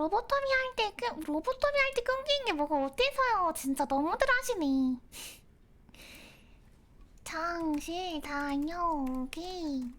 로보토미 할 때 끊기는 게 뭐가 어때서요? 진짜 너무들 하시네. 잠시 다녀오겠습니다.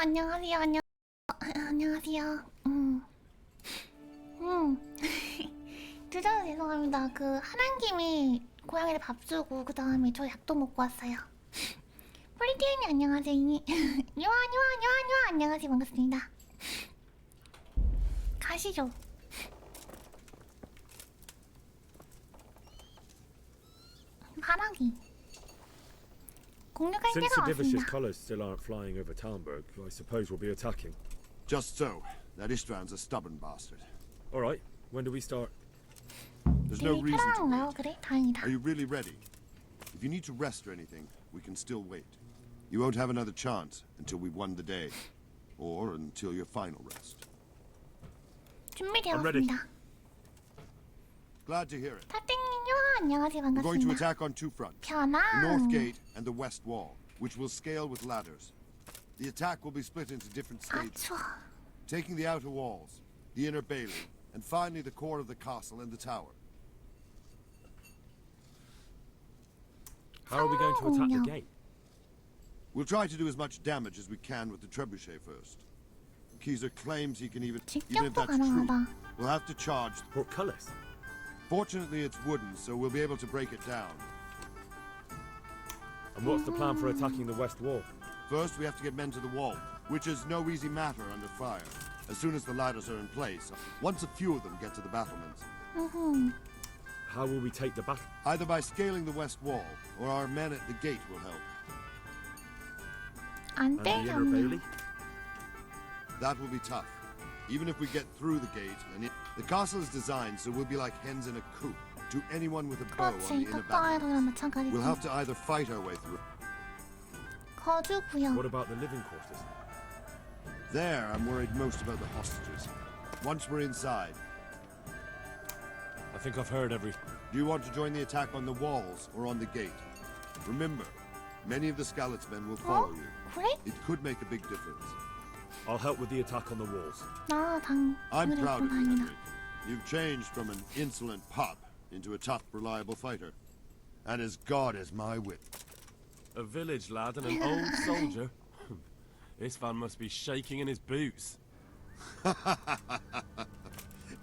안녕하세요. 안녕하세요. 늦어서 죄송합니다. 그 하는 김에 고양이를 밥 주고 그 다음에 저 약도 먹고 왔어요. 폴리티님 안녕하세요. 요한 안녕하세요. 반갑습니다. 가시죠. 바라기. 공격할 Since 때가 the Divish's 왔습니다. colours still aren't flying over Talmberg, I suppose we'll be attacking. Just so. That Istvand's a stubborn bastard. All right, when do we start? There's no 되게 reason to 편안한가요? wait. 그래? 다행이다. Are you really ready? If you need to rest or anything, we can still wait. You won't have another chance until we've won the day. Or until your final rest. 준비되었습니다. Glad to hear it. 타땡님 요한 안녕하세요. We're going to 반갑습니다. attack on two fronts. The 편안. north gate and the west wall, which will scale with ladders. The attack will be split into different 아 stages. 추워. Taking the outer walls, the inner bailey, and finally the core of the castle and the tower. How are we going to attack the 성공력. gate? We'll try to do as much damage as we can with the trebuchet first. Keezer claims he can even if 직격도 that's true, 가능하다. we'll have to charge. Portcullis. Fortunately, it's wooden, so we'll be able to break it down. And what's the plan for attacking the west wall? First, we have to get men to the wall, which is no easy matter under fire. As soon as the ladders are in place, once a few of them get to the battlements, How will we take the battle? either by scaling the west wall, or our men at the gate will help. 안 And the inner 때렸네. bailey? That will be tough. Even if we get through the gate, the castle is designed so we'll be like hens in a coop to anyone with a bow on the 그렇지. inner 닭가에서랑 battlement. We'll 마찬가지지. have to either fight our way through. 거주 구역. What about the living quarters? There, I'm worried most about the hostages. Once we're inside, I think I've heard every... do you want to join the attack on the walls or on the gate? Remember, many of the Skalitz men will follow you. 그래? It could make a big difference. I'll help with the attack on the walls. I'm 그래, proud of you, 다행이다. Henrik. You've changed from an insolent pup into a tough, reliable fighter. And as God is my wit. A village lad and an old soldier? This fan must be shaking in his boots.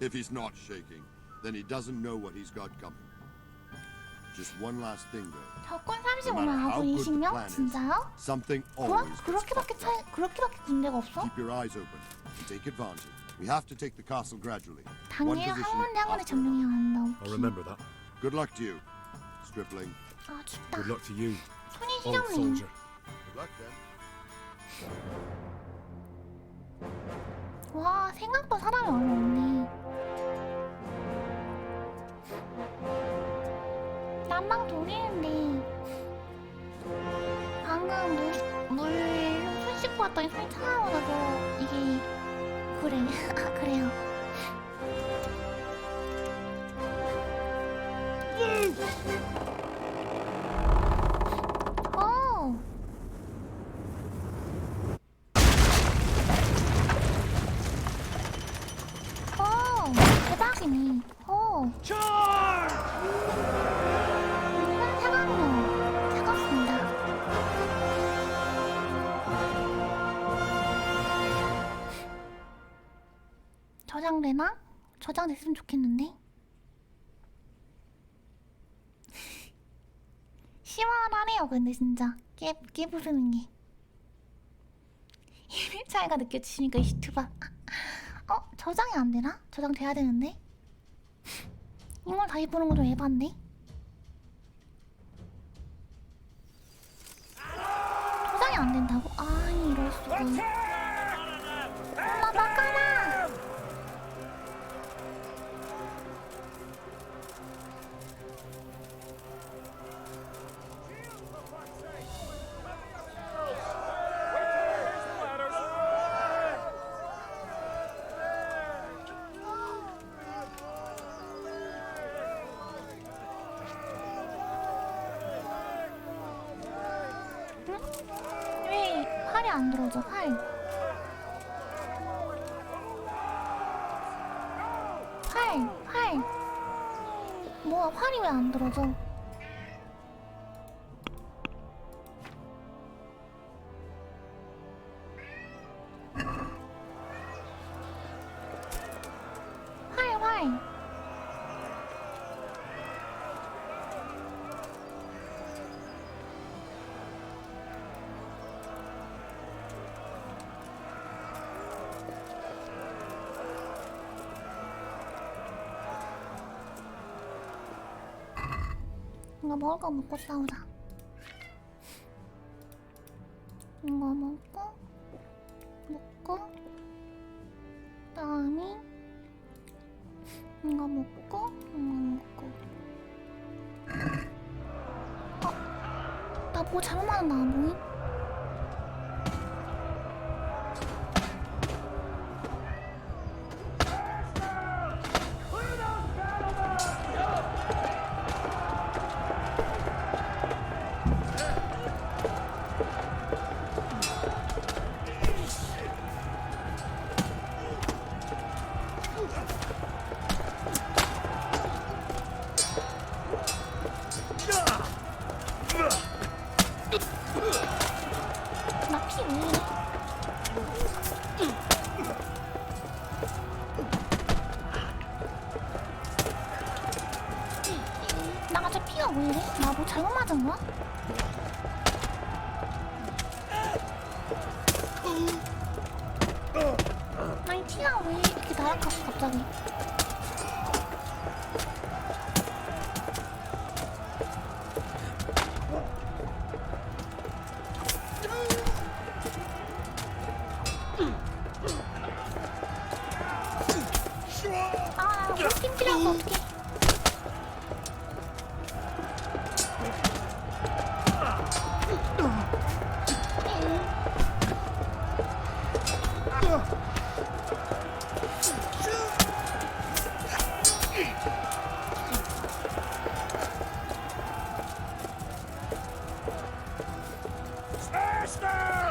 If he's not shaking, then he doesn't know what he's got coming. Just one last thing, though. 적군 No 35만 matter how 아군 good the 20명? plan is, 진짜요? something 그럼 always gets 그렇게밖에 fucked up. 그렇게밖에 군대가 없어? Keep your eyes open and take advantage. We have to take the castle gradually. 당일 One position 한 군데 after 점령해야 한다. I'll remember that. another. Good luck to you, stripling. 아 춥다. Good luck to you, 손이 old 시렵네. soldier. Good luck then. 와 생각보다 사람이 얼마 없네. 난방 돌리는데 방금 물손 씻고 왔더니 손이 차가워서 이게 그래. 아 그래요. 오. 오, 대박이네. 오. 잠깐만요. 차갑습니다. 저장되나? 저장됐으면 좋겠는데? 시원하네요, 근데 진짜. 깨 부수는 게. 1일 차이가 느껴지시니까 유튜버. 저장이 안 되나? 저장 돼야 되는데? 이걸 다시 보는 거 좀 에반데? 저장이 안 된다고? 아니, 이럴 수가. 엄마, 바꿔라! 왜 활이 안 들어져? 활. 활. 뭐야, 활이 왜 안 들어져? 활. 이거 먹을 거 먹고 싸우자. 이거 먹고 그다음에 이거 먹고 나 뭐 잘못 말했나 안 보임? 나 피 왜 이래? 나 갑자기 피가 왜 이래? 나 뭐 잘못 맞은 거야? 아니 피가 왜 이렇게 날아갔어 갑자기? 아, 나 팀 필요해서 어떡해.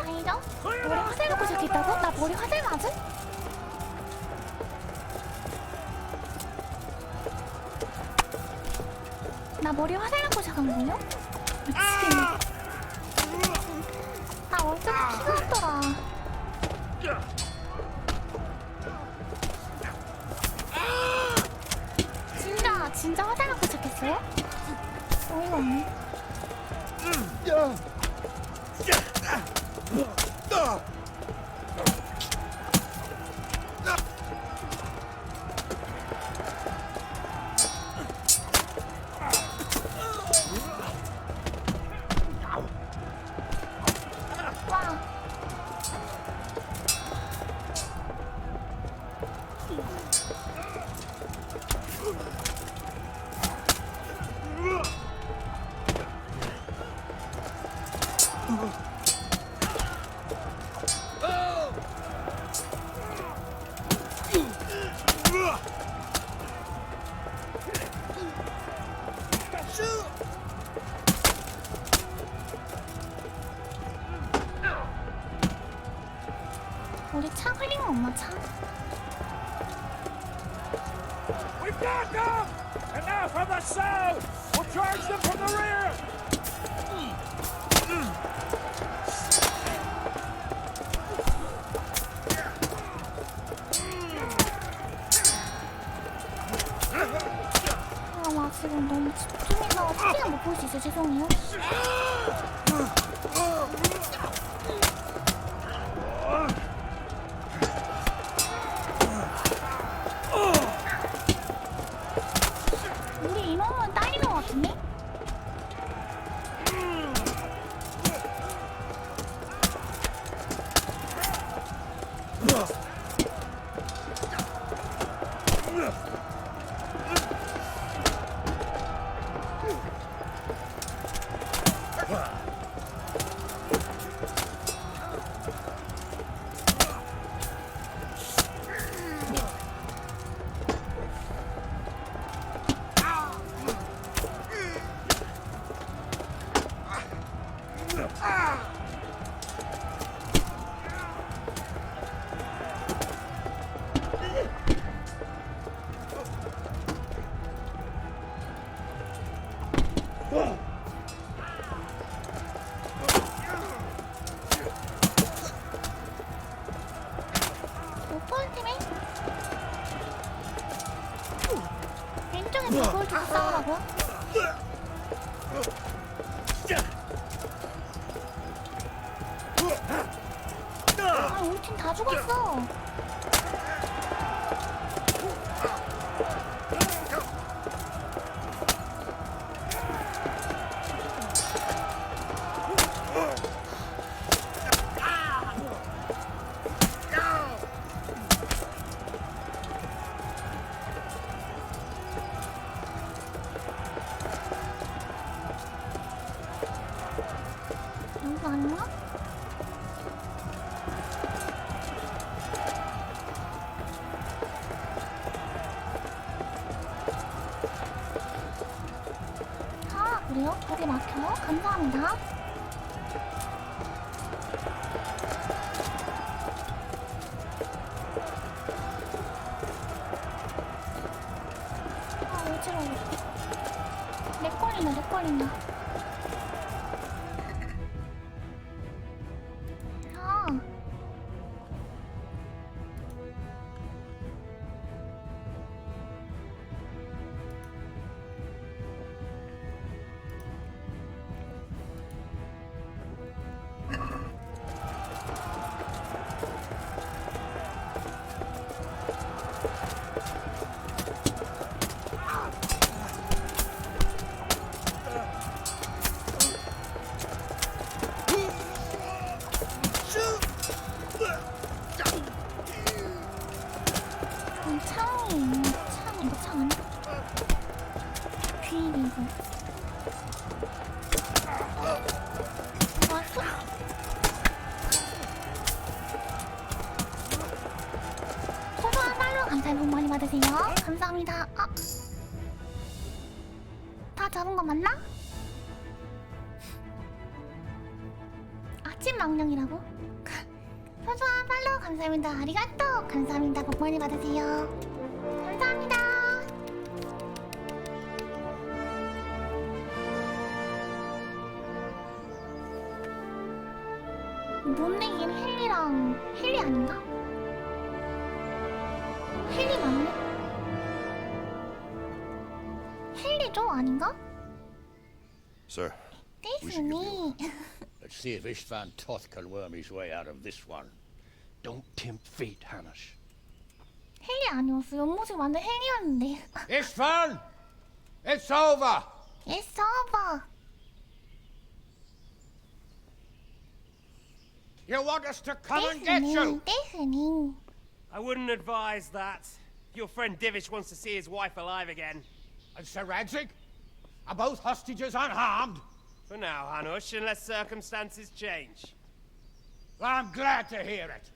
아니죠? 머리 화살 맞고 시작했다고? 나 머리 화살 맞음? 나 머리 화살 맞고 시작한 거요? 미치겠네. 나 얼굴에 피가 없더라. 진짜 화살 맞고 시작했어요? 어이가 없네. 와. 우리 차 흘린 거 엄마 차? We've got them! And now from the south! We'll charge them from the rear! 아, 나 지금 너무 집중해서 스크린 못 볼 수 있어. 죄송해요. 우리 이놈은 딸리는 것 같은데? 오퍼팀에 왼쪽에 그걸 두고 싸우라고? 아, 우리 팀 다 죽었어. 그래요? 저기 막혀요? 감사합니다. 아, 어지러워. 렉 걸린다, 렉 걸린다. 아. 창이 창 이거 창 아니야? 귀리고 왔어? 소소한 팔로 감사히 복 많이 받으세요. 감사합니다. 아, 다 잡은 거 맞나? 아침 망령이라고? 소소한 팔로우 감사합니다. 아리가또 감사합니다. 복 많이 받으세요. 감사합니다. 뭔데 얘는 헨리랑 헨리 아닌가? 헨리 맞네? 헨리죠? 아닌가? Sir, we should give you 데스니. Let's see if Istvan Toth can worm his way out of this one. Don't tempt fate, Hamish. 헨리 아니었어. 옆모습 완전 헨리였는데. Istvan! It's over! It's over. You want us to come and get you? 데스니. I wouldn't advise that. Your friend Divish wants to see his wife alive again. And Sir Radzig? Are both hostages unharmed? For now, Hanush, unless circumstances change. Well, I'm glad to hear it.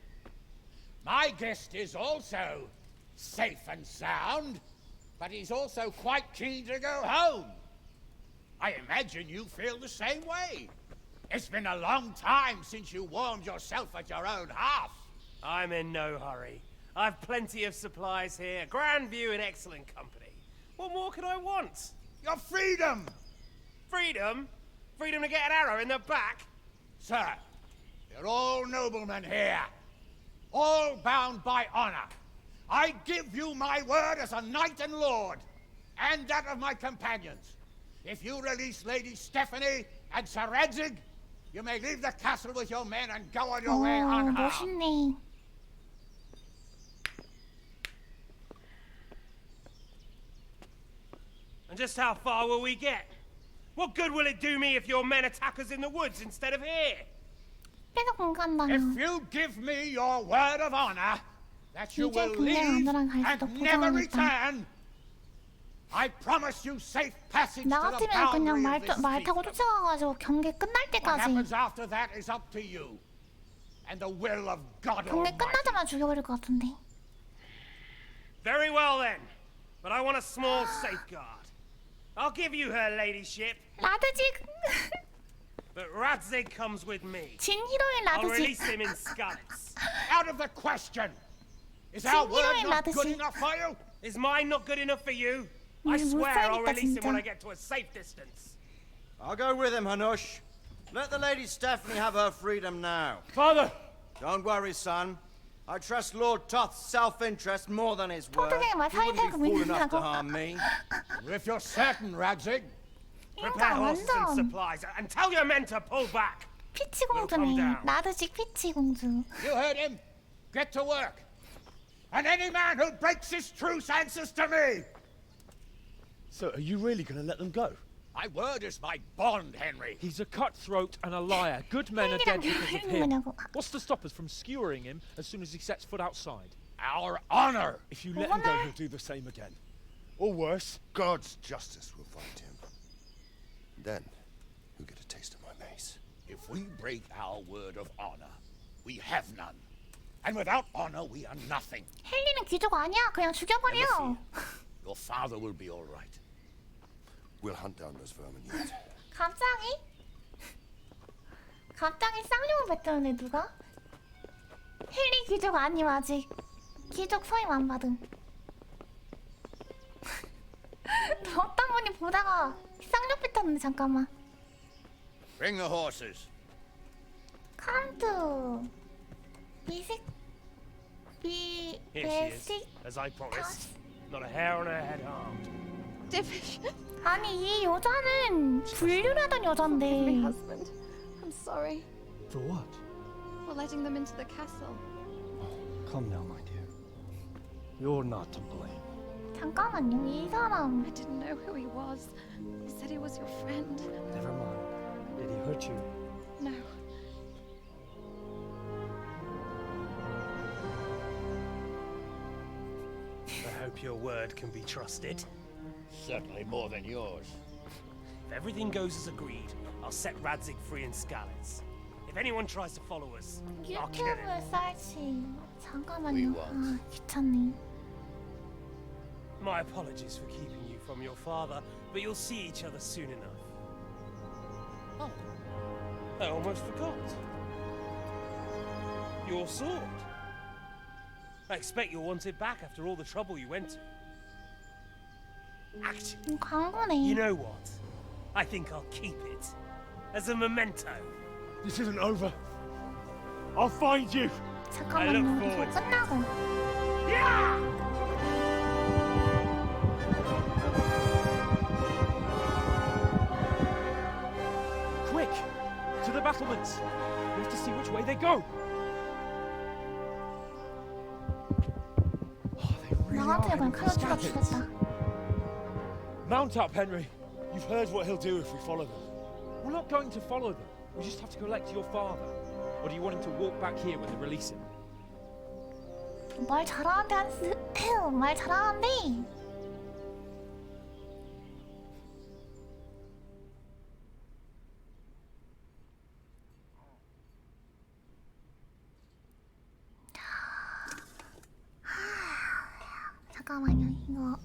My guest is also safe and sound, but he's also quite keen to go home. I imagine you feel the same way. It's been a long time since you warmed yourself at your own hearth. I'm in no hurry. I've plenty of supplies here, grand view and excellent company. What more could I want? Your freedom! Freedom? Freedom to get an arrow in the back? Sir, you're all noblemen here, all bound by honor. I give you my word as a knight and lord, and that of my companions. If you release Lady Stephanie and Sir Radzig, you may leave the castle with your men and go on your way 오, unharmed. 멋있네. And just how far will we get? What good will it do me if your men attack us in the woods instead of here? 계속 공간다며. If you give me your word of honor that you 이제 will 그냥 leave 너랑 갈 수도 and never 보장하겠다. return, I promise you safe passage 나 to the 같으면 그냥 boundary of this 말 타고 kingdom. 쫓아가가지고 경기 끝날 What 때까지 happens after that is up to you and the will of God 경기 Almighty. 끝나자마자 죽여버릴 것 같은데. Very well then. But I want a small safeguard. I'll give you her ladyship, 라드직 but Radzig comes with me. 진 히로인 I'll 라드직. release him in Skalitz. Out of the question. Is our word 진기로인 not good 라드직. enough for you? Is mine not good enough for you? I 못 swear I'll 살겠다, release him when 진짜. I get to a safe distance. I'll go with him, Hanush. Let the Lady Stephanie have her freedom now. Father! Don't worry, son. I trust Lord Toth's self-interest more than his word. 토트넘의 말 He wouldn't be 사이사이가 fool enough 믿는다고. to harm me. If you're certain, Radzig, Prepare 인간 horses and 완전 supplies and tell your men to pull back. 피치 We'll come 공주네. down. 라드직 피치 공주. you heard him. Get to work. And any man who breaks this truce answers to me. So, are you really going to let them go? My word is my bond, Henry. He's a cutthroat and a liar. Good men are dead because of 헬리랑 him. 뭐냐고. What's to stop us from skewering him as soon as he sets foot outside? Our honor. If you let him go, he'll do the same again. Or worse. God's justice will find him. Then, you'll get a taste of my mace. If we break our word of honor, we have none. And without honor, we are nothing. 헬리는 귀족 아니야. 그냥 죽여버려. Your father will be all right. We'll hunt down those vermin yet. 갑자기? 갑자기 쌍욕을 뱉었네 누가? 헨리 귀족 아님 아직 귀족 서임 안 받음. 어떤 분이 보다가 쌍욕 뱉었는데 잠깐만. Bring the horses. 칸트 비식 Here she is, 비식 as I promised. Not a hair on her head harmed. Divish, 아니 이 여자는 불륜하던 my 여잔데 husband. I'm sorry For what? for letting them into the castle. Come now, my dear. You're not to blame. 잠깐만요 이 사람 I didn't know who he was. He said he was your friend. Never mind. Did he hurt you? No. I hope your word can be trusted. Certainly more than yours. If everything goes as agreed, I'll set Radzig free in Skalitz. If anyone tries to follow us, I'll kill him. 유튜브 쌀치 잠깐만요 We 아 want. 귀찮네. My apologies for keeping you from your father, but you'll see each other soon enough. Oh, I almost forgot. Your sword. I expect you'll want it back after all the trouble you went to. Actually, 광고네. you know what? I think I'll keep it as a memento. This isn't over. I'll find you. 잠깐만요 이거 forward to 끝나고 Quick! To the battlements! We have to see which way they go! Oh, they really 나 are 같으면 그냥 heading for 칼로 Skalitz. 죽였다. Mount up, Henry. You've heard what he'll do if we follow them. We're not going to follow them. We just have to collect your father. Or do you want him to walk back here when they release him? 말 잘하는데 한스 말 잘하는데 잠깐만요 이거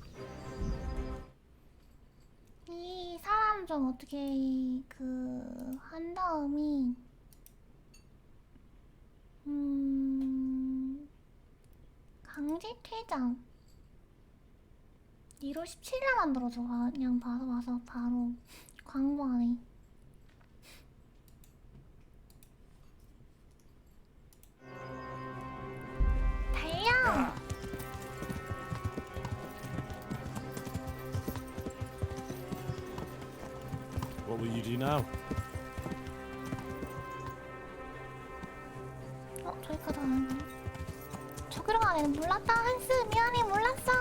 이 사람 좀 어떻게 그 한 다음이 강제 퇴장 1월 17일 만들어줘. 그냥 봐서 와서 바로 광고하네. 달려! What will you do now? 저기까지 가는 거. 저기로 가네. 몰랐다 한스. 미안해 몰랐어.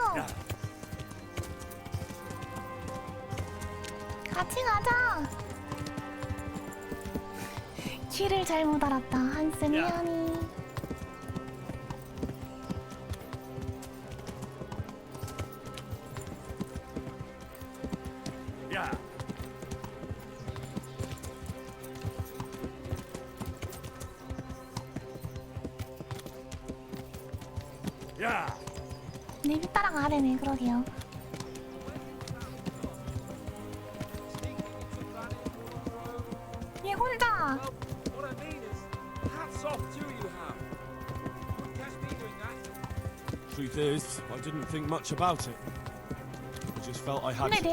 같이 가자. 길을 잘못 알았다. 한스 미안해. Yeah. Yeah. 네, 따라가야 되네. 그러게요. 얘 혼자. What I mean is, hats off to you, Ham. Wouldn't catch me doing that. Truth is, I didn't think much about it. I just felt I had 근데 to.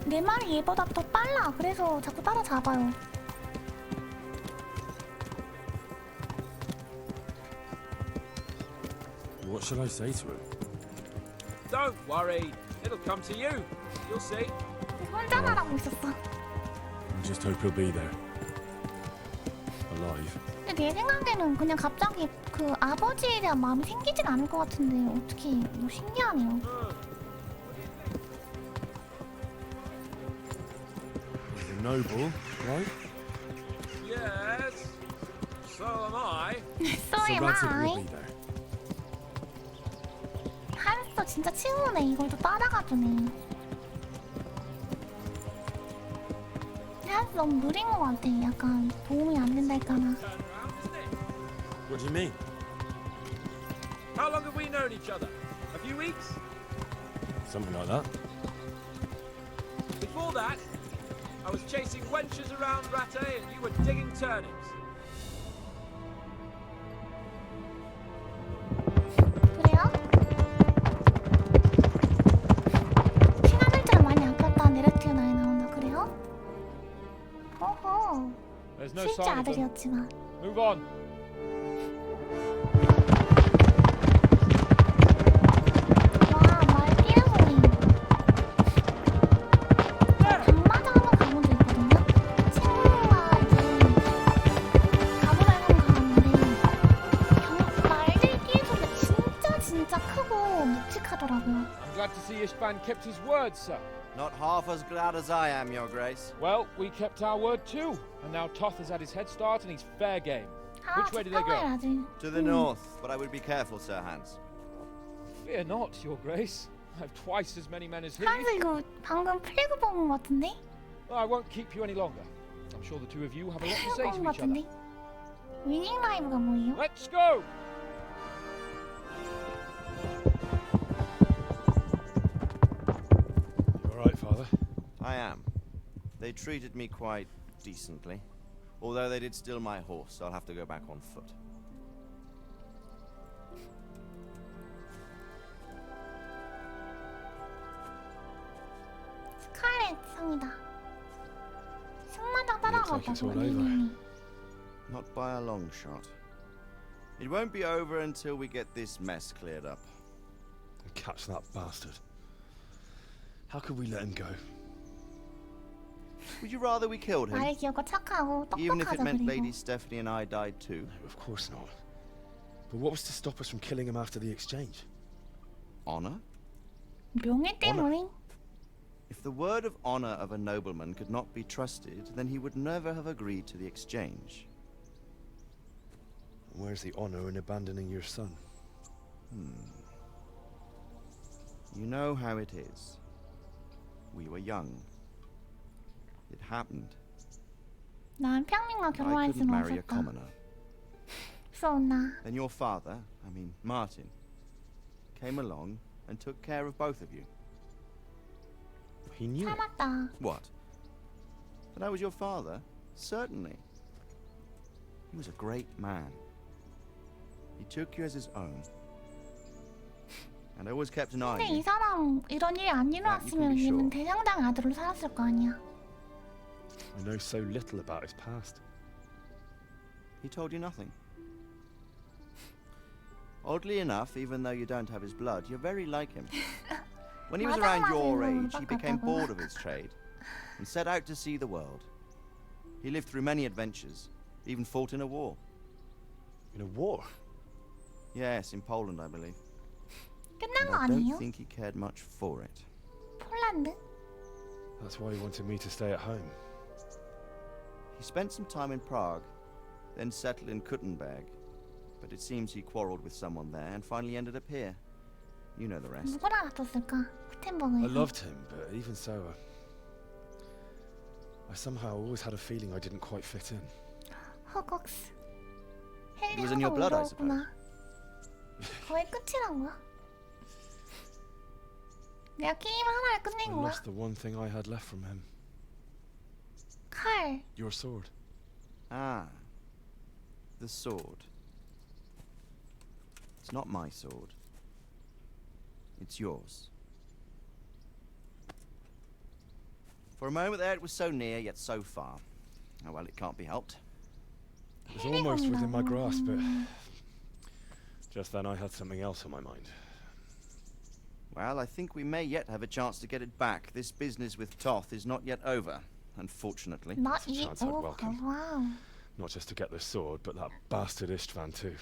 내 말이 얘보다 더 빨라. 그래서 자꾸 따라잡아요. What should I say to him? Don't worry. It'll come to you. You'll see. 혼자 말하고 있었어. I just hope he'll be there. Alive. 근데 내 생각에는 그냥 갑자기 그 아버지에 대한 마음이 생기진 않을 것 같은데 어떻게 뭐 신기하네요. He's a noble, right? Yes. So am I. So 쏘리 Radzig will 마이. be there. 한스도 진짜 친구네. 이걸 또 따라가주네. 한스 너무 느린 것 같아. 약간 도움이 안 된달까나. Turn around, isn't it? What do you mean? How long have we known each other? A few weeks? Something like that. But Before that, I was chasing wenches around Rattay and you were digging turnips. 그래요? 시간을 많이 아꼈다는 네레티브 나에 나온다. 그래요? 어허. There's no 실제 sign of them. 아들이었지만. Move on. 와, 말 뛰는 소리. 밤마다 한번 가본 적 있거든요? 친구가 이제 가보려고 가는데 말들 뛰는 소리가 진짜 크고 묵직하더라고요. I'm glad to see Ishban kept his word, sir. Not half as glad as I am, Your Grace. Well, we kept our word too. And now Toth has had his head start and he's fair game. 아, Which way do they go? 잠깐만, To the north, but I would be careful, Sir Hans. Fear not, Your Grace. I have twice as many men as he. 한스 이거 방금 플래그 뽑은 것 같은데? I won't keep you any longer. I'm sure the two of you have a lot to 플래그 say 뽑은 to 것 each other. 같은데? 위닝 라이브가 뭐예요? Let's go! You alright, Father? I am. They treated me quite decently. Although they did steal my horse, I'll have to go back on foot. 스칼렛 성이다. 승마장 Looks like it's 따라가봤다고 all over. 위닝이. Not by a long shot. It won't be over until we get this mess cleared up. Catch that bastard. How could we let him go? Would you rather we killed him? 말이 귀엽고 착하고 Even if it 똑똑하죠 meant 그리고. Lady Stephanie and I died too? No, of course not. But what was to stop us from killing him after the exchange? Honor? 명예 때문에? If the word of honor of a nobleman could not be trusted, then he would never have agreed to the exchange. Where's the honor in abandoning your son? You know how it is. We were young. It happened. 난 평민과 I 결혼할 couldn't 수는 marry a 없었다. commoner. 무서웠나? Then your father, Martin, came along and took care of both of you. He knew. 참았다. What? That I was your father? Certainly. He was a great man. He took you as his own. And always kept an eye 근데 on you. 이 사람 이런 일이 안 일어났으면 be 얘는 sure. 대장당 아들로 살았을 거 아니야. I know so little about his past. He told you nothing. Oddly enough, even though you don't have his blood, you're very like him. When he was around your age, he became bored of his trade and set out to see the world. He lived through many adventures, even fought in a war. In a war? Yes, in Poland, I believe. 끝난 And 거 I 아니에요? don't think he cared much for it. 폴란드? That's why he wanted me to stay at home. He spent some time in Prague, then settled in Kuttenberg. But it seems he quarreled with someone there and finally ended up here. You know the rest. 누구랑 다퉜을까? I 구텐버그에서. loved him, but even so, I somehow always had a feeling I didn't quite fit in. 허걱스. It was in your blood, I suppose. 거의 끝이라고요? 내가 게임 하나를 I 끝낸 거야? lost the one thing I had left from him. 칼. Your sword. Ah, the sword. It's not my sword. It's yours. For a moment there, it was so near, yet so far. Oh well, it can't be helped. It was almost within my grasp, but just then I had something else on my mind. Well, I think we may yet have a chance to get it back. This business with Toth is not yet over, unfortunately. Not That's a yet chance I'd over. welcome. Wow. Not just to get the sword, but that bastard Istvan too.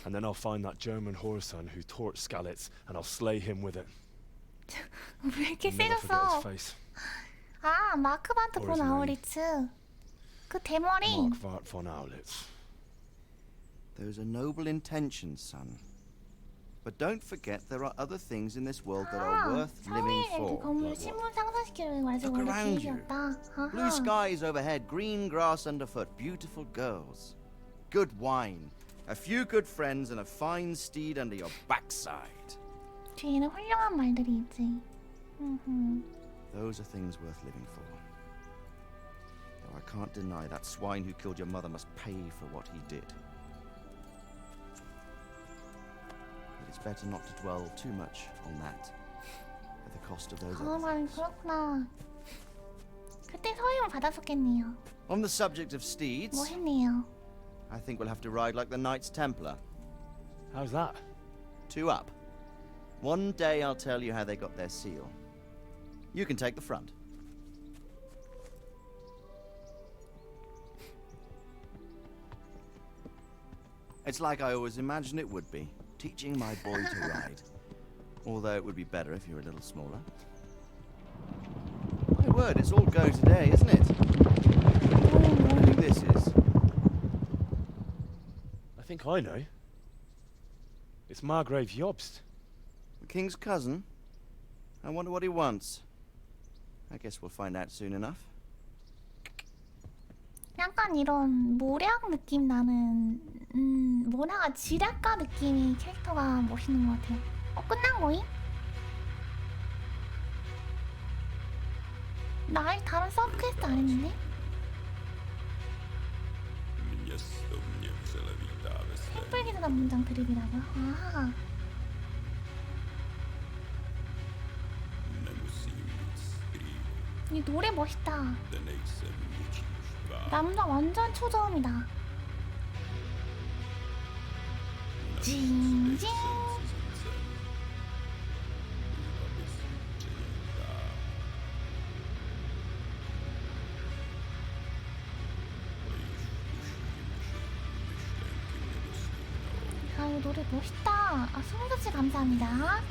And then I'll find that German whoreson who torched Skalitz, and I'll slay him with it. 왜 이렇게 I'll never forget his 세졌어? face. 아, 마크 반트 본 Or his name. 아우리츠. 그 대머리. Mark Vart von Aulitz. Those are noble intentions, son. But don't forget there are other things in this world that are worth living 성인의 그 for. 건물 신분 상승시키려고 말해서 Look 원래 around you. 계획이었다. Blue skies overhead, green grass underfoot, beautiful girls. Good wine, a few good friends, and a fine steed under your backside. 뒤에는 훌륭한 말들이 있지. Those are things worth living for. Though I can't deny that swine who killed your mother must pay for what he did. But it's better not to dwell too much on that at the cost of those other things. 그렇구나. 그때 서임을 받았었겠네요. On the subject of steeds, 멋있네요. I think we'll have to ride like the Knights Templar. How's that? 2 up. One day I'll tell you how they got their seal. You can take the front. It's like I always imagined it would be, teaching my boy to ride. Although it would be better if you were a little smaller. My word, it's all go today, isn't it? Who this is? I think I know. It's Margrave Jobst. The king's cousin? I wonder what he wants. I guess we'll find out soon enough. 약간 이런 모략 느낌 나는 뭐라가 지략가 느낌이 캐릭터가 멋있는 것 같아요. 끝난 거임? 나 아직 다른 서브 퀘스트 안 했는데? 햇불기드가 문장 드립이라고요? 아. 이 노래 멋있다. 남자 완전 초저음이다. 징징. 아, 이 노래 멋있다. 아, 송도씨 감사합니다.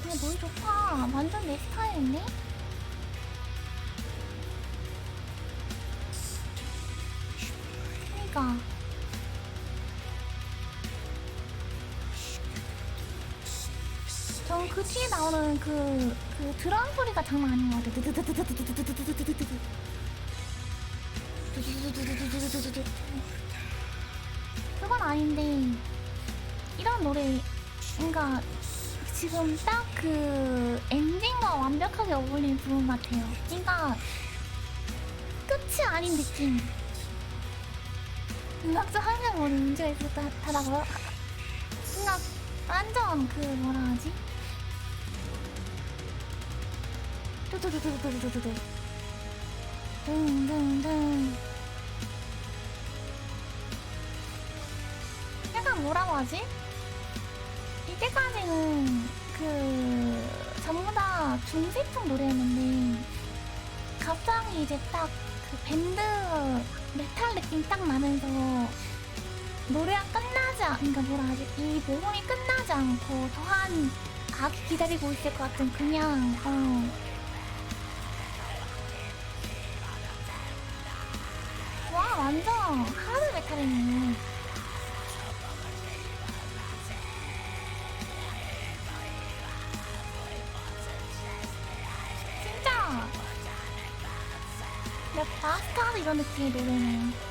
근데 노래 좋다. 완전 내 스타일인데? 그니까 전 그 뒤에 나오는 그 드럼 소리가 장난 아닌 것 같아. 그건 아닌데 이런 노래 뭔가 지금 딱 그 엔딩과 완벽하게 어울리는 부분 같아요. 그러니까 끝이 아닌 느낌. 음악적 항상 머리 문제가 있었다라고요? 그러니까 완전 그 뭐라 하지? 두두두두두두두두 등등등 약간 뭐라고 하지? 이때까지는 그 전부 다 중세풍 노래였는데 갑자기 이제 딱 그 밴드 메탈 느낌 딱 나면서 노래가 그러니까 뭐라 하지? 이 모험이 끝나지 않고 더한 악이 기다리고 있을 것 같은 그냥 와 완전 하드 메탈이네. 진짜 몇 바스타드 이런 느낌의 노래네요.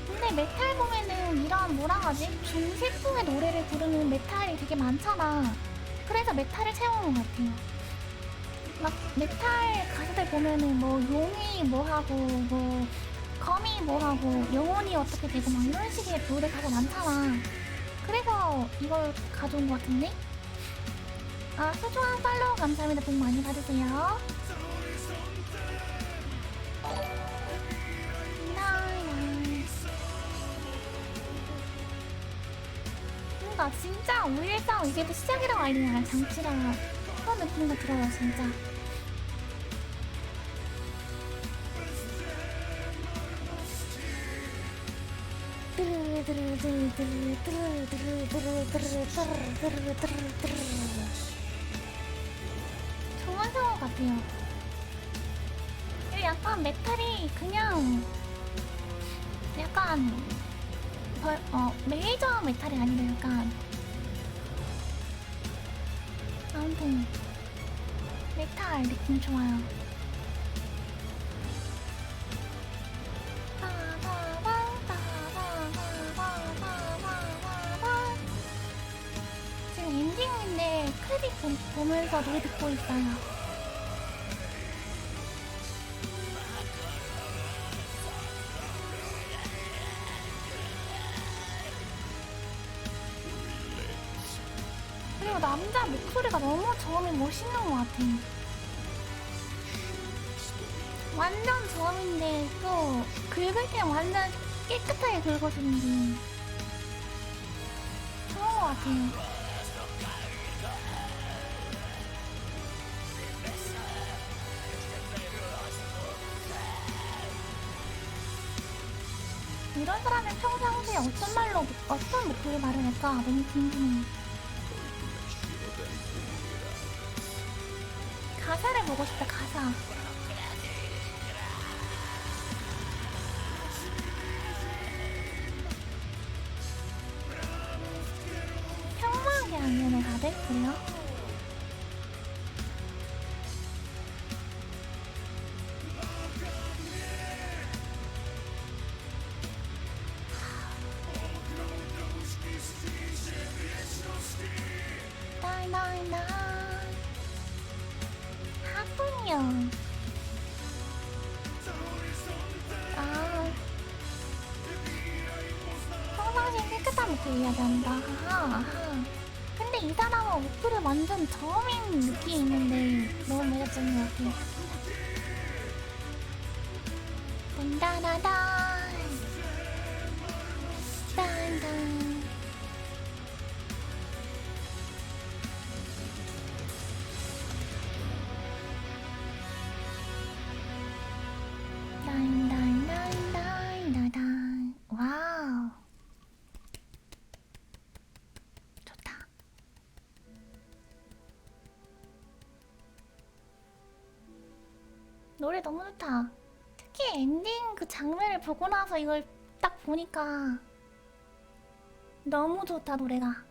근데 메탈 보면은 이런 뭐라 하지? 중세풍의 노래를 부르는 메탈이 되게 많잖아. 그래서 메탈을 채우는 것 같아요. 막 메탈 가수들 보면은 뭐 용이 뭐하고 뭐 검이 뭐하고 영혼이 어떻게 되고 막 이런 식의 노래 가사 많잖아. 그래서 이걸 가져온 것 같은데? 아, 소중한 팔로우 감사합니다. 복 많이 받으세요. 뭔가 진짜 우리의 싸움 이제부터 시작이라고 알리는 장치라 그런 느낌도 들어요, 진짜. 좋은 상황 같아요. 약간 메탈이 그냥 약간 메이저 메탈이 아니라 약간 아무튼 메탈 느낌 좋아요. 지금 엔딩인데 크레딧 보면서 노래 듣고 있어요. 그리고 남자 목소리가 너무 저음이 멋있는 것 같아. 완전 저음인데 또 긁을 때 완전 깨끗하게 긁어주는 게 좋은 것 같아요. 이런 사람은 평상시에 어떤 말로 어떤 목소리 말을 할까 너무 궁금해. 가사를 보고 싶다. 가사. 평범하게 아니면 다들 그래요? 나이나이나 하군요. 평상시에 깨끗한 목소리 이야기한다. 하하. 근데 이 사람은 목소리 완전 저음인 느낌이 있는데 너무 매력적인 것 같아. 딴따라단 딴딴. 나이나이나이나이나단. 와우. 좋다. 노래 너무 좋다. 특히 엔딩 그 장면을 보고 나서 이걸 딱 보니까 너무 좋다. 노래가.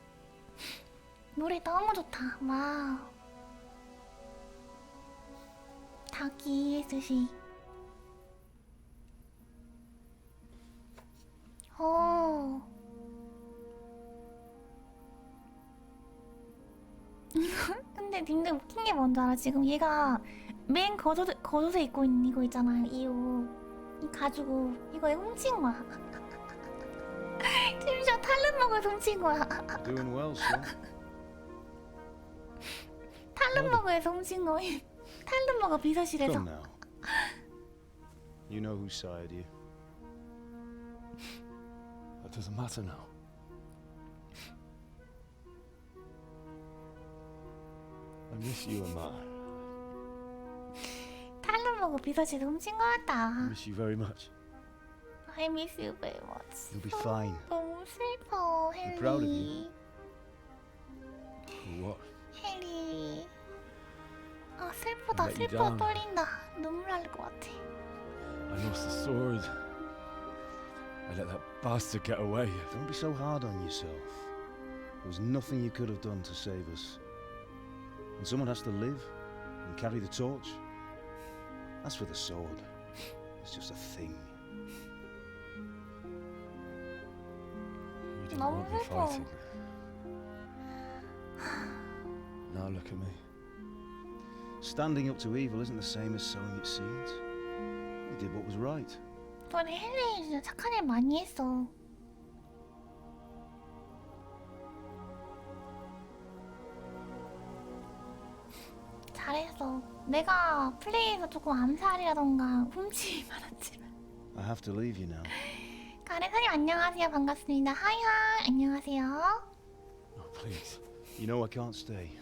노래 너무 좋다. 와우. 닭이 스시. 오. 근데 님들 웃긴 게 뭔지 알아? 지금 얘가 맨 겉옷에 입고 있는 이거 있잖아요. 이 옷. 이 가지고 이거에 훔친 거야. 심지어 탈름먹을 훔친 거야. Doing well, son. 탈름먹에서 훔친 거임. 탈름먹어 비서실에서. Come now. You know whose side you. That doesn't matter now. I miss you and Matt. 탈름먹어 비서실에서 훔친 거 I 같다. miss you very much. I miss you very much. You'll be fine. 너무 슬퍼, I'm proud of 헨리. you. For what? 헨리. 아 슬프다. Let you 슬퍼 down. 떨린다. 눈물 날 것 같아. I lost the sword. I let that bastard get away. Don't be so hard on yourself. There was nothing you could have done to save us. And someone has to live and carry the torch. As for the sword, it's just a thing. You didn't 너무 want me 슬퍼. fighting. Now look at me. Standing up to evil isn't the same as sowing its seeds. You did what was right. 너네 헨리 진짜 착한 일 많이 했어. 잘했어. 내가 플레이에서 조금 암살이라던가 훔치기 많았지만. I have to leave you now. 가래사님 안녕하세요. 반갑습니다. 하이하이 안녕하세요. Oh, please. You know I can't stay.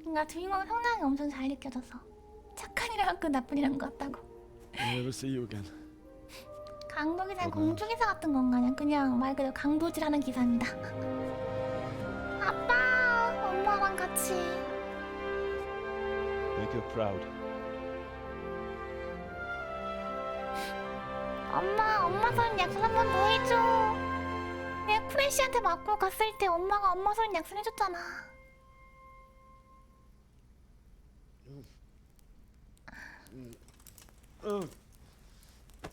뭔가 주인공 성장이 엄청 잘 느껴져서 착한 일한 건 나쁜 일한 것 같다고. I'll never see you again. 강도기사 공주기사 같은 건가? 그냥 말 그대로 강도질하는 기사입니다. 아빠, 엄마랑 같이. Make her proud. 엄마 손 약속 한 번 더 해줘. 내가 프레쉬한테 맞고 갔을 때 엄마가 엄마 손 약속 해줬잖아.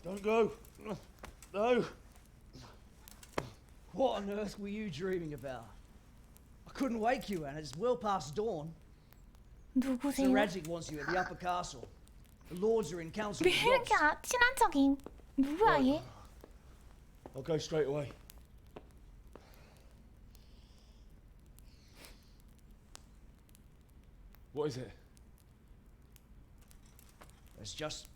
Don't go. No. What on earth were you dreaming about? I couldn't wake you, and it's well past dawn. Sir 누구세요? Radzig wants you at the upper castle. The lords are in council 왜 with 이렇게 Ross. 친한 척임? 누구야 얘? I'll go straight away. What is it? It's just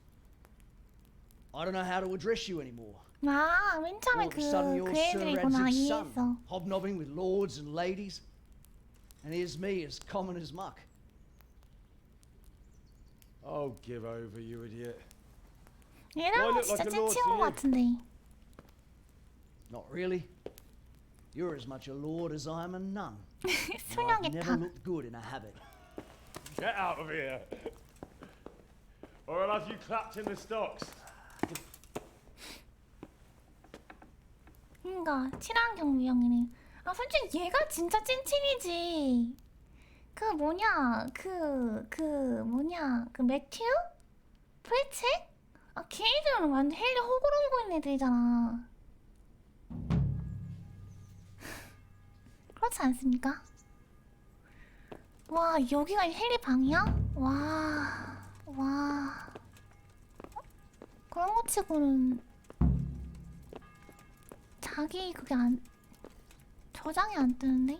I don't know how to address you anymore. 아, 맨 처음에 All of a sudden 그 you're Sir 애들이구나. Radzig's son, 이해했어. hobnobbing with lords and ladies, and here's me as common as muck. Oh, give over, you idiot. 얘랑은 look 진짜 like a lord 찐친구 to you. 같은데. Not really. You're as much a lord as I am a nun. I've never 소녀겠다. looked good in a habit. Get out of here. Or I'll have you clapped in the stocks. 그니까 친환경 유형이네. 아 솔직히 얘가 진짜 찐친이지. 그 뭐냐 그 매튜? 프레첼? 아 걔네들은 완전 헬리 호구로 보이는 애들이잖아. 그렇지 않습니까? 와 여기가 헬리 방이야? 와 그런 거 치고는 자기 그게 안 저장이 안 뜨는데?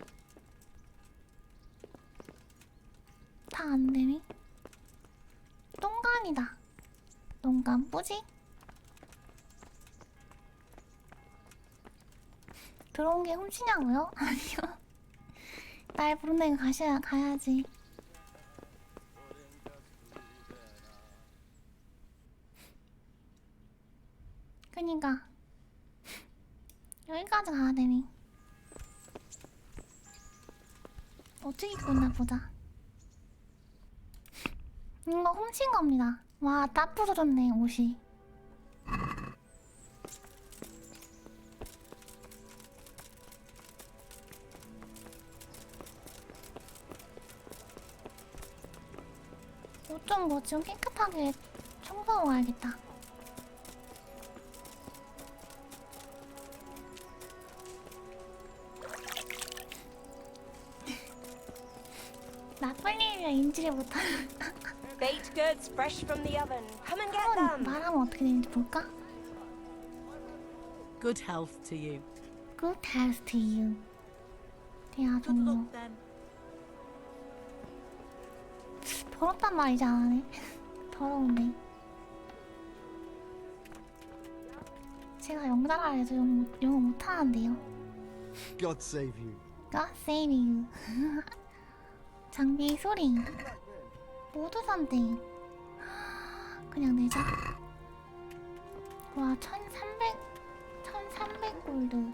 다 안 되네. 똥간이다. 똥간 뿌지? 들어온 게 훔치냐고요? 아니요. 날 부른 데가 가야지. 그니까 여기까지 가야 되네. 어떻게 입고 있나 보자. 이거 훔친 겁니다. 와, 딱 부서졌네, 옷이. 옷 좀 뭐 좀 깨끗하게 청소하고 가야겠다. 나쁜 일이라 인지를 못하는. Baked goods fresh from the oven. Come and get 한번 them. 말하면 어떻게 되는지 볼까? Good health to you. Good health to you. 대야 Good 종료. luck then. 더럽단 말이지 않아네. 더러운데. 제가 영달아 해서 영어 못하는데요. God save you. God save you. 장비 소리. 모두 산대. 그냥 내자. 와, 1300 골드.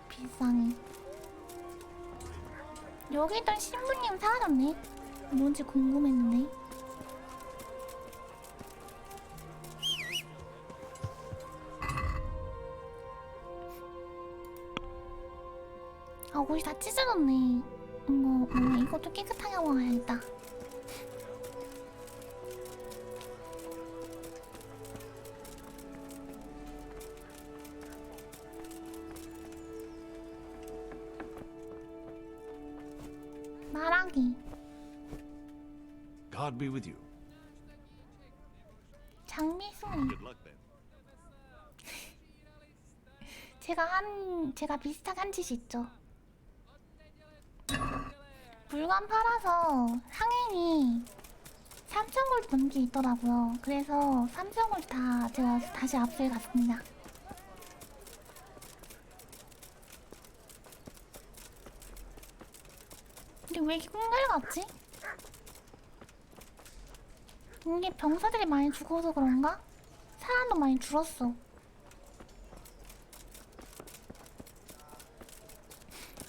비싸네. 여기 있던 신부님 사라졌네. 뭔지 궁금했는데. 아, 옷이 다 찢어졌네. 이것도 깨끗하게 하고 가야겠다. 말하기. God be with you. 장미 소리. Good luck then. 제가 비슷하게 한 짓이 있죠. 물건 팔아서 상인이 3,000골드 넘게 있더라고요. 그래서 3,000골드 다 제가 다시 압수해 갔습니다. 근데 왜 이렇게 꽁갈 같지? 이게 병사들이 많이 죽어서 그런가? 사람도 많이 줄었어.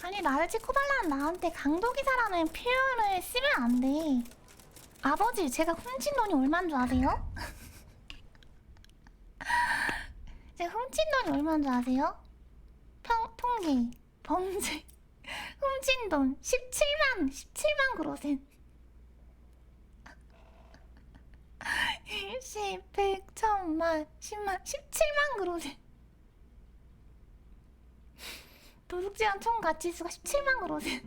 아니 나를 치고달라는 나한테 강도기사라는 표현을 쓰면 안 돼. 아버지 제가 훔친 돈이 얼마인 줄 아세요? 수당이 얼마인 줄 아세요? 통계 범죄 훔친 돈 17만 그로센. 10, 100, 1000만, 10만, 17만 그로센. 도둑질한 총 가치수가 17만 그로센.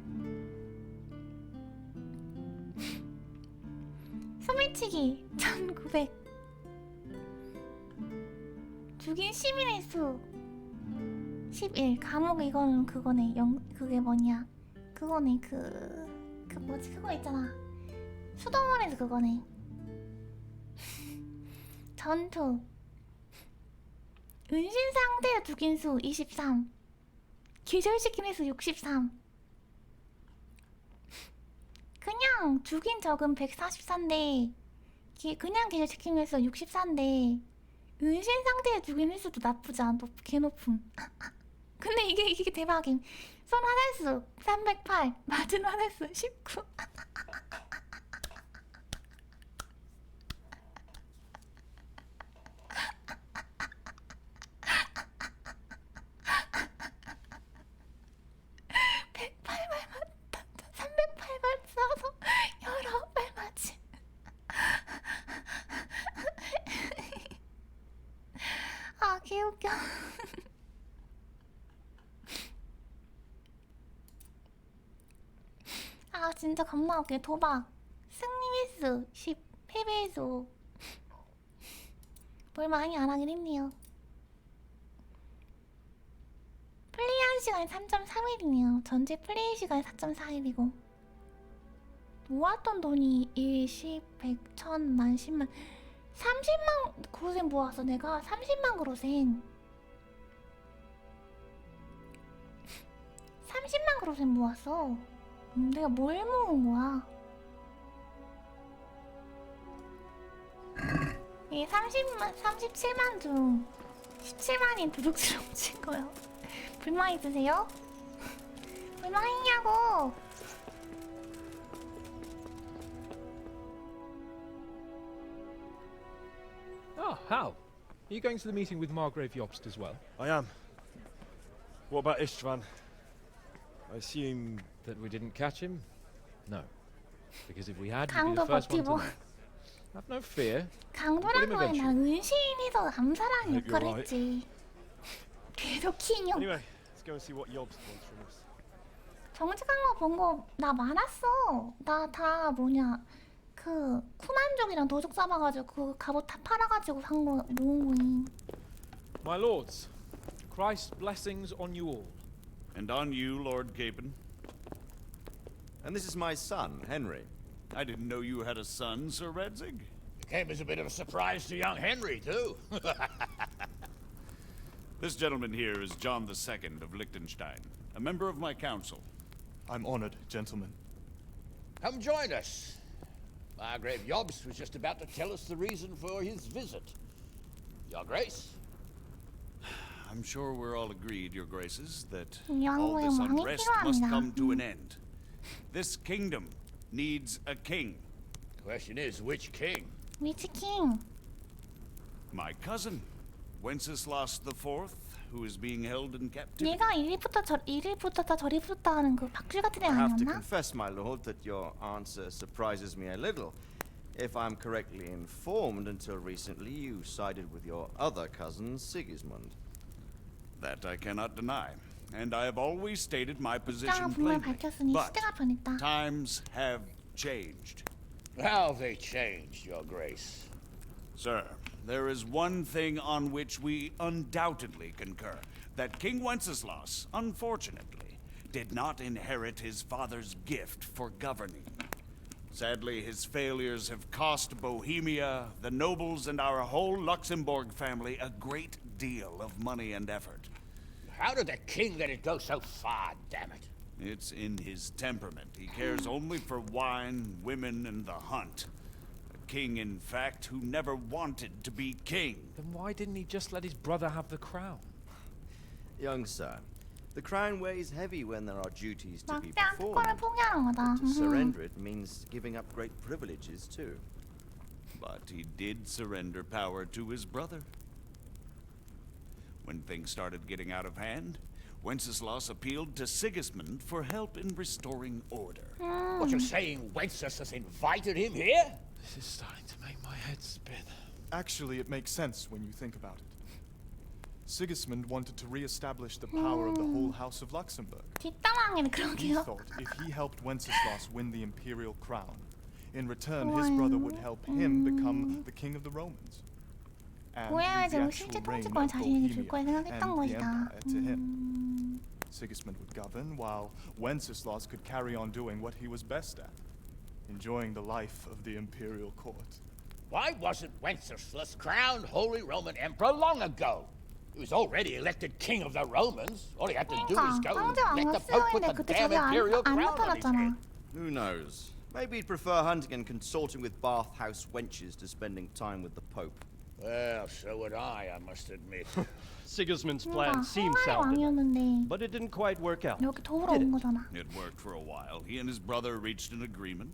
소매치기 1900. 죽인 시민의 수 11. 감옥 이거는 그거네. 그게 뭐냐? 그거네. 그 뭐지? 그거 있잖아. 수동원에서 그거네. 전투. 은신 상태에 죽인 수 23. 기절시킨 횟수 63. 그냥 죽인 적은 144인데 그냥 기절시킨 횟수 64인데 은신 상태에 죽인 횟수도 나쁘지 않아. 개 높음. 근데 이게 대박임. 손 화살수 308, 맞은 화살수 19. 아, 개웃겨. 아, 진짜 겁나 웃겨. 도박. 승리 횟수 10, 패배 횟수. 뭘 많이 안 하긴 했네요. 플레이한 시간이 3.3일이네요. 전체 플레이 시간이 4.4일이고. 모았던 돈이 1, 10, 100, 1000, 만, 10만 30만 그로센 모았어. 내가 30만 그로센 30만 그로센 모았어. 내가 뭘 모은 거야? 이게 37만 중 17만이 도둑질 훔친 거요. 불만 있으세요? 불만 있냐고! Oh, Hal. Are you going to the meeting with Margrave Jobst as well? I am. What about Istvan? I assume... That we didn't catch him? No. Because if we had, you'd be the 강도 first one to 버티고. know. Have no fear. 강도란 거에 난 은신에서 암살하는 I hope you're 역할을 right. 했지. 계속 킹형. Anyway, let's go and see what Jobst wants from us. 정직한 거 본 거 나 많았어. 나 다 뭐냐 그 쿠만족이랑 도둑 잡아가지고 그 갑옷 다 팔아가지고 산 거 모은 거니. My lords, Christ's blessings on you all. And on you, Lord Capon. And this is my son, Henry. I didn't know you had a son, Sir Redzig. It came as a bit of a surprise to young Henry, too. This gentleman here is John II of Liechtenstein, a member of my council. I'm honored, gentlemen. Come join us. Margrave Jobst was just about to tell us the reason for his visit. Your Grace? I'm sure we're all agreed, Your Graces, that 영국의 all this 왕이 unrest must 필요합니다. come to an end. This kingdom needs a king. The question is, which king? 위치 킹. My cousin, Wenceslas IV, who is being held in captivity. 얘가 이리 붙었다 저리 붙었다 하는 그 박쥐 같은 애 I have to 아니었나? confess, my lord, that your answer surprises me a little. If I'm correctly informed, until recently you sided with your other cousin, Sigismund. That I cannot deny, and I have always stated my 입장을 position 분명히 plainly. 밝혔으니 But 시대가 변했다. times have changed. How have they changed, Your Grace? Sir, there is one thing on which we undoubtedly concur. That King Wenceslas, unfortunately, did not inherit his father's gift for governing. Sadly, his failures have cost Bohemia, the nobles, and our whole Luxembourg family a great deal of money and effort. How did the king let it go so far, damn it? It's in his temperament. He cares only for wine, women, and the hunt. A king, in fact, who never wanted to be king. Then why didn't he just let his brother have the crown? Young sir, the crown weighs heavy when there are duties to be 막대한 특권을 performed. 포기하는 거다. To surrender it means giving up great privileges too. But he did surrender power to his brother. When things started getting out of hand, Wenceslas appealed to Sigismund for help in restoring order. What, you're saying Wenceslas invited him here? This is starting to make my head spin. Actually, it makes sense when you think about it. Sigismund wanted to re-establish the power of the whole House of Luxembourg. 뒷담화에는 He 그러게요. thought if he helped Wenceslas win the imperial crown, in return his brother would help him become the king of the Romans. And leave the 고향에서 actual 실제 reign 통치권을 of 자신에게 줄 Bohemia 거라 and 생각했던 the 것이다. empire to him. Sigismund would govern, while Wenceslas could carry on doing what he was best at, enjoying the life of the imperial court. Why wasn't Wenceslas crowned Holy Roman Emperor long ago? He was already elected king of the Romans. All he had to do was go and let the Pope put the damn imperial crown on his head. Who knows? Maybe he'd prefer hunting and consorting with bathhouse wenches to spending time with the Pope. Well, so would I must admit. Sigismund's 뭔가 plan seemed 항아리 sound, 왕이었는데 but it didn't quite work out. 이렇게 도우러 온 거잖아. It worked for a while. He and his brother reached an agreement.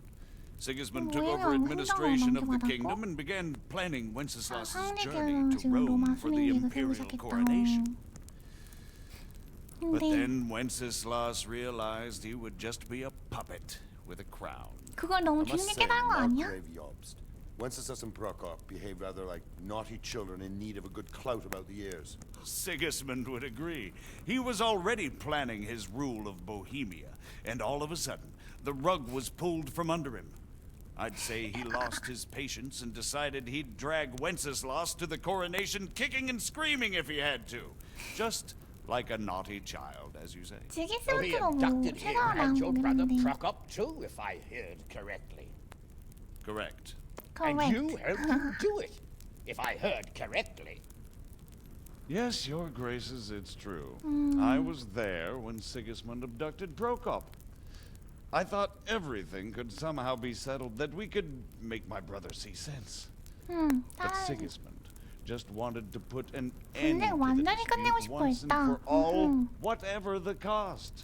Sigismund took 왜 over 왕 administration of the 행정을 kingdom 넘겨받았고? and began planning Wenceslas's 상대계는 journey to 지금 Rome 로마 for the 수행 계획을 세우기 imperial 시작했다. coronation. But 근데 then Wenceslas realized he would just be a puppet with a crown. 그걸 너무 I must 뒤늦게 say, 깨달은 거 아니야? Margrave Jobst. Wenceslas and Prokop behaved rather like naughty children in need of a good clout about the ears. Sigismund would agree. He was already planning his rule of Bohemia, and all of a sudden, the rug was pulled from under him. I'd say he lost his patience and decided he'd drag Wenceslas to the coronation kicking and screaming if he had to. Just like a naughty child, as you say. So he 지기스부트로 뭐 abducted him 최강을 and 한 your 거긴 brother 한데. Prokop too, if I heard correctly. Correct. And you Correct. helped him do it, if I heard correctly. Yes, your graces, it's true. I was there when Sigismund abducted Prokop. I thought everything could somehow be settled, that we could make my brother see sense. But Sigismund just wanted to put an end 근데 to the 완전히 끝내고 dispute 싶어 once and 했다. for all, whatever the cost.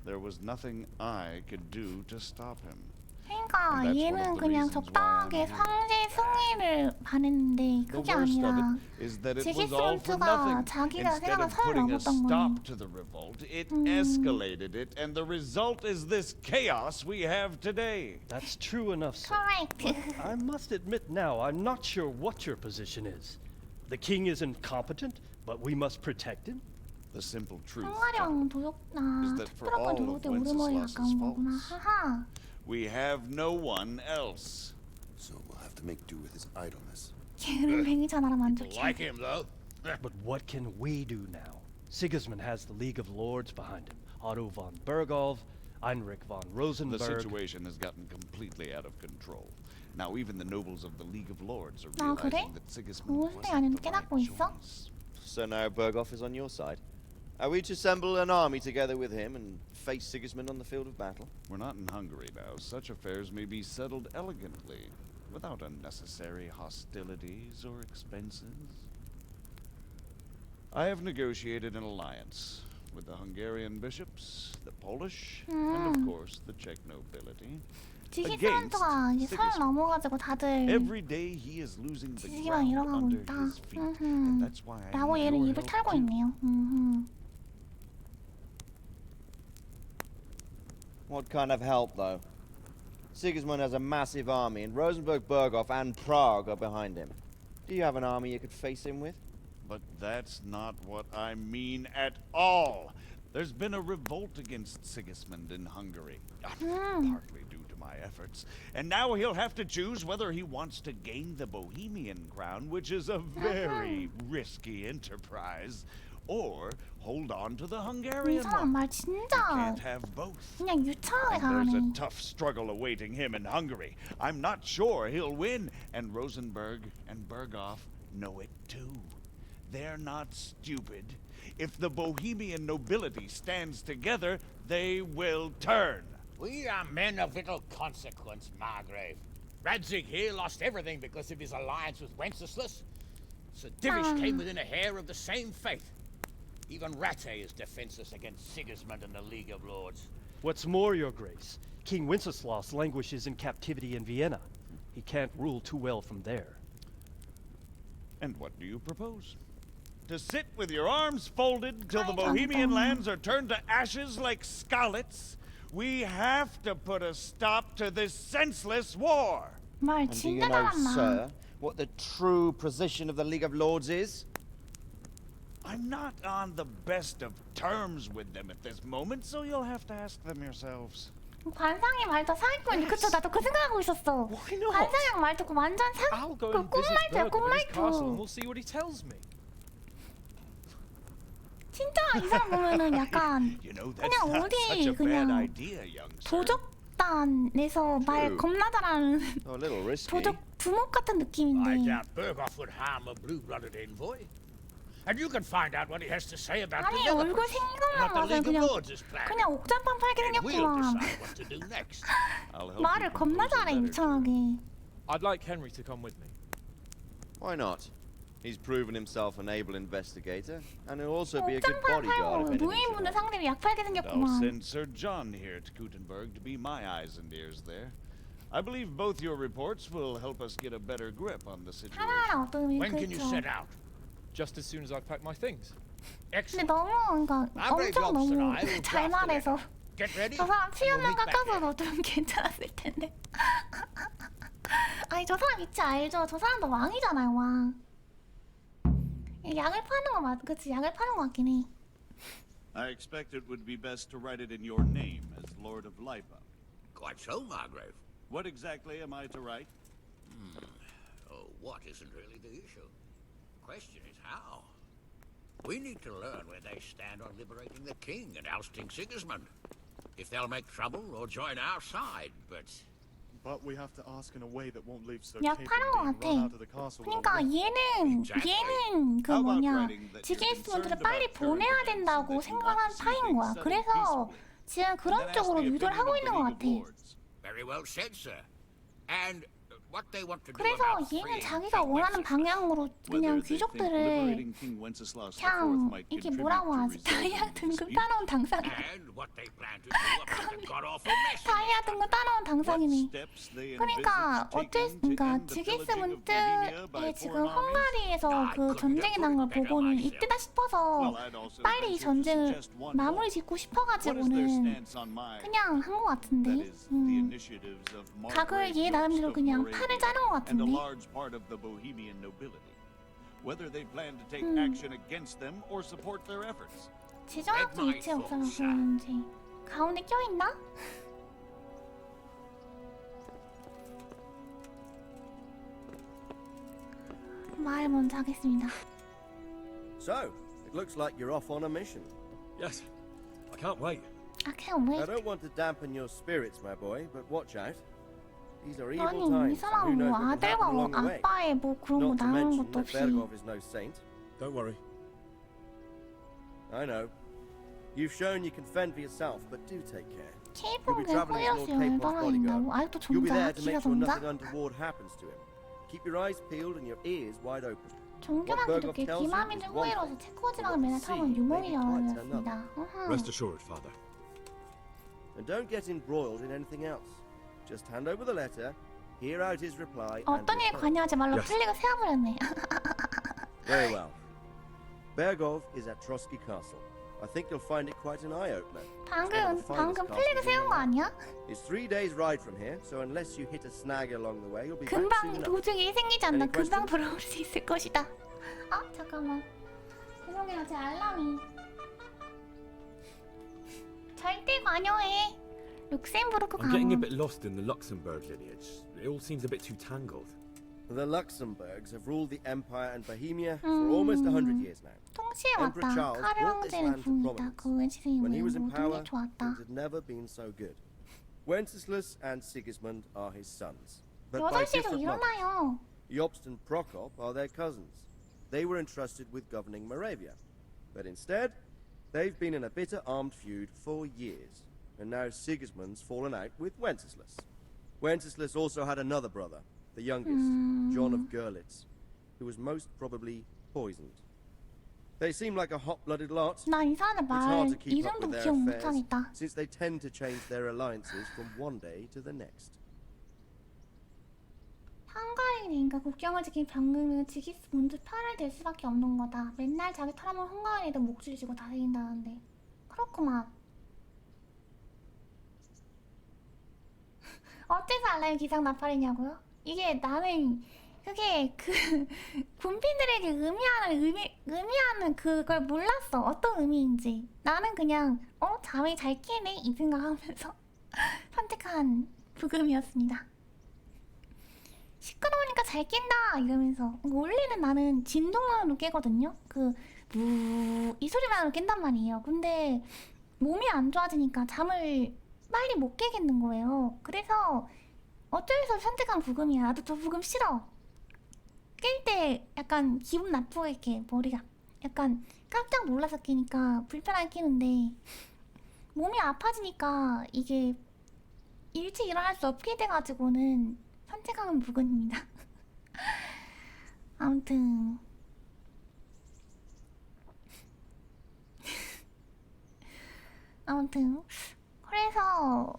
There was nothing I could do to stop him. 그러니까 And that's one 얘는 of the 그냥 reasons why I'm 적당하게 here. 황제 승리를 바랬는데 The 그게 worst of 아니라 it is that it was all for 지기스부트가 nothing. 자기가 Instead 생각한 of 선을 putting a 넘었던 거네. stop to the revolt, it escalated it, and the result is this chaos we have today. That's true enough, sir. Correct. I must admit now, I'm not sure what your position is. The king is incompetent, but we must protect him? The simple truth 항아령 도둑나 is that for 특별한 걸 all 들어올 of 때 우르머리 Wenceslas's 가까운 거구나. faults, 하하. we have no one else. So we'll have to make do with his idleness. 게으른 뱅이 전화라면 안 좋지. Like him, though. But what can we do now? Sigismund has the League of Lords behind him. Otto von Bergolf, Heinrich von The Rosenberg. situation has gotten completely out of control. Now even the nobles of the League of Lords are 아, 그래? realizing that Sigismund 무슨 wasn't 아는 the right 깨닫고 있어? choice. So now Berghoff is on your side. Are we to assemble an army together with him and face Sigismund on the field of battle? We're not in Hungary now. Such affairs may be settled elegantly, without unnecessary hostilities or expenses. I have negotiated an alliance with the Hungarian bishops, the Polish, and of course the Czech nobility. 지기스부트가 이제 선을 넘어가지고 다들 Every day he is losing the 지지기만 ground 잃어가고 under 있다. his feet, and that's why I 라고 need 얘는 your 입을 help 털고 too. 있네요. What kind of help, though? Sigismund has a massive army, and Rosenberg, Berghoff, and Prague are behind him. Do you have an army you could face him with? But that's not what I mean at all. There's been a revolt against Sigismund in Hungary, partly due to my efforts. And now he'll have to choose whether he wants to gain the Bohemian crown, which is a very risky enterprise, or hold on to the 이 Hungarian 사람 one. 말 He 진짜 can't have both. 그냥 유창하게 And there's a 잘하네. tough struggle awaiting him in Hungary. I'm not sure he'll win, and Rosenberg and Berghoff know it too. They're not stupid. If the Bohemian nobility stands together, they will turn. We are men of little consequence, Margrave. Radzig here lost everything because of his alliance with Wenceslas. Sir Divish came within a hair of the same fate. Even Rattay is defenseless against Sigismund and the League of Lords. What's more, Your Grace, King Wenceslas languishes in captivity in Vienna. He can't rule too well from there. And what do you propose? To sit with your arms folded till the 아이고, Bohemian 아이고. lands are turned to ashes like scarlets? We have to put a stop to this senseless war. 말 And do you 진짜 know, 잘한다. sir, what the true position of the League of Lords is? I'm not on the best of terms with them at this moment, so you'll have to ask them yourselves. 관상이 말 더 사기꾼이 그쵸 나도 그 생각하고 있었어. Why not? 관상이 말 듣고 완전 I'll go 그 and visit 꽁말투야 Burger at his castle and 꽁말투. we'll see what he tells me. 진짜 이 사람 보면은 약간 You know, that's 그냥 not such 어디 a bad 그냥 idea, young sir. 도적단에서 말 True. 겁나 잘하는 A little risky. 도적 두목 같은 I 느낌인데. doubt Berghoff would harm a blue-blooded envoy. And you can find out what he has to say about 아니 the 얼굴 Netherlands. 생각만 What the 봐서 League of 그냥 Lords is planning. 그냥 옥장판 팔게 And we'll 생겼구만. decide what to do next. I'll help 말을 you 겁나 compose a 잘해 letter. 유창하게. I'd like Henry to come with me. Why not? He's proven himself an able investigator, and he'll also be a good 옥장판 bodyguard 팔고 if anything should 노인분들 happen. 상대로 약 팔게 I'll 생겼구만. send Sir John here to Gutenberg to be my eyes and ears there. I believe both your reports will help us get a better grip on the situation. 하나하나 어떤 When can you 그렇죠. set out? Just as soon as I pack my things. 근데 Excellent. 너무 그러니까 Average 엄청 officer, 너무 I will 잘 draft the 말해서 letter. Get ready. 저 사람 and we'll 수염만 meet back here. 깎아서도 좀 괜찮았을 텐데. 아니 저 사람 위치 알죠? 저 사람도 왕이잖아요 왕. 약을 파는 거 맞, 그치 약을 파는 거 같긴 해. I expect it would be best to write it in your name as Lord of Lipa. Quite so, Margrave. What exactly am I to write? Oh, what isn't really the issue. Question is how. We need to learn where they stand on liberating the king and ousting Sigismund. If they'll make trouble or join our side, but But we have to ask in a way that won't leave Sir 약 Cape 파는 거 being 같아. run out of the castle. 그러니까 얘는 그 How about 뭐냐 writing that you're 지게스문들을 concerned 빨리 about current 보내야 events and 된다고 that you 생각한 want to see 파인 things 거야. settled 그래서 peacefully. 지금 And 그런 then ask 쪽으로 the 유도를 opinion 하고 of 있는 the 것 League 같아. of Lords. very well said, sir. And what they want to do 그래서 about 얘는 freeing 자기가 King 원하는 Wenceslas. 방향으로 그냥 Whether they think 귀족들을 liberating King Wenceslas IV 그냥 might 이게 contribute 뭐라고 to 하지? resolving 다이아 the 등급 dispute. 따놓은 당상이. And what they plan to do about the god-awful mess. 다이아 등급 따놓은 당상이네. Steps they 그러니까 envisage 어쩔 taking to 그러니까 end the pillaging of Bohemia by 지게스문트의 지금 foreign armies? 헝가리에서 그 전쟁이 난 걸 보고는 이때다 싶어서 Well, I'd also 빨리 이 venture to 전쟁을 suggest one 마무리 more. 짓고 What is their 싶어가지고는 stance on my, 그냥 한 것 같은데. that is, the initiatives of 각을 Margrave 얘 나름대로 Jobst of 그냥 Moravia 판을 짜는 것 and a 같은데. large part of the Bohemian nobility. Whether they plan to take Hmm. action against them or support their efforts. 지정학적 위치에 없어서 그런지 가운데 껴있나? 말 먼저 하겠습니다. So, it looks like you're off on a mission. Yes. I can't wait. I can't wait. I don't want to dampen your spirits, my boy, but watch out. These are evil 아니 이 times. and Who 사람은 knows 뭐 what can 아들과 happen 뭐 along the way? 아빠의 뭐 그런 거 Not to 나오는 mention 것도 that 없이 Bergov is no saint. Don't worry. I know. You've shown you can fend for yourself, but do take care. 케이팝에 travelling as Lord 호이러스 Capon's 열받아 bodyguard. 있다고? 아직도 You'll be 전자? there to 기가 make sure 전자? nothing untoward happens to him. Keep your eyes peeled and your ears wide open. 존경한 Berghoff 기독교 tells you 기마민들 is one 호이러스 thing, 체코지방을 but 맨날 what 타고 you see 유목이 may be quite 열렸습니다. Rest assured, Father. And don't get embroiled in anything else. Just hand over the letter, hear out his reply, and 어떤 일 return. 관여하지 말라고 Yes. 플릭을 세워버렸네. Very well. Bergov is at Trotsky Castle. I think you'll find it quite an eye-opener. 방금 플릭을 세운 거 아니야? It's 3 days' ride from here, so unless you hit a snag along the way, you'll be back soon 금방 enough. 도중에 생기지 않나 Any 금방 questions? 돌아올 수 있을 것이다. 아 잠깐만. 죄송해요 제 알람이. 절대 관여해. 룩셈부르크 I'm getting a 강원. bit lost in the Luxembourg lineage. It all seems a bit too tangled. The Luxembourgs have ruled the Empire and Bohemia for almost 100 years now. 통치해 Emperor 왔다. Charles 카르 brought this 황제를 land to 부릅니다. prominence. 그 후에 지승이 When he was in 모든 power, 게 좋았다. things had never been so good. Wenceslas and Sigismund are his sons, but by 8시에도 different mothers. 일어나요. Jobst and Prokop are their cousins. They were entrusted with governing Moravia, but instead, they've been in a bitter armed feud for years, and now Sigismund's fallen out with Wenceslas. Wenceslas also had another brother, the youngest, John of Görlitz, who was most probably poisoned. They seem like a hot-blooded lot. 나 이 사람의 It's 말 hard to keep up 이름도 with their 기억 affairs, 못하겠다. since they tend to change their alliances from one day to the next. 헝가리 상징이 되니까 국경을 지킨 병금은 지기스문드 편을 댈 수밖에 없는 거다. 맨날 자기 털어먹은 헝가리에도 목줄 쥐고 다닌다는데. 그렇구만. 어째서 알라임 기상 나팔이냐고요? 이게 나는 그게 그 군빈들에게 의미하는 그걸 몰랐어. 어떤 의미인지. 나는 그냥 잠이 잘 깨네 이 생각하면서 선택한 부금이었습니다. 시끄러우니까 잘 깬다 이러면서. 원래는 나는 진동만으로 깨거든요. 이 소리만으로 깬단 말이에요. 근데 몸이 안 좋아지니까 잠을 빨리 못 깨겠는 거예요. 그래서 어쩔 수 없이 선택한 부금이야. 나도 저 부금 싫어. 깰 때 약간 기분 나쁘게 이렇게 머리가 약간 깜짝 놀라서 깨니까 불편하게 깨는데 몸이 아파지니까 이게 일찍 일어날 수 없게 돼가지고는 선택하는 부분입니다. 아무튼 그래서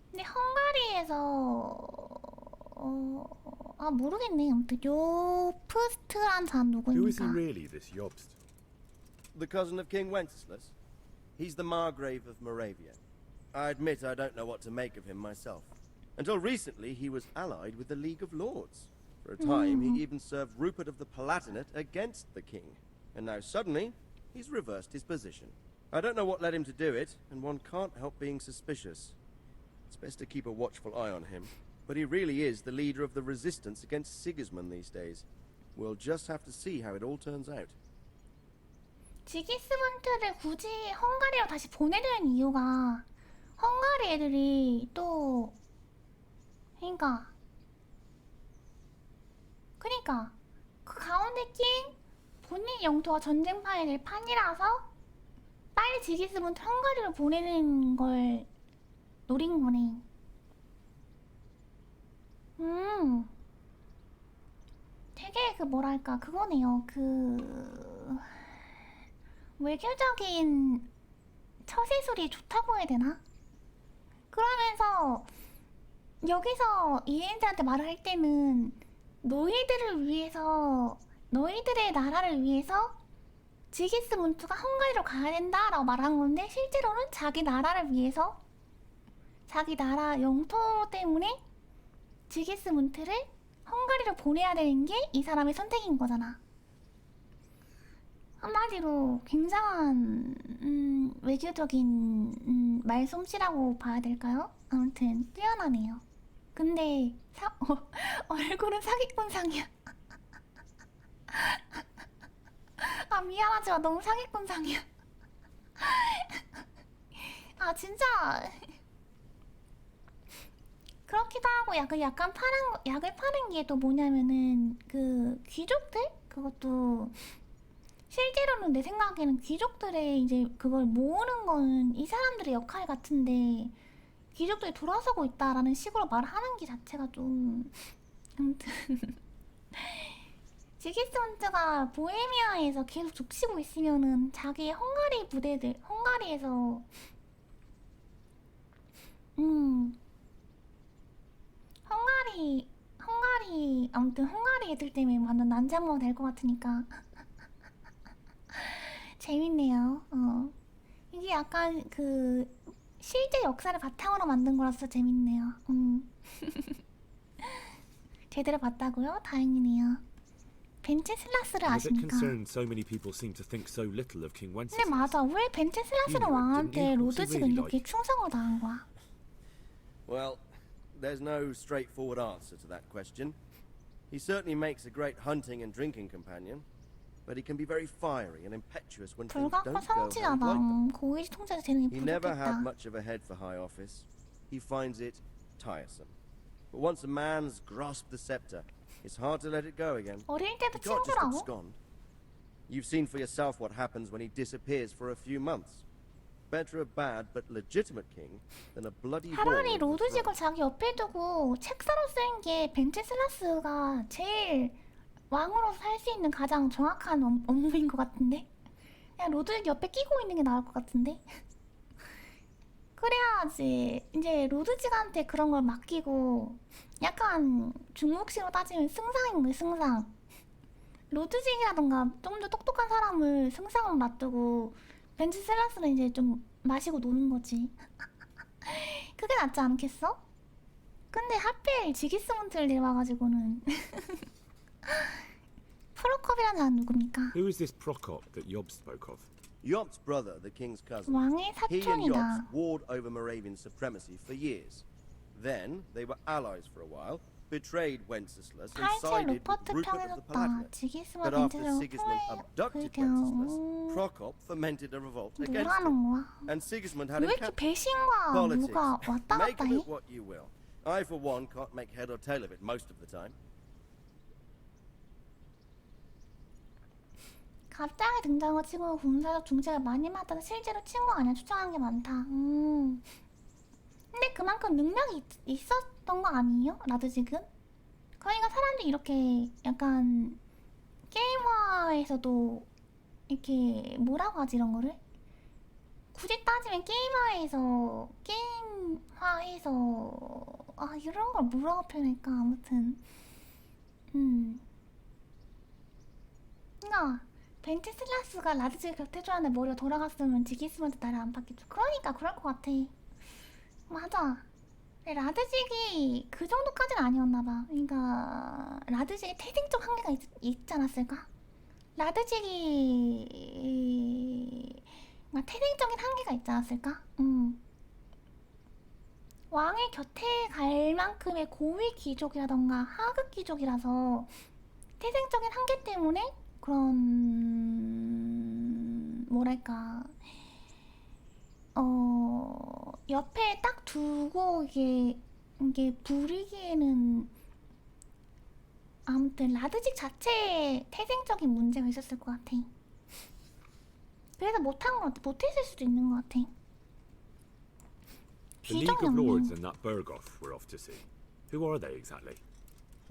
근데 헝가리에서 모르겠네. 아무튼 요프스트란 사람 Who is he 누구입니까? really, this Jobst? The cousin of King Wenceslas. He's the Margrave of Moravia. I admit I don't know what to make of him myself. Until recently, he was allied with the League of Lords. For a time, he even served Rupert of the Palatinate against the king. And now suddenly, he's reversed his position. I don't know what led him to do it, and one can't help being suspicious. It's best to keep a watchful eye on him. But he really is the leader of the resistance against Sigismund these days. We'll just have to see how it all turns out. 지기스문트를 굳이 헝가리로 다시 보내려는 이유가 헝가리 애들이 또 그러니까 그 가운데 낀 본인 영토가 전쟁판이 될 판이라서 빨리 지기스문트 헝가리로 보내는 걸 노린 거네. 되게 뭐랄까 그거네요. 외교적인 처세술이 좋다고 해야 되나? 그러면서 여기서 이엔즈한테 말을 할 때는 너희들을 위해서, 너희들의 나라를 위해서 지기스문트가 헝가리로 가야 된다라고 말한 건데 실제로는 자기 나라를 위해서 자기 나라 영토 때문에 지기스문트를 헝가리로 보내야 되는 게 이 사람의 선택인 거잖아. 한마디로 굉장한 외교적인 말솜씨라고 봐야 될까요? 아무튼 뛰어나네요. 근데 얼굴은 사기꾼상이야. 아 미안하지만 너무 사기꾼상이야. 아 진짜 그렇기도 하고 약간 약을 파는 게 또 뭐냐면은 그 귀족들? 그것도 실제로는 내 생각에는 귀족들의 이제 그걸 모으는 거는 이 사람들의 역할 같은데 귀족들이 돌아서고 있다라는 식으로 말하는 게 자체가 좀 아무튼 지기스문트가 보헤미아에서 계속 족치고 있으면은 자기 헝가리 부대들 헝가리에서 아무튼 헝가리 애들 때문에 완전 난장모가 될 것 같으니까 재밌네요. 이게 약간 그 실제 역사를 바탕으로 만든 거라서 재밌네요. 제대로 봤다고요? 다행이네요. 벤체슬라스를 I'm a bit 아십니까? concerned so many people seem to think so little of King 근데 Wenceslas. 맞아. 왜 벤체슬라스는 왕한테 로드직을 이렇게 충성을 당한 거야? Well, there's no straightforward answer to that question. He certainly makes a great hunting and drinking companion, but he can be very fiery and impetuous when things 불각과 don't go how he'd 성취자다. like them. 고위직 통제자 재능이 He never had 부족했다. much of a head for high office. He finds it tiresome. But once a man's grasped the scepter, it's hard to let it go again. 어릴 때도 He can't just 친구라고? abscond. You've seen for yourself what happens when he disappears for a few months. Better a bad but legitimate king than a bloody 차라리 war. 로드직을 자기 옆에 두고 책사로 쓰인 게 벤체슬라스가 제일 왕으로서 살 수 있는 가장 정확한 업무인 것 같은데? 그냥 로드직 옆에 끼고 있는 게 나을 것 같은데? 그래야지 이제 로드직한테 그런 걸 맡기고 약간 중국식으로 따지면 승상인 거야 승상. 로드직이라던가 좀 더 똑똑한 사람을 승상으로 놔두고 벤츠셀라스는 이제 좀 마시고 노는 거지. 그게 낫지 않겠어? 근데 하필 지기스문트를 내려와가지고는 프로컵이라는 사람 누굽니까? Who is this Prokop that Yob spoke of? Yop's brother, the king's cousin. 왕의 He and Yops 사촌이다. warred over Moravian supremacy for years. Then they were allies for a while, betrayed Wenceslas and 탈출 sided with 루퍼트 Rupert of the 평해줬다. Palatinate. 지기스와 But after 벤츠를 Sigismund 후회 abducted 그냥 Wenceslas, Prokop fomented a revolt against 뭐라는 him. 거야? And Sigismund had 왜 him 이렇게 captured. 배신과 Politics. 뭐가 왔다 Make 갔다 of 해? it what you will. I, for one, can't make head or tail of it most of the time. 갑자기 등장한 친구가 군사적 중재를 많이 맡아서 실제로 친구가 아니라 추천한 게 많다. 근데 그만큼 능력이 있었던 거 아니에요? 라드직은? 그러니까 사람들이 이렇게 약간 게임화에서도 이렇게 뭐라고 하지 이런 거를? 굳이 따지면 게임화에서 아 이런 걸 뭐라고 표현할까 아무튼 그러니까 벤츠슬라스가 라드직을 곁해줘야하는데 머리가 돌아갔으면 지기스한테 나를 안 받겠죠. 그러니까 그럴 것 같아. 맞아. 근데 라드직이 그 정도까지는 아니었나봐. 그러니까 라드직의 태생적 한계가 있지 않았을까? 라드직이 태생적인 한계가 있지 않았을까? 왕의 곁에 갈 만큼의 고위 귀족이라던가 하급 귀족이라서 태생적인 한계 때문에 그런 뭐랄까 옆에 딱 두고 이게 부리기에는 아무튼 라드직 자체에 태생적인 문제가 있었을 것 같아. 그래서 못한 것 같아. 못했을 수도 있는 것 같아. The League of Lords and that Bergoth we're off to see. Who are they exactly?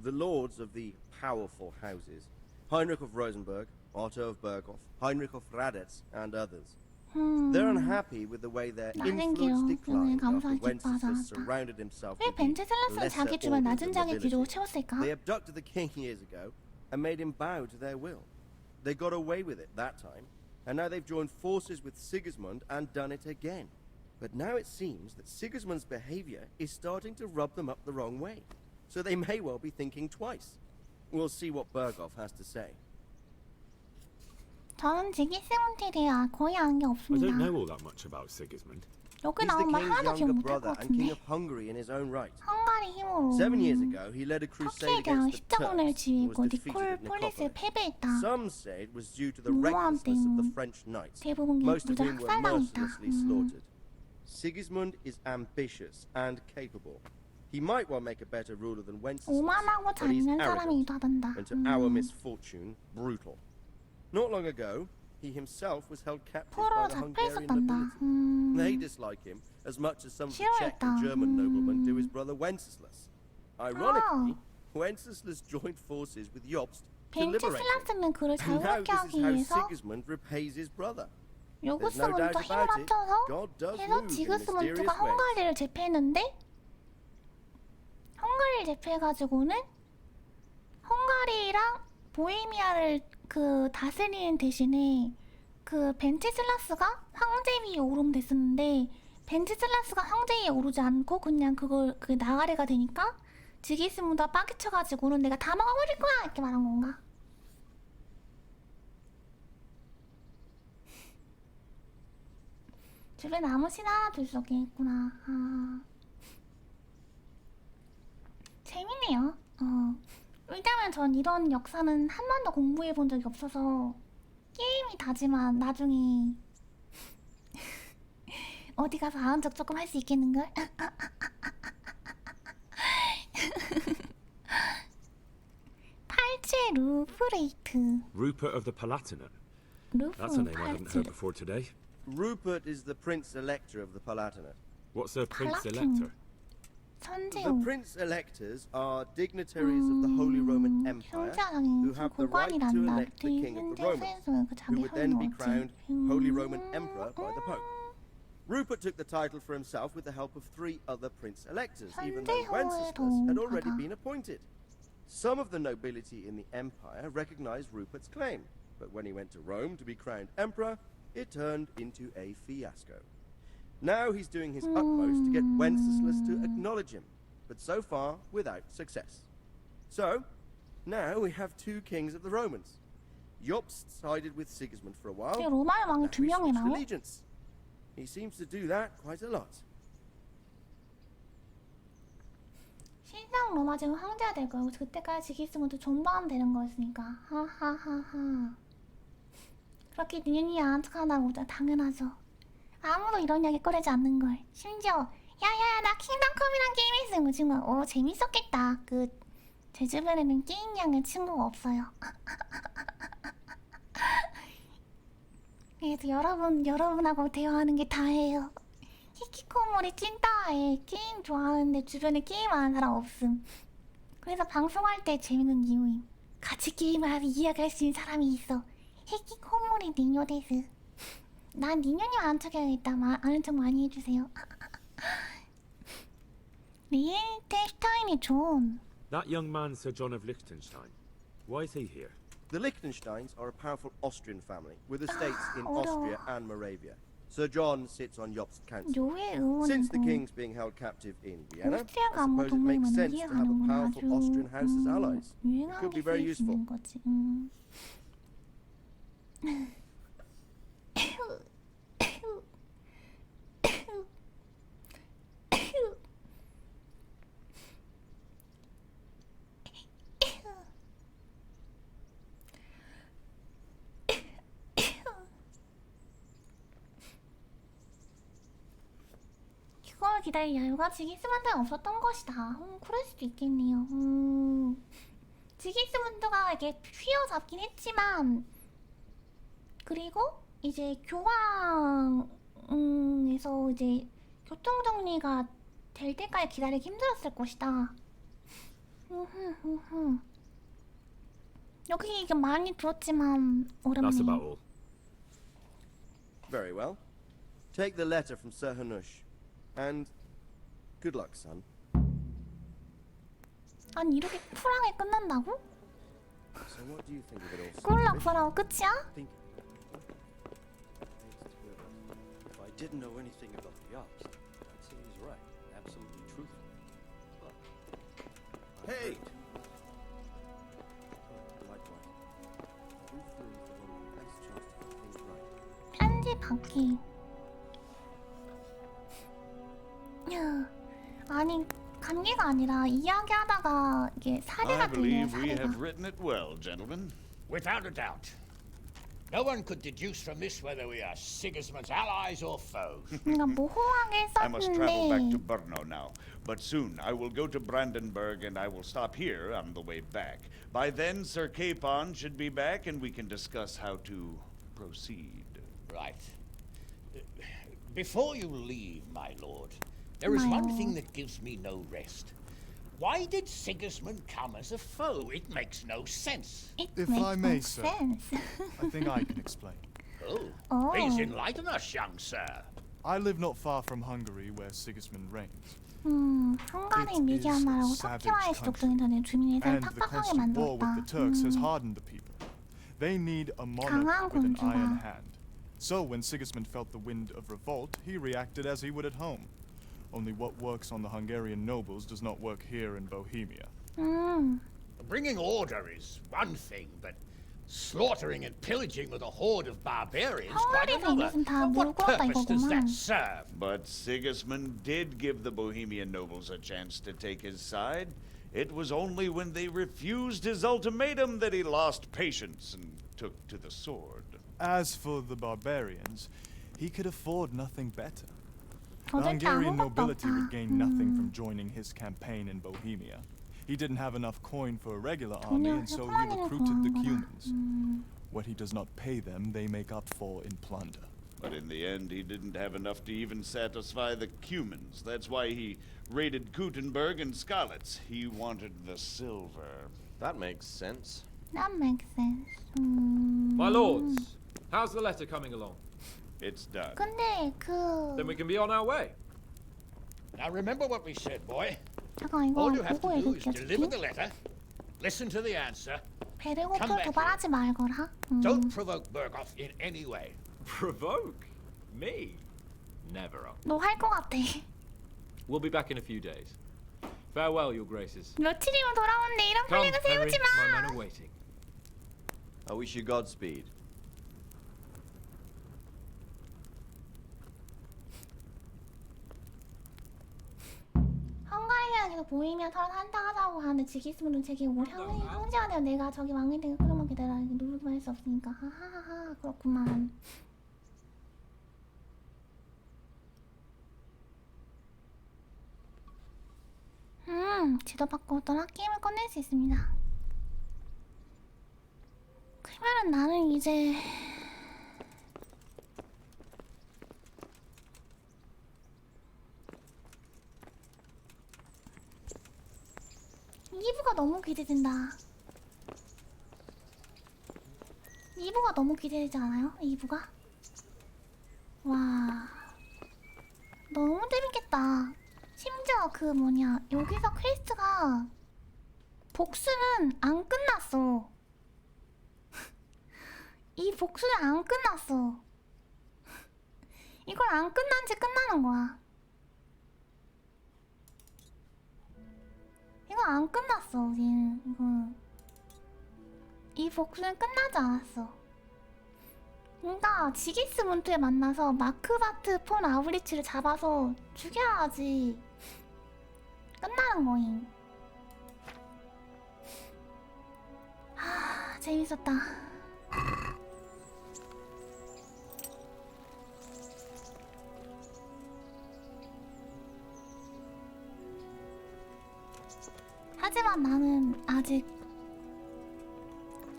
The lords of the powerful houses. Heinrich of Rosenberg, Otto of Bergoth, Heinrich of Radetz, and others. They're unhappy with the way their influence declined after Wenceslas surrounded himself 왜 with the 벤츠슬라스는 lesser 자기 주변 orders 낮은 of 자기 귀족을 nobility. 채웠을까? They abducted the king years ago and made him bow to their will. They got away with it that time, and now they've joined forces with Sigismund and done it again. But now it seems that Sigismund's behavior is starting to rub them up the wrong way, so they may well be thinking twice. We'll see what Bergoth has to say. 저는 지기스문트에 대해 거의 아는 게 I 없습니다. don't know all that much about Sigismund. 여기 He's the 나온 말 king's 하나도 기억 younger 못할 것 brother and king 같은데. of Hungary in his own right. 헝가리 힘으로 7 years ago, he led a crusade 터키에게 against the 십자군을 Turks and 지휘고 was defeated 니콜 at 폴리스를 Nicopolis. 패배했다. Some say it was due to the 무모함 recklessness of the 때문 French knights, 대부분 most of 무자 whom were 학살당했다. mercilessly slaughtered. Sigismund is ambitious and capable. He might well make a better ruler than Wenceslas, 오만하고 but he's 잔인한 arrogant, 사람이기도 하단다. and to our misfortune, brutal. Not long ago, he himself was held captive by 포로 the 잡혀 Hungarian 있었단다. nobility. They dislike him as much as some of the Czech and 싫어했다. German noblemen do his brother Wenceslas. Ironically, Wenceslas joined forces with Jobst to liberate him. 벤츠슬라스는 그를 And now 자유롭게 this 하기 is how 위해서 Sigismund repays his brother. 요구스문트와 doubt 힘을 about it. 합쳐서 God does 해서 move in 지그스문트가 mysterious ways. 헝가리를 제패했는데 헝가리를 제패해가지고는 헝가리랑 보헤미아를 그 다스리는 대신에 그 벤츠슬라스가 황제 위에 오르면 됐었는데 벤츠슬라스가 황제 위에 오르지 않고 그냥 그걸 그 나가래가 되니까 지기스문트가 빠개쳐가지고는 내가 다 먹어버릴 거야 이렇게 말한 건가? 주변에 아무 시나 하나 둘 수 없게 했구나. 재밌네요. 왜냐면 전 이런 역사는 한 번도 공부해 본 적이 없어서 게임이 다지만 나중에 어디 가서 아는 척 조금 할 수 있겠는걸? 팔찌 루프레이트. Rupert of the Palatinate. 루프 That's a name I haven't 팔찌. heard before today. Rupert is the Prince Elector of the Palatinate. What's a Prince Palatin. Elector? The 선제우. Prince Electors are dignitaries of the Holy Roman Empire who have the right to elect the King of the Romans, who would then be crowned Holy Roman Emperor by the Pope. Rupert took the title for himself with the help of 3 other prince-electors, even though Wenceslas had already been appointed. Some of the nobility in the empire recognized Rupert's claim, but when he went to Rome to be crowned emperor, it turned into a fiasco. Now he's doing his utmost to get Wenceslas to acknowledge him, but so far without success. So, now we have 2 kings of the Romans. Jobst sided with Sigismund for a while. 로마의 왕이 2명이나요? allegiance. He seems to do that quite a lot. 신성 로마 지금 황제가 될 거고 그때까지 지기스문도 존버하면 되는 거였으니까. 하하하하. 그렇게 니년이 안 척한다고 당연하죠. 아무도 이런 이야기 꺼내지 않는 걸. 심지어 야야야 나 킹덤컴이란 게임 했어. 그 친구가 재밌었겠다. 제 주변에는 게임 양의 친구가 없어요. 그래서 여러분하고 대화하는 게 다예요. 히키코모리 찐따에 게임 좋아하는데 주변에 게임 안 하는 사람 없음. 그래서 방송할 때 재밌는 이유임. 같이 게임을 하면 이해할 수 있는 사람이 있어. 히키코모리 니뇨 데스. 난 니뇨님 아는 척 해야겠다. 아는 척 많이 해주세요. 리히텐슈타인이 존. That young man, Sir John of Liechtenstein. Why is he here? The Liechtensteins are a powerful Austrian family with estates in Austria and Moravia. Sir John sits on Jobst's council. Since the king's being held captive in Vienna, I suppose it makes sense to have a powerful Austrian house as allies. It could be very useful. 그걸 기다릴 여유가 지기스문드가 없었던 것이다. 그럴 수도 있겠네요. 지기스문드가 이게 휘어잡긴 했지만 그리고 이제 교황에서 이제 교통정리가 될 때까지 기다리기 힘들었을 것이다. 여기 이게 많이 들었지만 That's about 어렵네요. all. Very well. Take the letter from Sir Hanush. And good luck, son. 아니 이렇게 쿨하게 끝난다고? So what do you think of it all? 꿀락프라고 끝이야? If I didn't know anything about the Alps, I'd say he's right. Absolutely truthful. But Hey! likewise, we feel it's one of the best chance to get things right. 편지 받기. 아니 감기가 아니라 이야기하다가 이게 사례가 I 들려요. believe we 사례가. have written it well, gentlemen. Without a doubt. No one could deduce from this whether we are Sigismund's allies or foes. 그러니까 모호하게 I must travel back to 썼는데 Brno now, but soon I will go to Brandenburg and I will stop here on the way back. By then, Sir Capon should be back and we can discuss how to proceed. Right. Before you leave, my lord, there is one thing that gives me no rest. Why did Sigismund come as a foe? It makes no sense. If I may, sir, I think I can explain. Oh, please enlighten us, young sir. I live not far from Hungary, where Sigismund reigns. 헝가리 미디안 나라고 터키와의 지속적인 전쟁 주민을 And the 팍팍하게 constant war with the 만들었다. Turks has hardened the people. They need a monarch with an iron hand. So when Sigismund felt the wind of revolt, he reacted as he would at home. Only what works on the Hungarian nobles does not work here in Bohemia. Bringing order is one thing, but slaughtering and pillaging with a horde of barbarians quite another. What purpose does that serve? But Sigismund did give the Bohemian nobles a chance to take his side. It was only when they refused his ultimatum that he lost patience and took to the sword. As for the barbarians, he could afford nothing better. The Hungarian nobility would gain nothing from joining his campaign in Bohemia. He didn't have enough coin for a regular army, and so he recruited the Cumans. What he does not pay them, they make up for in plunder. But in the end, he didn't have enough to even satisfy the Cumans. That's why he raided Gutenberg and Skalitz. He wanted the silver. That makes sense. That makes sense. My lords, how's the letter coming along? It's done. 근데 Then we can be on our way. Now remember what we said, boy. 잠깐 이거 All you have 보고 to do is 읽을게요. deliver the letter, listen to the answer. 배를 come 고플 back 도발하지 말거라. Don't provoke Berghoff in any way. Provoke? Me? Never. 너 할 것 같아. We'll be back in a few days. Farewell, your graces. 며칠이면 돌아오는데 이런 Come, 플랜을 Henry. 세우지 My 마. men are waiting. I wish you Godspeed. 헝가리가 계속 보이면 서로 한다하자고 하는데 지기스문은 제게 올 형제하네요. 내가 저기 왕이 되고 그러면 기다려. 누르기만 할 수 없으니까. 하하하하 그렇구만. 지도 받고 떠나 게임을 꺼낼 수 있습니다. 그러면 나는 이제 이부가 너무 기대된다. 이부가 너무 기대되지 않아요? 이부가? 와 너무 재밌겠다. 심지어 그 뭐냐 여기서 퀘스트가 복수는 안 끝났어. 이 복수는 안 끝났어. 이걸 안 끝난 채 끝나는 거야. 이거 안 끝났어. 얘는 이거 이 복수는 끝나지 않았어. 그러니까 지기스문트에 만나서 마크바트 폰 아우리치를 잡아서 죽여야지 끝나는 거임. 하, 재밌었다. 하지만 나는 아직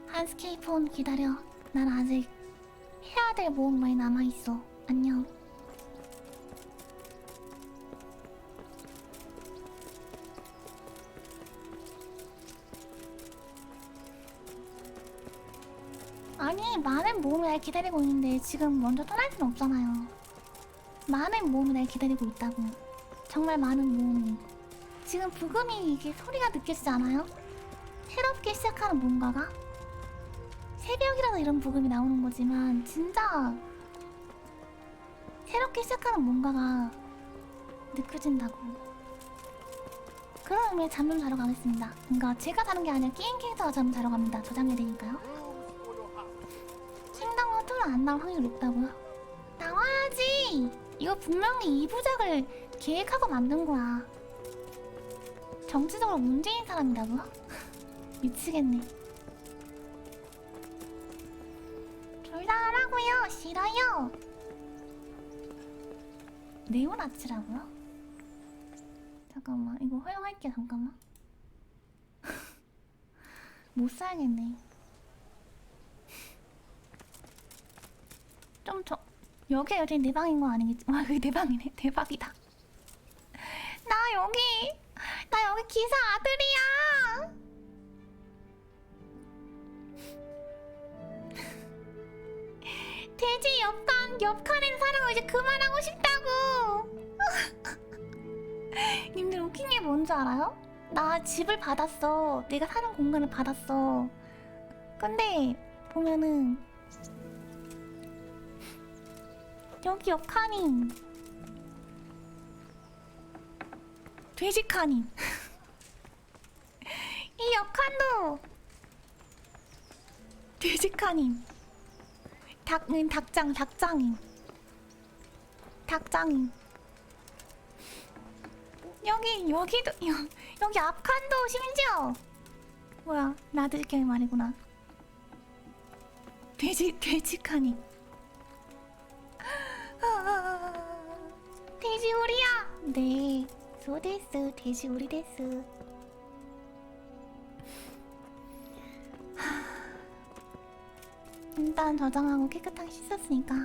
한스케이폰 기다려. 난 아직 해야 될 모험 많이 남아있어. 안녕. 아니 많은 모험이 날 기다리고 있는데 지금 먼저 떠날 수는 없잖아요. 많은 모험이 날 기다리고 있다고. 정말 많은 모험이. 지금 부금이 이게 소리가 느껴지지 않아요? 새롭게 시작하는 뭔가가? 새벽이라서 이런 부금이 나오는 거지만 진짜 새롭게 시작하는 뭔가가 느껴진다고. 그런 의미에 잠 좀 자러 가겠습니다. 그러니까 제가 자는 게 아니라 게임 캐릭터가 잠 자러 갑니다. 저장해야 되니까요. 킹덤컴4는 안 나올 확률이 높다고요? 나와야지! 이거 분명히 2부작을 계획하고 만든 거야. 정치적으로 문제인 사람이라고요? 미치겠네. 둘 다 하라고요. 싫어요. 네오나치라고요? 잠깐만 이거 허용할게. 잠깐만. 못 살겠네. 좀 여기가 여전히 내 방인 거 아니겠지? 와 여기 내 방이네. 대박이다. 나 여기 기사 아들이야. 돼지 옆칸엔 사는 거 이제 그만하고 싶다고. 님들 웃긴 게 뭔지 알아요? 나 집을 받았어. 내가 사는 공간을 받았어. 근데 보면은 여기 옆칸이 돼지 칸이. 이 옆칸도 돼지 칸이. 닭장인. 여기도 여기 앞칸도 심지어 뭐야 라드경이 말이구나. 돼지 칸이. 돼지 우리야. 네, 소데스 돼지 우리 데스. 일단 저장하고 깨끗하게 씻었으니까.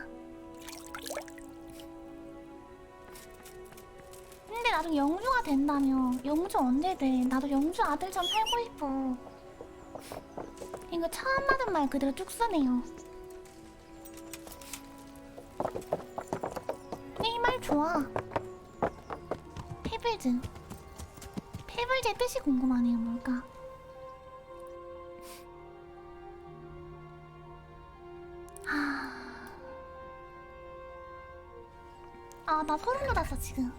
근데 나중에 영주가 된다며. 영주 언제 돼? 나도 영주 아들처럼 살고 싶어. 이거 처음 받은 말 그대로 쭉 쓰네요. 이 말 좋아. 페블즈. 페블즈의 뜻이 궁금하네요. 뭘까? 아, 나 소름 돋았어 지금.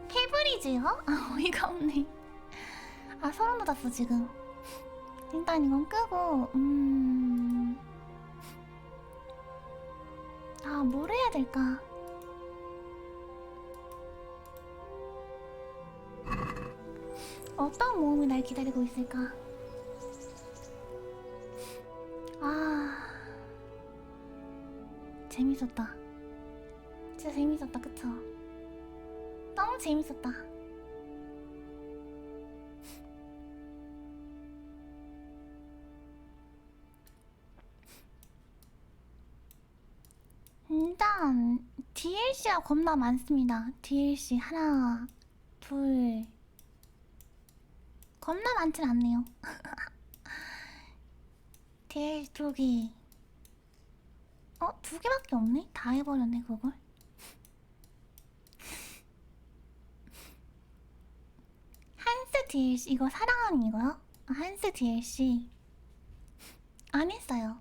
페브리즈요? 아, 어이가 없네. 아, 소름 돋았어 지금. 일단 이건 끄고 아, 뭘 해야 될까? 어떤 모험이 날 기다리고 있을까? 아, 재밌었다. 진짜 재밌었다, 그쵸? 너무 재밌었다. 일단 DLC가 겁나 많습니다. DLC 하나, 둘, 겁나 많진 않네요. DLC 2개. 어? 2개밖에 없네? 다 해버렸네 그걸. 한스 DLC 이거 사랑하는 이거요? 아, 한스 DLC 안 했어요.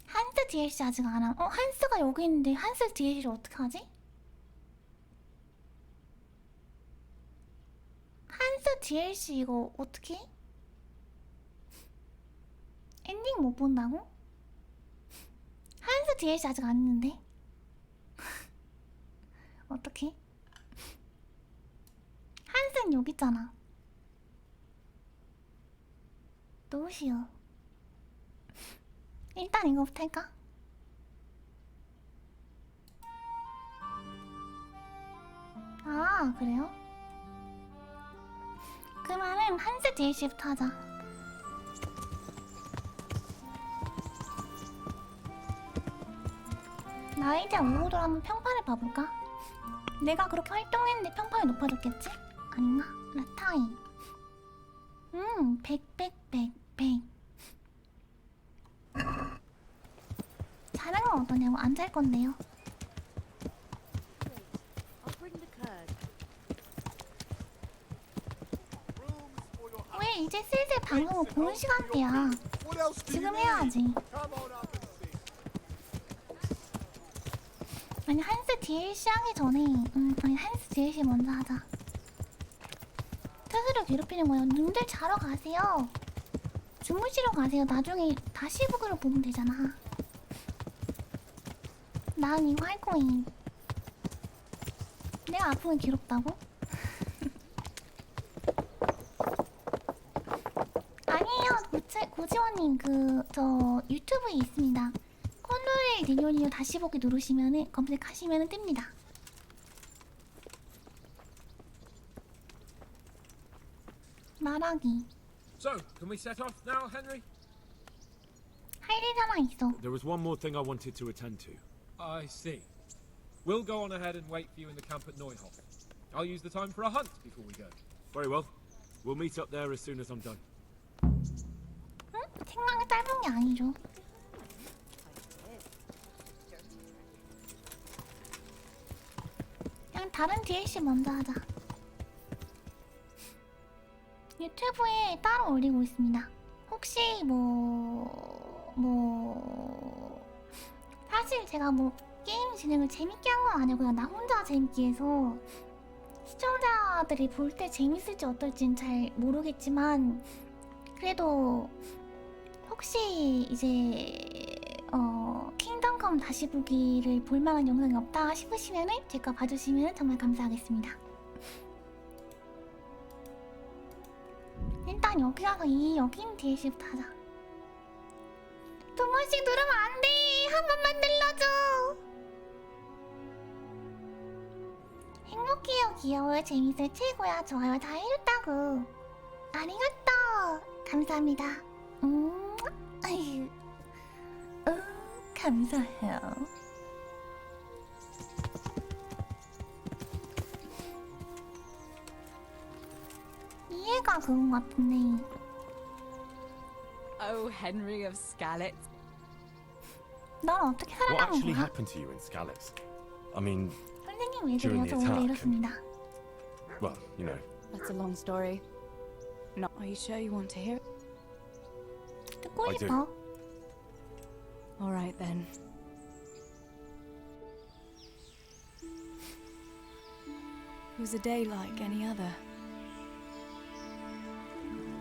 한스 DLC 아직 안 함. 한스가 여기 있는데 한스 DLC를 어떻게 하지? 한스 DLC 이거 어떻게? 엔딩 못 본다고? 한스 DLC 아직 안 했는데. 어떡해? 한스는 여기 있잖아. 노시오. 일단 이거부터 할까? 아, 그래요? 그러면은 한스 DLC부터 하자. 나 이제 오후로 한번 평판을 봐볼까? 내가 그렇게 활동했는데 평판이 높아졌겠지? 아닌가? 라타이 100 자는 건 어떠냐고. 안 잘 건데요. 왜 이제 슬슬 방송을 보는 시간대야. 지금 해야지. 아니, 한스 DLC 하기 전에 아니, 한스 DLC 먼저 하자. 스스로 괴롭히는 거예요. 님들 자러 가세요. 주무시러 가세요. 나중에 다시보기로 보면 되잖아. 난 이거 할 거임. 내가 아프면 괴롭다고? 아니에요. 고지원님 저 유튜브에 있습니다. 콧노래를니뇨니뇨 다시보기 누르시면은 검색하시면은 뜹니다. 말하기. So, can we set off now, Henry? 할 일 하나 있어. There was one more thing I wanted to attend to. I see. We'll go on ahead and wait for you in the camp at Neuhof. I'll use the time for a hunt before we go. Very well. We'll meet up there as soon as I'm done. 응? 생각이 짧은 게 아니죠. 그냥 다른 DLC 먼저 하자. 유튜브에 따로 올리고 있습니다. 혹시 사실 제가 게임 진행을 재밌게 한 건 아니고요. 나 혼자 재밌게 해서 시청자들이 볼 때 재밌을지 어떨지는 잘 모르겠지만, 그래도 혹시 이제 킹덤컴 다시보기를 볼만한 영상이 없다 싶으시면은 제거 봐주시면 정말 감사하겠습니다. 일단 여기 가서 여긴 DLC부터 하자. 2번씩 누르면 안 돼! 한 번만 눌러줘! 행복해요, 귀여워요, 재밌어요, 최고야, 좋아요 다 해줬다고. 아리가또! 감사합니다. 아유, 감사해요. 이해가 그건 같은데. Oh, Henry of Skalitz. 넌 어떻게 What 살아남은 actually 거야? happened to you in Skalitz? I mean, 선생님 왜 during 그래요? the 저 원래 attack. 이렇습니다. Well, you know. That's a long story. No, are you sure you want to hear it? 듣고 I do. 싶어. All right then. It was a day like any other.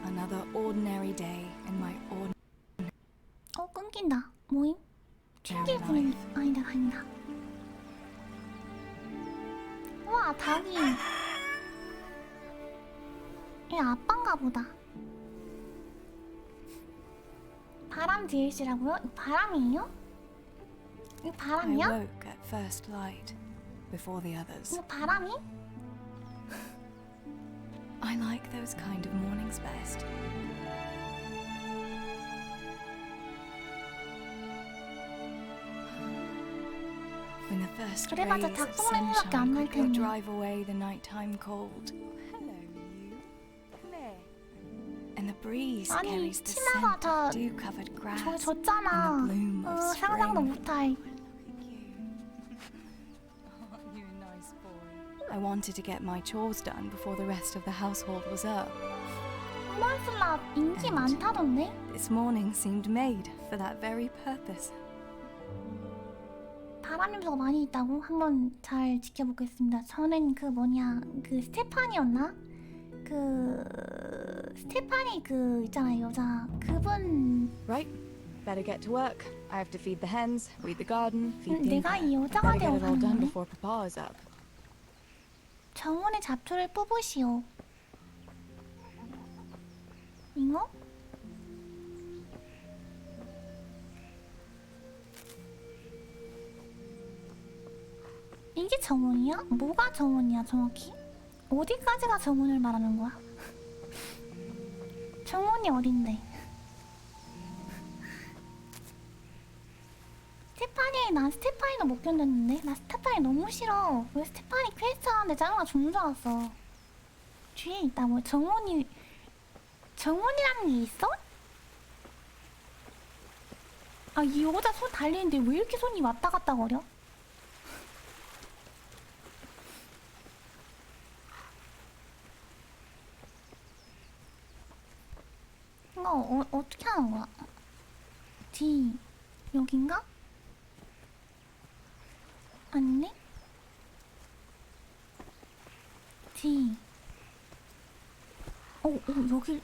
Another ordinary day in my ordinary 끊긴다. 뭐임? 튕길 분이 아니다. 와, 닭이. 얘 아빠인가 보다. 바람 DLC라고요? 바람이에요? 이거 I 바람이야? woke at first light, before the others. 이거 바람이? I like those kind of mornings best. When the first 그래봤자 rays of 닭똥냄새밖에 안 날 sunshine quickly 텐데. drive away the nighttime cold. Hello, you. Come here. And the breeze 아니, carries the 치마가 scent 다 of dew-covered grass 졌잖아. and the bloom of 상상도 spring. 못할. You're a nice boy. I wanted to get my chores done before the rest of the household was up. 우먼슬랍 인기 많다던데? This morning seemed made for that very purpose. 바람 요소가 많이 있다고? 한번 잘 지켜보겠습니다. 저는 그 뭐냐, 그 스테파니였나? 그 스테파니 그 있잖아요, 여자. 그분. Right. Better get to work. I have to feed the hens, weed the garden, feed the 내가 이 infant. 여자가 Better get it all done 되어가는 거네. before Papa is up. 정원의 잡초를 뽑으시오. 이거? 이게 정원이야? 뭐가 정원이야 정확히? 어디까지가 정원을 말하는 거야? 정원이 어딘데? 난 스테파니도 못 견뎠는데? 나 스테파니 너무 싫어. 왜 스테파니 퀘스트 하는데 짜증나 죽는 줄 알았어. 뒤에 있다고. 정원이라는 게 있어? 아, 이 여자 손 달리는데 왜 이렇게 손이 왔다 갔다 거려? 이거 어떻게 하는 거야? D 여긴가? 아니네? D 여기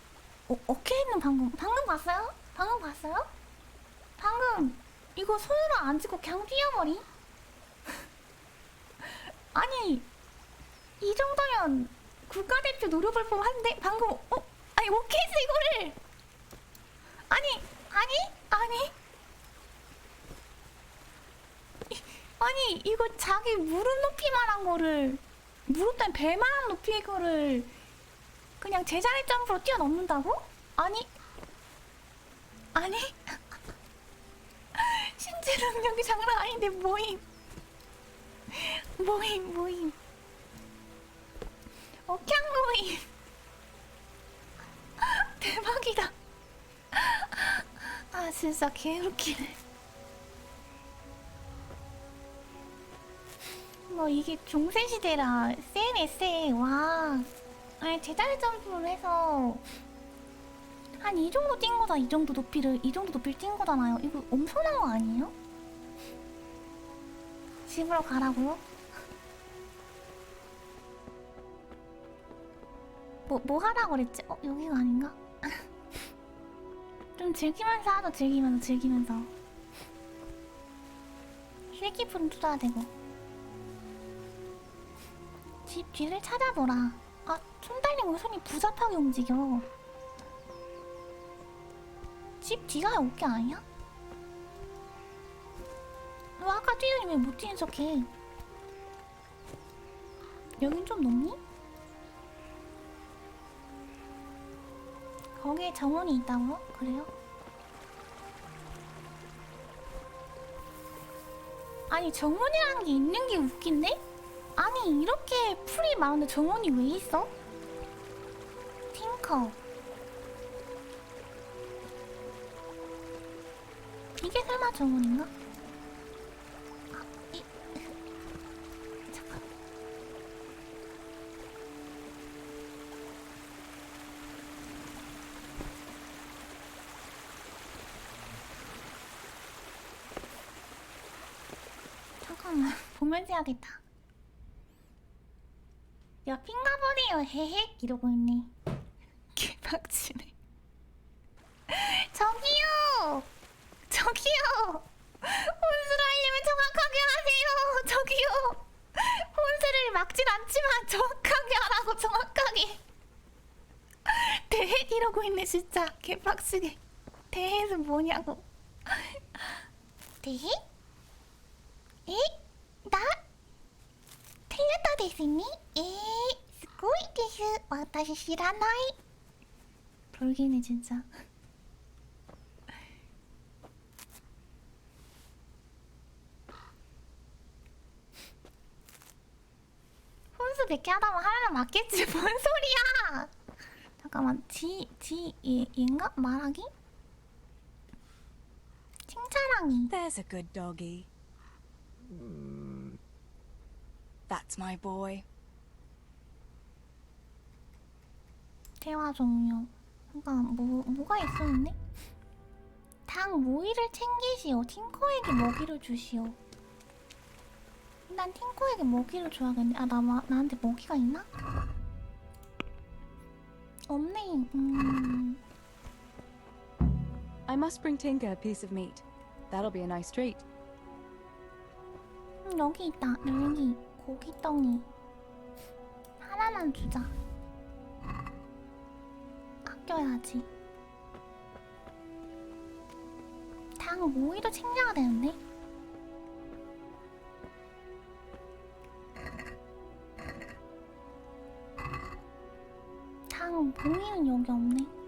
어깨에 있는 방금 봤어요? 방금 봤어요? 방금 이거 손으로 안 짚고 그냥 뛰어버리? 아니 이 정도면 국가대표 노려볼 법한데 방금 아니 오케이스 이거를 아니 이거 자기 무릎 높이만한 거를 무릎 단 배만한 높이의 거를 그냥 제자리 점프로 뛰어넘는다고? 아니 신체 능력이 장난 아닌데 모임 억향 모임 대박이다. 아 진짜 개웃기네. 뭐 이게 중세시대라 세네. 와 아니 제자리 점프를 해서 한 이 정도 뛴 거다. 이 정도 높이를 뛴 거잖아요. 이거 엄청난 거 아니에요? 집으로 가라고요? 뭐 하라고 그랬지? 여기가 아닌가? 좀 즐기면서 하자. 즐기면서 힐기풀은 쏟아야 되고. 집 뒤를 찾아보라. 아, 손 달린 왜 손이 부잡하게 움직여? 집 뒤가 여기 아니야? 너 아까 뛰더니 왜 못 뛰는 척해? 여긴 좀 높니? 거기에 정원이 있다고요? 그래요? 아니 정원이라는 게 있는 게 웃긴데? 아니 이렇게 풀이 많은데 정원이 왜 있어? 팅커 이게 설마 주문인가? 잠깐. 잠깐만 보면서 해야겠다. 옆인가 보네요. 헤헤 이러고 있네. 개박치네. 저기요! 저기요! 혼수를 하려면 정확하게 하세요! 저기요! 혼수를 막진 않지만 정확하게 하라고, 정확하게! 대헷 이러고 있네 진짜. 개빡치게. 대헷은 뭐냐고. 대헷? 에? 나? 틀렸다 됐으니? 스고이 데스. 와타시 시라나이. 돌기네 진짜. 혼수 100개 하다면 하나는 맞겠지. 뭔 소리야. 잠깐만. 얘인가? 말하기? 칭찬하기. There's a good doggy. That's my boy. 대화 종료. 잠깐 뭐가 있었는데? 닭 모이를 챙기시오. 팅커에게 먹이를 주시오. 난 팅커에게 먹이를 줘야겠네. 아, 나한테 먹이가 있나? 없네. I must bring Tinker a piece of meat. That'll be a nice treat. 여기 있다. 여기 고기덩이. 하나만 주자. 아껴야지. 닭 모이도 챙겨야 되는데? 닭 모이는 여기 없네.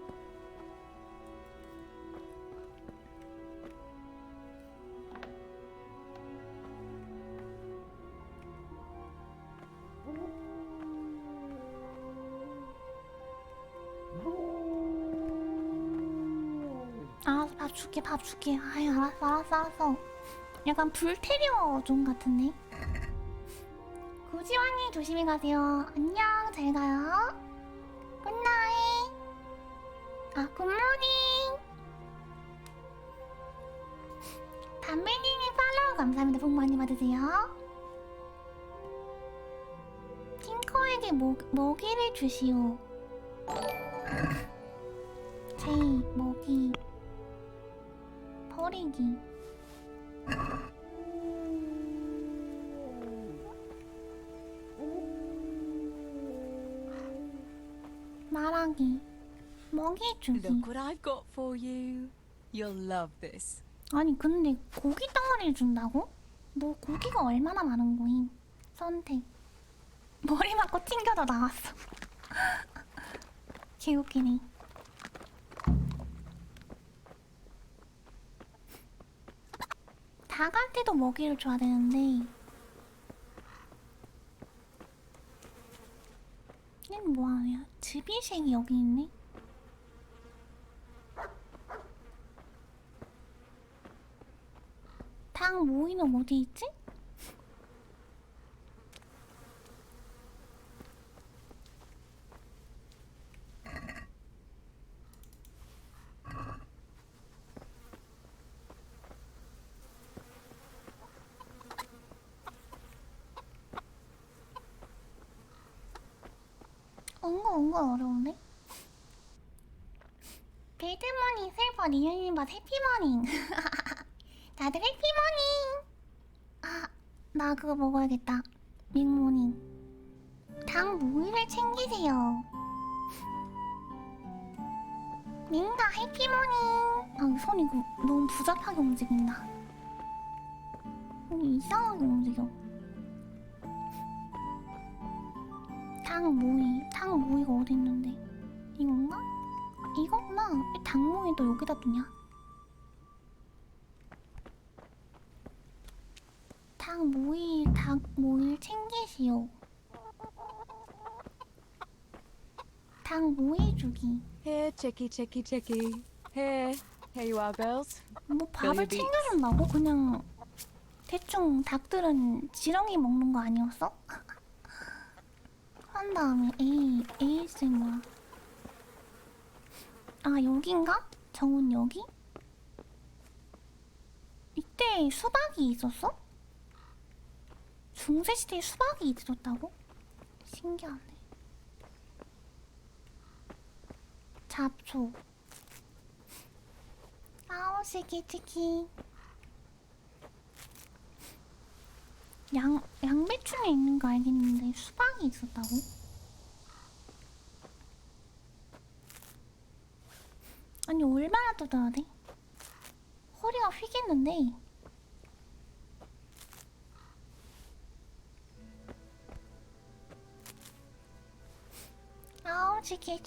알았어, 밥 줄게. 아유, 알았어. 약간 불테리어 종 같은데? 고지왕님 조심히 가세요. 안녕, 잘 가요. 굿나잇. 아, 굿모닝. 담배님이 팔로우 감사합니다. 복 많이 받으세요. 팅커에게 먹이를 주시오. 제이, 먹이. 버리기. 말하기. 먹이 주기. Look what I've got for you. You'll love this. 아니 근데 고기 덩어리를 준다고? 너 고기가 얼마나 많은 거임? 선택. 머리 맞고 튕겨도 나왔어. 개웃기네. 닭한테도 먹이를 줘야 되는데 얘는 뭐하냐? 즈비색이 여기 있네? 닭 모이는 어디 있지? 은근 어려운데? 배드머니 슬퍼 니년님과 해피머닝. 다들 해피머닝. 아, 나 그거 먹어야겠다. 밍모닝. 닭 모이를 챙기세요. 민가 해피모닝. 아, 손이 너무 부잡하게 움직인다. 손이 이상하게 움직여. 닭 모이가 어디 있는데? 이건가? 이거구나. 왜 닭 모이 또 여기다 두냐? 닭 모이를 챙기시오. 닭 모이 주기. Here, Chicky. Here. Here you are, girls. 뭐 Fill your 밥을 beaks. 챙겨준다고? 그냥 대충 닭들은 지렁이 먹는 거 아니었어? 한 다음에 ASMR. 아 여긴가? 정훈 여기? 이때 수박이 있었어? 중세시대에 수박이 있었다고? 신기하네. 잡초. 아우 시키치키. 양배추는 있는 거 알겠는데 수박이 있었다고? 아니 얼마나 뜯어야 돼? 허리가 휘겠는데. 아우 치키.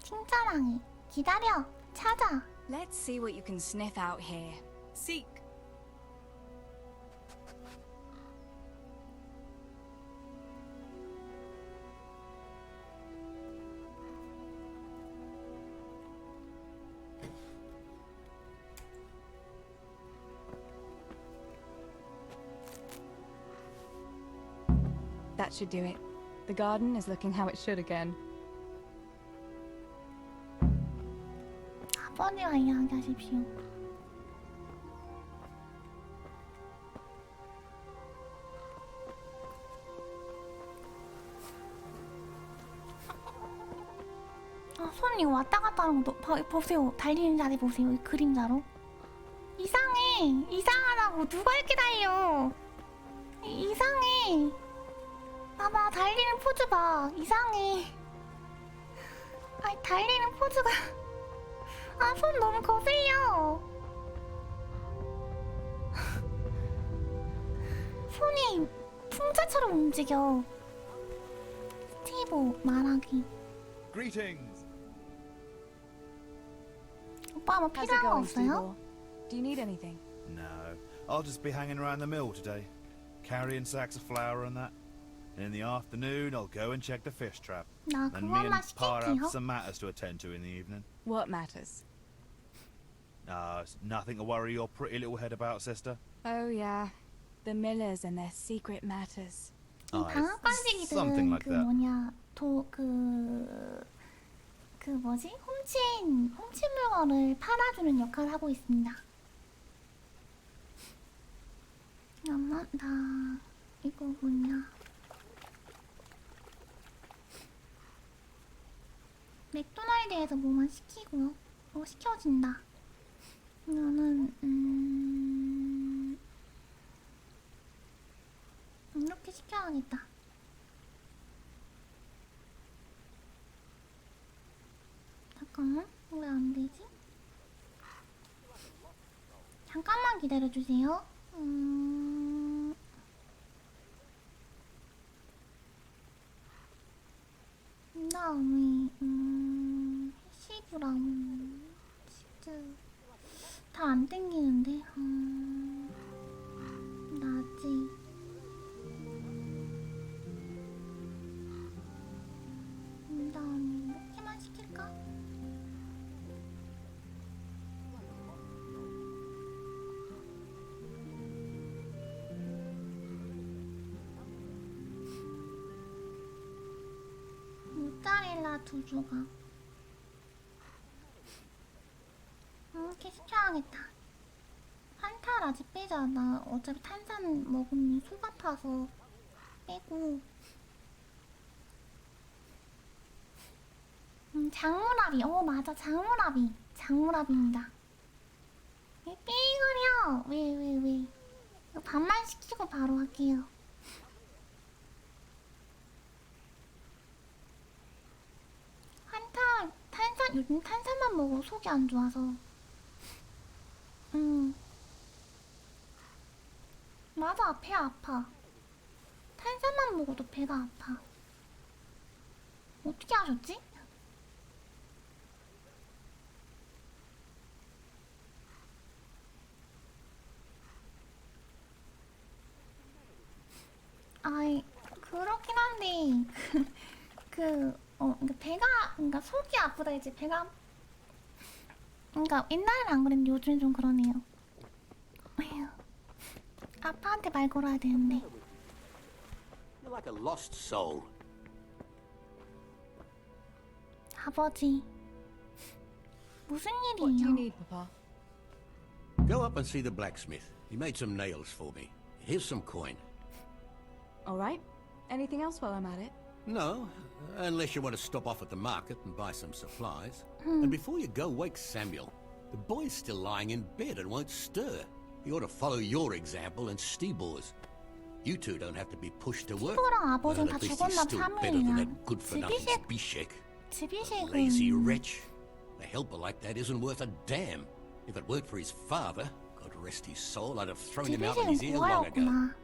칭찬하니 기다려 찾아. Let's see what you can sniff out here. Seek. That should do it. The garden is looking how it should again. 아버지와 이야기하십시오. 아, 손 이거 왔다 갔다 하는 거 보세요. 달리는 자리 보세요. 이 그림자로. 이상하다고. 누가 이렇게 달려. 이상해. 봐봐 달리는 포즈 봐. 이상해. 아니 달리는 포즈가 아, 손 너무 거슬려. 손이 풍자처럼 움직여. 스티브 말하기. Greetings. 오빠 뭐 How's it 필요한 거 going, 없어요? Steve? Do you need anything? No, I'll just be hanging around the mill today, carrying sacks of flour and that. In the afternoon, I'll go and check the fish trap. 나 And me and 그것만 Pa 시킬게요. have some matters to attend to in the evening. What matters? It's nothing to worry your pretty little head about, sister. Oh yeah, the Millers and their secret matters. 이 something 방앗간지기들은 like 그 that. 뭐냐 그 뭐지 훔친 물건을 팔아주는 역할을 하고 있습니다. 엄마 나 이거 뭐냐 맥도날드에서 뭐만 시키고요. 시켜진다. 이거는 이렇게 시켜야겠다. 잠깐만 왜 안 되지? 잠깐만 기다려주세요. 그다음에 해시브라운 치즈 다 안 땡기는데. 나지. 그다음에 이렇게만 시킬까? 모짜렐라 2조각. 이렇게 시켜야겠다. 한타라지 빼자. 나 어차피 탄산 먹으면 속 아파서 빼고. 장무라비. 맞아 장무라비입니다. 왜 삐거려. 왜 이거 반만 시키고 바로 할게요. 요즘 탄산만 먹어 속이 안 좋아서. 맞아 배 아파. 탄산만 먹어도 배가 아파. 어떻게 하셨지? 아이 그렇긴 한데 그러니까 배가 그러니까 속이 아프다 이제 배가 그러니까 옛날엔 안 그랬는데 요즘엔 좀 그러네요. 에휴, 아빠한테 말 걸어야 되는데. You're like a lost soul. 아버지 무슨 What do you 일이에요? need, Papa? Go up and see the blacksmith. He made some nails for me. Here's some coin. All right. Anything else while I'm at it? No, unless you want to stop off at the market and buy some supplies. And before you go, wake Samuel. The boy's still lying in bed and won't stir. He ought to follow your example and Stebor's. You two don't have to be pushed to work. 스티브랑 아버지는 다 At least he's 죽었나 still better than 사무엘이랑 that good-for-nothing Zbyszek. 지비식은 Lazy wretch. A helper like that isn't worth a damn. If it weren't for his father, God rest his soul, I'd have thrown him out in his ear long ago. 고아였구나.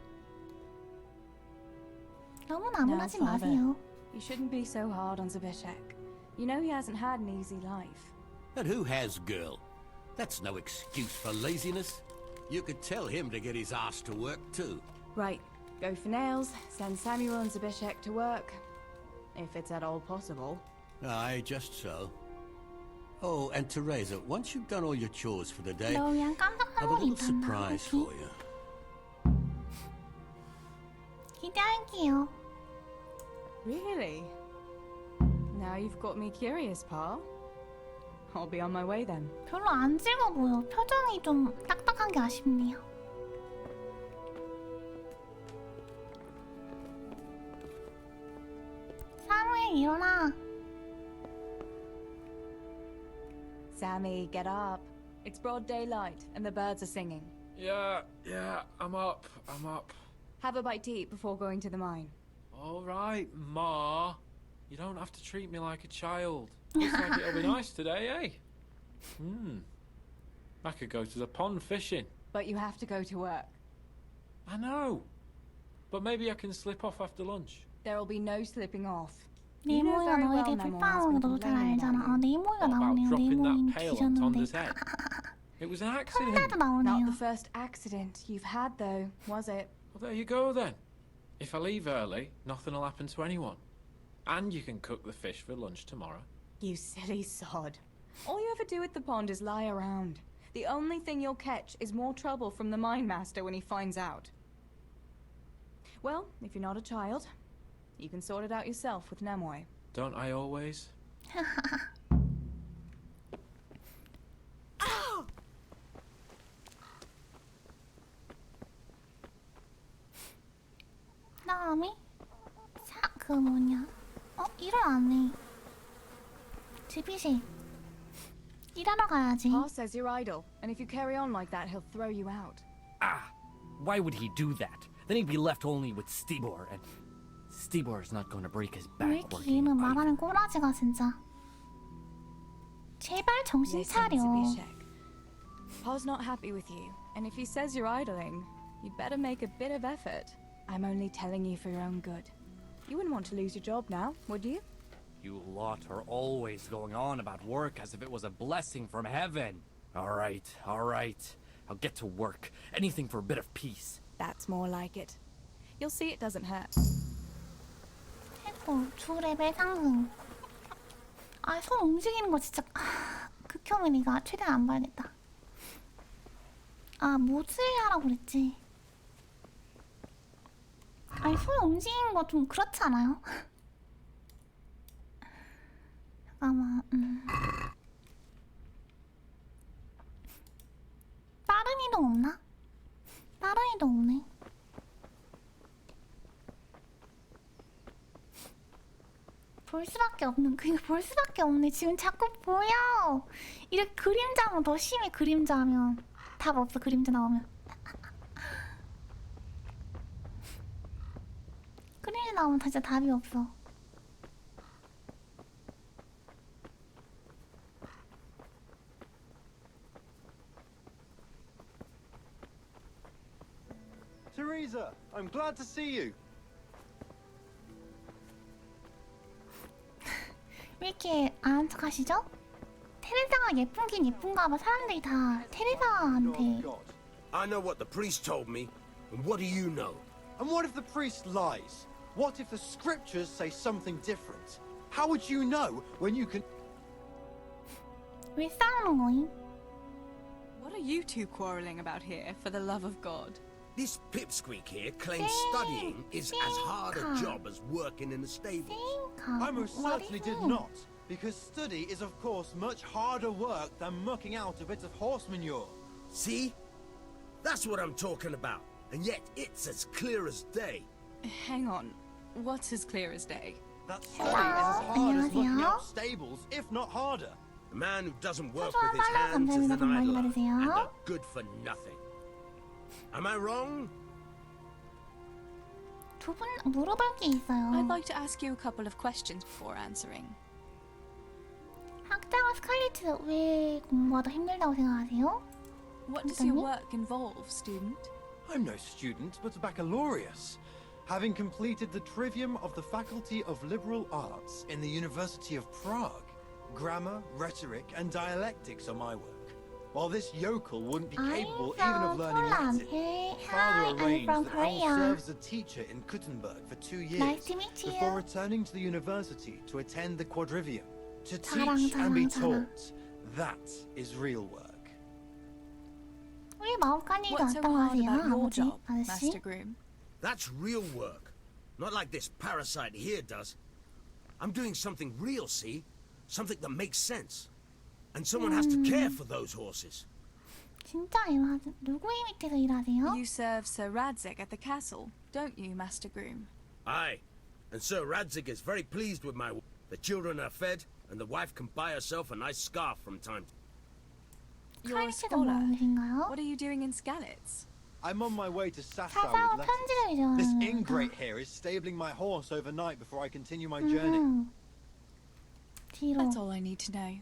너무 나무라지 Now, Father, 마세요. you shouldn't be so hard on Zbyszek. You know he hasn't had an easy life. And who has, girl? That's no excuse for laziness. You could tell him to get his ass to work too. Right, go for nails, send Samuel and Zbyszek to work. If it's at all possible. Aye, just so. Oh, and Teresa, once you've done all your chores for the day, 너 그냥 깜짝 I have a 선물이 little 있단다. surprise for you. 기대할게요. Really? Now you've got me curious, Pa. I'll be on my way then. 별로 안 즐거워 보여. 표정이 좀 딱딱한 게 아쉽네요. 사무엘 일어나. Sammy, get up. It's broad daylight and the birds are singing. Yeah, I'm up. Have a bite to eat before going to the mine. All right, Ma. You don't have to treat me like a child. Looks like it'll be nice today, eh? I could go to the pond fishing. But you have to go to work. I know. But maybe I can slip off after lunch. There'll be no slipping off. You know 네모이가 very well 너에게 Memo has 불쌍한 거 been 너도 잘 complaining 알잖아. about 아 you. 네모이가 What about 나오네요. dropping 네모인 that pail on 뒤졌는데. Tonda's head? It was an accident. ton다도 나오네요. Not the first accident you've had, though, was it? Well, there you go then. If I leave early, nothing will happen to anyone. And you can cook the fish for lunch tomorrow. You silly sod. All you ever do at the pond is lie around. The only thing you'll catch is more trouble from the mine master when he finds out. Well, if you're not a child, you can sort it out yourself with Nemoy. Don't I always? 다음에 그 뭐냐? 일을 안 해. 지비식 일하러 가야지. Pa says you're idle, and if you carry on like that, he'll throw you out. Why would he do that? Then he'd be left only with Stibor, and Stibor's not going to break his 왜 back 이렇게 working. 얘는 말하는 꼬라지가 진짜. 제발 정신 Listen, 차려. Zbyszek. Pa's not happy with you, and if he says you're idling, you'd better make a bit of effort. I'm only telling you for your own good. You wouldn't want to lose your job now, would you? You lot are always going on about work as if it was a blessing from heaven. All right. I'll get to work. Anything for a bit of peace. That's more like it. You'll see it doesn't hurt. 해골 2레벨 상승. 손 움직이는 거 진짜 극혐이니까 최대한 안 봐야겠다. 뭐지 하라고 그랬지. 손 움직이는 거 좀 그렇지 않아요? 잠깐만. 빠른 이동 없나? 빠른 이동 없네. 볼 수밖에 없는, 그니까 볼 수밖에 없네. 지금 자꾸 보여. 이렇게 그림자면 더 심해. 그림자면 답 없어. 그림자 나오면. 그림자 나오면 진짜 답이 없어. Teresa, I'm glad to see you. 왜 이렇게 안 척하시죠? 테레사가 예쁜긴 예쁜가 봐. 사람들이 다 테레사한테. I know what the priest told me, and what do you know? And what if the priest lies? What if the scriptures say something different? How would you know when you can... 왜 싸우는 거임? What are you two quarreling about here, for the love of God? This pipsqueak here claims studying is as hard a job as working in the stables. I most certainly did not, because study is of course much harder work than mucking out a bit of horse manure. See? That's what I'm talking about, and yet it's as clear as day. Hang on, what's as clear as day? That study is as hard as mucking out stables, if not harder. A man who doesn't work with his hands is an idler and a good for nothing. Am I wrong? 두 분 물어볼 게 있어요. I'd like to ask you a couple of questions before answering. 학자가 스칼리트 왜 공부하다 힘들다고 생각하세요? What does your work involve, student? I'm no student, but a baccalaureus, having completed the trivium of the Faculty of Liberal Arts in the University of Prague. Grammar, rhetoric, and dialectics are my work. While this yokel wouldn't be capable even of learning Latin, Father arranged that I will serve as a teacher in Kuttenberg for 2 years before returning to the university to attend the quadrivium, to teach and be taught. That is real work. 왜 마법관이 What's so 왔다고 hard 하세요, about your 아버지? job, 아저씨? Master Groom? That's real work. Not like this parasite here does. I'm doing something real, see? Something that makes sense. And someone has to care for those horses. 진짜 일하세요? 누구의 밑에서 일하세요? You serve Sir Radzig at the castle, don't you, Master Groom? Aye. And Sir Radzig is very pleased with my work. The children are fed, and the wife can buy herself a nice scarf from time to time. You're a scholar. What are you doing in Skalitz? I'm on my way to Sassa 사사와 with 편지를 letters. This 전하는 ingrate here is stabling my horse overnight before I continue my journey. 뒤로. That's all I need to know.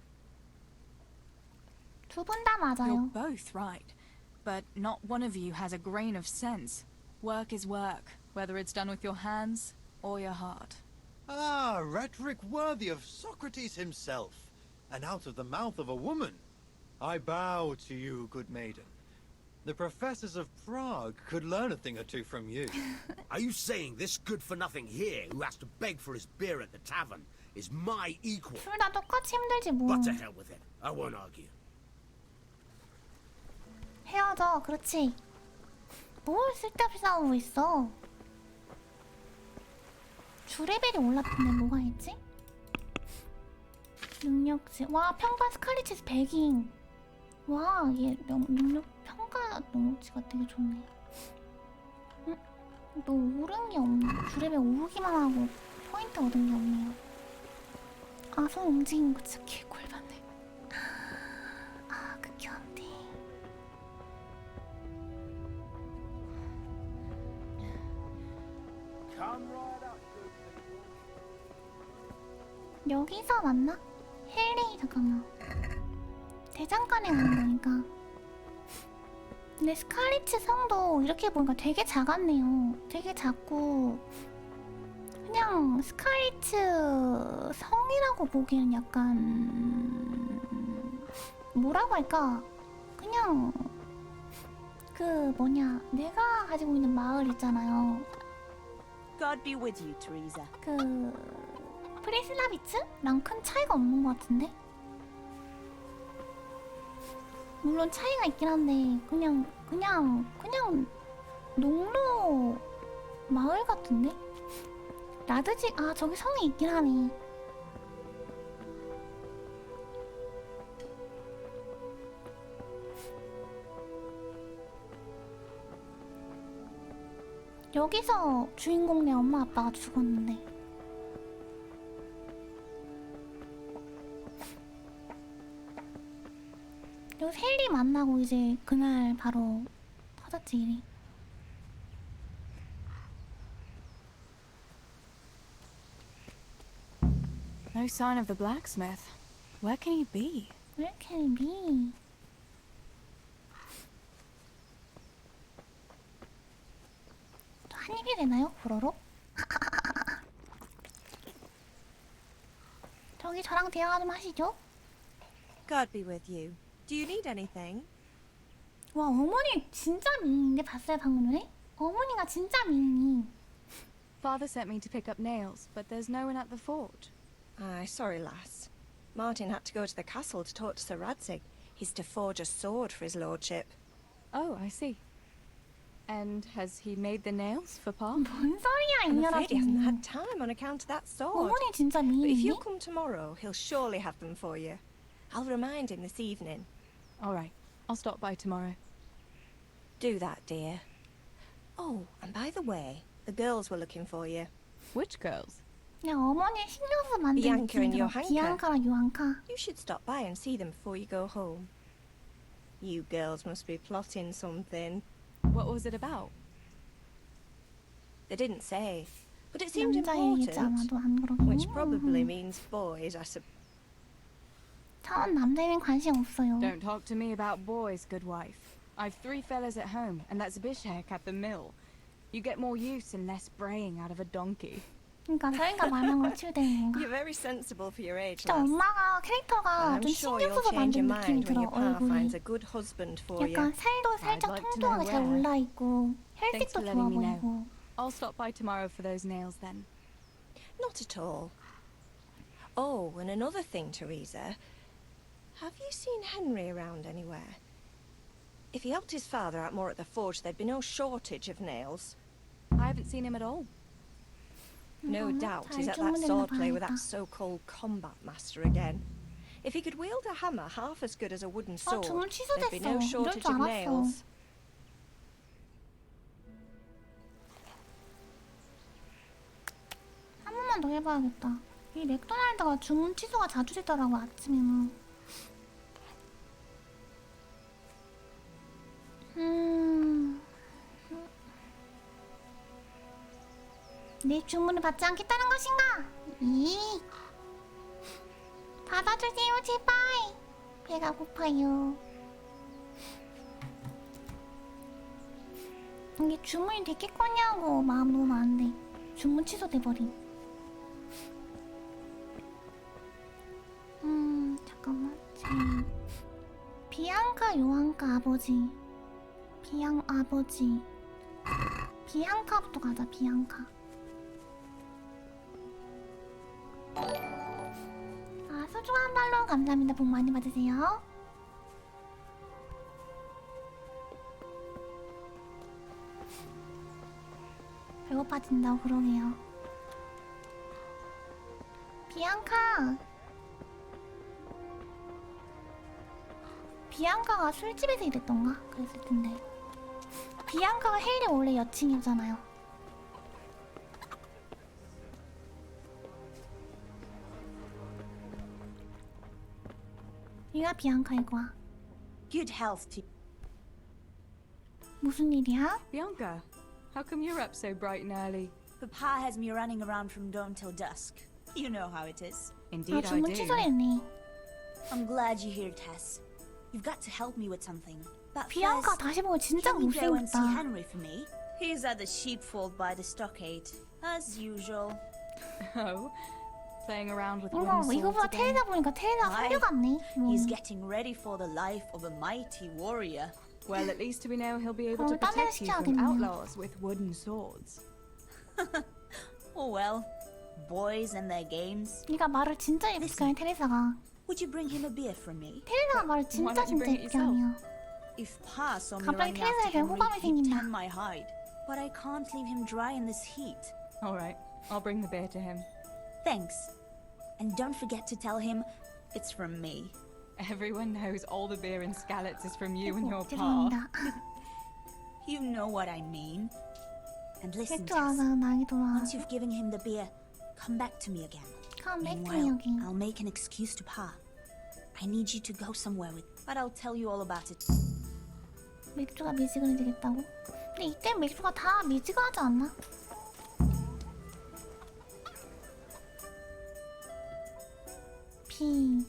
두 분 다 You're 맞아요. both right, but not one of you has a grain of sense. Work is work, whether it's done with your hands or your heart. Ah, rhetoric worthy of Socrates himself, and out of the mouth of a woman. I bow to you, good maiden. The professors of Prague could learn a thing or two from you. Are you saying this good-for-nothing here who has to beg for his beer at the tavern is my equal? 둘 다 똑같이 힘들지 뭐. But to hell with it. I won't argue. 헤어져, 그렇지. 뭘 쓸데없이 싸우고 있어. 주레벨이 올랐던데 뭐가 있지? 능력치. 와, 평가 스칼리치스 100인. 와, 얘 능력 평가 능력치가 되게 좋네. 응? 너 오른 게 없네. 주레벨 오르기만 하고 포인트 얻은 게 없네요. 아, 손 움직이는 거 진짜 개꿀 받네. 아, 그게 안 돼. 여기서 만나? 헨리, 잠깐만. 대장간에 가는 거니까. 근데 스칼리츠 성도 이렇게 보니까 되게 작았네요. 되게 작고 그냥 스칼리츠 성이라고 보기에는 약간 뭐라고 할까? 그냥 그 뭐냐, 내가 가지고 있는 마을 있잖아요. God be with you, Teresa. 그 프리슬라비츠랑 큰 차이가 없는 것 같은데? 물론 차이가 있긴 한데 그냥 농로 마을 같은데? 라드지, 아 저기 성이 있긴 하네. 여기서 주인공네 엄마 아빠가 죽었는데. 여기 헨리 만나고 이제 그날 바로 터졌지 일이. No sign of the blacksmith. Where can he be? Where can he be? 한 입이 되나요? 보러로? 저기 저랑 대화 좀 하시죠. God be with you. Do you need anything? 와, 어머니 진짜 미인인데 봤어요 방금 전에? 어머니가 진짜 미니. Father sent me to pick up nails, but there's no one at the fort. Aye, sorry, lass. Martin had to go to the castle to talk to Sir Radzig. He's to forge a sword for his lordship. Oh, I see. And has he made the nails for Pa? 뭔 소리야, 이 I'm afraid he hasn't 녀석. had time on account of that sword. 어머니 진짜 But if 미니. you come tomorrow, he'll surely have them for you. I'll remind him this evening. All right, I'll stop by tomorrow. Do that, dear. Oh, and by the way, the girls were looking for you. Which girls? 그냥 어머니 신경 써서 만든 Bianca 느낌이 and 들어. Johanka. 비앙카랑 요한카. You should stop by and see them before you go home. You girls must be plotting something. What was it about? They didn't say, but it seemed 남자 얘기지 important, 않아도 안 그러고. which probably means boys, I suppose. 차원 남자애는 관심 없어요. Don't talk to me about boys, good wife. I've 3 fellas at home, and that's Bishek at the mill. You get more use and less braying out of a donkey. 그러니까 서인가 말한 걸 치우되는 건가? You're very sensible for your age, 진짜 lass. 엄마가 캐릭터가 I'm 좀 sure 신경 you'll 써서 change 만든 your 느낌이 mind when 들어. your pa 얼굴이. finds a good husband for you. 약간 살도 살짝 like to 통통하게 know 잘 where. 올라 있고 Thanks 혈색도 for 좋아 letting me know. 보이고. I'll stop by tomorrow for those nails then. Not at all. Oh, and another thing, Teresa. Have you seen Henry around anywhere? If he helped his father out more at the forge, there'd be no shortage of nails. I haven't seen him at all. No doubt he's 잘 at that 주문했나 swordplay with 봐야겠다. that so-called combat master again. If he could wield a hammer half as good as a wooden sword, 주문 there'd be 취소됐어. no 이럴 shortage 줄 of 알았어. nails. 한 번만 더 해봐야겠다. 이 맥도날드가 주문 취소가 자주 되더라고 아침에는. 내 주문을 받지 않겠다는 것인가? 이 받아주세요 제발. 배가 고파요. 이게 주문이 됐겠거냐고 마음 놓으면 안 돼. 주문 취소돼버림. 잠깐만. 비앙카 요한카 아버지. 아버지. 비앙카부터 가자. 비앙카. 아, 소중한 발로 감사합니다. 복 많이 받으세요. 배고파진다고 그러게요. 비앙카가 술집에서 일했던가? 그랬을 텐데. 비앙카가 헨리 원래 여친이잖아요. 얘가 비앙카일 거야. Good health to 무슨 일이야? Bianca, how come you're up so bright and early? Papa has me running around from dawn till dusk. You know how it is. Indeed, I 주문 do. 취소했네. I'm glad you're here, Tess. You've got to help me with something. But 비앙카 first, 다시 보고 진짜 can you go and see 못생겼다. Henry for me? He's at the sheepfold by the stockade, as usual. Oh, playing around with 이거 wooden 이거보다 swords again? 테레사 보니까 테레사 Aye. 소녀 같네. He's getting ready for the life of a mighty warrior. Well, at least we know he'll be able to 딴 데를 protect you from 시켜야겠네요. outlaws with wooden swords. Oh well, boys and their games. 네가 말을 진짜 예쁘게 하네 테레사가. Would you bring him a beer from me? 테레사가 말을 Why 진짜 don't you 진짜 bring it 예쁘게 하네요. If Pa saw me 갑자기 running after 테레사에 대한 Henry, 호감이 he'd 생긴다. tan my hide. But I can't leave him dry in this heat. All right, I'll bring the beer to him. Thanks. And don't forget to tell him it's from me. Everyone knows all the beer in Skalitz is from you and your pa. 죄송합니다. You know what I mean. And listen, 맥주 Tess, 와서 나이 돌아. once you've given him the beer, come back to me again. Come back to me Meanwhile, again. I'll make an excuse to Pa. I need you to go somewhere with, but I'll tell you all about it. 맥주가 미지근해지겠다고? 근데 이때 맥주가 다 미지근하지 않나? 비.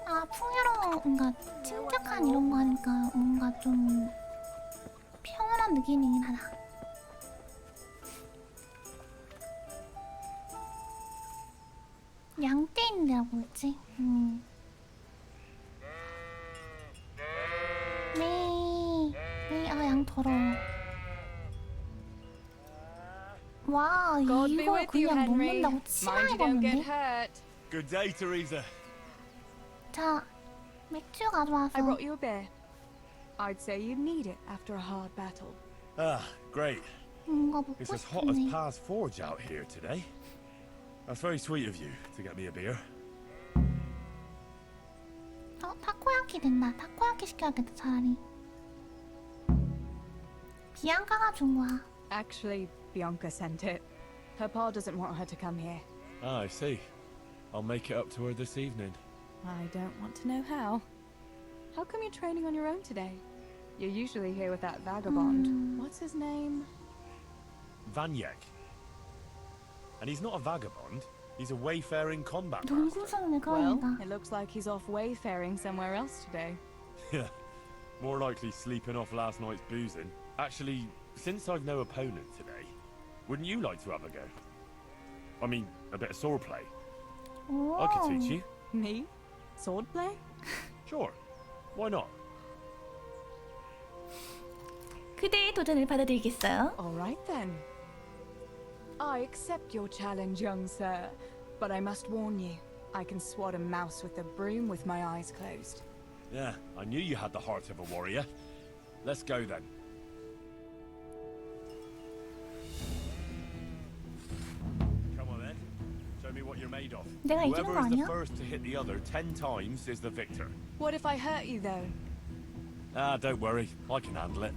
아, 풍요로운, 뭔가 침착한 이런 거 하니까 뭔가 좀 평온한 느낌이긴 하다. 양떼인데라고 했지? 네. 네, 아, 양 더러워. 와, God be 이걸 with you, 그냥 Henry. 먹는다고 Mind 치마 you don't get 입었는데? hurt. Good day, Teresa. 자, 맥주 가져와서. I brought you a beer. I'd say you'd need it after a hard battle. Ah, great. 뭔가 먹고 It's as hot as 싶네. Pa's Forge out here today. That's very sweet of you to get me a beer. 타코야키 된다. 타코야키 시켜야겠다, 차라리. 비앙카가 준 거야. Actually, Bianca sent it. Her pa doesn't want her to come here. Ah, I see. I'll make it up to her this evening. I don't want to know how. How come you're training on your own today? You're usually here with that vagabond. What's his name? Vanyek. And he's not a vagabond. He's a wayfaring combat master. 농구선을 Well, 가야겠다. it looks like he's off wayfaring somewhere else today. Yeah. More likely sleeping off last night's boozing. Actually, since I've no opponent today, wouldn't you like to have a go? I mean, a bit of swordplay. I could teach you. Me? Swordplay? Sure. Why not? 그대의 도전을 받아들이겠어요? All right then. I accept your challenge, young sir. But I must warn you, I can swat a mouse with a broom with my eyes closed. Yeah, I knew you had the heart of a warrior. Let's go then. Come on then. Show me what you're made of. 내가 이기는 거 Whoever is the 아니야? first to hit the other 10 times is the victor. What if I hurt you though? Ah, don't worry. I can handle it.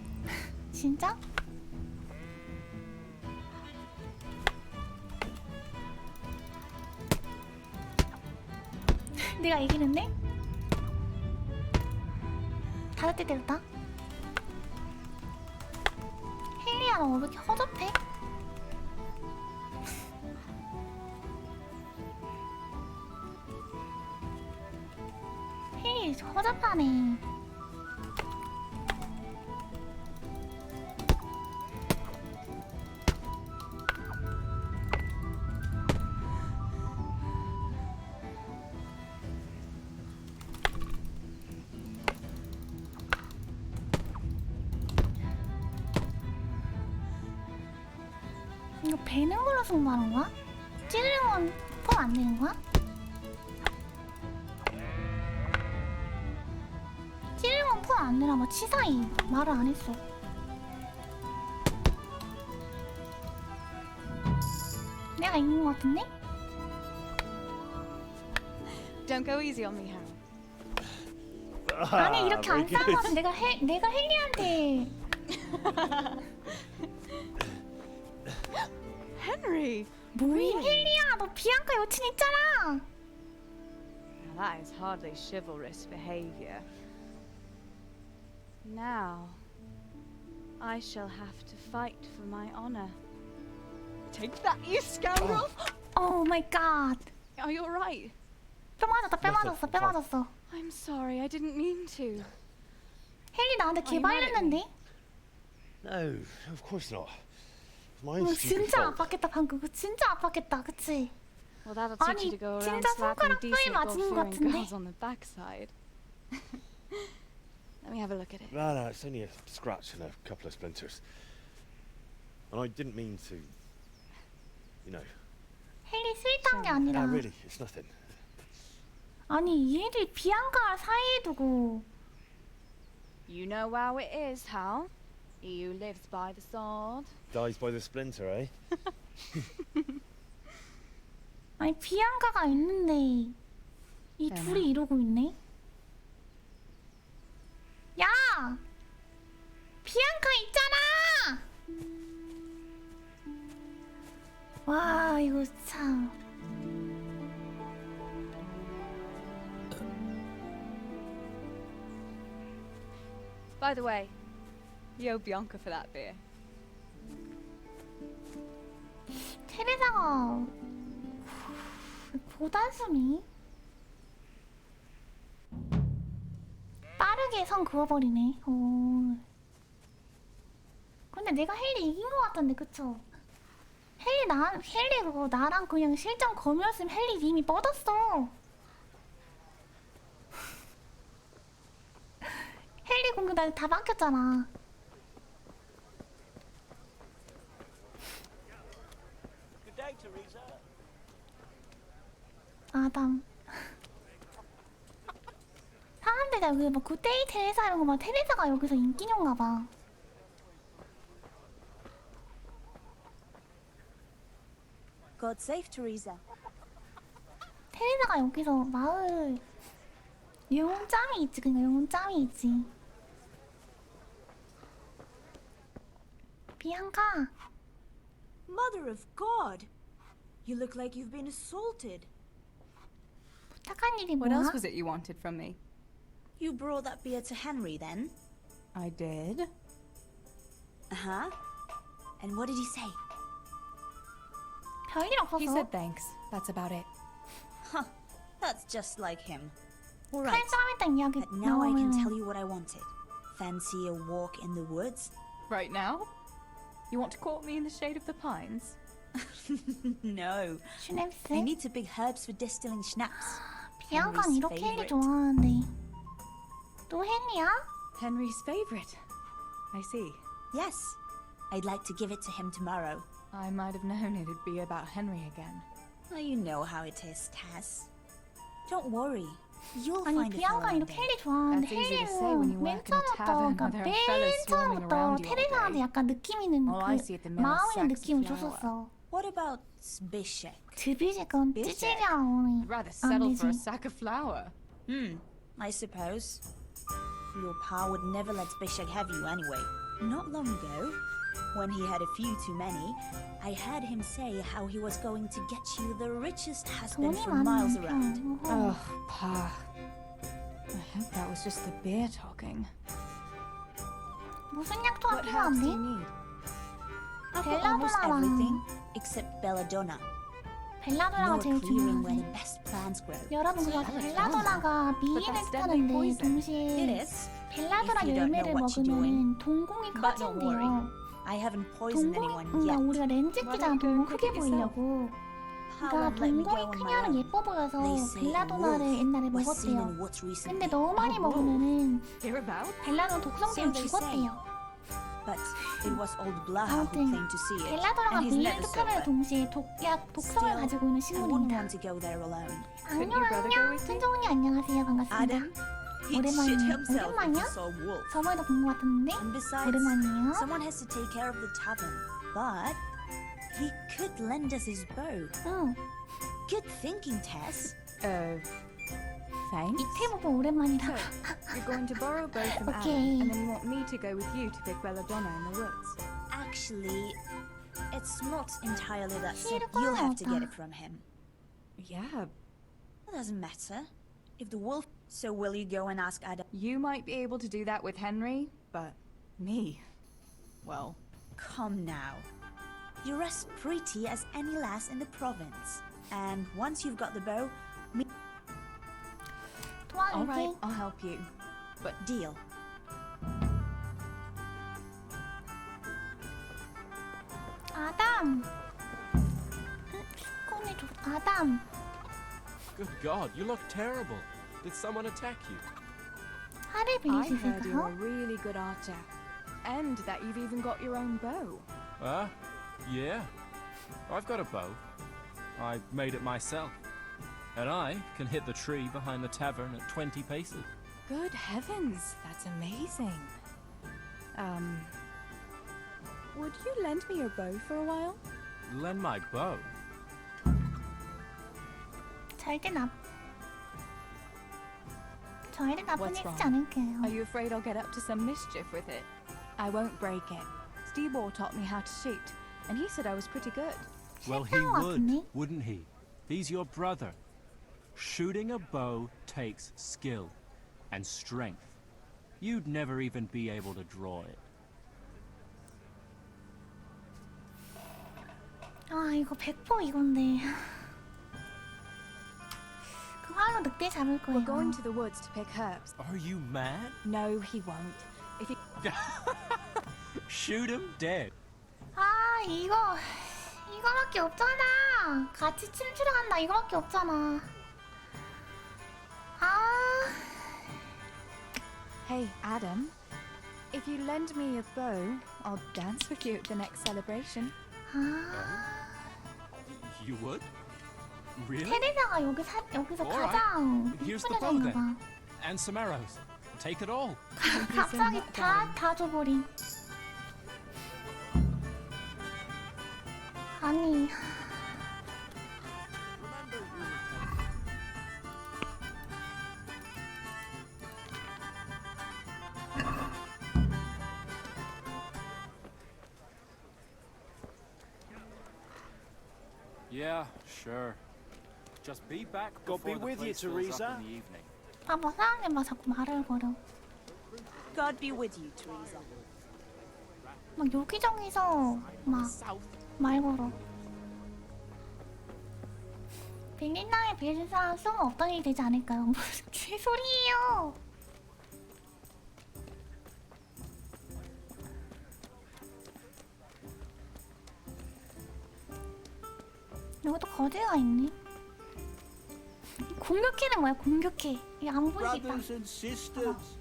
진짜? 내가 이기는데? 5대 때렸다. 헨리야, 너 왜 이렇게 허접해? 헨리 허접하네. 이거 베는 걸로 승부하는 거야? 찌르는 건 포함 안 되는 거야? 찌르는 건 포함 안 되나 봐. 치사히 말을 안 했어. 내가 이긴 거 같은데? Don't go easy on me, Harold. 아니 이렇게 안 싸우면 내가 헨리한테 Henry! 뭐야 헨리야, 너 비앙카 여친 있잖아. Now that is hardly chivalrous behavior. Now, I shall have to fight for my honor. Take that, you scoundrel! Oh my god. Are you alright? 뼈 맞았어. I'm sorry, I didn't mean to. 헨리 나한테 개발렸는데? No, of course not. My own stupid 진짜 fault. 아팠겠다 방금. 그거 진짜 아팠겠다, 그치? Well, that'll teach 아니, you to go around 진짜 slapping 손가락 뼈에 decent 맞은 것 God-fearing 같은데? girls on the backside. Let me have a look at it. No, it's only a scratch and a couple of splinters. And I didn't mean to, you know. 헨리 스윗한 게 아니라. No, really, it's nothing. 아니 얘들 비앙카 사이에 두고. You know how it is, Hal. He who lives by the sword. Dies by the splinter, eh? 아니 비앙카가 있는데 이 둘이 이러고 있네. 야! 비앙카 있잖아! 와 이거 참. By the way, you owe Bianca for that beer. 테레사가 고단수미 빠르게 선 그어버리네. 오. 근데 내가 헨리 이긴 것 같던데, 그쵸? 헨리 그거 나랑 그냥 실전 검이었으면 헨리 이미 뻗었어. 헨리 공격 나한테 다 막혔잖아. 아담. 사람들 다 여기 막 굿데이 테레사 이런 거 막 테레사가 여기서 인기녀인가 봐. God save Teresa. 테레사가 여기서 마을 영웅짬이 있지. 그러니까 영웅짬이 있지. 비앙카. Mother of God! You look like you've been assaulted. 부탁한 일이 What 뭐야? else was it you wanted from me? You brought that beer to Henry then? I did. Uh-huh. And what did he say? 별일 없었어. He said thanks. That's about it. Huh. That's just like him. All right. 칼싸움했던 이야기 But now I can 나오면 tell you what I wanted. Fancy a walk in the woods? Right now? You want to court me in the shade of the pines? No. 슈냅스? I need some big herbs for distilling schnapps. 비앙카는 Henry's 이렇게 헬리 favorite. 좋아하는데 또 헨리야? Henry's favorite. I see. Yes. I'd like to give it to him tomorrow. I might have known it'd be about Henry again. Well, you know how it is, Tess. Don't worry. You'll 아니 find it for 비앙카 one 이렇게 day. 헬리 좋아하는데 That's easy to say when you 헬리는 맨 work in a 처음부터 tavern 그러니까 where there are 맨 fellas swarming 처음부터 around you all 테레사한테 day. 약간 느낌 있는 All I see at the 그 mill is 마음의 sacks of 느낌을 flour. 줬었어. What about Zbyszek? 드비지건 Bishek. 찌질이야 오늘 Rather 안 settle for a 되지. sack of flour. I suppose. Your pa would never let Zbyszek have you anyway. Not long ago, when he had a few too many, I heard him say how he was going to get you the richest husband 돈이 for 많은 miles 남편. around. 어허. Oh, Pa. I hope that was just the beer talking. 무슨 약초가 What herbs do you 필요한데? need? I've got almost 벨라도나랑 everything except belladonna. 벨라도나가 You're 제일 clearing where 중요하지. the best plants grow. 여러분 그거 벨라도나가 미인을 that's deadly 뜻하는데 poison. It 동시에 is. 벨라도나 If you don't know 열매를 what you're 먹으면 동공이 But don't worry. 커진대요. I haven't poisoned 동공이 anyone 그러니까 yet. 우리가 렌즈 Why 끼잖아. don't you 동공 go and pick 크게 it yourself? 보이려고. Pa 그러니까 won't let me go 동공이 on my 크면은 own. 예뻐 보여서 They say a 벨라도나를 wolf 옛날에 was seen 먹었대요. in woods recently. 근데 너무 많이 Oh, whoa. 먹으면은 Hereabout? 벨라도나 독성 So 때문에 they 죽었대요. But it was old Blaha who 아무튼 claimed to see it, 벨라도나가 and he's 미인을 never 뜻하면 sober. 동시에 독성을 Still, 가지고 있는 I wouldn't 식물입니다. want to go there alone. Couldn't your brother go 안녕, with me? 순정언니 안녕하세요. 반갑습니다. Adam, he'd shit 오랜만이에요. himself if 오랜만이야? he saw wolf. 저번에도 본 것 같은데? And besides, 오랜만이에요. someone has to take care of the tavern. But he could lend us his bow. 응. Good thinking, Tess. Thanks. 이태모가 오랜만이다. So, you're going to borrow both from Okay. Adam, and then you want me to go with you to pick belladonna in the woods. Actually, it's not entirely that simple. 싫어, You'll have to get 오빠. it from him. Yeah, It doesn't matter. If the wolf... So will you go and ask Adam? you might be able to do that with Henry, but me, well, Come now. You're as pretty as any lass in the province. And once you've got the bow, all right, 도와줄게. I'll help you. but deal. 아담. 시콘이 좋. 아담. Good God, you look terrible. Did someone attack you? 화를 빌릴 I 수 heard you're a 있을까요? really good archer, and that you've even got your own bow. Yeah. I've got a bow. I made it myself. And I can hit the tree behind the tavern at 20 paces. Good heavens, that's amazing. Would you lend me your bow for a while? Lend my bow? 절대 저희를 나쁜 What's 일 쓰지 wrong? 않을게요. Are you afraid I'll get up to some mischief with it? I won't break it. Stebor taught me how to shoot, and he said I was pretty good. Well, he 실패한 것 would, 같은데? wouldn't he? He's your brother. Shooting a bow takes skill and strength. You'd never even be able to draw it. 아 이거 100% 이건데. 그 활로 늑대 잡을 거예요. We're going to the woods to pick herbs. Are you mad? No, he won't. If he... Shoot him dead. 아 이거밖에 없잖아. 같이 춤추러 간다 이거밖에 없잖아. 아 Hey, Adam. If you lend me your bow, I'll dance with you at the next celebration. 아. You would? Really? 테레사가 여기서 가장 Here's the 이쁘게 bow 됐나 봐. then. And some arrows. Take it all. 갑자기 다 줘버린. 아니. Yeah, sure. Just be back God be before the with you, place fills up Teresa. in the evening. 뭐 사람들 막 자꾸 말을 걸어. God be with you, Teresa. 막 여기저기서 막 말 걸어. 벨린나의 빌사 쓰면 어떤 일이 되지 않을까요? 무슨 개소리예요. 여기도 거제가 있네. 공격해는 뭐야? 공격해. 이게 안 보이겠다. Brothers and sisters,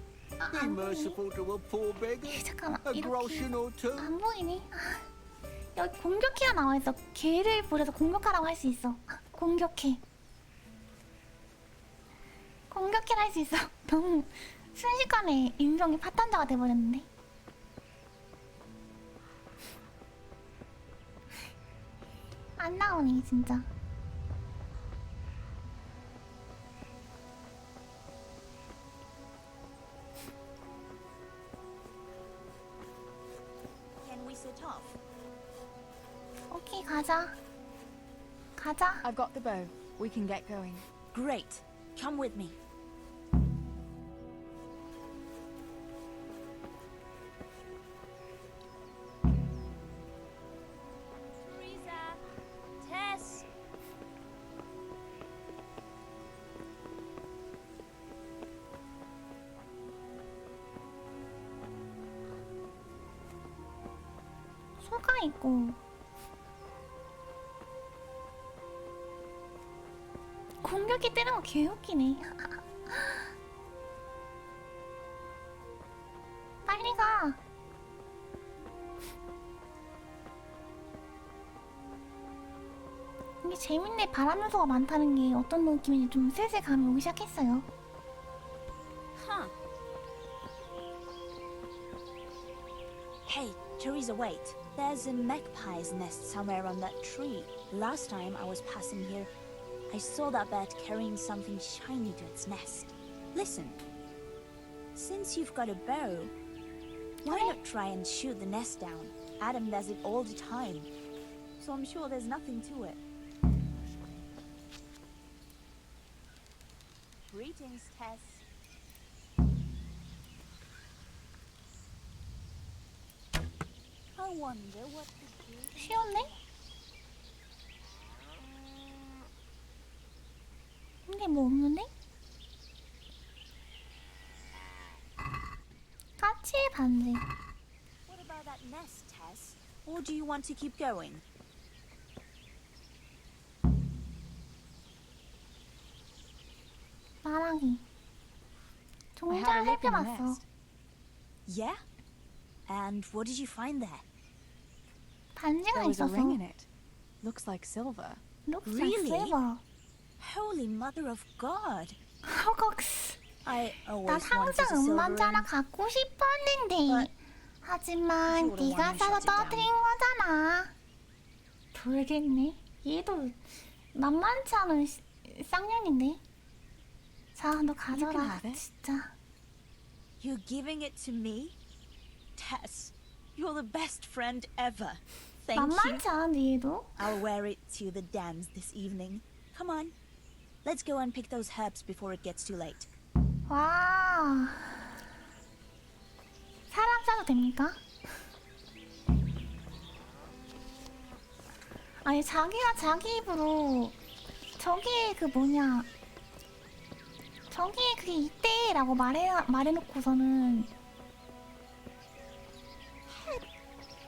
be merciful to a poor beggar. 잠깐만, A groschen or two. 안 보이네. 여기 공격해야 나와 있어. 개를 부려서 공격하라고 할 수 있어. 공격해. 공격해라 할 수 있어. 너무 순식간에 인성이 파탄자가 돼버렸는데. 안 나오니 진짜. Can we set off? 오케이 가자. 가자. I've got the bow. We can get going. Great. Come with me. Teresa, Tess. 소가 있고. 공격기 때리는 거 개웃기네. 빨리 가. 이게 재밌네. 바람 요소가 많다는 게 어떤 느낌인지 좀 슬슬 감이 오기 시작했어요. Huh. Hey, Teresa, wait. There's a magpie's nest somewhere on that tree. Last time I was passing here, I saw that bird carrying something shiny to its nest. Listen. Since you've got a bow, why not try and shoot the nest down? Adam does it all the time. So I'm sure there's nothing to it. Greetings, Tess. I wonder what to do. 쉬웠네? 근데 뭐 없는데? 까치의 반지. What about that nest, Tess? Or do you want to keep going? 말하기. I had a 종자를 look in the 살펴봤어. nest. Yeah? And what did you find there? 반지가 There was a 있었어. ring in it. Looks like silver. Looks Really? like silver. Holy Mother of God! 허걱스. I 나 always wanted a 항상 silver 음반자 하나 ring. 갖고 싶었는데. 하지만 you were the 네가 one who 사서 shut it down. 떨어뜨린 거잖아. 돌겠네. 얘도 만만치 않은 쌍년인데. 자, 너 가져라. have it. 진짜. You're giving it to me? Tess, you're the best friend ever. Thank you. 만만치 않은데 얘도. I'll wear it to the dance this evening. Come on. Let's go and pick those herbs before it gets too late. 와. 사람 사도 됩니까? 아니 자기가 자기 입으로 저기 그 뭐냐 저기 그게 이때라고 말해놓고서는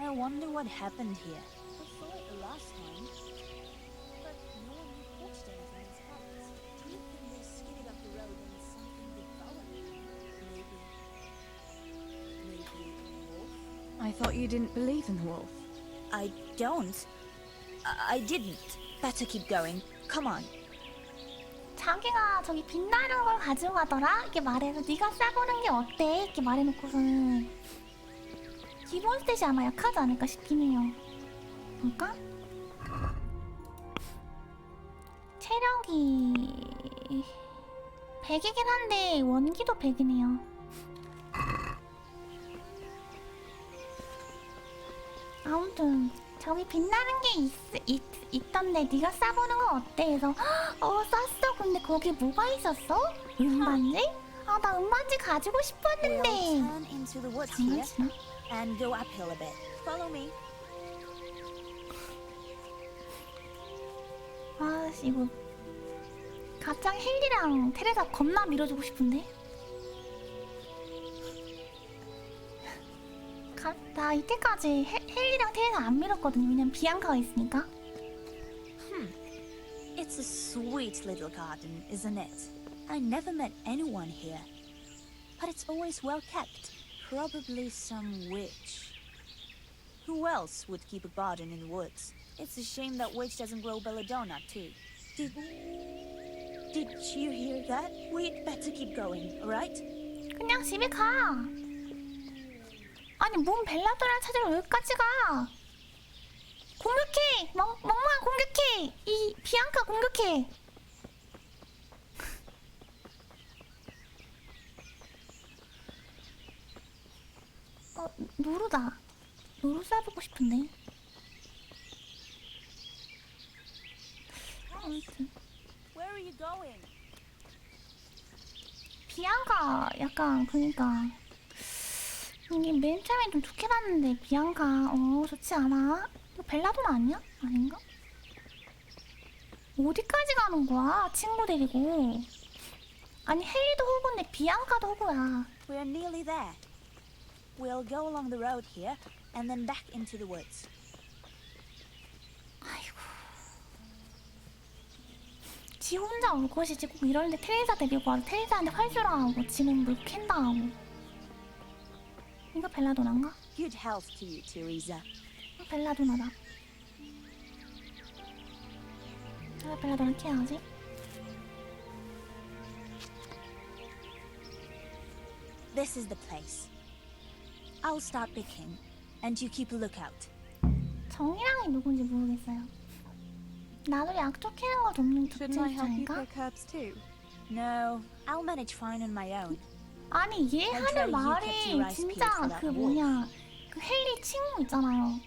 I wonder what happened here. I saw it the last time, but no one reported anything as happens. Do you think they skidded up the road and something devoured them? Maybe a wolf? I thought you didn't believe in the wolf. I don't. I didn't. Better keep going. Come on. 자기가 저기 빛나는 걸 가지고 가더라? 이렇게 말해서 네가 싸보는 게 어때? 이렇게 말해놓고서는 기본 스탯이 아마 약하지 않을까 싶긴 해요. 볼까? 체력이 100이긴 한데 원기도 100이네요. 아무튼 저기 빛나는 게 있던데 네가 싸보는 건 어때? 해서 쌌어. 근데 거기 뭐가 있었어? 음반지? 아, 나 음반지 가지고 싶었는데. 장난치나? And go uphill a bit. Follow me. 아, 이거 갑자기 헨리랑 테레사 겁나 밀어주고 싶은데? 나 이때까지 헨리랑 테레사 안 밀었거든요. 왜냐면 비앙카가 있으니까. It's a sweet little garden, isn't it? I never met anyone here. But it's always well kept. Probably some witch. Who else would keep a garden in the woods? It's a shame that witch doesn't grow belladonna, too. Did you hear that? We'd better keep going, alright? 그냥 집에 가. 아니, 뭔 벨라도라를 찾으러 여기까지 가. 공격해! 멍멍아 공격해! 이 비앙카 공격해! 노루다. 노루 쏴보고 싶은데. 아무튼 Where are you going? 비앙카 약간 그니까 이게 맨 처음에 좀 좋게 봤는데 비앙카 좋지 않아? 이거 벨라돈 아니야? 아닌가? 어디까지 가는 거야? 친구 데리고. 아니 헨리도 호구인데 비앙카도 호구야. We're nearly there. We'll go along the road here and then back into the woods. 지 혼자 올 것이지 꼭 이러는데 테레사 데리고 와서 테레사한테 활주로하고 지는 물 캔다하고. 이거 벨라도나인가? Good health to you, Teresa. 벨라도나다. 벨라도나 캐야지. This is the place. I'll start picking, and you keep a lookout. 정이랑이 누군지 모르겠어요. 나도 약초 캐는 거 좀 좋지 Shouldn't I help you 않을까? pick herbs too? No, I'll manage fine on my own. 아니 얘 I'll 하는 try you kept 말이 your rice 진짜 peeled for that 그 wolf. 뭐냐 그 헨리 친구 있잖아요.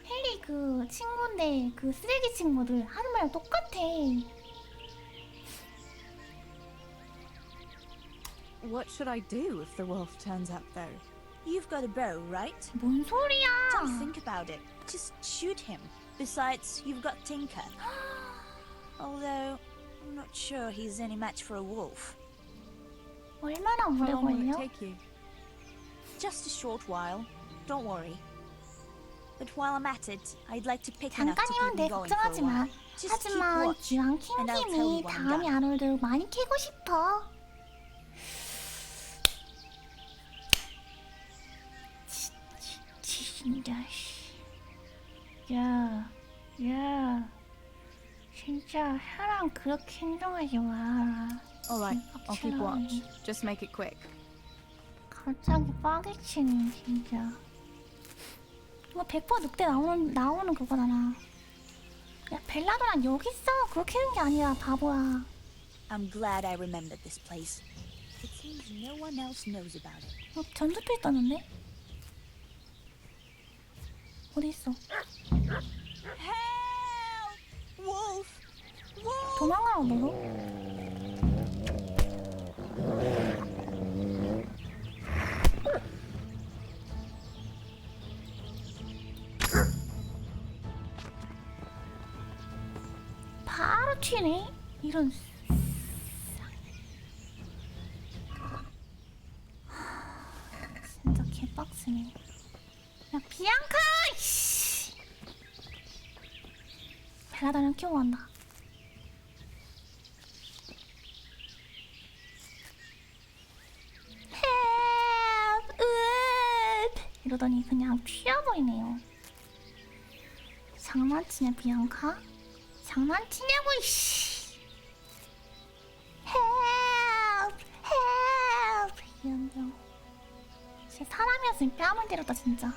헨리 그 친구인데 그 쓰레기 친구들 하는 말이랑 똑같아. What should I do if the wolf turns up, though? You've got a bow, right? 뭔 소리야? Don't think about it. Just shoot him. Besides, you've got Tinker. Although, I'm not sure he's any match for a wolf. 얼마나 오래 How long will it 걸려? take you? Just a short while. Don't worry. But while I'm at it, I'd like to pick enough to 잠깐이면 keep 돼 me going for a 걱정하지 마. while. Just keep 하지만 watch, 기왕 and I'll tell 킹김이 you when I'm 다음이 done. 안 올도 많이 캐고 싶어. 진짜 야 진짜 사람 그렇게 행동하지 마. Alright, I'll keep watch. Just make it quick. 갑자기 빠개치네 진짜. 이거 100% 늑대 나오는 그거잖아. 야 벨라도란 여기 있어. 그렇게 하는 게 아니라 바보야. I'm glad I remembered this place. It seems no one else knows about it. 전투표 있다는데? 어디 있어? Wolf! Wolf! 도망가면 뭐로? 바로 튀네? 이런 진짜 개빡치네. 야 비앙카! 이씨. 벨라다는 키우고 간다. 이러더니 그냥 튀어버리네요. 장난치냐 비앙카? 장난치냐고 이씨. 진짜 사람이었으면 뺨을 때렸다 진짜.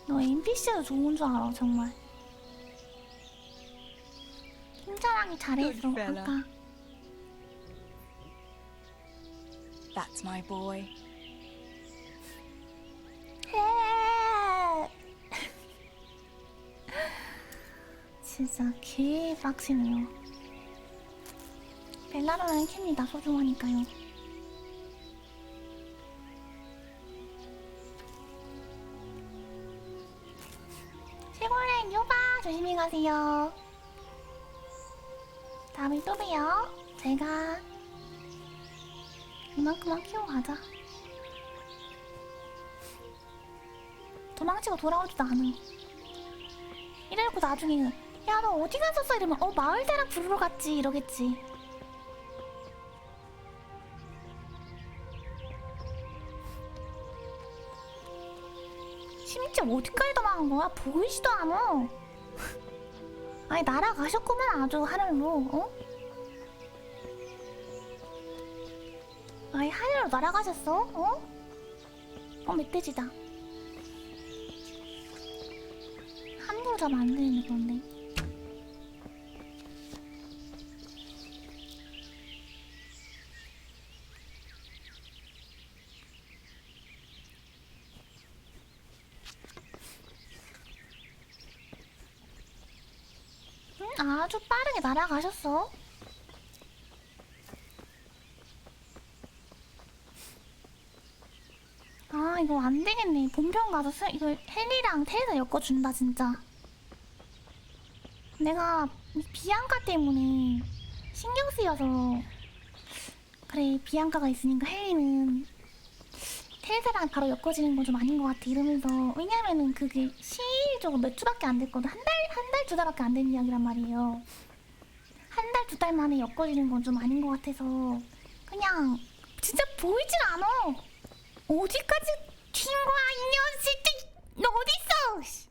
너 NPC도 좋은 줄 알아 정말. 힘자랑이 잘해서 아까. That's my boy. 진짜 개 빡치네요. 벨라로는 캡니다. 소중하니까요. 시골랭 요바 조심히 가세요. 다음에 또 봬요. 제가 이만큼만 키우고 가자. 도망치고 돌아오지도 않아. 이래놓고 나중에 야 너 어디 갔었어? 이러면 마을대랑 부르러 갔지 이러겠지. 심지어 어디까지 도망간 거야? 보이지도 않아. 아니 날아가셨구만 아주 하늘로. 어? 아니 하늘로 날아가셨어? 어? 멧돼지다. 함부로 잡으면 안 되는데 그런데. 아주 빠르게 날아가셨어. 아 이거 안되겠네. 본편 가서 이거 헨리랑 테레사 엮어준다 진짜. 내가 비앙카 때문에 신경 쓰여서. 그래 비앙카가 있으니까 헨리는 테레사랑 바로 엮어지는 건 좀 아닌 것 같아 이러면서. 왜냐면은 그게 시일적으로 몇 주밖에 안 됐거든. 한 달, 두 달밖에 안 된 이야기란 말이에요. 한 달, 두 달 만에 엮어지는 건 좀 아닌 것 같아서 그냥 진짜 보이질 않아. 어디까지 튄 거야 이 녀석. 너 어딨어?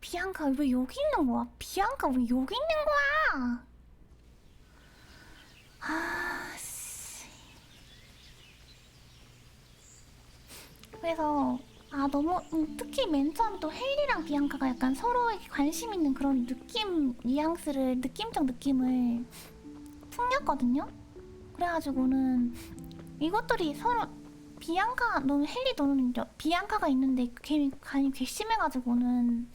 비앙카 왜 여기 있는 거야? 비앙카 왜 여기 있는 거야? 아씨. 그래서 너무 특히 맨 처음 또 헨리랑 비앙카가 약간 서로에게 관심 있는 그런 느낌, 뉘앙스를, 느낌적 느낌을 풍겼거든요? 그래가지고는 이것들이 서로 비앙카, 너는 헨리 너는 비앙카가 있는데 괜히 괘씸해가지고는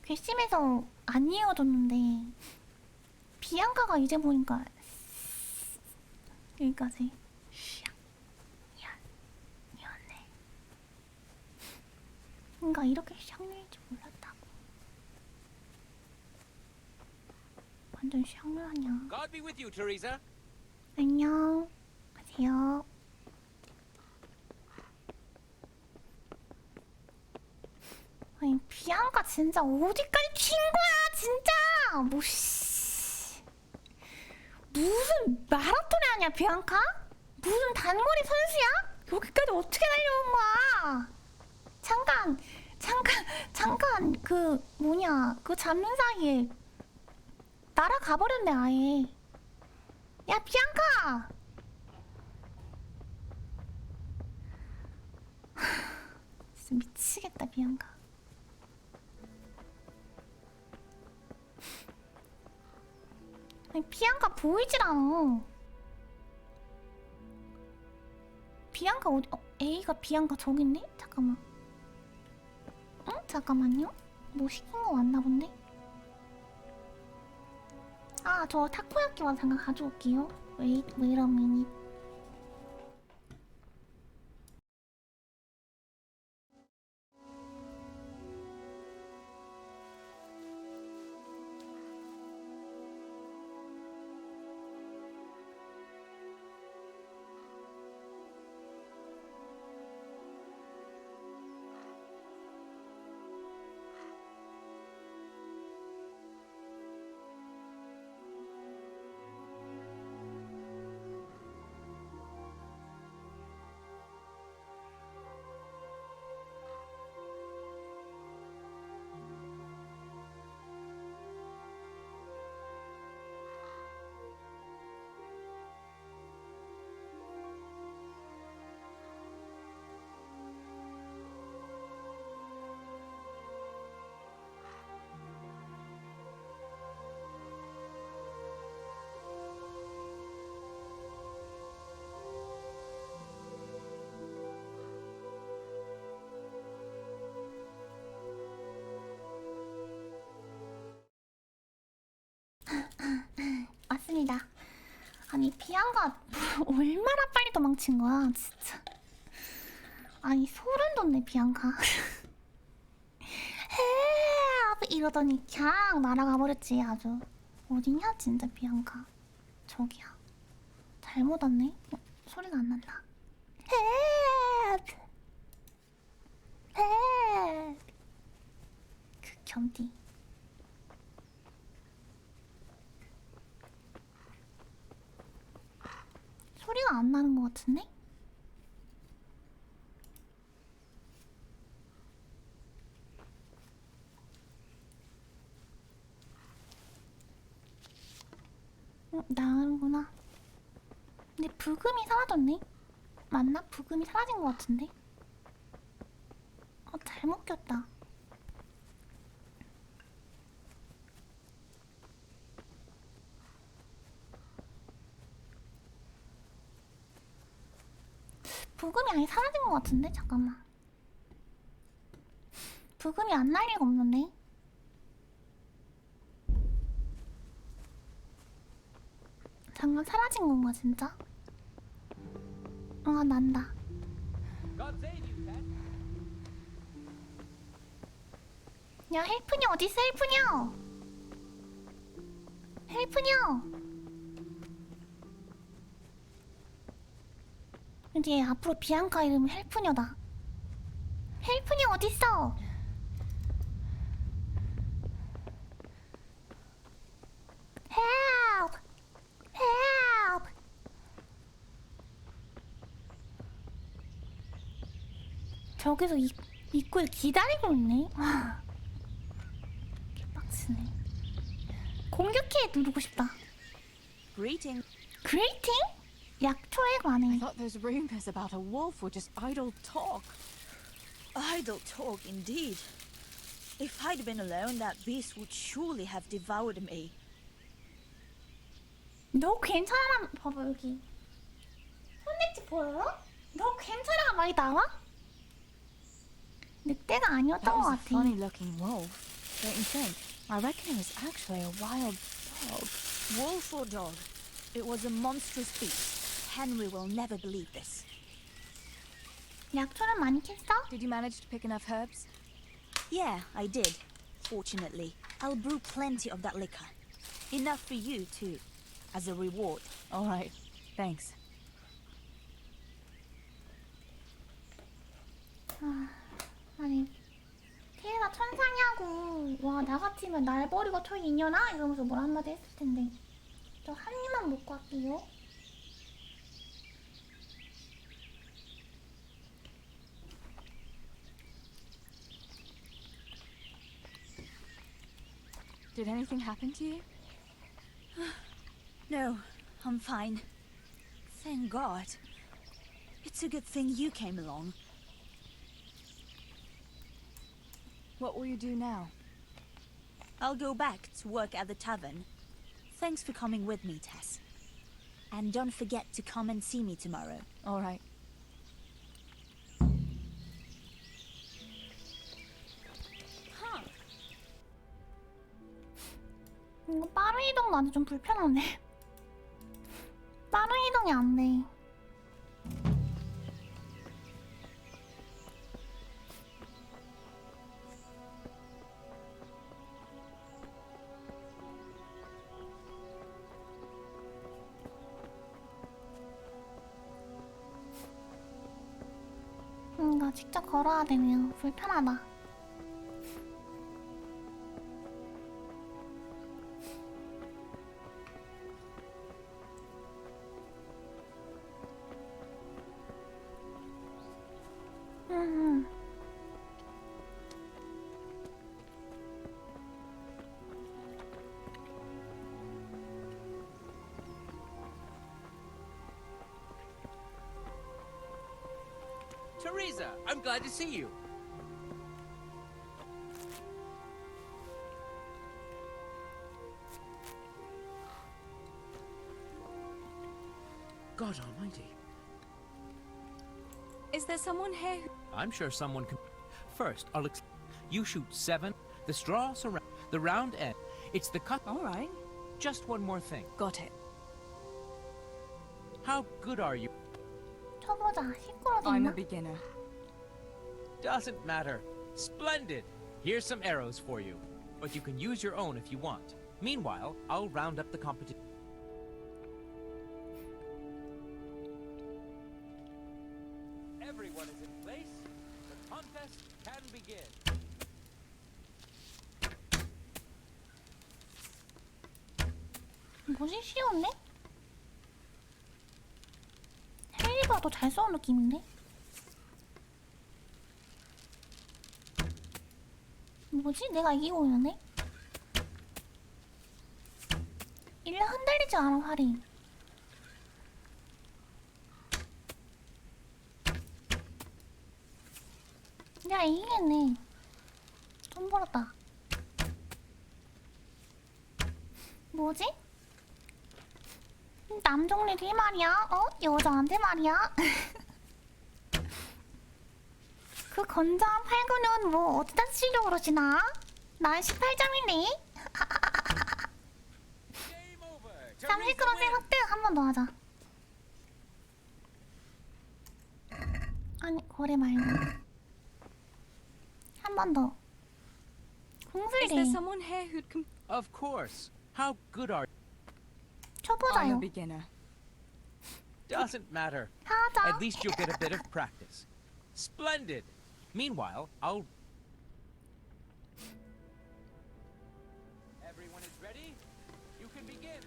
괘씸해서 안 이어졌는데 비앙카가 이제 보니까 여기까지. 미안해. 뭔가 이렇게 샹류일 줄 몰랐다고. 완전 샹류 아냐. God be with you, Teresa. 안녕. 가세요. 아니 비앙카 진짜 어디까지 튄 거야 진짜. 뭐 무슨 마라톤이 아니야 비앙카? 무슨 단거리 선수야? 여기까지 어떻게 달려온 거야? 잠깐 그 뭐냐 그 잡는 사이에 날아가 버렸네 아예. 야 비앙카! 진짜 미치겠다 비앙카. 아니 비앙카 보이질 않아. 비앙카 어디? A가 비앙카 저기 있네? 잠깐만. 응? 잠깐만요. 뭐 시킨 거 왔나 본데? 저 타코야키 와서 잠깐 가져올게요. Wait a minute. 아니 비앙가 얼마나 빨리 도망친 거야 진짜. 아니 소름 돋네 비앙가. 헬프 이러더니 그냥 날아가 버렸지 아주. 어디냐 진짜 비앙가. 저기야. 잘못 왔네. 소리가 안 난다. 헬프. 헬프. 그 견디. 소리가 안 나는 것 같은데? 나오는구나. 근데 부금이 사라졌네? 맞나? 부금이 사라진 것 같은데? 잘못 꼈다. 부금이 아예 사라진 것 같은데? 잠깐만. 부금이 안 날 리가 없는데? 잠깐 사라진 건가 진짜? 아 난다. 야 헬프녀 어딨어 헬프녀? 헬프녀! 이제 앞으로 비앙카 이름은 헬프녀다. 헬프녀 어딨어? Help! Help! 저기서 입구에 기다리고 있네. 개빡치네. 공격해 누르고 싶다. Greeting. Greeting? 약초에 관해. I thought those rumors about a wolf were just idle talk. Idle talk, indeed. If I'd been alone, that beast would surely have devoured me. 너 괜찮아? 봐봐 여기. 손짓 보여요? 너 괜찮아 많이 나와? 늑대가 아니었던 것 That was a 같아. funny-looking wolf. Don't you think? I reckon it was actually a wild dog. Wolf or dog? It was a monstrous beast. Henry will never believe this. 약초는 많이 캤어? Did you manage to pick enough herbs? Yeah, I did. Fortunately, I'll brew plenty of that liquor. Enough for you, too. As a reward. All right. Thanks. 아니 태가 천사냐고. 와 나같으면 날 버리고 저 인연아? 이러면서 뭘 한마디 했을 텐데. 저 한 입만 먹고 할게요. Did anything happen to you? No, I'm fine. Thank God. It's a good thing you came along. What will you do now? I'll go back to work at the tavern. Thanks for coming with me, Tess. And don't forget to come and see me tomorrow. All right. 이거 빠른 이동 나도 좀 불편하네. 빠른 이동이 안 돼. 나 직접 걸어야 되네요. 불편하다. Teresa, I'm glad to see you. God almighty. Is there someone here? I'm sure someone can... First, you shoot 7, the straw surround, the round end. It's the cut... All right. Just one more thing. Got it. How good are you? 쳐보자. I'm a 시끄러졌나? beginner. Doesn't matter. Splendid! Here's some arrows for you. But you can use your own if you want. Meanwhile, I'll round up the competition. Everyone is in place. The contest can begin. 뭐지? 쉬웠네? 헬리가 더 잘 쏘는 느낌인데? 뭐지? 내가 이기고 있네? 일로 흔들리지 않아, 활이. 내가 이기겠네. 돈 벌었다. 뭐지? 남종들이 말이야? 여자한테 말이야? 그 건장한 팔구는 뭐 어디다 쓰려고 그러시나? 난 18점이네. 30크로스 획득! 한 번 더 하자. 아니, 거래 말고. 한 번 더. Is there someone here who'd come? Of course. How good are you? I'm a 쳐보자요. beginner. Doesn't matter. 하자. At least you'll get a bit of practice. Splendid! Meanwhile, I'll... Everyone is ready? You can begin.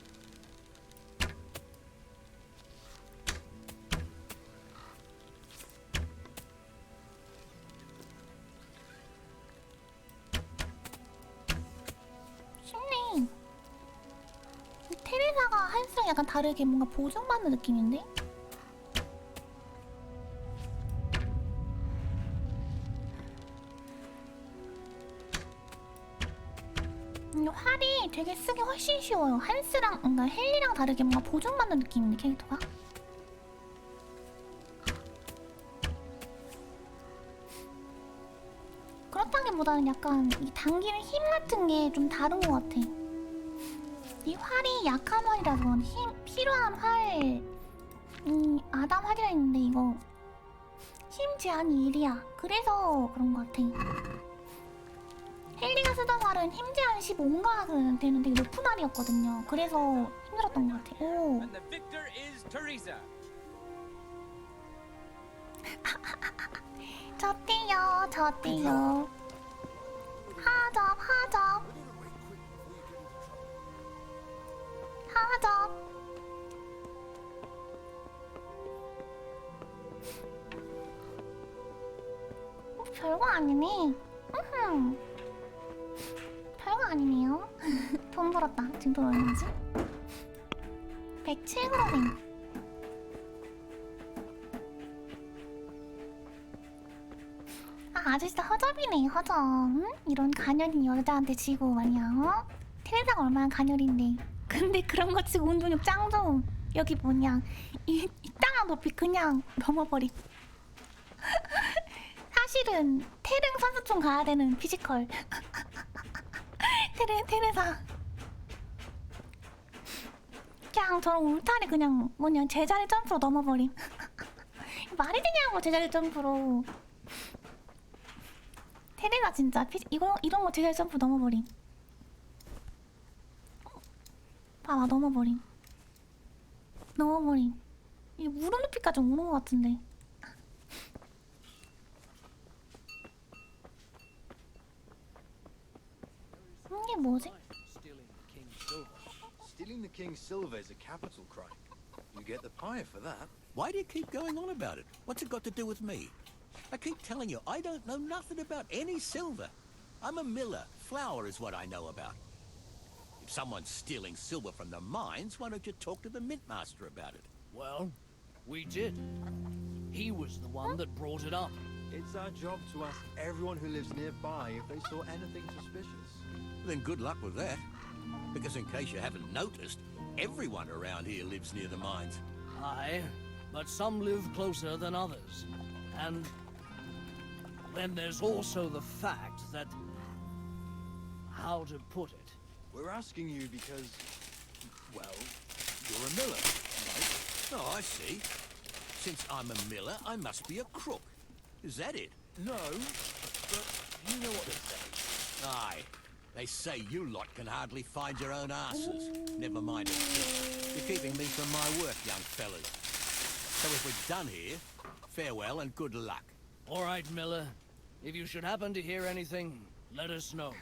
쉽네. 테레사가 할수록 약간 다르게 뭔가 보증받는 느낌인데? 활이 되게 쓰기 훨씬 쉬워요. 한스랑, 그러니까 헨리랑 다르게 뭔가 보증받는 느낌인데, 캐릭터가? 그렇다기보다는 약간 이 당기는 힘 같은 게 좀 다른 것 같아. 이 활이 약한 활이라서 힘 필요한 활, 이 아담 활이라 있는데 이거 힘 제한이 1이야. 그래서 그런 것 같아. 헨리가 쓰던 활은 힘 제한 15인가 되는데 높은 활이었거든요. 그래서 힘들었던 것 같아. 오. And the victor is Teresa. 저띠요, 저띠요. 하접, 하접. 하접. 별거 아니네. 별거 아니네요. 돈 벌었다. 지금 돈 얼마지? 107g. 아주 진짜 허접이네, 허접. 응? 이런 가녀린 여자한테 지고 말이야, 어? 테레사가 얼마나 가녀린데. 근데 그런 거 치고 운동력 짱 좋음. 여기 뭐냐, 이 땅한 높이 그냥 넘어버림. 사실은 테릉 선수촌 가야 되는 피지컬. 테레사. 그냥 저런 울타리 그냥 뭐냐 제자리 점프로 넘어버림. 말이 되냐고, 제자리 점프로. 테레사 진짜 이런 거 제자리 점프 넘어버림. 봐봐, 넘어버림. 이게 무릎 높이까지 오는 것 같은데. 이게 뭐지? Stealing the king's silver is a capital crime. You get the pyre for that. Why do you keep going on about it? What's it got to do with me? I keep telling you, I don't know nothing about any silver. I'm a miller. Flour is what I know about. If someone's stealing silver from the mines, why don't you talk to the mint master about it? Well, we did. He was the one that brought it up. It's our job to ask everyone who lives nearby if they saw anything suspicious. Then good luck with that. Because in case you haven't noticed, everyone around here lives near the mines. Aye, but some live closer than others. And then there's also the fact that... how to put it? We're asking you because, well, you're a miller, right? Oh, I see. Since I'm a miller, I must be a crook. Is that it? No, but you know what they say. Aye. They say you lot can hardly find your own asses. Never mind a trick. You're keeping me from my work, young fellas. So if we're done here, farewell and good luck. All right, Miller. If you should happen to hear anything, let us know.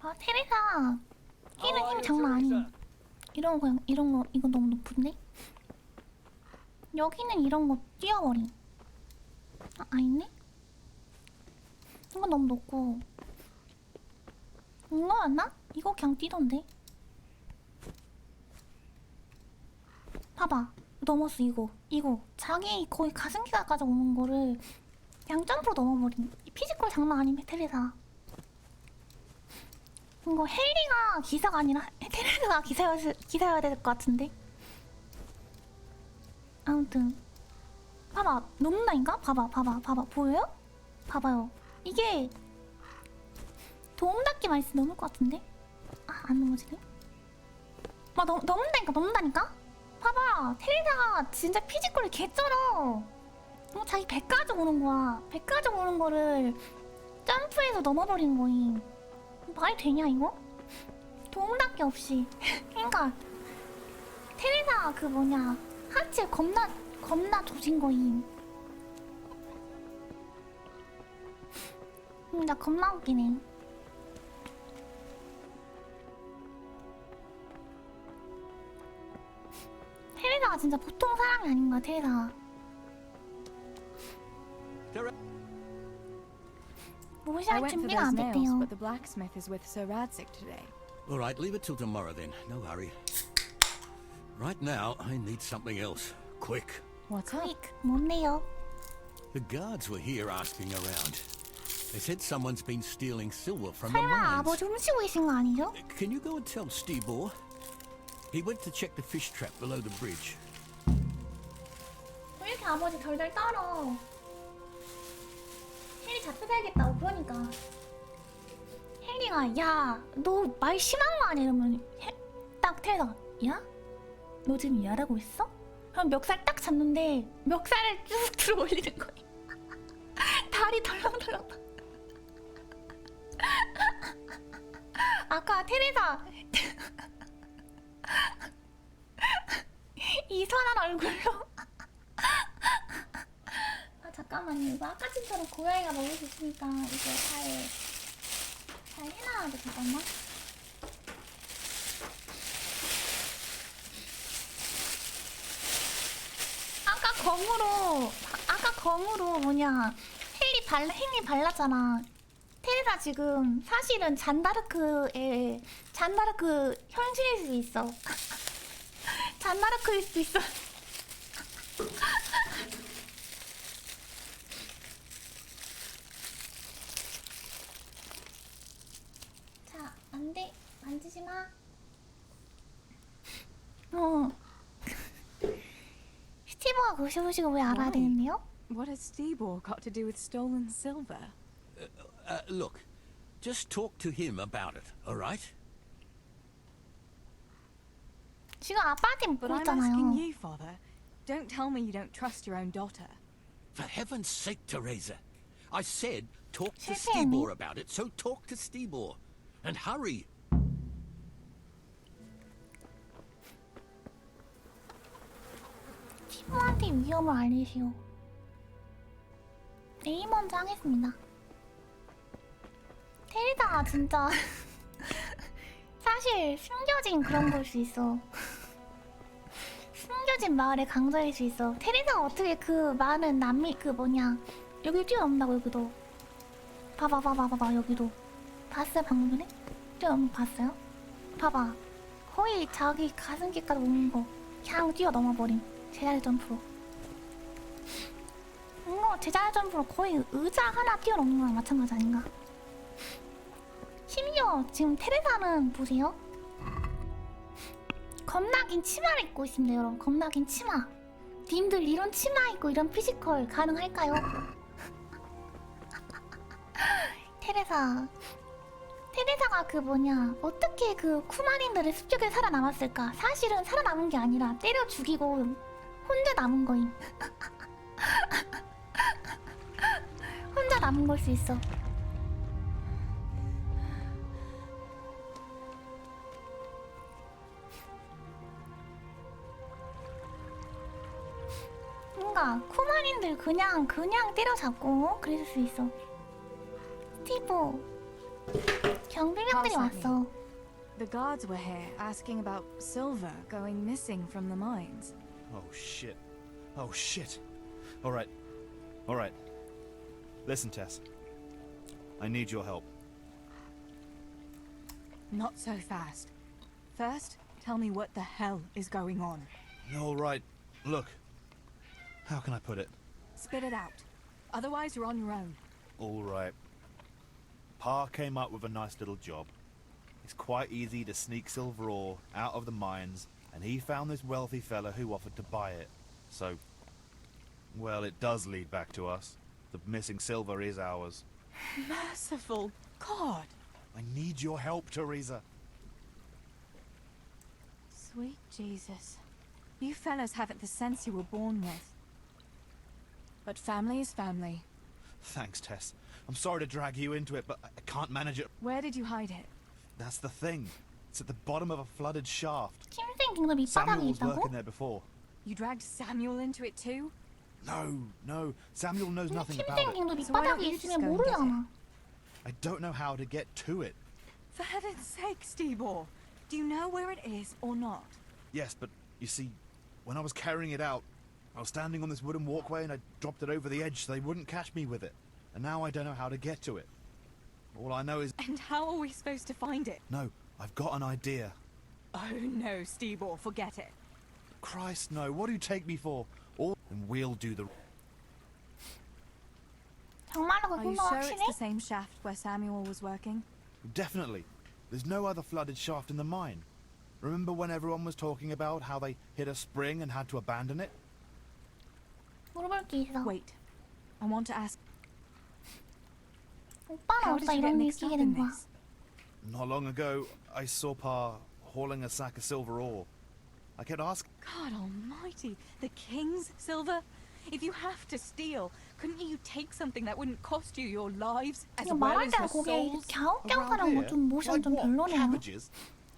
아, 테레사. 힘이 장난 아니야. 이런 거, 이거 너무 높은데? 여기는 이런 거 뛰어버림. 아, 아니네? 이거 너무 높고. 이거 맞나? 이거 그냥 뛰던데? 봐봐. 넘었어, 이거. 자기 거의 가슴기가까지 오는 거를 그냥 점프로 넘어버린. 이 피지컬 장난 아니네, 테레사. 이거 헨리가 기사가 아니라 테레사가 기사여야 될 것 같은데? 아무튼 봐봐, 넘는다니까? 봐봐, 보여요? 봐봐요. 이게 도움닫기만 있으면 넘을 것 같은데? 아, 안 넘어지네? 막 넘는다니까? 봐봐, 테레사가 진짜 피지컬이 개쩔어. 자기 배까지 오는 거야. 배까지 오는 거를 점프해서 넘어버리는 거임. 말이 되냐 이거? 도움닫기 없이. 그러니까 테레사 그 뭐냐 하체 겁나 조진 거임. 나 겁나 웃기네. 테레사가 진짜 보통 사람이 아닌 거야, 테레사. I went for those nails, but the blacksmith is with Sir Radzik today. All right, leave it till tomorrow then. No hurry. Right now, I need something else. Quick. What's up? 뭔데요? The guards were here asking around. They said someone's been stealing silver from the 설마 mines. 아버지 훔치고 계신 거 아니죠? Can you go and tell Stibor? He went to check the fish trap below the bridge. 왜 이렇게 아버지 덜덜 떨어? 헨리 잡혀야겠다고 그러니까. 헨리가 야, 너 말 심한 거 아니야? 이러면 딱 테레사가 야? 너 지금 야라고 했어? 그럼 멱살 딱 잡는데 멱살을 쭉 들어 올리는 거야. 다리 덜렁덜렁. 아까 테레사 이 선한 얼굴로. 아 잠깐만요. 이거 아까처럼 고양이가 먹을 수 있으니까 이거 잘 해놔야 돼. 잠깐만. 아까 검으로 뭐냐 헨리 발랐잖아. 테레사 지금 사실은 잔다르크 현실일 수도 있어. 잔다르크일 수도 있어. 자, 안 돼. 만지지 마. 스티브가 그 소식을 왜 알아야 되는데요? What has Stibor got to do with stolen silver? Look, just talk to him about it, all right? 지금 아빠한테 묻고 But I'm 있잖아요. asking you, father. Don't tell me you don't trust your own daughter. For heaven's sake, Teresa. I said talk to 실패했니? Stibor about it, so talk to Stibor. And hurry. 스티브한테 위험을 알리시오. 내일 먼저 하겠습니다. 테레사가 진짜 사실 숨겨진 그런 걸 수 있어. 숨겨진 마을의 강자일 수 있어. 테레사가 어떻게 그 많은 남미 그 뭐냐 여기 뛰어넘는다고. 여기도 봐봐 여기도 봤어요? 방금 전에? 뛰어넘는 거 봤어요? 봐봐 거의 자기 가슴기까지 오는 거 그냥 뛰어넘어버림. 제자리 점프로. 이거 제자리 점프로 거의 의자 하나 뛰어넘는 거랑 마찬가지 아닌가? 심지어 지금 테레사는 보세요. 겁나 긴 치마를 입고 있습니다, 여러분. 겁나 긴 치마. 님들 이런 치마 입고 이런 피지컬 가능할까요? 테레사 테레사가 그 뭐냐 어떻게 그 쿠마린들의 습격에 살아남았을까? 사실은 살아남은 게 아니라 때려 죽이고 혼자 남은 거임. 혼자 남은 걸 수 있어. 뭔가 쿠마린들 그냥 때려잡고 그랬을 수 있어. 스티브 경비병들이 왔어. The guards were here asking about silver going missing from the mines. Oh shit. Oh shit. Alright. Alright. Listen, Tess. I need your help. Not so fast. First, tell me what the hell is going on. Alright. Look. How can I put it? Spit it out. Otherwise, you're on your own. Alright. Pa came up with a nice little job. It's quite easy to sneak silver ore out of the mines, and he found this wealthy fella who offered to buy it. So, well, it does lead back to us. The missing silver is ours. Merciful God! I need your help, Teresa. Sweet Jesus. You fellas haven't the sense you were born with. But family is family. Thanks, Tess. I'm sorry to drag you into it, but I can't manage it. Where did you hide it? That's the thing. It's at the bottom of a flooded shaft. 침생긴 밑바닥에 Samuel was 있다고? working there before. You dragged Samuel into it too? No. Samuel knows nothing about 침생긴 it. So why don't 밑바닥에 you just 있으면 go and get 모르잖아. I don't know how to get to it. For heaven's sake, Stebor! Do you know where it is or not? Yes, but you see, when I was carrying it out, I was standing on this wooden walkway and I dropped it over the edge so they wouldn't catch me with it. And now I don't know how to get to it. All I know is... And how are we supposed to find it? No, I've got an idea. Oh no, Stebor, forget it. Christ, no. What do you take me for? And we'll do the... 정말로 Are you 그건 sure it's 확실해? the same shaft where Samuel was working? Definitely. There's no other flooded shaft in the mine. Remember when everyone was talking about how they hit a spring and had to abandon it? 물어볼 게 있어. Wait. I want to ask... 오빠는 How did 어디다 you get 이런 일 mixed 끼게 up 된 in 거야? this? Not long ago, I saw Pa hauling a sack of silver ore. I kept asking... God almighty, the king's silver? If you have to steal, couldn't you take something that wouldn't cost you your lives as 이거 well 말할 as 때는 your 고개 souls? 갸웃갸웃하는 거 좀 모션 좀 별로네요. Cabbages?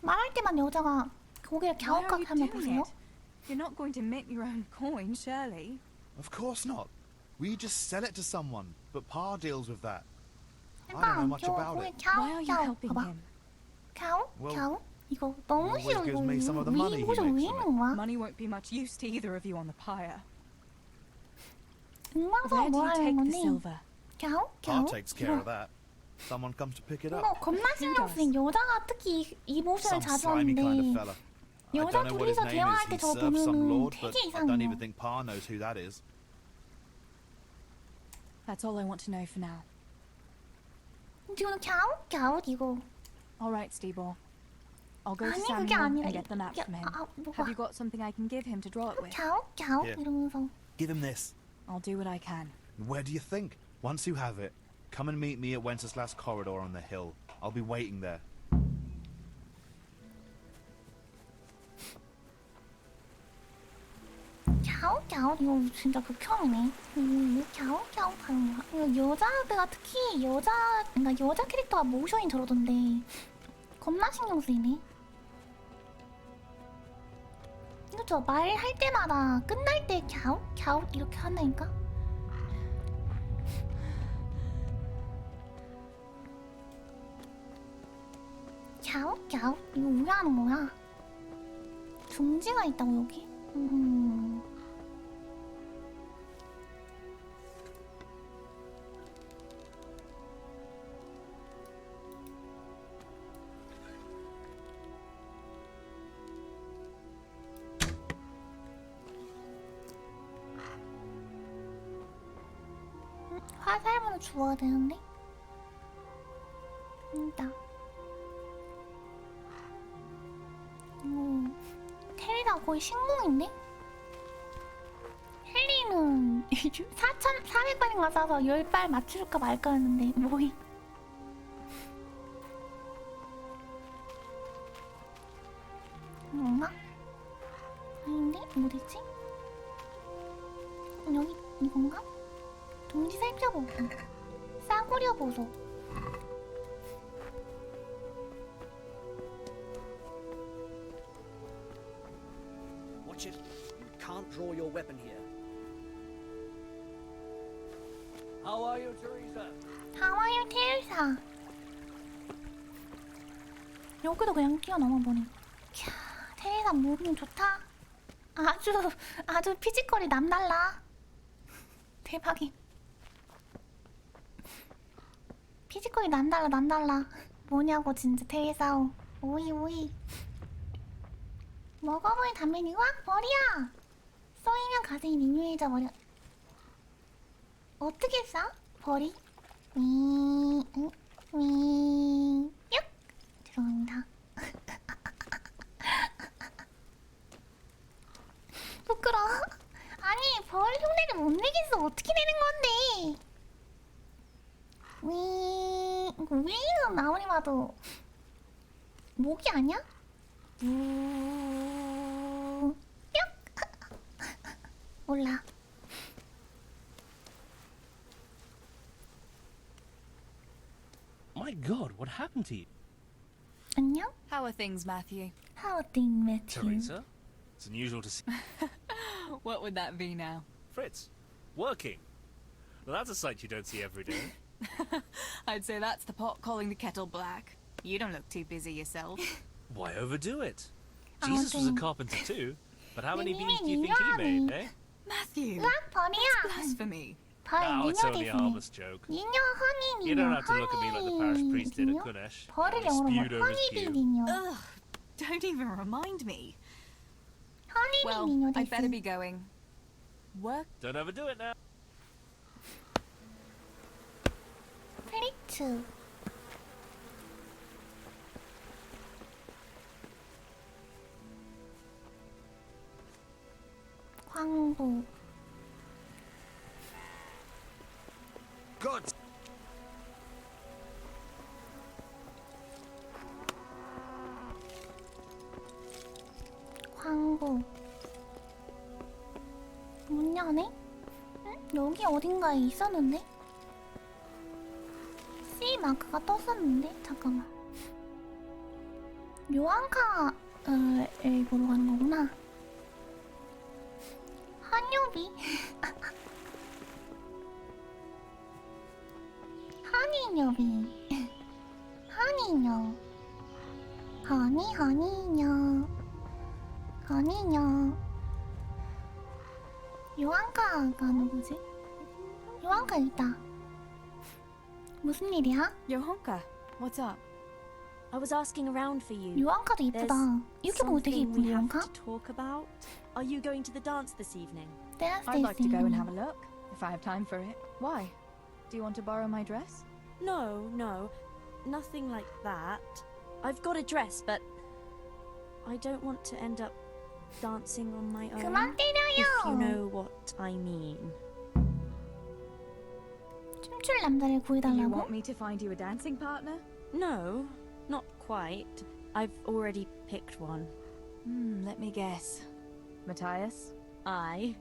말할 때만 여자가 고개를 Why are you 갸웃갸웃하면 doing 보세요. it? You're not going to mint your own coin, surely? Of course not. We just sell it to someone, but Pa deals with that. I don't know 약간 much about 고개 it. Why are you 갸웃갸웃 helping 봐봐. him? 갸웃? Well, 갸웃? 이거 너무 always 싫어. gives 이거 me some of the money he 모션 왜 makes from 있는 거야? Money won't be much use to either of you on the pyre. 응망성 Where do 뭐 you 하는 take the 건데? silver? 갸웃? Pa 갸웃? takes care of that. Someone comes to pick it 이거 up. 겁나 신경 쓰인 여자가 특히 이 모션을 Some 자주 slimy kind of 하는데 fella. I 여자 don't know what his 둘이서 name 대화할 is. 때 He 저거 serves some 보면은 lord, 되게 but I don't 이상해요. even think Pa knows who that is. That's all I want to know for now. 지금 갸웃? 갸웃 이거 All right, Stebor. I'll go to 아니 그게 Samuel 아니라 and get the map 이게 from him. 뭐가 Have you got something I can give him to draw it with? 갸웃? 갸웃? Here. 이러면서 Give him this. I'll do what I can. Where do you think? Once you have it, come and meet me at Wenceslas Corridor on the hill. I'll be waiting there. 갸웃갸웃 이거 진짜 극혐이네. 왜 갸웃갸웃 하는 거야? 이거 여자가 특히 그러니까 여자 캐릭터가 모션이 저러던데 겁나 신경 쓰이네. 이거 저 말할 때마다 끝날 때 갸웃갸웃 이렇게 한다니까? 갸웃갸웃 이거 왜 하는 거야? 둥지가 있다고 여기? 화살문을 주워야 되는데? 있다. 테리가 거의 신공인데? 헬리는 4,400발인가 싸서 10발 맞출까 말까 했는데 뭐이 건가? 아닌데? 어디지? 여기 이건가? 동지 살펴보고 싸구려 보소. Watch it. You can't draw your weapon here. How are you, Teresa? How are you, Teresa? 여기도 그냥 뛰어넘어버리. 캬, 테레사 무빙 좋다. 아주 피지컬이 남달라. 대박이. 피지컬이 남달라. 뭐냐고 진짜 테레사오. 오이. 먹어보니 단면이 확 버리야. 쏘이면 가슴이 미묘해져 버려. 어떻게 쏴? 버리? 윙. 육. 죄송합니다. 부끄러워. 아니 벌 흉내를 못 내겠어. 어떻게 내는 건데? 윙은 아무리 봐도 목이 아니야? 몰라. My God, what happened to you? 안녕? How are things, Matthew? How are things, Matthew? Teresa? It's unusual to see. What would that be now? Fritz, working. Well, that's a sight you don't see every day. I'd say that's the pot calling the kettle black. You don't look too busy yourself. Why overdo it? Jesus was a carpenter too. But how many beans do you think he made, eh? Matthew! 벌이야! Blasphemy. Now it's only a harmless joke. 니뇨 허니 You don't have to look at me like the parish priest did at Kunesh. 벌을 I 영어로 spewed over his pew. 허니비니뇨. Ugh, don't even remind me. Well, 허니비니뇨 I'd better 됐어. be going. Work? Don't overdo it now. 프리츠. 광고. God. 광고. 문 여네? 응? 여기 어딘가에 있었는데? C 마크가 떴었는데? 잠깐만. 요한카를 보러 가는 거구나. 한요비? 한이녀비. 한이녀. 허니녀. 요한카가 누구지? 요한카 있다. 무슨 일이야? Yohanka, what's up? I was asking around for you. 요한카도 이쁘다. 이렇게 보고 되게 Something 이쁘네, we have 요한카. to talk about. Are you going to the dance this evening? I'd like to go and have a look, if I have time for it. Why? Do you want to borrow my dress? No, nothing like that. I've got a dress, but I don't want to end up dancing on my own. 그만 때려요. If you know what I mean. 춤출 남자를 You 구해달라고? want me to find you a dancing partner? No, not quite. I've already picked one. Let me guess. Matthias? I?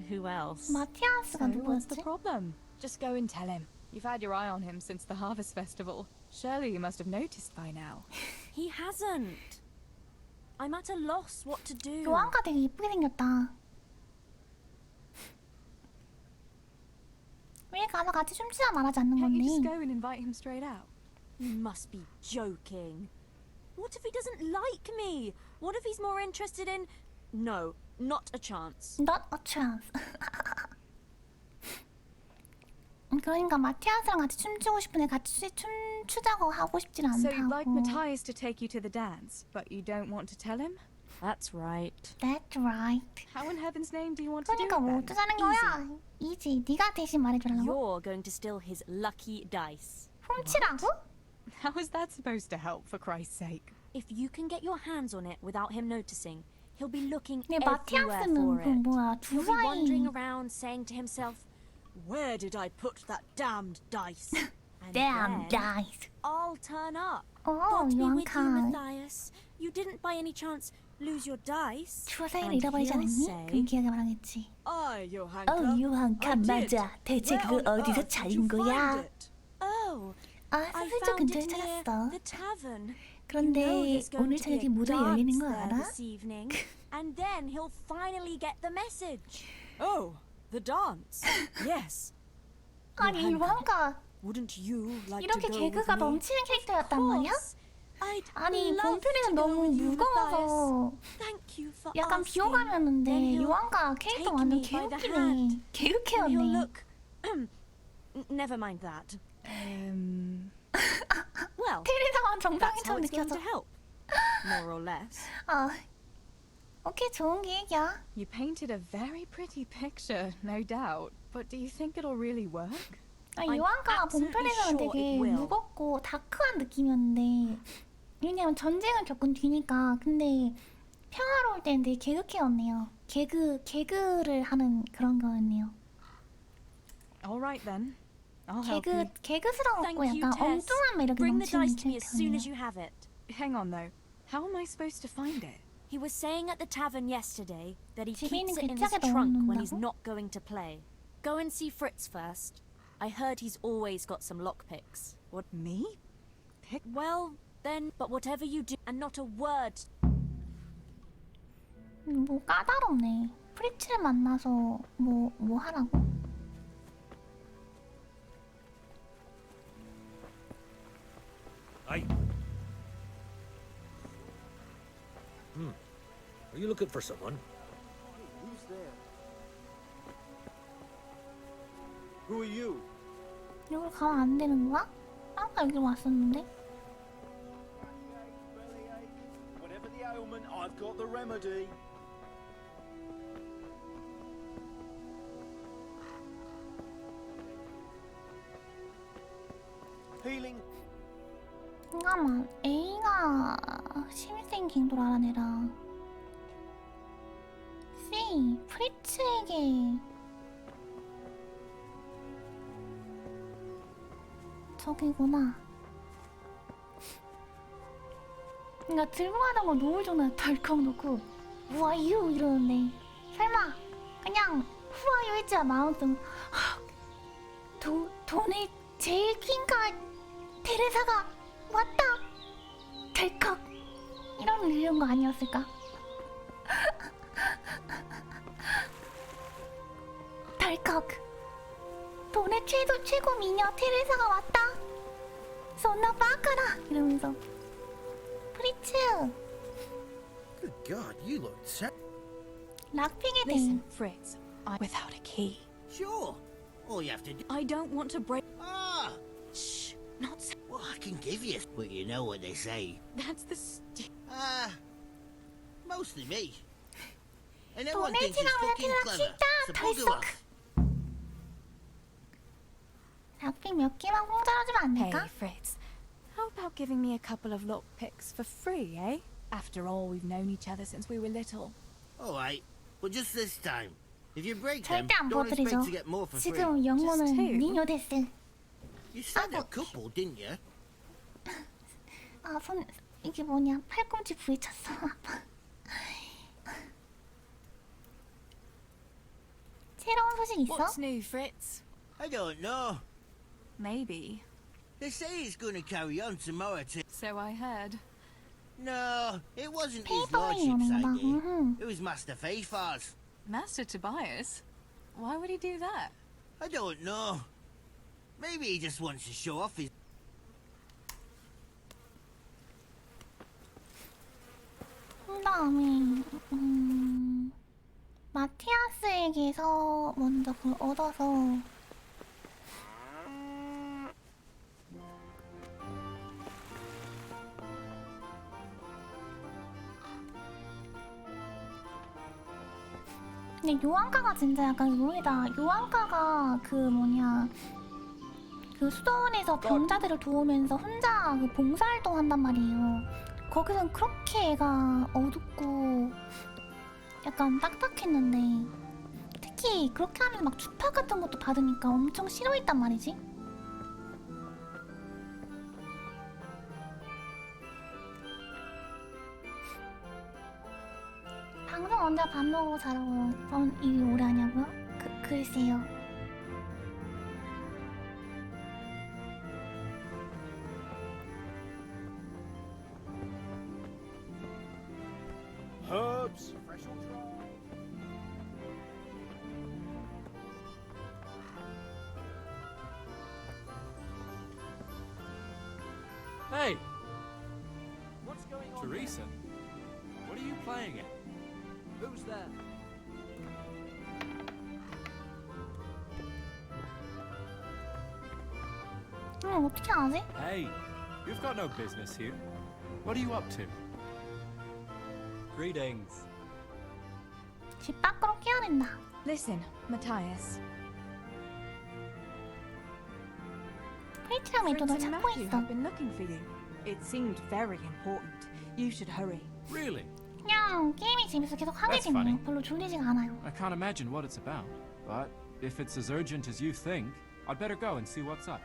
Who else? 마티아스가 So what's the 누구였지? problem? Just go and tell him. You've had your eye on him since the Harvest Festival. Surely you must have noticed by now. He hasn't. I'm at a loss what to do. 요한카 되게 이쁘게 생겼다. 왜 가서 같이 춤추자 말하지 않는 Can't you just 건데? go and invite him straight out? You must be joking. What if he doesn't like me? What if he's more interested in... No, not a chance. Not a chance. 그러니까 마티아스랑 같이 춤추고 싶은데 같이 춤추자고 하고 싶진 So you'd like 않다고. Matthias to take you to the dance, but you don't want to tell him? That's right. That's right. How in heaven's name do you want to do 그러니까 it 뭐 then? 어쩌자는 거야? 이지, 네가 대신 말해주려고? You're going to steal his lucky dice. 훔치라고? How is that supposed to help, for Christ's sake? If you can get your hands on it without him noticing, he'll be looking 네, everywhere 마티아스는 for 그 it. 뭐야 He'll be wandering 두바이 around saying to himself, "Where did I put that damned dice?" And damn then dice. I'll turn up. 어, Don't be with you, 요한카. Matthias. You didn't by any chance lose your dice. 주사위를 잃어버리지 않았니? 그럼 기아가 말하겠지. 요한카 맞아. 대체 그걸 어디서 찾은 거야? 스스로 근처에 찾았어. 그런데 오늘 저녁에 무대 열리는 거 알아? And then he'll finally get the message. Oh, the dance. Yes. 아니 요한카 Wouldn't you like 이렇게 to go 개그가 with me? 넘치는 캐릭터였단 말이야? 아니 love 본편에는 to go 너무 with you, 무거워서 Thank you for 약간 asking. 비호감이었는데 Then he'll 요한카 캐릭터 take 완전 me by the 개웃기네. hand. And he'll 개그캐였네. look. Never mind that. Well, 테레사가 that's how 정상인처럼 it's going 느껴져. to help. More or less. 아, 오케이 좋은 계획이야. You painted a very pretty picture, no doubt. But do you think it'll really work? 아, I'm 요한카가 absolutely 본편에서는 sure 되게 it will. 무겁고 다크한 느낌이었는데 왜냐면 전쟁을 겪은 뒤니까. 근데 평화로울 때는 되게 개그캐였네요. 개그를 하는 그런 거였네요. All right then. I'll help you. 개그스러웠고 Thank you, 약간 Tess. 엉뚱한 매력이 Bring the 넘치는 dice to me as soon as 캐릭터네요. you have it. Hang on though. How am I supposed to find it? He was saying at the tavern yesterday that he 집에 keeps 있는 it in his 괴짝에 trunk when he's 넣어놓는다고? not going to play. Go and see Fritz first. I heard he's always got some lockpicks. What, me? Pick? Well, then, but whatever you do, and not a word. 뭐 까다롭네. 프리츠를 만나서 뭐 하라고? Are you looking for someone? Who's there? Who are you? 여기 가면 안 되는 거야? 아까 여기 왔었는데? Whatever the ailment, I've got the remedy. Healing. 잠깐만, A가 신입생 갱도를 알아내라. C, 프리츠에게 저기구나. 그니까 들고 가는 거 노을 정도 덜컥 놓고 Who are you? 이러는데 설마 그냥 Who are you 했지 마음속 돈의 제일 퀸가 테레사가 왔다! 덜컥! 이런 거 아니었을까? 덜컥! 돈의 최고 미녀 테레사가 왔다! 손나 빠까라! 이러면서 프리츠! Good God, you look sad. 락핑에 Listen, 대해 Fritz. Without a key. Sure. All you have to do. I don't want to break. Ah! Shh. Not so. Well, I can give you. But you know what they say. That's the. Mostly me. And everyone 돈을 thinks he's 지나면 fucking 테라 clever. 진짜 So 덜컥! bugger off. 락핑 몇 개만 공짜로 주면 안 Hey, 될까? Fritz. How about giving me a couple of lockpicks for free, eh? After all, we've known each other since we were little. All right. But just this time. If you break them, 절대 안 don't expect 보여드리죠. to get more for free. 지금 영혼은 Just two? 니뇨 데스. You said a couple, didn't you? 아, 이게 뭐냐? 팔꿈치 부딪혔어. 새로운 소식 있어? What's new, Fritz? I don't know. Maybe. They say it's going to carry on tomorrow too. So I heard. No, it wasn't his 페이퍼링이 lordship's 오는구나. idea. It was Master Fayfar's. Master Tobias? Why would he do that? I don't know. Maybe he just wants to show off his... 그 다음에 마티아스에게서 먼저 그걸 얻어서 근데 요한가가 진짜 약간 의외다. 요한가가 그 뭐냐 그 수도원에서 병자들을 도우면서 혼자 그 봉사활동 한단 말이에요. 거기선 그렇게 애가 어둡고 약간 딱딱했는데 특히 그렇게 하면 막 주파 같은 것도 받으니까 엄청 싫어했단 말이지. 방송 언제 밥 먹고 자라고 일이 오래 하냐고요? 글쎄요. Herbs, fresh or dry? Hey, What's going on? Teresa. What are you playing at? Who's there? 어떻게 하지? Hey, you've got no business here. What are you up to? Greetings. 집 밖으로 끼어낸다. Listen, Matthias. 프리티랑 메토도 Prince and 찾고 Matthew 있어. have been looking for you. It seemed very important. You should hurry. Really? 그냥 게임이 재밌어 계속 하게 That's 되네요. funny. 별로 졸리지가 않아요. I can't imagine what it's about, but if it's as urgent as you think, I'd better go and see what's up.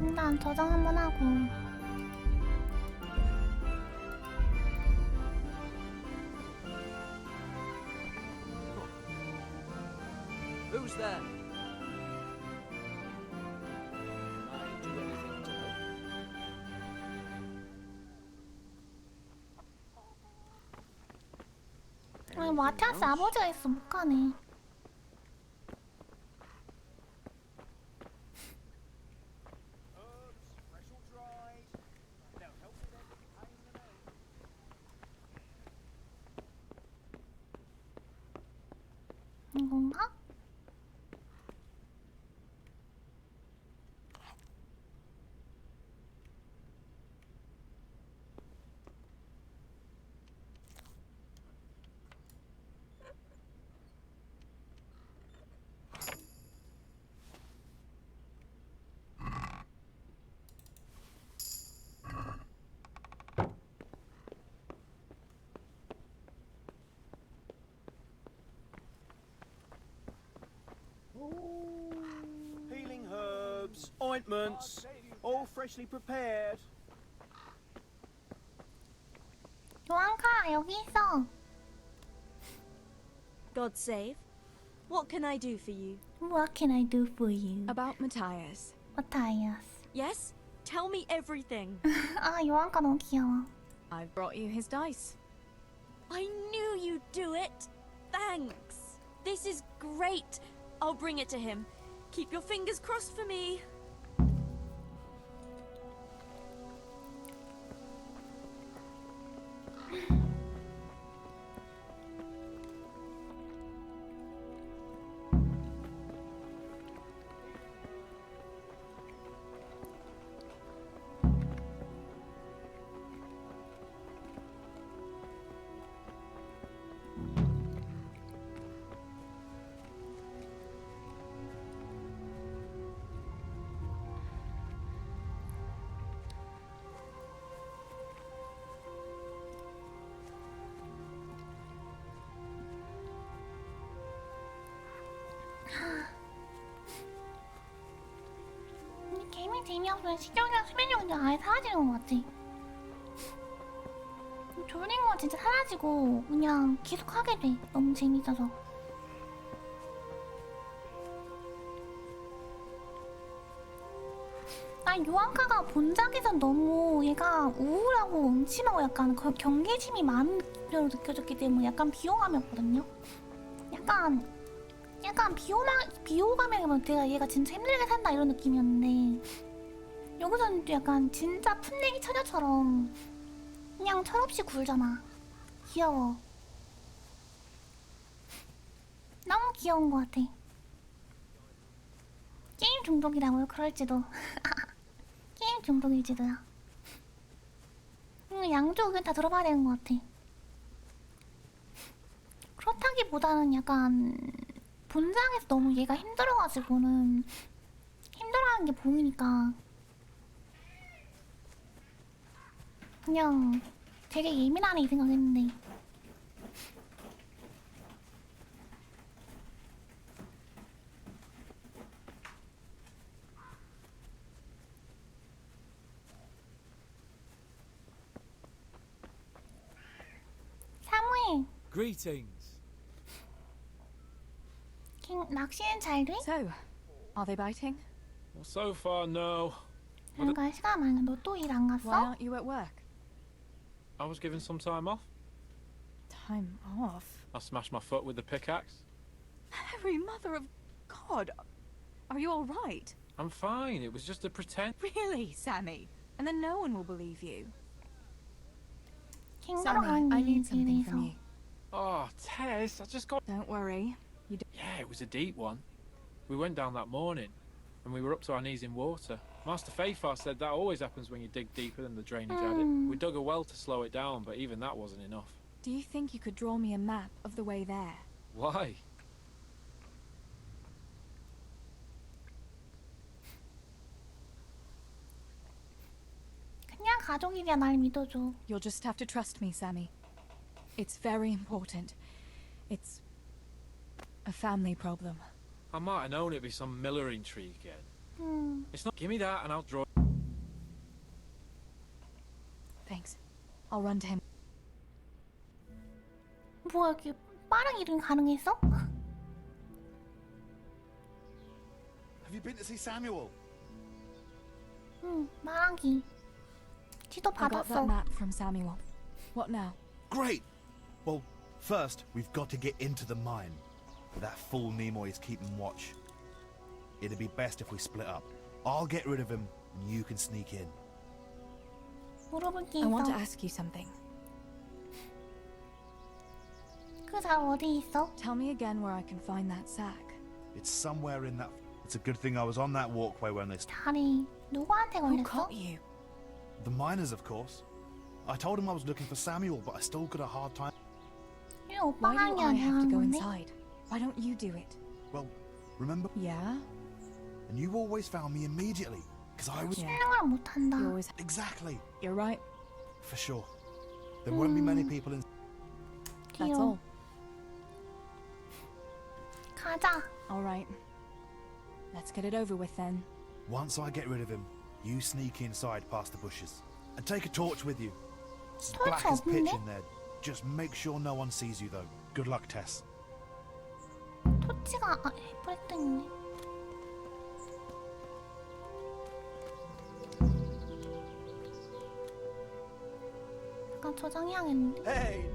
일단 저장 한번 하고. Who's there? Can I do anything to help? 아니 마티아스 아버지가 있어 못 가네. 이건가? Healing herbs, ointments, all freshly prepared. 요한카 여기 있어. God save. What can I do for you? What can I do for you? About Matthias. 마티아스. Yes? Tell me everything. 아 요한카 너무 귀여워. I've brought you his dice. I knew you'd do it. Thanks. This is great. I'll bring it to him. Keep your fingers crossed for me. 근데 게임이 재미없으면 식욕이랑 수면력이 그냥 아예 사라지는 것 같아. 졸린 건 진짜 사라지고 그냥 계속 하게 돼. 너무 재밌어서. 난 요한카가 본작에선 너무 얘가 우울하고 음침하고 약간 경계심이 많은 느낌으로 느껴졌기 때문에 약간 비호감이었거든요. 약간 비호감이라면 내가 얘가 진짜 힘들게 산다 이런 느낌이었는데 여기서는 또 약간 진짜 풋내기 처녀처럼 그냥 철없이 굴잖아. 귀여워. 너무 귀여운 것 같아. 게임 중독이라고요? 그럴지도. 게임 중독일지도요. 양쪽 의견 다 들어봐야 되는 것 같아. 그렇다기보다는 약간 본장에서 너무 얘가 힘들어가지고는 힘들어하는 게 보이니까 그냥 되게 예민하네 이 생각했는데 Greetings. 킹 낚시는 잘 돼? So, are they biting? Well, so far, no. 그러니까 시간 많아. 너 또 일 안 갔어? Why aren't you at work? I was given some time off. Time off? I smashed my foot with the pickaxe. Harry, mother of God! Are you all right? I'm fine. It was just a pretend. Really, Sammy? And then no one will believe you. 킹 Sammy, 들어가는 I need something 일에서. from you. Oh, Tess, I just got... Don't worry. Yeah, it was a deep one. We went down that morning, and we were up to our knees in water. Master Fayfar said that always happens when you dig deeper than the drainage had it. We dug a well to slow it down, but even that wasn't enough. Do you think you could draw me a map of the way there? Why? 그냥 가족이야 날 믿어줘. You'll just have to trust me, Sammy. It's very important. It's a family problem. I might have known it'd be some millering tree again. It's not. Give me that, and I'll draw. Thanks. I'll run to him. 뭐야 이렇게 빠른 이동이 가능했어? Have you been to see Samuel? 응, 말하기. 지도 I got that 받았어. map from Samuel. What now? Great! Well, first, we've got to get into the mine. That fool Nimoy is keeping watch. It'd be best if we split up. I'll get rid of him, and you can sneak in. 물어볼 게 I want to 있어. ask you something. 그 사람 어디 있어? Tell me again where I can find that sack. It's somewhere in that... It's a good thing I was on that walkway when they... 다리 누구한테 Who 걸렸어? caught you? The miners, of course. I told him I was looking for Samuel, but I still got a hard time... 이 오빠가 Why 한 do 게 I 아니야 have to go 하는 건데? inside? Why don't you do it? Well, remember? Yeah? And you always found me immediately, because I was... 실력을 못한다. You always... Exactly. You're right. For sure. There won't be many people in... That's all. 가자. All right. Let's get it over with then. Once I get rid of him, you sneak inside past the bushes. And take a torch with you. It's as black as pitch in there. Just make sure no one sees you, though. Good luck, Tess. 토치가 브레트 있네. 약간 저장해야겠는데? Hey!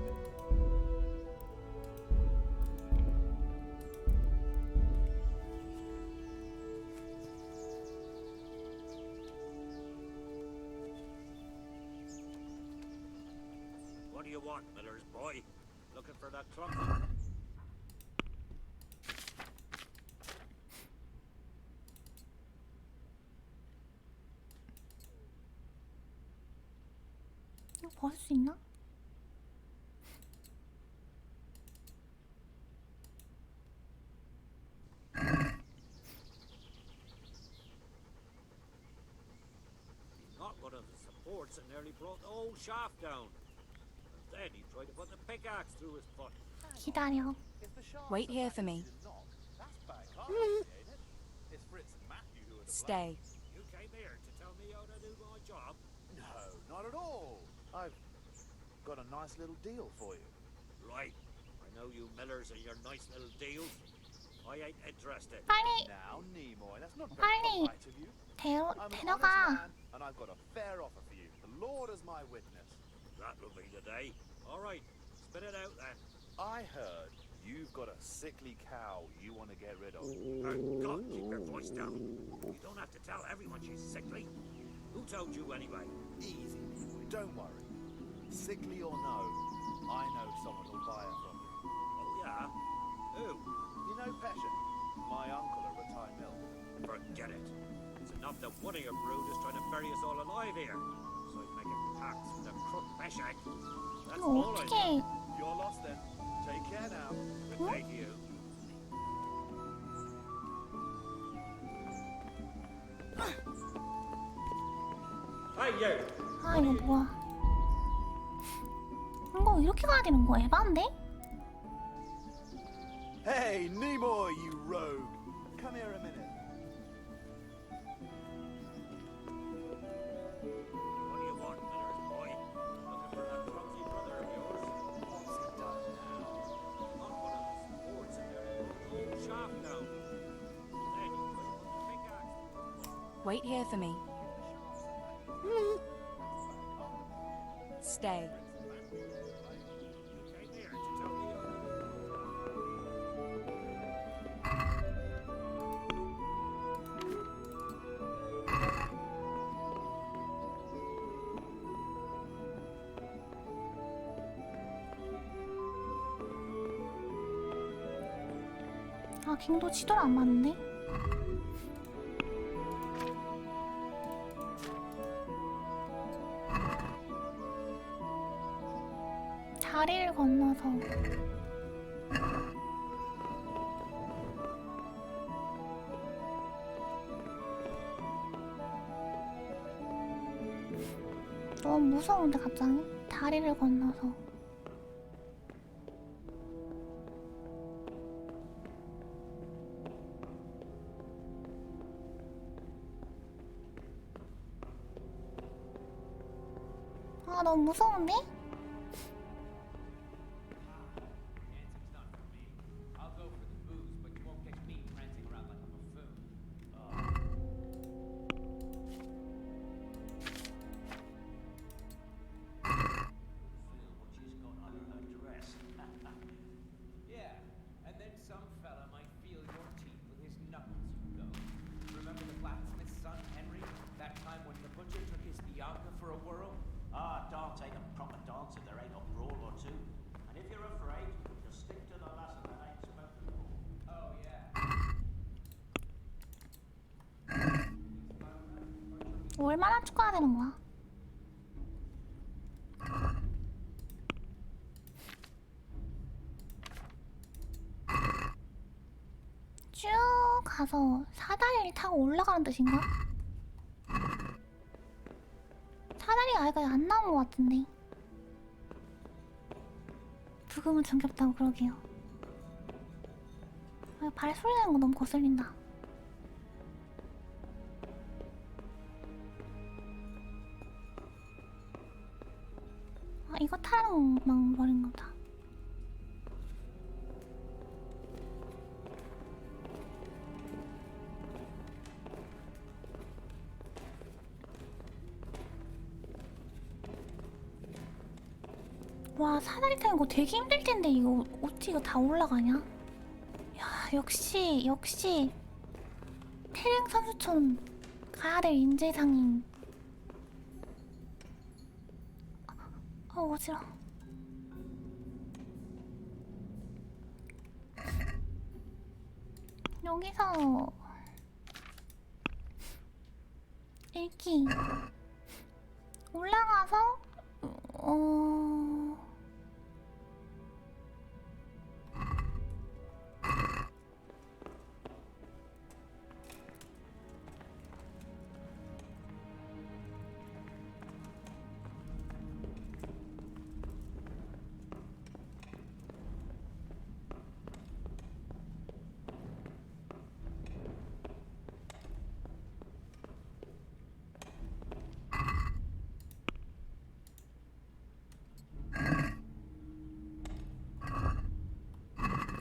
What do you want, Miller's boy? Looking for that trunk? 이거 벗을 수 있나? Not one of the supports and nearly brought the whole shaft down. And then he tried to put the pickaxe through his foot. 기다려. Wait here for me. Stay. You came here to tell me how to do my job? No, not at all. I've got a nice little deal for you. Right. I know you Millers and your nice little deals. I ain't interested. 빨리 Now, Nimoy, that's not very 빨리 polite of you. 데려 I'm an honest 데려가. man, and I've got a fair offer for you. The Lord is my witness. That'll be the day. All right. Spit it out then. I heard you've got a sickly cow you want to get rid of. God, keep your voice down. You don't have to tell everyone she's sickly. Who told you anyway? Easy, Nimoy, don't worry. Sickly or no, I know someone who'll buy her from you. Oh, yeah? Who? You know Pesha, my uncle at retired mill. Forget it. It's enough that one of your brood is trying to bury us all alive here. So he's making pacts with a crook Meshach. That's 이거 all I 어떻게? know. You're lost then. Take care now. Good day to you. Hey, you! 아 이거 뭐야? 이거 이렇게 가야 되는 거야? 에반데? Hey, Nimoy, you rogue! Come here a minute. What do you want, Miller's boy? Looking for that clumsy brother of yours? What's he done now? Wait here for me. Stay. 아, 킹도 지도를 안 맞는데? 다리를 건너서 너무 무서운데 갑자기? 다리를 건너서 아, 너무 무서운데? 얼마나 축구해야 되는 거야? 쭉 가서 사다리를 타고 올라가는 뜻인가? 사다리가 아예 안 나온 것 같은데. 부금은 정겹다고 그러게요. 아, 발소리 나는 거 너무 거슬린다. 아, 이거 타는 버린 거다. 와, 사다리 타는 거 되게 힘들 텐데 이거 어떻게 이거 다 올라가냐? 야, 역시 태릉 선수촌 가야 될 인재상인. 어지러워. 여기서 읽기 올라가서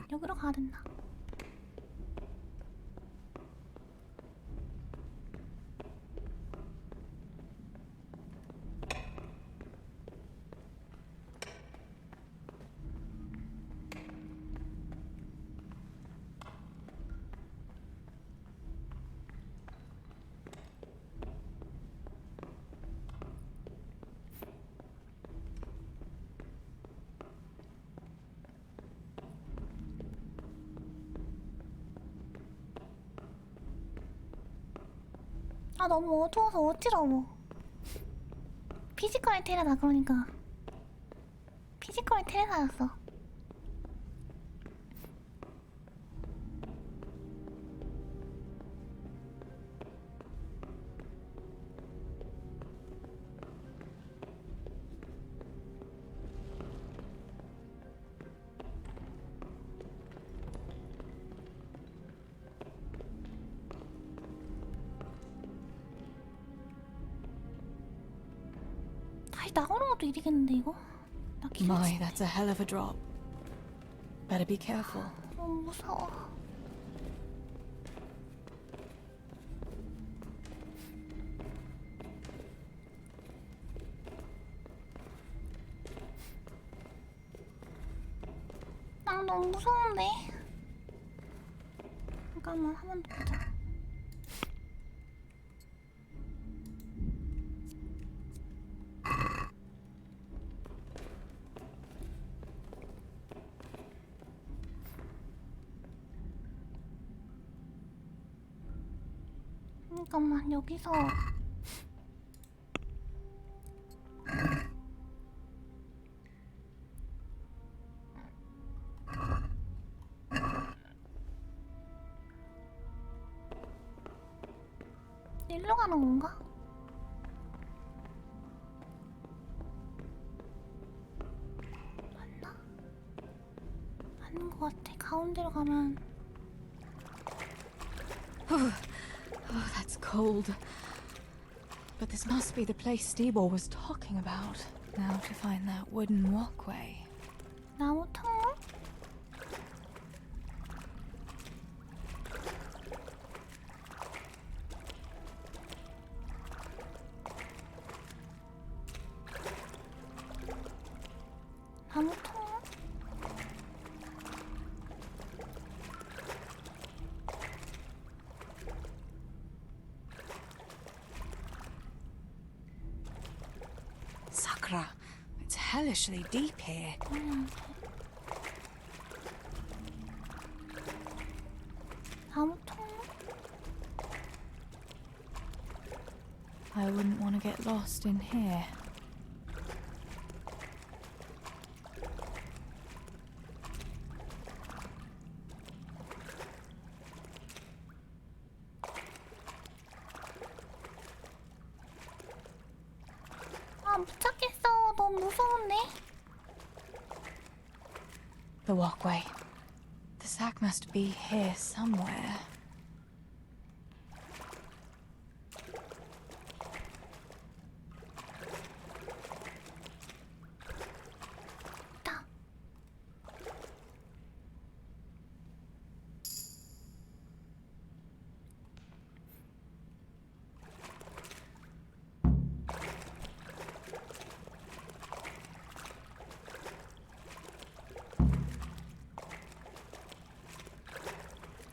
여기로 가야 된다. 아, 너무 어두워서 어지러워. 피지컬의 테레사. 그러니까 피지컬의 테레사였어. 다시 나오는 것도 일이겠는데 이거? 나 My, that's a hell of a drop. Better be careful. 너무 무서워. 너무 무서운데. 잠깐만 한 번 더 보자. 잠깐만 여기서 일로 가는 건가? 맞나? 맞는 것 같아. 가운데로 가면 Oh, that's cold. But this must be the place Steebor was talking about. Now to find that wooden walkway. 나무 통로? 나무 통로? Sakura, it's hellishly deep here. 나무 통로? I wouldn't want to get lost in here. 아, 못 찾겠어. 너무 무서운데? The walkway. The sack must be here somewhere.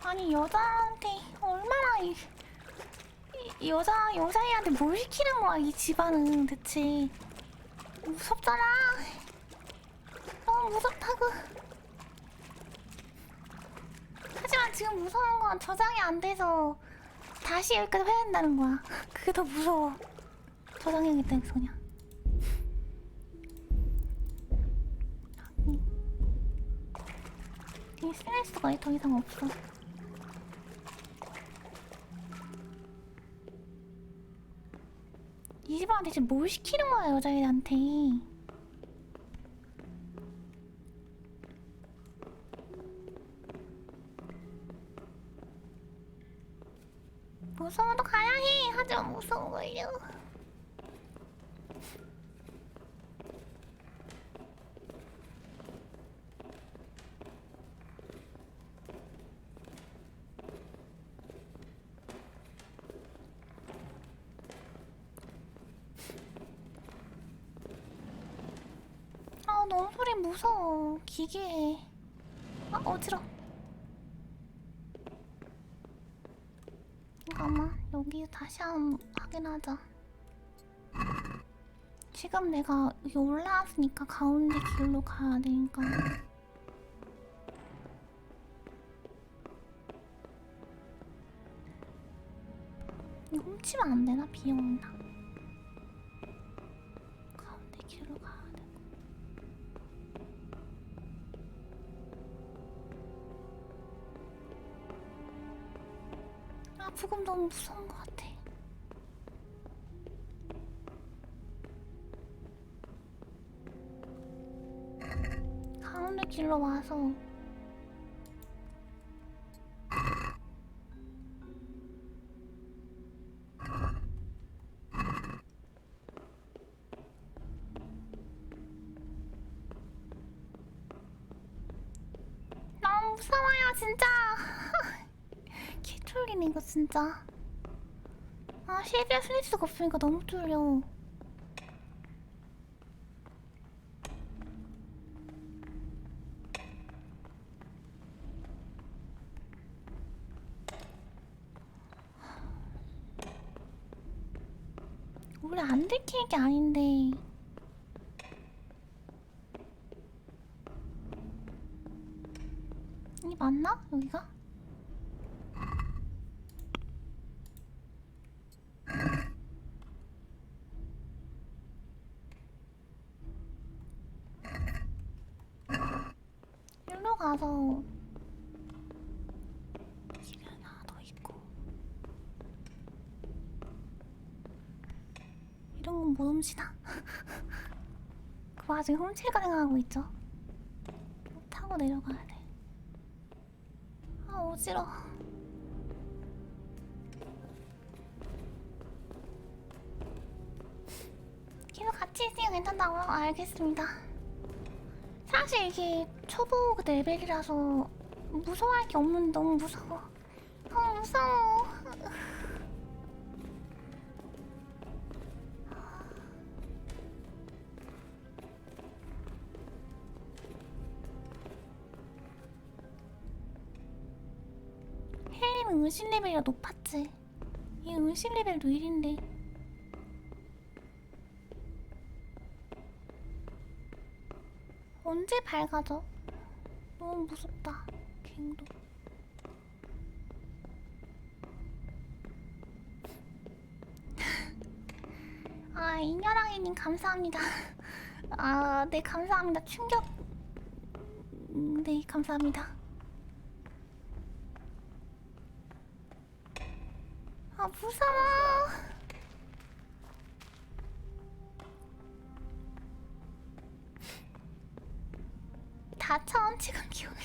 아니 여자한테 얼마나 여자애한테 뭘 시키는 거야 이 집안은 대체. 무섭잖아. 너무 무섭다고. 하지만 지금 무서운 건 저장이 안 돼서 다시 여기까지 해야 한다는 거야. 그게 더 무서워. 저장해야겠다는 소냐. 이 스트레스가 더 이상 없어. 이 집안한테 지금 뭘 시키는 거야 여자애한테. 무서워도 가야 해. 하지만 무서운 걸요. 아 너무 소리 무서워. 기괴해. 아 어지러. 잠깐만 여기 다시 한번 확인하자. 지금 내가 여기 올라왔으니까 가운데 길로 가야 되니까. 이거 훔치면 안 되나? 비 온다. 가운데 길로 가야 되고. 아 부금 너무 무서운 것 같아. 가운데 길로 와서 너무 무서워요 진짜. 개쫄리네 이거 진짜. 아 실비야 스트레스가 없으니까 너무 쫄려. 우리 안 들킬 게 아닌데. 이 맞나? 여기가? 일로 가서 집에 하나 더 있고 이런 건 못 훔치나? 그 와중에 훔칠까 생각하고 있죠. 타고 내려가야 돼. 아 어지러워. 계속 같이 있으면 괜찮다고요? 알겠습니다. 사실 이게 초보 레벨이라서 무서워할 게 없는데 너무 무서워. 무서워. 헬림은 은신 레벨이라 높았지. 얘 은신 레벨도 1인데. 언제 밝아져? 너무 무섭다. 갱도. 아, 인여랑이님 감사합니다. 아, 네 감사합니다. 충격. 네 감사합니다. 아 무서워. 다처원 치간 귀요미.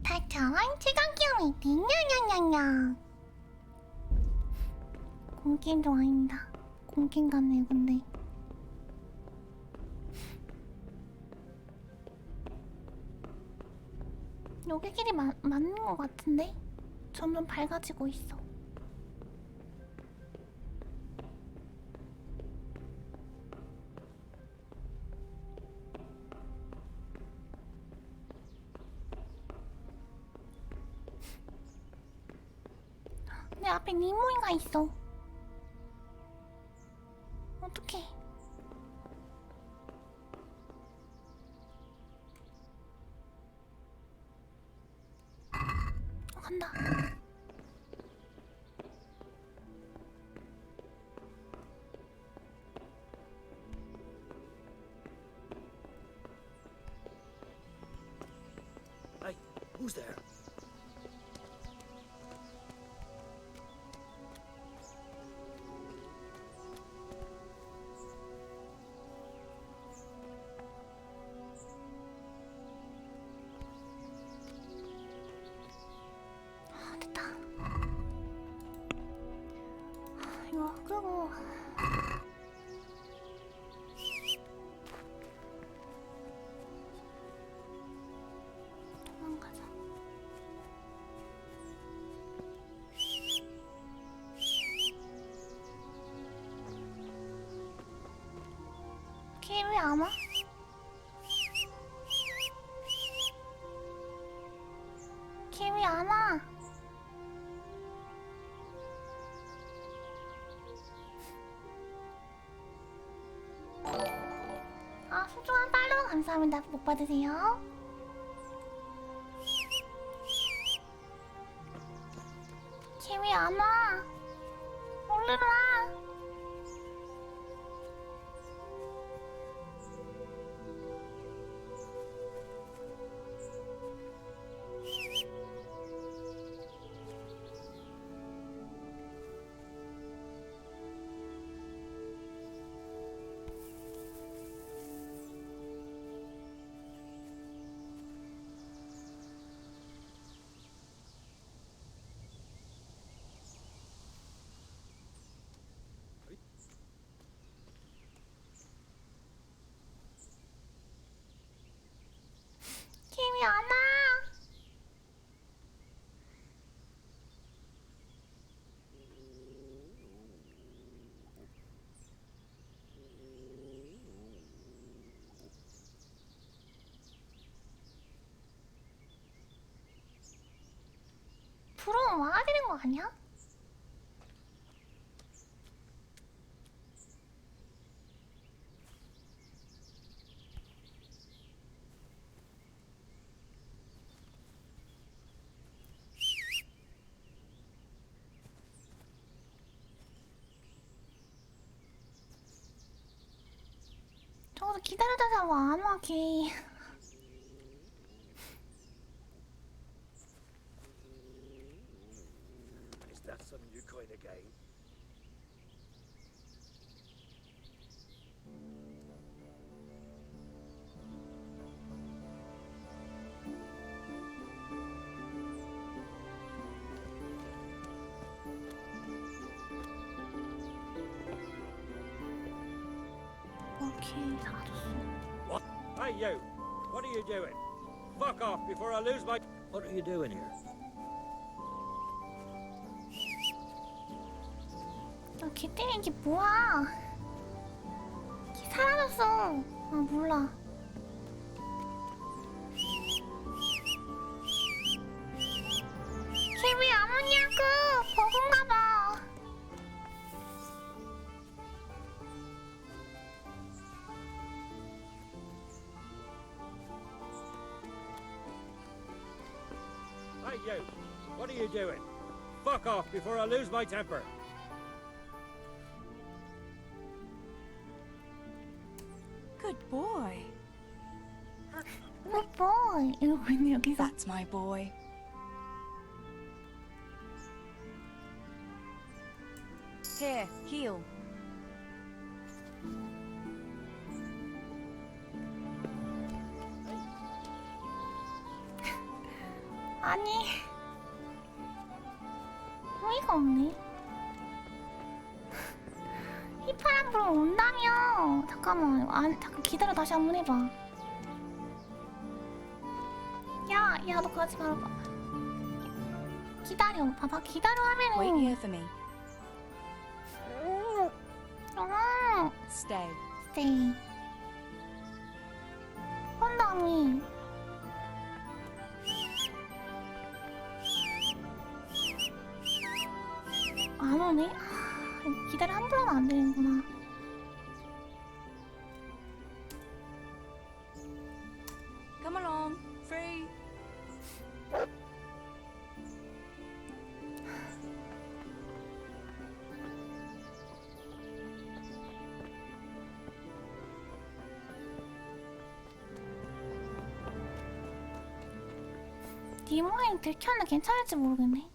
다처원 치간 귀요미. 냐냐냐냐. 공게임도 아닙니다. 공게임 같네요. 근데 여기 길이 맞는 것 같은데? 점점 밝아지고 있어. 내 앞에 니모이가 있어. 어떡해. 간다. Hey, who's there? 됐다. 이거 끄고 도망가자. 걔 왜 안 와? 걔 왜 안 와? 아, 소중한 팔로우 감사합니다. 복 받으세요. 걔 왜 안 와? 얼른 와. 걔 왜 안 와? 부러움 와야 되는 거 아니야? 저기서 기다리다가 안 와, 걔. Is that some new kind of game? 오케이, 사라졌어. What? Hey, you! What are you doing? Fuck off before I lose my... What are you doing here? 걔 때린 게 뭐야? 걔 사라졌어. 아, 몰라. 걔 왜 안 오냐고! 버그인가봐. Hey, you! What are you doing? Fuck off before I lose my temper! Good boy. Good boy. 이러고 있네, 여기서. That's my boy. Here, heal. 아니. 어이가 없네. 휘파람 불어 온다며. 잠깐만. 잠깐 기다려. 다시 한번 해봐. 야, 너 그러지 말아봐. 기다려. 봐봐. 기다려 하면은. Wait here for me. Stay. Stay. 한 다음에. 안 오네? 기다려. 함부로 하면 안 되는구나. Come along. Free. 디모인 들켰는데 괜찮을지 모르겠네.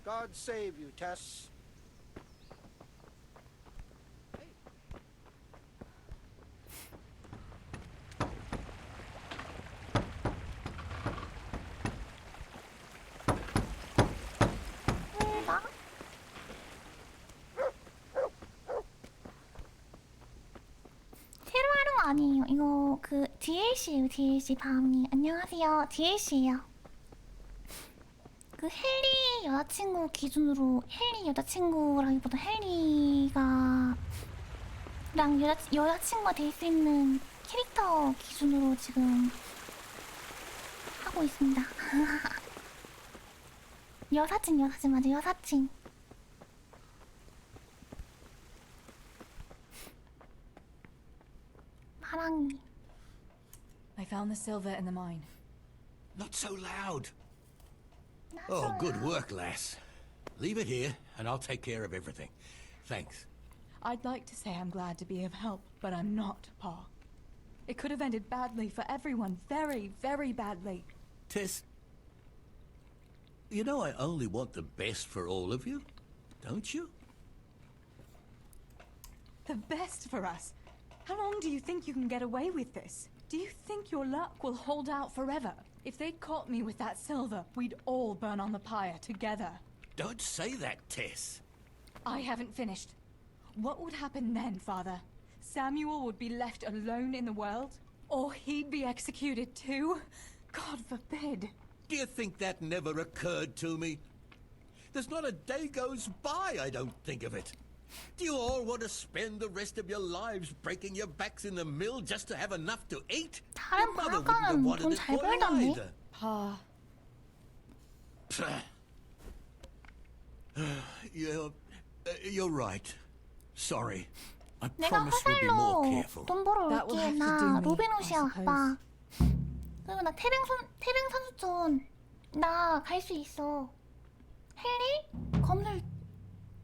God save you, Tess. 나? 새로 하는 거 아니에요. 이거 그 DLC예요. DLC 밤이. 안녕하세요. DLC예요. 그 헨리 여자친구 기준으로 헨리 여자친구라기보다 헨리가 랑 여자친구가 될 수 있는 캐릭터 기준으로 지금 하고 있습니다. 여사친 맞아. 여사친. 파랑이. I found the silver in the mine. Not so loud. Oh, good work, lass. Leave it here, and I'll take care of everything. Thanks. I'd like to say I'm glad to be of help, but I'm not, Pa. It could have ended badly for everyone. Very, very badly. Tess, you know I only want the best for all of you, don't you? The best for us? How long do you think you can get away with this? Do you think your luck will hold out forever? If they'd caught me with that silver, we'd all burn on the pyre together. Don't say that, Tess. I haven't finished. What would happen then, Father? Samuel would be left alone in the world? Or he'd be executed too? God forbid. Do you think that never occurred to me? There's not a day goes by I don't think of it. Do you all want to spend the rest of your lives breaking your backs in the mill just to have enough to eat? Your mother wouldn't have wanted it for you either. Pa. You're right. Sorry. I 내가 promise we'll be more 화살로 careful. 돈 벌어 That will 올게. have to do 나 me, 로빈옷이야, I 아빠. 그리고 나 태릉 선수촌 나 갈 수 있어. 헨리? 검술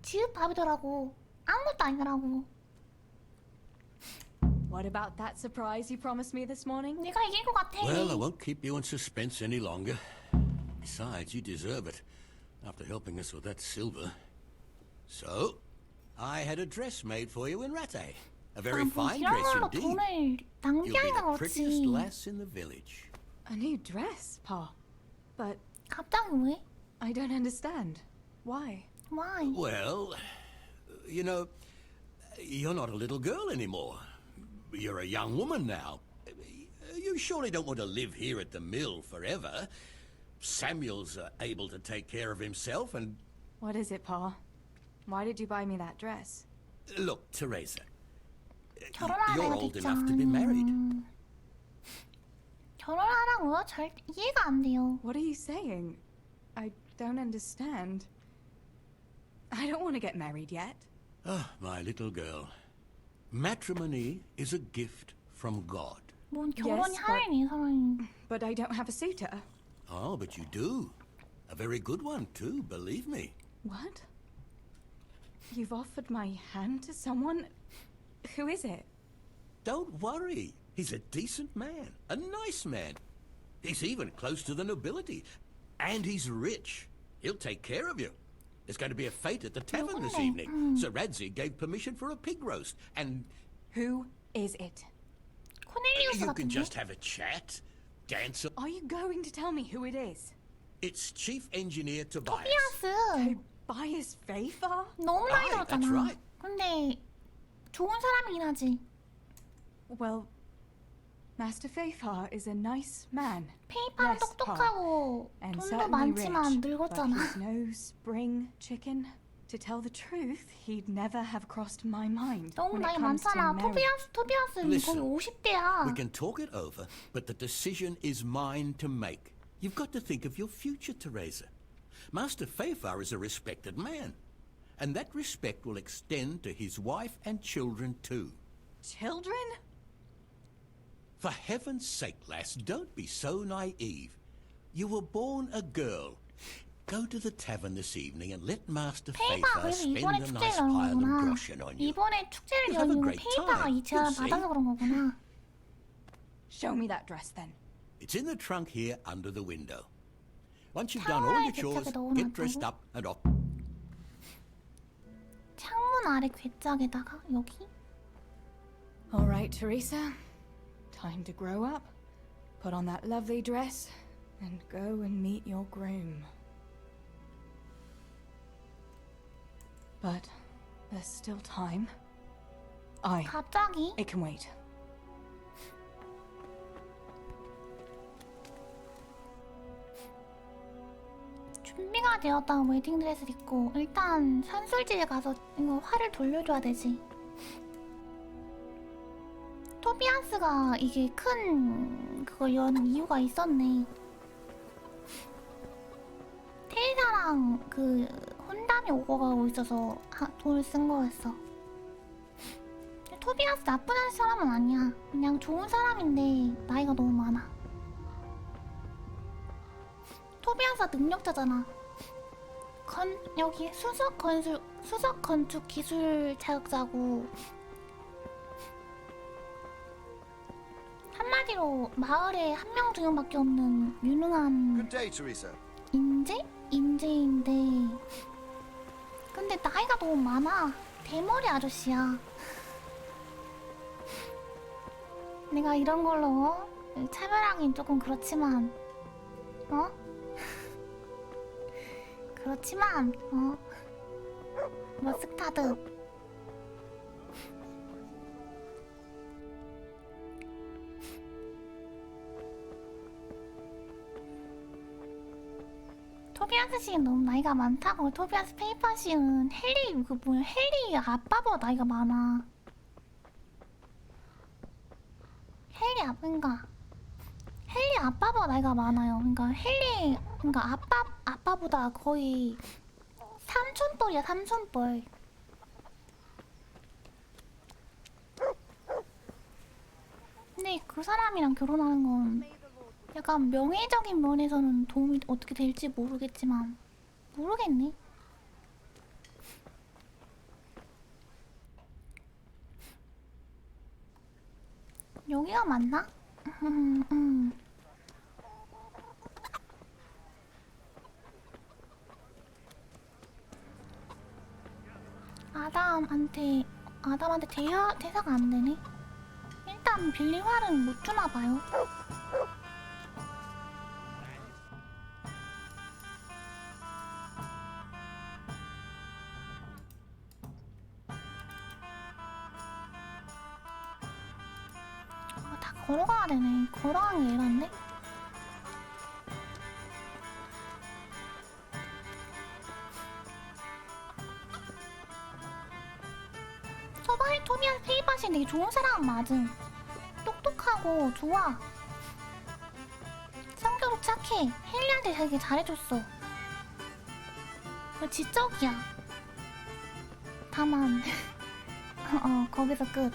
지읒 밥이더라고. 아무것도 아니더라고. What about that surprise you promised me this morning? 네가 이긴 것 같아. Well, I won't keep you in suspense any longer. Besides, you deserve it, after helping us with that silver. So, I had a dress made for you in Rattay. A very fine dress indeed. 돈을 You'll be 낭비하니까 the prettiest 그렇지. lass in the village. A new dress, Pa. But 갑자기 왜? I don't understand. Why? Why? Well, you know, you're not a little girl anymore. You're a young woman now. You surely don't want to live here at the mill forever. Samuel's able to take care of himself and... What is it, Pa? Why did you buy me that dress? Look, Teresa. 결혼할 You're 때가 old 됐죠. enough to be married. 결혼하라고요? 절 이해가 안 돼요. What are you saying? I don't understand. I don't want to get married yet. Ah, my little girl. Matrimony is a gift from God. 뭔 결혼이 하라니 사람이. But I don't have a suitor. Oh, but you do. A very good one, too, believe me. What? You've offered my hand to someone? Who is it? Don't worry. He's a decent man. A nice man. He's even close to the nobility. And he's rich. He'll take care of you. There's going to be a fete at the tavern this evening. Sir Radzi gave permission for a pig roast. And... Who is it? 코넬리우스 You can 같은데? just have a chat. Dance. Are you going to tell me who it is? It's Chief Engineer Tobias. 토비아스. Tobias Fafer? 너무 나이 Aye, that's 들었잖아. right. 근데 좋은 사람이긴 하지. Well, Master Fafer is a nice man. 페이파는 Yes, Pa. 똑똑하고 And 돈도 certainly 많지만 rich, but 늙었잖아. he's no spring chicken. To tell the truth, he'd never have crossed my mind 너무 when 나이 it comes to 많잖아. marriage. 토비아스는 거의 Listen, 50대야. We can talk it over, but the decision is mine to make. You've got to think of your future, Teresa. Master Fafer is a respected man, and that respect will extend to his wife and children too. Children? For heaven's sake, lass, don't be so naive. You were born a girl. Go to the tavern this evening and let Master 페이파가 Fafer 그래서 spend 이번에 a 축제를 nice 여는 pile of 거구나. groschen on you. 이번에 축제를 You'll have a 여는 great 페이파가 time. 이 제안을 You'll see. 받아서 그런 거구나. Show me that dress then. It's in the trunk here under the window. Once you've done all your chores, get dressed up and off. 창문 아래 괴짝에다가 여기. All right, Teresa. Time to grow up. Put on that lovely dress and go and meet your groom. But there's still time. 갑자기? It can wait. 준비가 되었다는 웨딩드레스를 입고 일단 산술집에 가서 이거 화를 돌려줘야 되지. 토비아스가 이게 큰 그걸 여는 이유가 있었네. 테리사랑 그 혼담이 오고 가고 있어서 돈을 쓴 거였어. 토비아스 나쁜 사람은 아니야. 그냥 좋은 사람인데 나이가 너무 많아. 토비아스가 능력자잖아. 여기 수석 건축 기술 자격자고, 한마디로 마을에 한 명 두 명밖에 없는 유능한 Good day, Teresa. 인재인데 근데 나이가 너무 많아. 대머리 아저씨야. 내가 이런 걸로 차별하긴 조금 그렇지만 그렇지만 머스타드 토비아스 씨는 너무 나이가 많다고. 토비아스 페이퍼 씨는 헨리 헨리 아빠보다 나이가 많아. 헨리 아빠보다 나이가 많아요. 그러니까 아빠보다 거의 삼촌뻘이야, 삼촌뻘. 근데 그 사람이랑 결혼하는 건 약간 명예적인 면에서는 도움이 어떻게 될지 모르겠지만 모르겠네. 여기가 맞나? 아담한테 대사가 안 되네. 일단 빌리 활은 못 주나 봐요. 다 걸어가야 되네. 걸어가는 게 이런데? 토비아스 페이바시 되게 좋은 사람 맞음. 똑똑하고 좋아. 성격도 착해. 헨리한테 되게 잘해줬어. 지적이야. 다만 거기서 끝.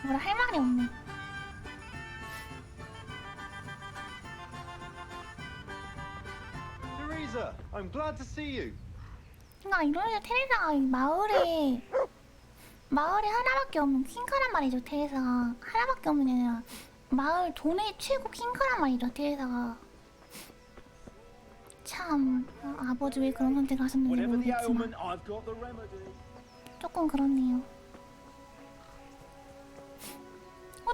뭐라 할 말이 없네. Teresa, I'm glad to see you. 그니까 이러니까 테레사가 이 마을에 하나밖에 없는 퀸카란 말이죠. 테레사가 하나밖에 없는 게 아니라 마을 돈의 최고 퀸카란 말이죠. 테레사가 참 아버지 왜 그런 선택을 하셨는지 모르겠지만 조금 그렇네요.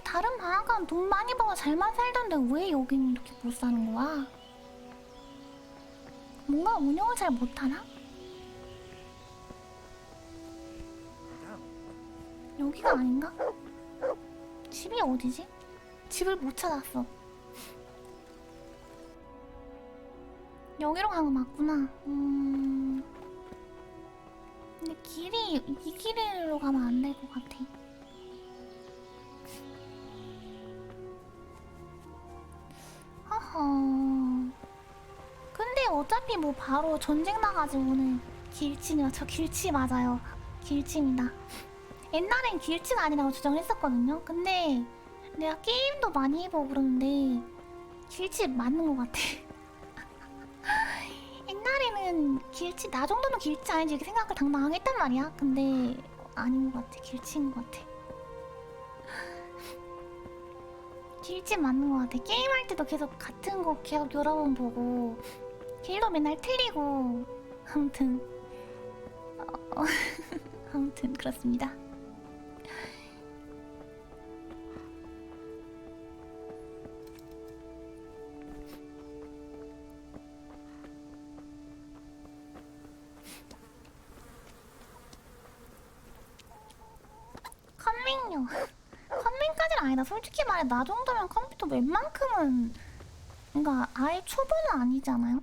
다른 방앗간 돈 많이 벌어 잘만 살던데 왜 여기는 이렇게 못 사는 거야? 뭔가 운영을 잘 못하나? 여기가 아닌가? 집이 어디지? 집을 못 찾았어. 여기로 간 거 맞구나. 근데 이 길로 가면 안 될 것 같아. 허허. 근데 어차피 뭐 바로 전쟁 나가지고는 길치네요. 저 길치 맞아요. 길치입니다. 옛날엔 길치가 아니라고 주장을 했었거든요. 근데 내가 게임도 많이 해보고 그러는데 길치 맞는 것 같아. 옛날에는 길치 나 정도면 길치 아니지 이렇게 생각을 당당하게 했단 말이야. 근데 아닌 것 같아. 길치인 것 같아. 길치 맞는 것 같아. 게임할 때도 계속 같은 거 계속 여러 번 보고 길도 맨날 틀리고 아무튼 아무튼 그렇습니다. 컴맹요. 컴맹까지는 아니다. 솔직히 말해 나 정도면 컴퓨터 웬만큼은 그러니까 아예 초보는 아니잖아요.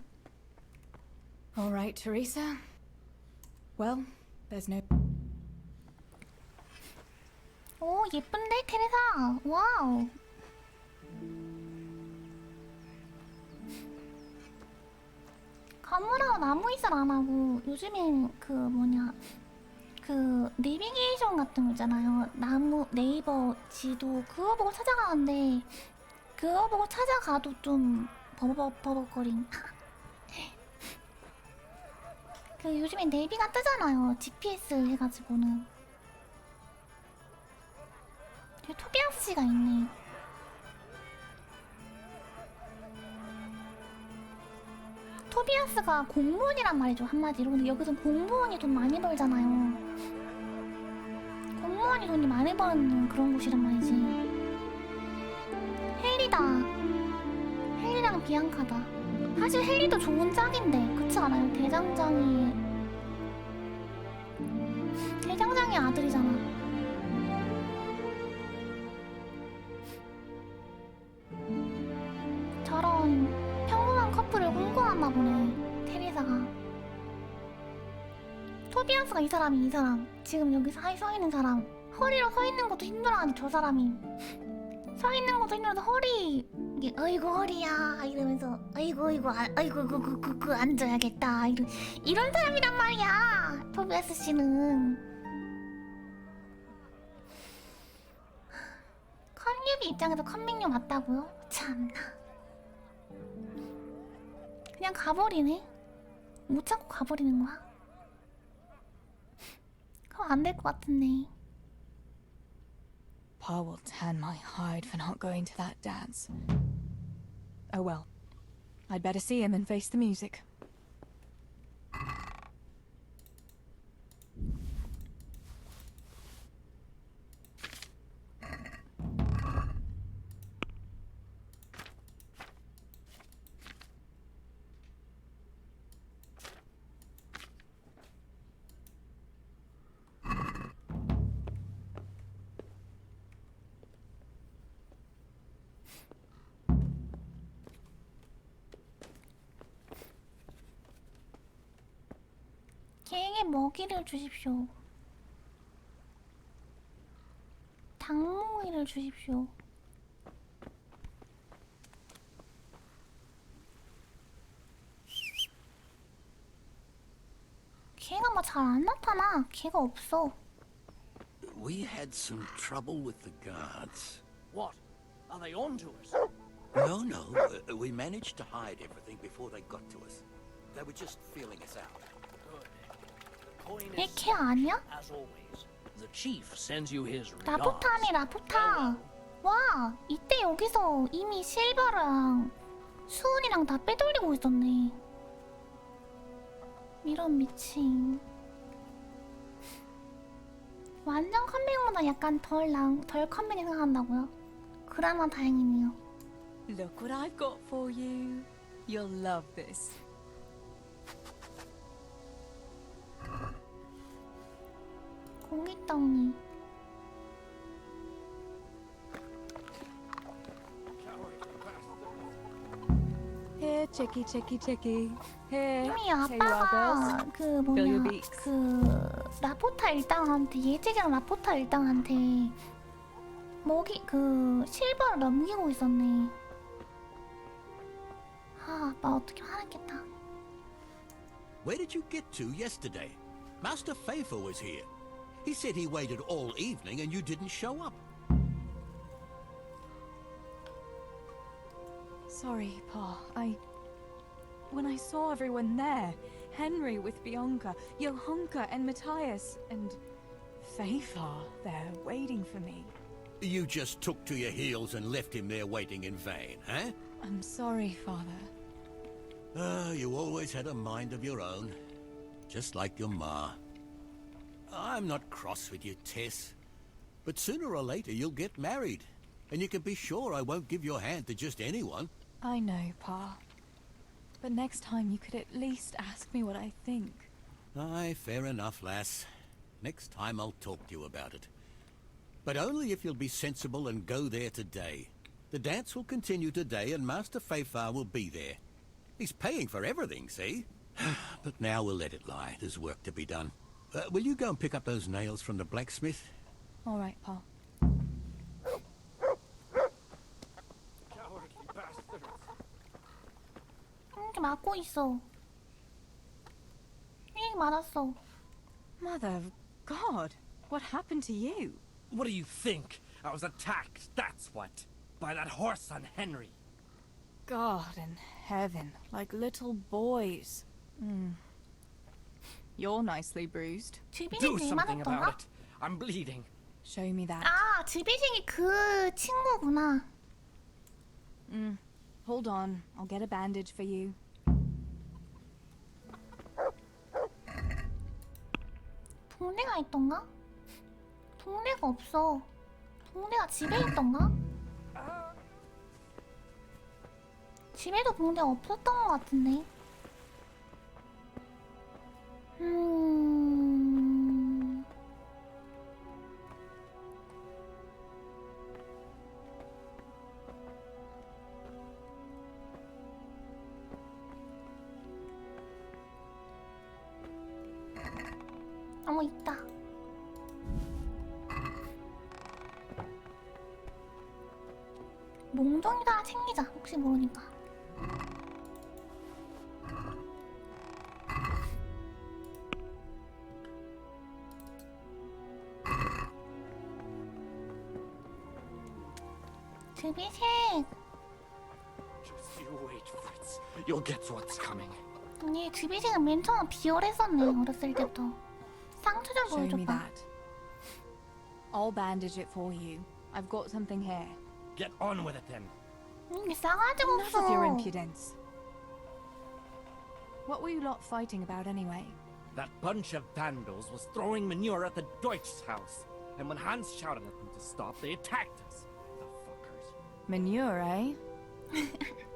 All right, Teresa. Well, there's no. 오 예쁜데 테레사. 와우. 건물하고 나무 이슬 안 하고 요즘엔 그 뭐냐 그 내비게이션 같은 거 있잖아요. 나무 네이버 지도 그거 보고 찾아가는데 그거 보고 찾아가도 좀 버벅버벅거림. 그 요즘에 내비가 뜨잖아요. GPS 해가지고는. 토비아스 씨가 있네. 토비아스가 공무원이란 말이죠. 한마디로. 근데 여기서 공무원이 돈 많이 벌잖아요. 공무원이 돈이 많이 버는 그런 곳이란 말이지. 헨리다. 헨리랑 비앙카다. 사실 헨리도 좋은 짝인데 그렇지 않아요? 대장장의 아들이잖아. 저런 평범한 커플을 꿈꿔왔나 보네. 테레사가. 토비아스가 이 사람 지금 여기 서 있는 사람 허리로 서 있는 것도 힘들어하니 저 사람이 서 있는 것도 힘들어서 허리 이게 어이구 허리야 이러면서 아이고 그 앉아야겠다 이런 사람이란 말이야. 토비아스 씨는 컴유비 입장에서 컴맹류 맞다고요? 참나. 그냥 가버리네. 못 참고 가버리는 거야. 그럼 안 될 것 같은데. Pa will tan my hide for not going to that dance. Oh well. I'd better see him and face the music. 개에게 먹이를 주십시오. 닭모이를 주십시오. 걔가 막 잘 안 나타나. 걔가 없어. We had some trouble with the guards. What? Are they on to us? No, no. We managed to hide everything before they got to us. They were just feeling us out. 얘 걔 아니야? As always, the chief sends you his regards. 라포타네 라포타. 와, 이때 여기서 이미 실버랑 수은이랑 다 빼돌리고 있었네. 이런 미친. 완전 컴맹보다 약간 덜 컴맹이 생각한다고요? 그나마 다행이네요. Look what I've got for you. You'll love this. 공깃덩이. Here, chicky, chicky, chicky. Here. 이미 Here you are, 아빠가 girls. 그 Fill your 뭐냐 beaks. 그 라포타 일당한테 예직이랑 라포타 일당한테 먹이 그 실버를 넘기고 있었네. 아, 아빠 어떻게 화났겠다. Where did you get to yesterday? Master Faithful was here. He said he waited all evening and you didn't show up. Sorry, Pa. When I saw everyone there, Henry with Bianca, Johanka and Matthias, and Faithful there waiting for me. You just took to your heels and left him there waiting in vain, huh? I'm sorry, Father. You always had a mind of your own, just like your ma. I'm not cross with you, Tess, but sooner or later you'll get married, and you can be sure I won't give your hand to just anyone. I know, Pa. But next time you could at least ask me what I think. Aye, fair enough, lass. Next time I'll talk to you about it. But only if you'll be sensible and go there today. The dance will continue today and Master Faithful will be there. He's paying for everything, see? But now we'll let it lie. There's work to be done. Will you go and pick up those nails from the blacksmith? All right, Pa. Cowardly bastards. 이렇게 막고 있어. 이 맞았어. Mother of God, what happened to you? What do you think? I was attacked, that's what. By that horse on Henry. God in heaven, like little boys. You're nicely bruised. Do something about it. I'm bleeding. Show me that. 아, 지비싱이 그 친구구나. Hold on, I'll get a bandage for you. 동네가 있던가? 동네가 없어. 동네가 집에 있던가? 집에도 동네가 없었던 것 같은데. 어머, 있다. 몽둥이도 하나 챙기자, 혹시 모르니까. 드비색. Just you wait, Fritz. you'll get what's coming. 아니 지비씨는 맨 처음 비열했었네 어렸을 때부터. 상처 좀 Show me 보여줘봐. that. I'll bandage it for you. I've got something here. Get on with it then. 이게 싸가지고 Enough of your 없어. impudence. What were you lot fighting about anyway? That bunch of vandals was throwing manure at the Deutsch's house. And when Hans shouted at them to stop, they attacked us. The fuckers. Manure, eh?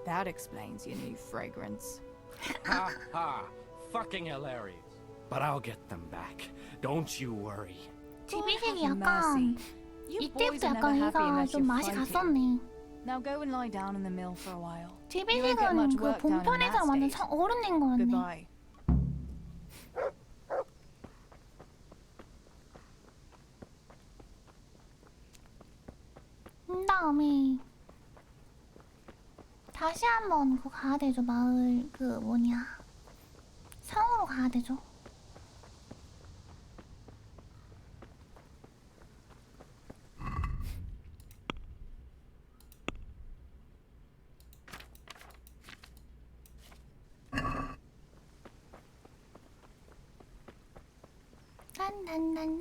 That explains your new fragrance. Ha ha. Fucking hilarious. But I'll get them back. Don't you worry. 지비식이 have 약간 mercy. You 이때부터 boys are 약간 never happy 얘가 unless 좀 you're 맛이 fighting. 갔었네. Now go and lie down in the mill for a while. You won't get 지비식은 much 그 work done in 본편에서 that 완전 state. 어른인 거였네. Goodbye. 다음에 다시 한번 그 가야 되죠. 마을 그 뭐냐 성으로 가야 되죠.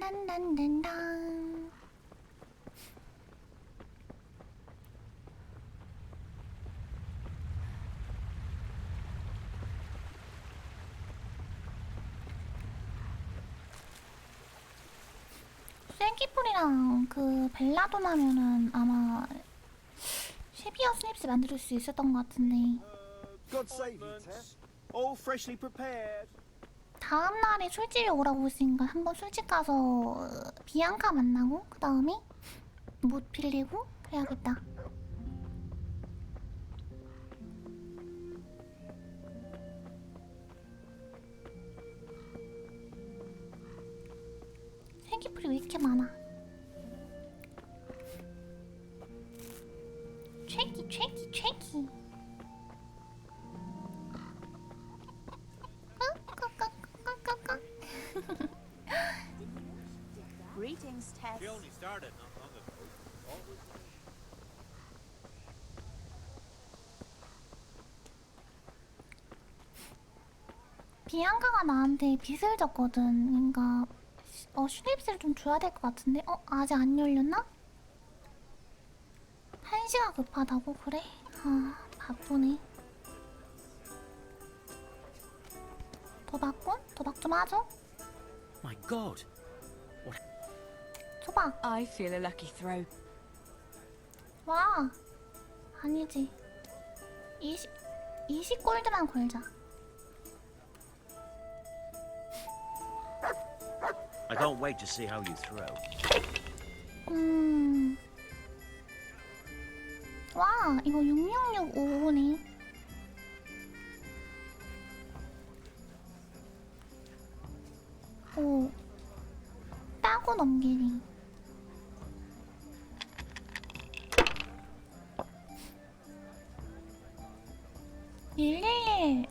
딴딴딴딴딴딴 쐐기풀이랑 그 벨라도나면은 아마 쉐비어 스냅스 만들 수 있었던 것 같은데 God save you, Tess. All freshly prepared. 다음 날에 술집에 오라고 했으니까 한번 술집 가서 비앙카 만나고 그 다음에 못 빌리고 그래야겠다. 쐐기풀이 왜 이렇게 많아? 최기 Greetings, Tess. She only started not long ago. Always 비앙카가 나한테 빚을 졌거든. 그러니까 슈립스를 좀 줘야 될 것 같은데 아직 안 열렸나? 1시가 급하다고? 그래? 아 바쁘네. 도박꾼? 도박 좀 하죠? My God. 줘봐. I feel a lucky throw. 와 아니지. 20 골드만 걸자. I can't wait to see how you throw. 와 이거 6665네. 오 따고 넘기기.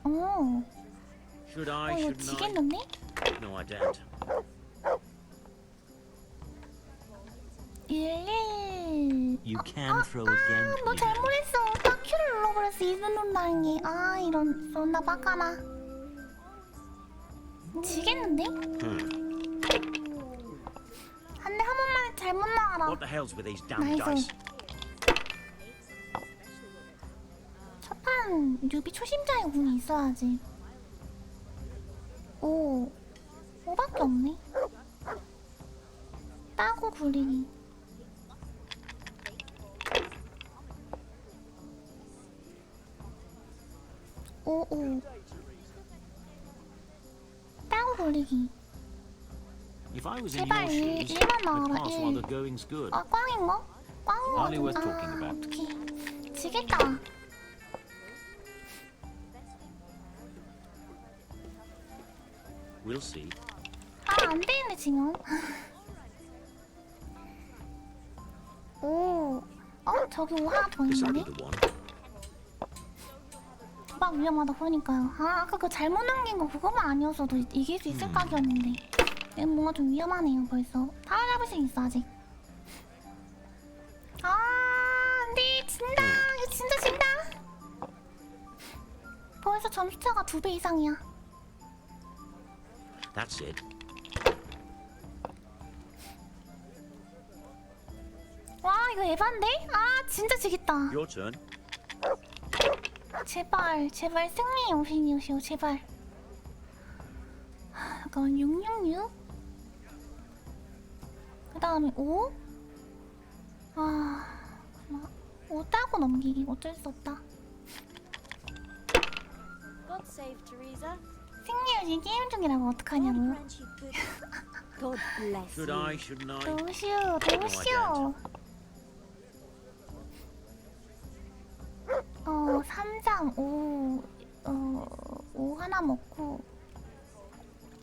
오 Should I? 이거 Shouldn't I? 지겠는데? No, I don't. 11. You can throw again. 너 잘못했어. 딱 큐를 눌러버렸어. 이분 논다는 게. 아 이런 쏜다 빡가나. 지겠는데? 한 대 한 번만에 잘못 나가라. What the hell's with these damn 나이스. dice? 첫판 뉴비 초심자의 운이 있어야지. 오 5밖에 없네. 따고 굴리기. 오오 따고 굴리기. If I was in 제발 your shoes, 1만 I'd 나와라. pass while the going's good. 아 꽝인가? 꽝인 거 Hardly worth 같은데. talking about. 어떡해. 지겠다. We'll see. 안 되는데 지금. 오. 저기 하나 더 This'll 있는데? be the one. 막 위험하다 그러니까요. 아까 그 잘못 남긴 거 그거만 아니었어도 이길 수 있을 각이었는데. 이건 뭔가 좀 위험하네요 벌써. 다음 잡을 수 있어 아직. 안돼 진다. 이거 진짜 진다. 벌써 점수차가 2배 이상이야. That's it. 와 이거 에반데? 아 진짜 지겠다. Your turn. 제발 제발 승리 영신이오시오 제발. 잠깐만 666. 그 다음에 5. 아 5 따고 넘기기 어쩔 수 없다. God save Teresa. 승리유지 게임 중이라고 어떡하냐고요. God bless Should I? Shouldn't I? 도시오 도시오. 3장 5 5 하나 먹고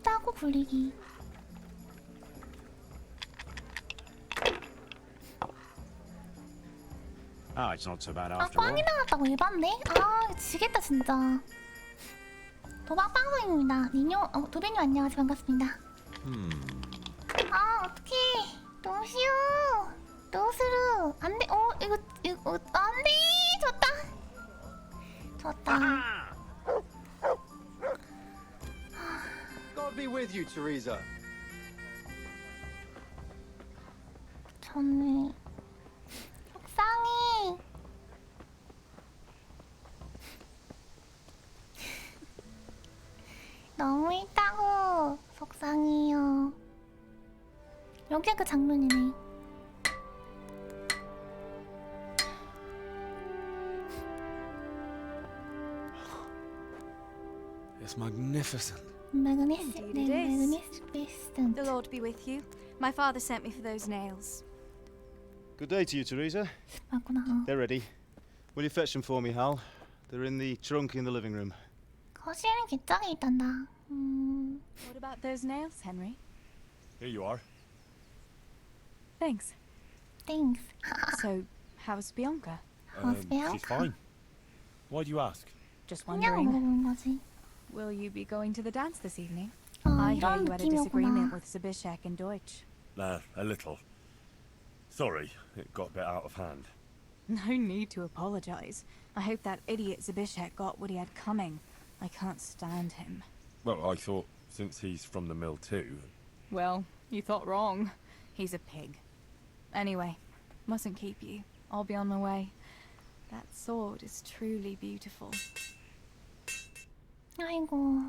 따고 굴리기. Ah, it's not so bad 아 after all. 꽝이 나왔다고 예반데? 아 지겠다 진짜. 도박 방송입니다. 니뇨 도배님 안녕하세요 반갑습니다. 아 어떡해 도시오 도스루 안돼. 이거 안돼. 졌다. God be with you, Teresa. 좋네. 속상해. 너무 있다고. 속상해요. 여기가 그 장면이네. It's magnificent. Magnificent. Indeed it is. Magnificent. The Lord be with you. My father sent me for those nails. Good day to you, Teresa. 맞구나. They're ready. Will you fetch them for me, Hal? They're in the trunk in the living room. 거실은 뒷장에 있단다. What about those nails, Henry? Here you are. Thanks. Thanks. So, how's Bianca? How's Bianca? She's fine. Why do you ask? Just 그냥 wondering. 물어보는 거지. Will you be going to the dance this evening? 아, I hear 이런 you had a disagreement 느낌이었구나. with Zbyszek and Deutsch. A little. Sorry, it got a bit out of hand. No need to apologize. I hope that idiot Zbyszek got what he had coming. I can't stand him. Well, I thought, since he's from the mill too... Well, you thought wrong. He's a pig. Anyway, mustn't keep you. I'll be on my way. That sword is truly beautiful. 아이고.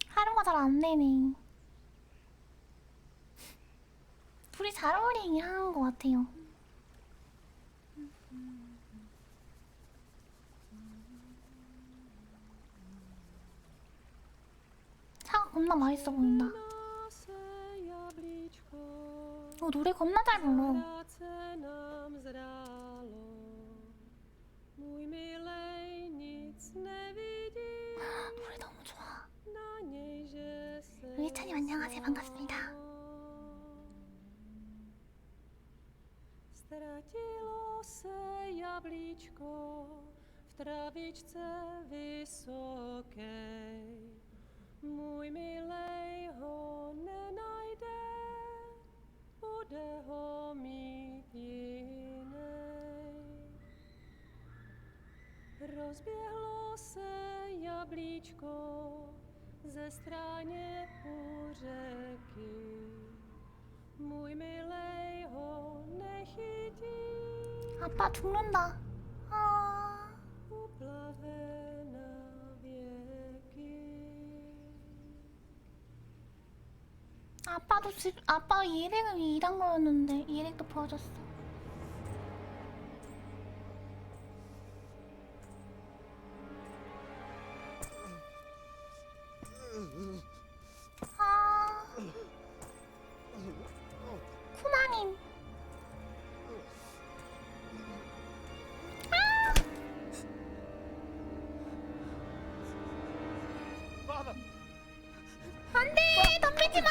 하루가 잘 안 되네. 둘이 잘 어울리긴 하는 것 같아요. 차가 겁나 맛있어 보인다. 노래 겁나 잘 불러. 노래 너무 좋아. 루이찬님 안녕하세요. 반갑습니다. Ztratilo se jablíčko v travičce vysokej. Můj milej ho nenajde, bude ho mít jinej. Rozběhlo se jablíčko ze stráně u řeky. Můj milej ho nechytí. 아빠 죽는다. 아. Uplave na věky. 아빠 일행을 일한 거였는데 일행도 버렸어. 아. 쿠마님. 아. 안돼 덤비지 마.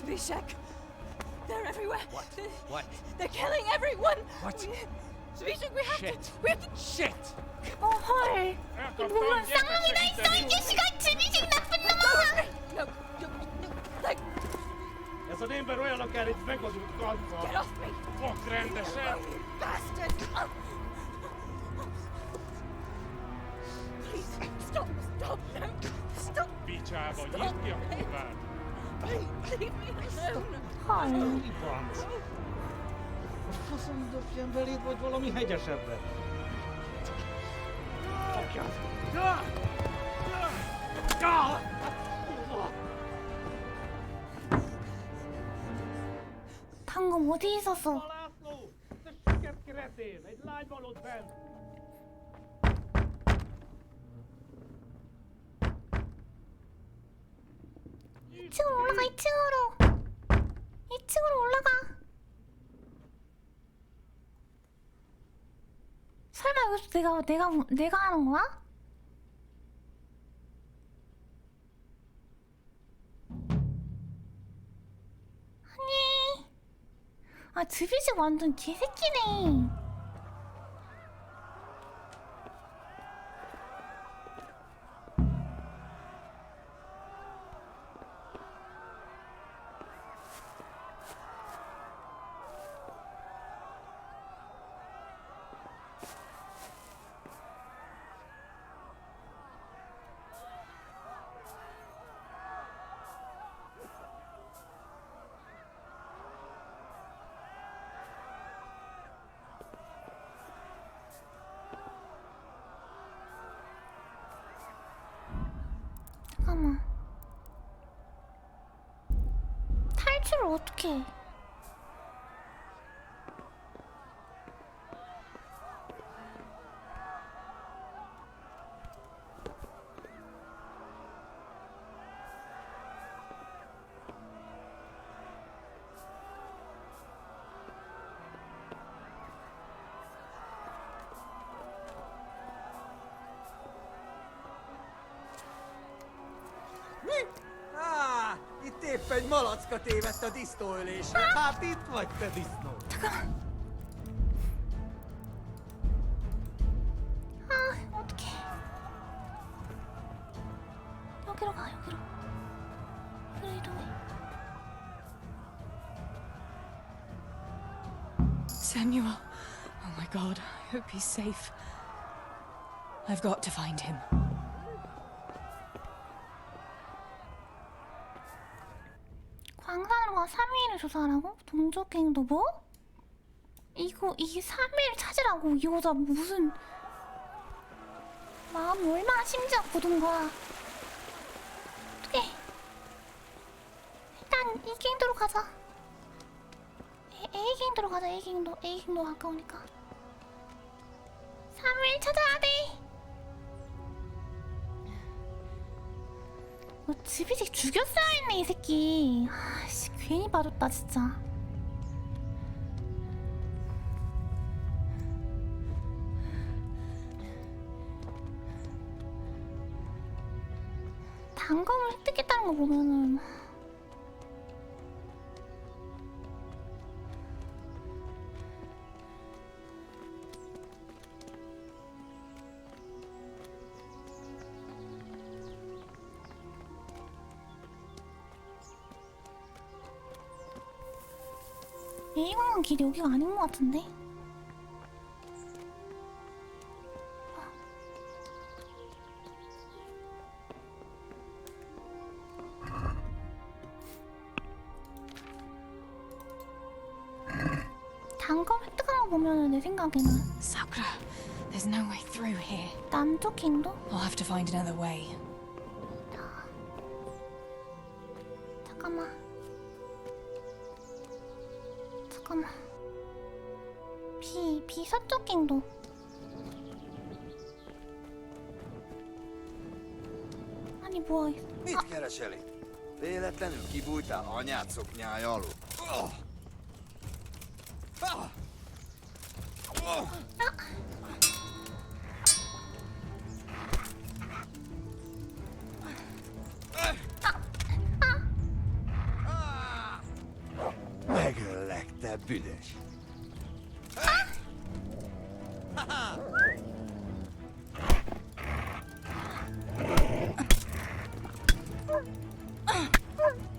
Zbyszek, they're everywhere. What? What? They're killing everyone. What? Zbyszek, we have Shit. to. Shit! 헐. 이 몸은 쌍놈이나 있어 이 자식아. 지비식 나쁜 놈아. No, like, Ja så din beröjala kärit vekos ut kalpaa. get off me. Och rände sen. Bastard. Please, stop, no, stop. Pitää voi jitkiä hyvää. Leave me alone. 헐. Ibans. Fasen döpjen välit voit valami hegyesebben. Okei. 방금 어디 있었어? Kretin, ei lainvolut vän. 2층으로 올라가. 2층으로 올라가. 설마 여기서 내가 하는 거야? 아니. 아, 드비식 완전 개새끼네. 잠깐만. 탈출을 어떻게 해? Itt épp egy malacka tévedt a disznóölésre. Hát itt vagy, te disznó. 아, 어떡해. 여기로 가, 여기로. 여기로 이동해. Samuel. Oh my god, I hope he's safe. I've got to find him. 광산으로 가 3일을 조사하라고? 동족행도 뭐? 이게 3일 찾으라고. 이 여자 무슨 마음이 얼마나 심지어 굳은 거야. 어떡해. 일단 이 갱도로 가자. A 갱도로 가자. A 갱도 가까우니까. 3일 찾아야 돼. 지비식 죽였어야 했네 이 새끼. 아씨 괜히 봐줬다 진짜. 단검을 획득했다는 거 보면은 A관광 길이 여기가 아닌 것 같은데? 단검 획득한 거 보면은 내 생각에는 Sakura, there's no way through here. 남쪽 갱도? I'll have to find another way. 잠깐만. B 서쪽 갱도. 아니 뭐야. Mit kereselik? Véletlenül kibújtál anyád szoknyája alól? büdös.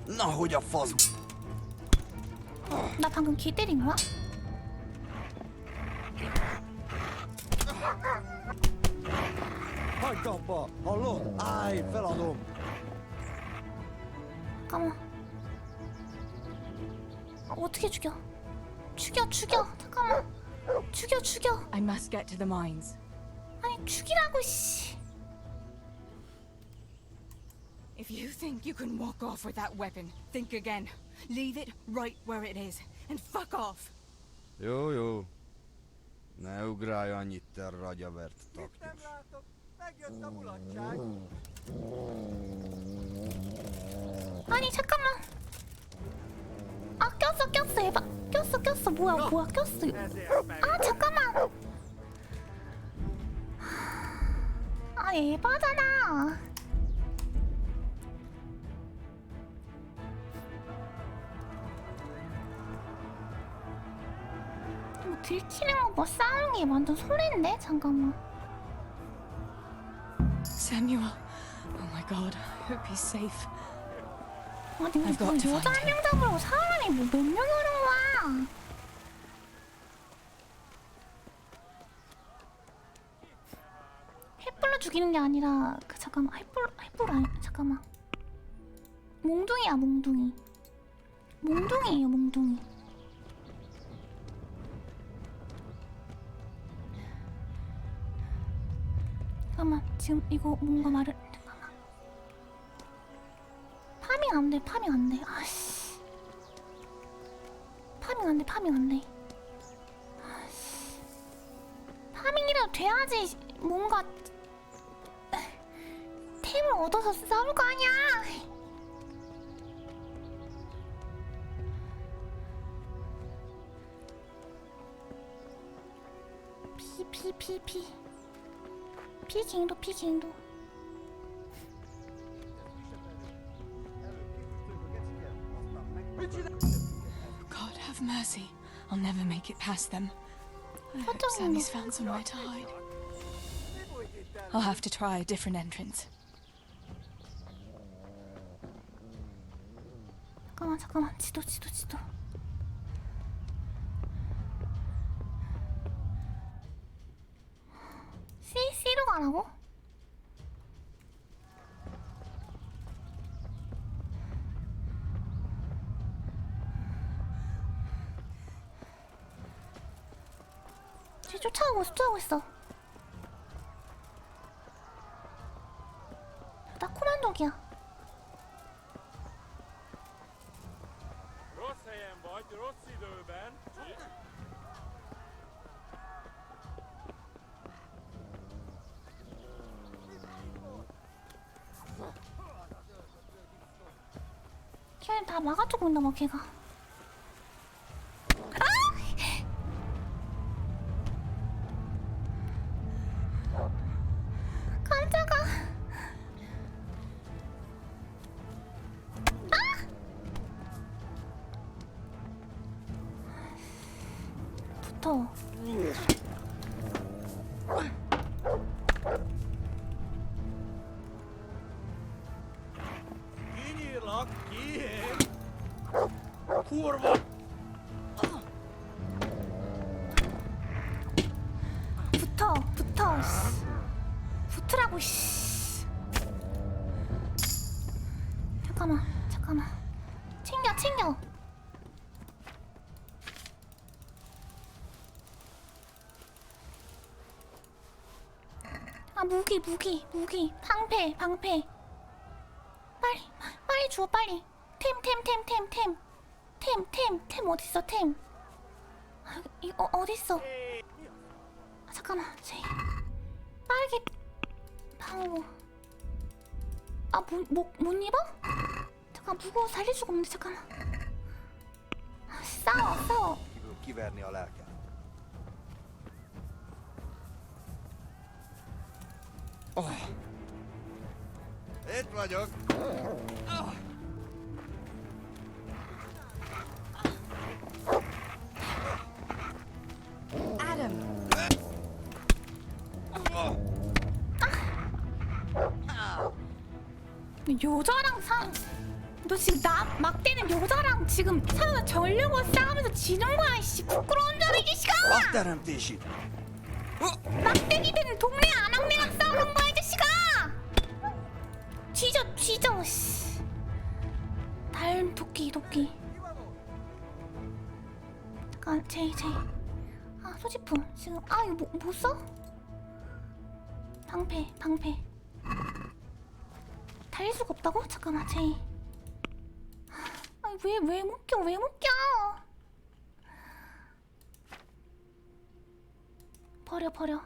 Na, hogy a fasz... 나 방금 기 때린 거야? Hagyd abba! Hallod? Állj, feladom! 잠깐만. 어떻게 죽여? 죽여. 잠깐만. 죽여. I must get to the mines. 아니 죽이라고 씨. If you think you can walk off with that weapon, think again. Leave it right where it is, and fuck off. Jó. Ne ugrálj annyit, te ragyavert taknyos. Megjött a mulatság! 아니 잠깐만. 아 꼈어 에바. 꼈어. 뭐야 꼈어. 아 잠깐만. 아 에바잖아. 뭐 들키는 거 뭐 싸우는 게 완전 소리인데? 잠깐만. Samuel. Oh my god. I hope he's safe. 아니 우리 뭐 여자 한 명 잡으려고 사람이 뭐 몇 명이 오는 거야? 횃불로 죽이는 게 아니라 그 잠깐만 횃불 아니 잠깐만 몽둥이야 몽둥이에요 몽둥이. 잠깐만 지금 이거 뭔가 말을 잠깐만 파밍 안 돼 아씨 파밍 안 돼 아씨 파밍이라도 돼야지 뭔가 템을 얻어서 싸울 거 아니야. 피킹도 God have mercy. I'll never make it past them. I hope Sammy's found somewhere to hide. I'll have to try a different entrance. 잠깐만 지도 C로 가라고? 쟤 쫓아오고 있어. 나 코만독이야. 걔는 다 막아주고 있나 봐 걔가. 깜짝아. 붙어. Kurva! 붙어. 붙으라고 씨. 잠깐만. 챙겨. 아 무기. 방패. 빨리 주워 빨리. 템 어딨어 템. 아, 이거 어딨어? 아, 잠깐만 빠르게 방어. 아 못 입어? 잠깐 무거워 살릴 수가 없는데 잠깐만. 아, 싸워. Kiverni a lelket. Itt vagyok. 여자랑 너 지금 나 막대는 여자랑 지금 사는 전력을 싸우면서 지는 거야 이씨 부끄러운 자리 이씨가! 막다람 대신. 막대기 되는 동네 아낙네랑 싸우는 거야 이 자식아! 뒤져 씨. 달 도끼. 잠깐 제이. 아 소지품 지금 이거 뭐 써? 방패. 달릴 수가 없다고? 잠깐만 제이. 왜 못 껴? 버려.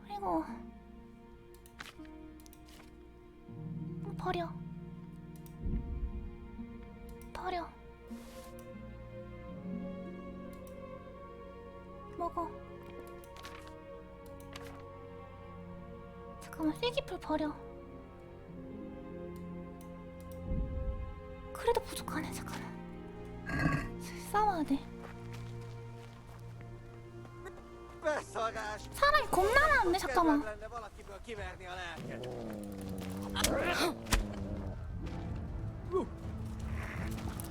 그리고 버려. 먹어. 잠깐만 쐐기풀 버려. 그래도 부족하네. 잠깐만 싸워야 돼. 사람이 겁나 많네. 잠깐만.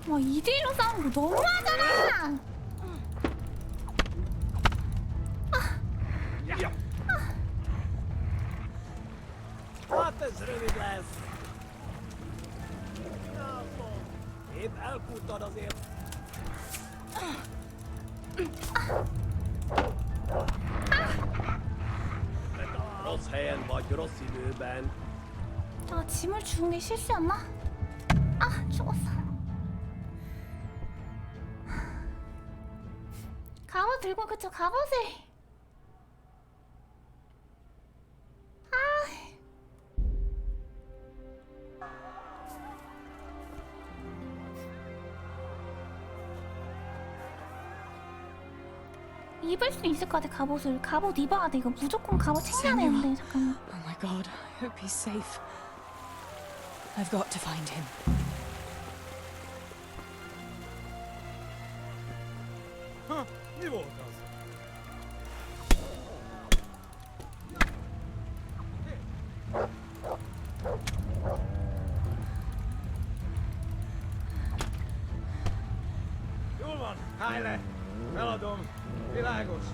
와 2대1로 싸우는 거 너무하잖아. Ez rövid lesz. Épp elkuttad azért. Rossz helyen vagy, rossz időben. 짐을 주는 게 실수였나? 죽었어. 갑옷 들고 그쵸 갑옷을. 입을 수 있을 것 같아. 갑옷 입어야 돼. 이거 무조건 갑옷 챙겨야 되는데. 잠깐만. Oh my god, I hope he's safe. I've got to find him. Mi volt az? Jól van, állj le! Feladom, világos!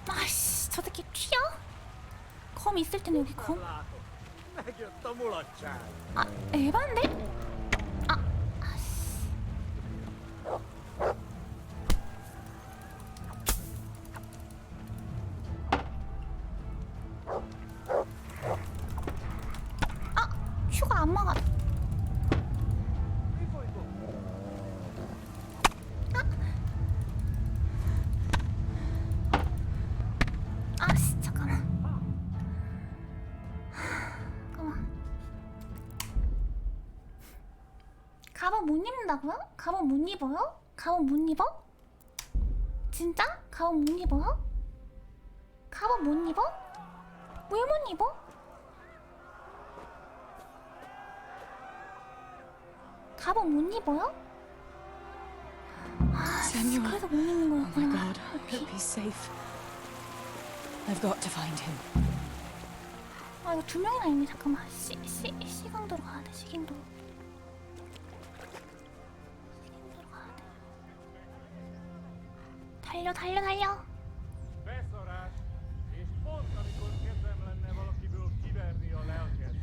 아이씨, 저 새끼 튀어? 검 있을 텐데 여기 검? Megjött a mulatság! 에반데? 큐가 안 막아. 잠깐만. 갑옷 못 입는다고요? 갑옷 못 입어요? 갑옷 못 입어? 진짜? 갑옷 못 입어요? 갑옷 못 입어? 왜 못 입어? 갑옷 못 입어요? Samuel. 그래서 못 입는 Oh my 거였구나. god, I hope he's safe. I've got to find him. 이거 2명이나 있네. 잠깐만. 시강도로 가야 돼. 시강도로 가야 돼. 달려. Beszarás, és pont amikor kedvem lenne valakiből kiverni a lelket.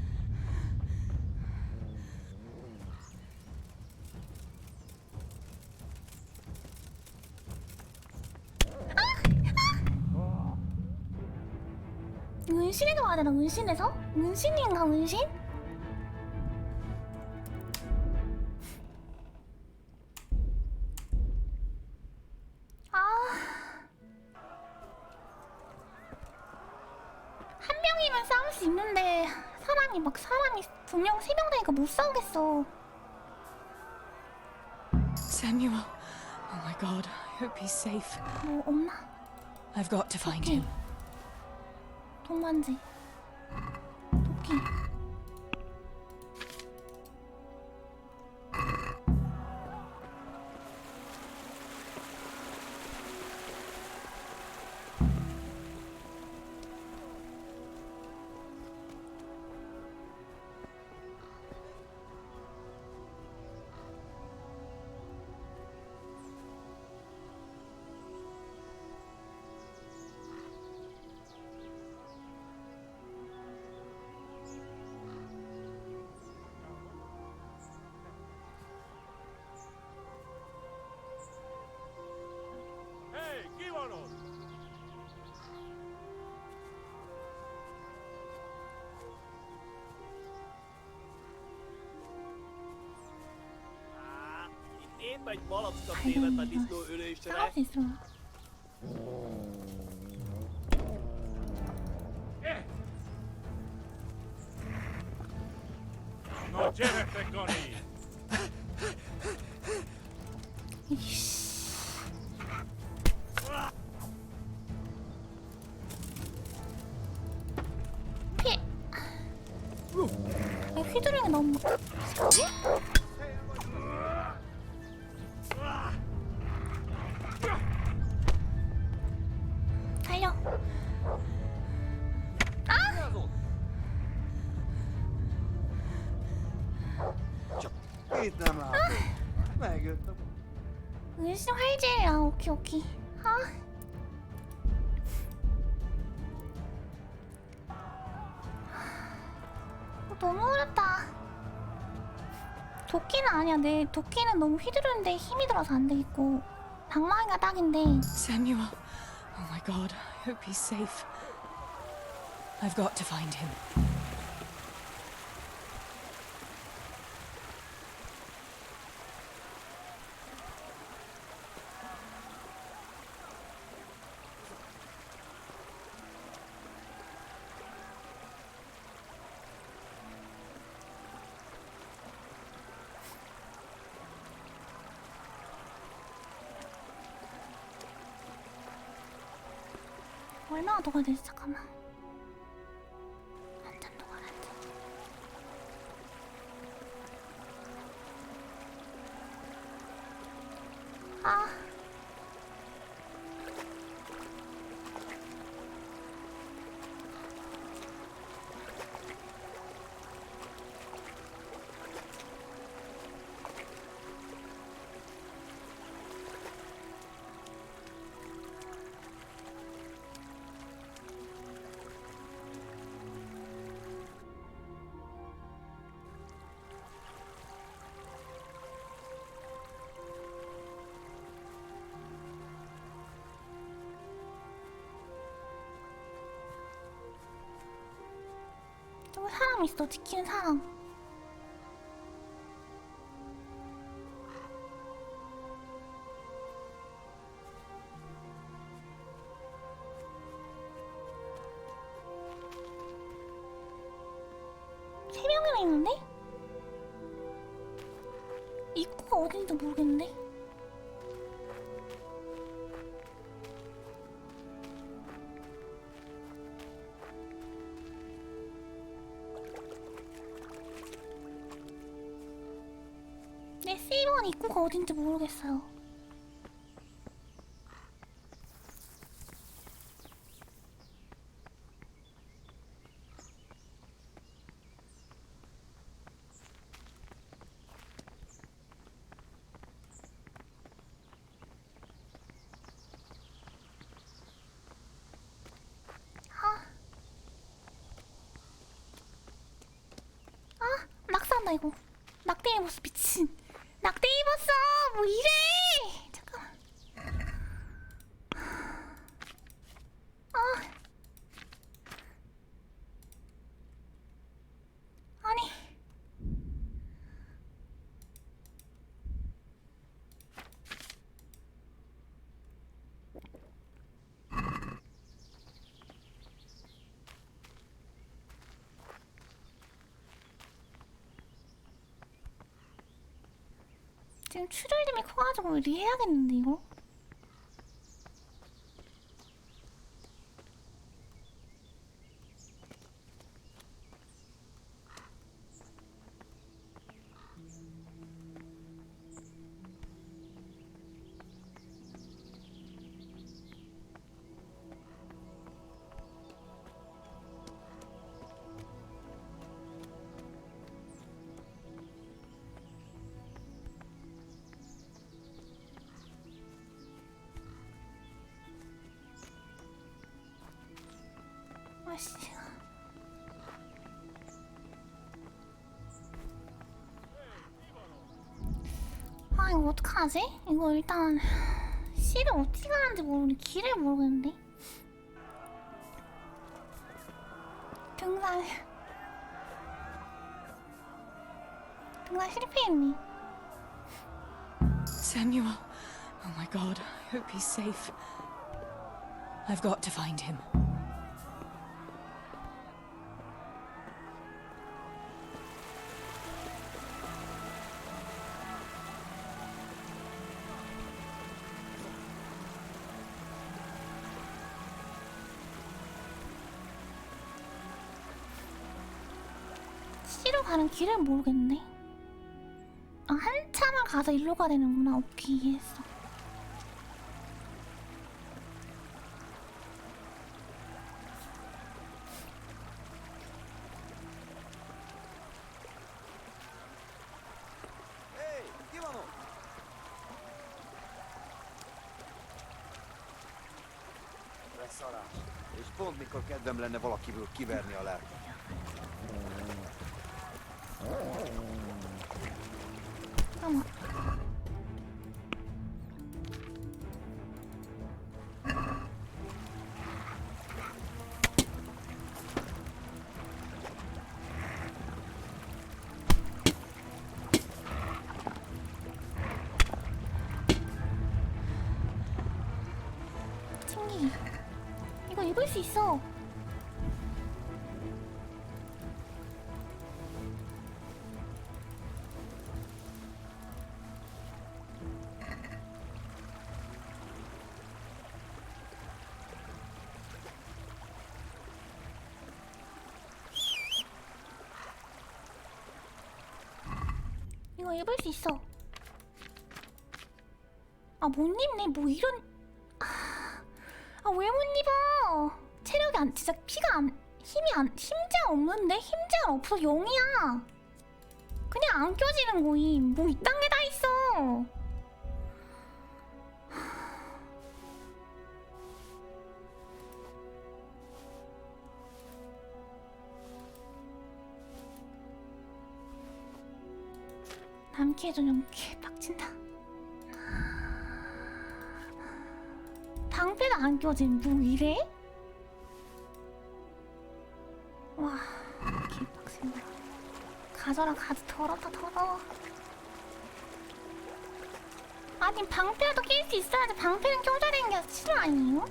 은신에서 가야 되나? 은신에서? 은신인가? 은신? 한 명이면 싸울 수 있는데 사람이 2명, 3명 되니까 못 싸우겠어. Samuel. Oh my god, I hope he's safe. 뭐 없나? I've got to find him. 동반지. 도끼. egy malacka tévedt a disznó ülésre. 싸울 수 있어. No gyerektek, Gani! 피해. 휘두르는 게 너무 달려. Itt nem látom. Megjöttem. 은신 활제야. 오케이 오케이. 아. 너무 어렵다. 도끼는 아니야. 내 도끼는 너무 휘두르는데 힘이 들어서 안 되겠고 방망이가 딱인데. Samuel. Oh my god. I hope he's safe. I've got to find him. 얼마나 더 가야 되지? 잠깐만. 한참 더 가야 돼. 아. 저기 사람 있어. 지키는 사람. 세 명이나 있는데? 입구가 어딘지 모르겠는데? 내 세이버는 입구가 어딘지 모르겠어요. 낙사한다 이거. 낙대 입었어 미친. 낙대 입었어. 뭐 이래. 잠깐만. 아니. 지금 출혈됨이 커가지고 리해야겠는데 이거? 아씨. 아 이거 어떡하지? 이거 일단 C를 어떻게 가는지 모르는데 길을 모르겠는데. 등산 실패했니? Samuel. Oh my god, I hope he's safe. I've got to find him. C로 가는 길을 모르겠네. 아, 한참을 가서 일로 가야 되는구나. 오케이, 이해했어. Beszarás. És pont mikor kedvem lenne valakiből kiverni a lelket. 잠깐만. 챙기기. 이거 입을 수 있어. 이거 입을 수 있어. 아, 못 입네. 뭐 이런. 아, 왜 못 입어? 체력이 안, 진짜 피가 안, 힘이 안, 힘장 없는데? 힘장 없어. 0이야. 그냥 안 껴지는 거임. 뭐 이딴 게 다 있어. 남캐 전용캐 빡친다. 방패가 안 껴진 뭐 이래? 와, 개빡친다. 가져라, 더럽다, 더러워. 아니, 방패라도 낄 수 있어야지. 방패는 껴줘야 되는 게 실화 아니에요?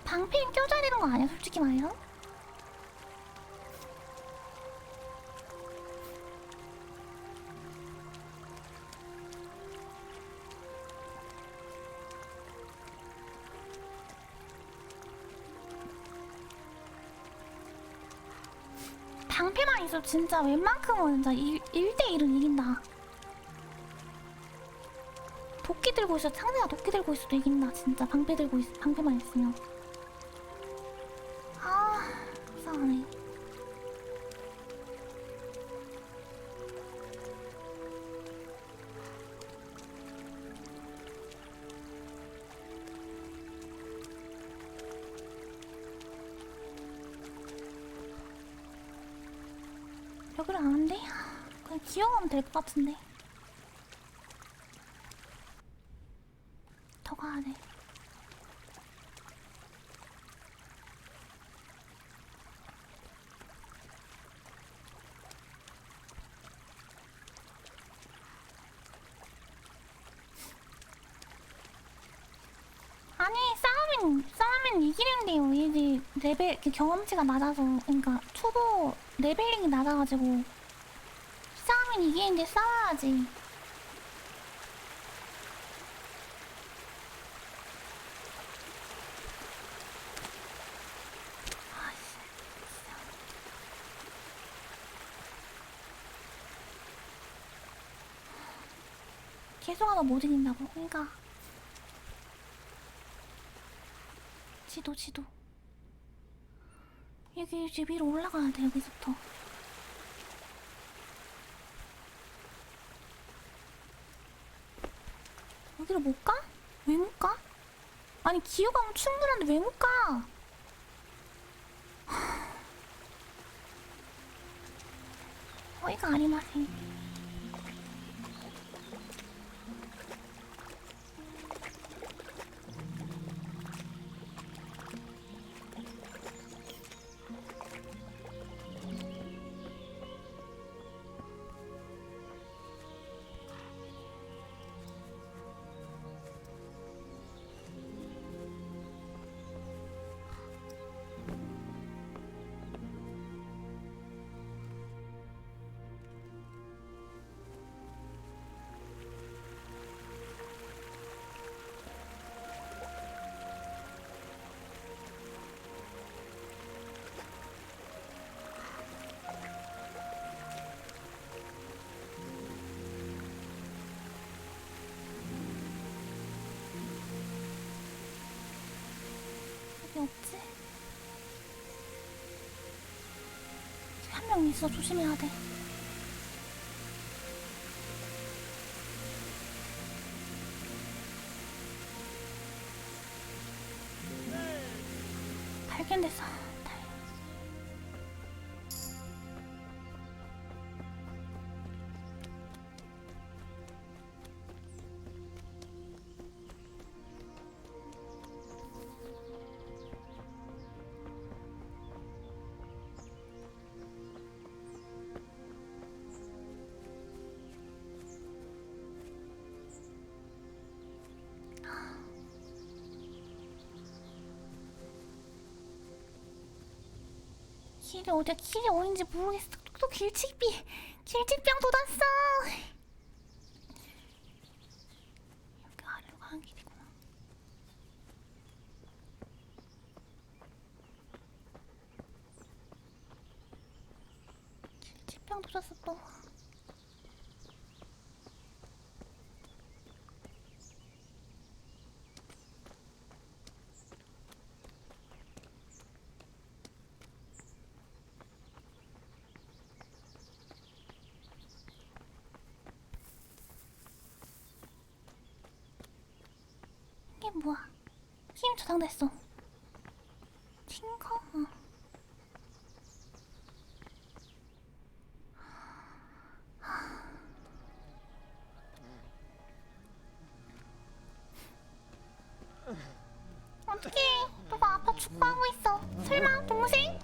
방패는 껴줘야 되는 거 아니야, 솔직히 말해서? 방패만 있어. 진짜 웬만큼은 진짜 1대1은 이긴다. 도끼 들고 있어. 상대가 도끼 들고 있어도 이긴다. 진짜 방패만 있으면. 아, 이상하네. 여기를 안 돼? 그냥 기어가면 될 것 같은데. 더 가야 돼. 아니, 싸우면 이기는데요. 이제 레벨, 경험치가 낮아서. 그러니까 초보 레벨링이 낮아가지고 싸우면 이기는데 싸워야지. 계속 하다 못 이긴다고. 그러니까 지도 여기 이제 위로 올라가야 돼. 여기서부터. 여기로 못 가? 왜 못 가? 아니, 기어가면 충분한데 왜 못 가? 어이가 아니마세. 어디 없지? 한 명 있어. 조심해야 돼. 발견됐어. 길이 어디야? 길이 어딘지 모르겠어. 또 길치병 돋았어. 여기 아래로 가는 길이구나. 길치병 돋았어 또. 이게 뭐야? 힘 저장됐어. 팅커? 어떡해. 너가 아빠 축구하고 있어. 설마 동생?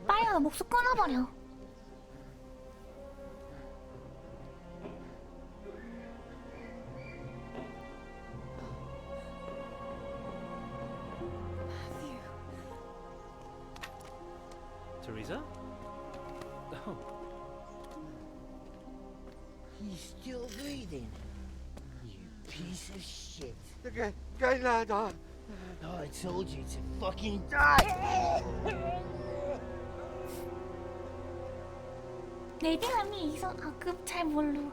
빨리 가서 목숨 끊어버려. Teresa? Oh. He's still breathing. You piece of shit. Oh, I told you to fucking die! 레디함이 급 잘 모르.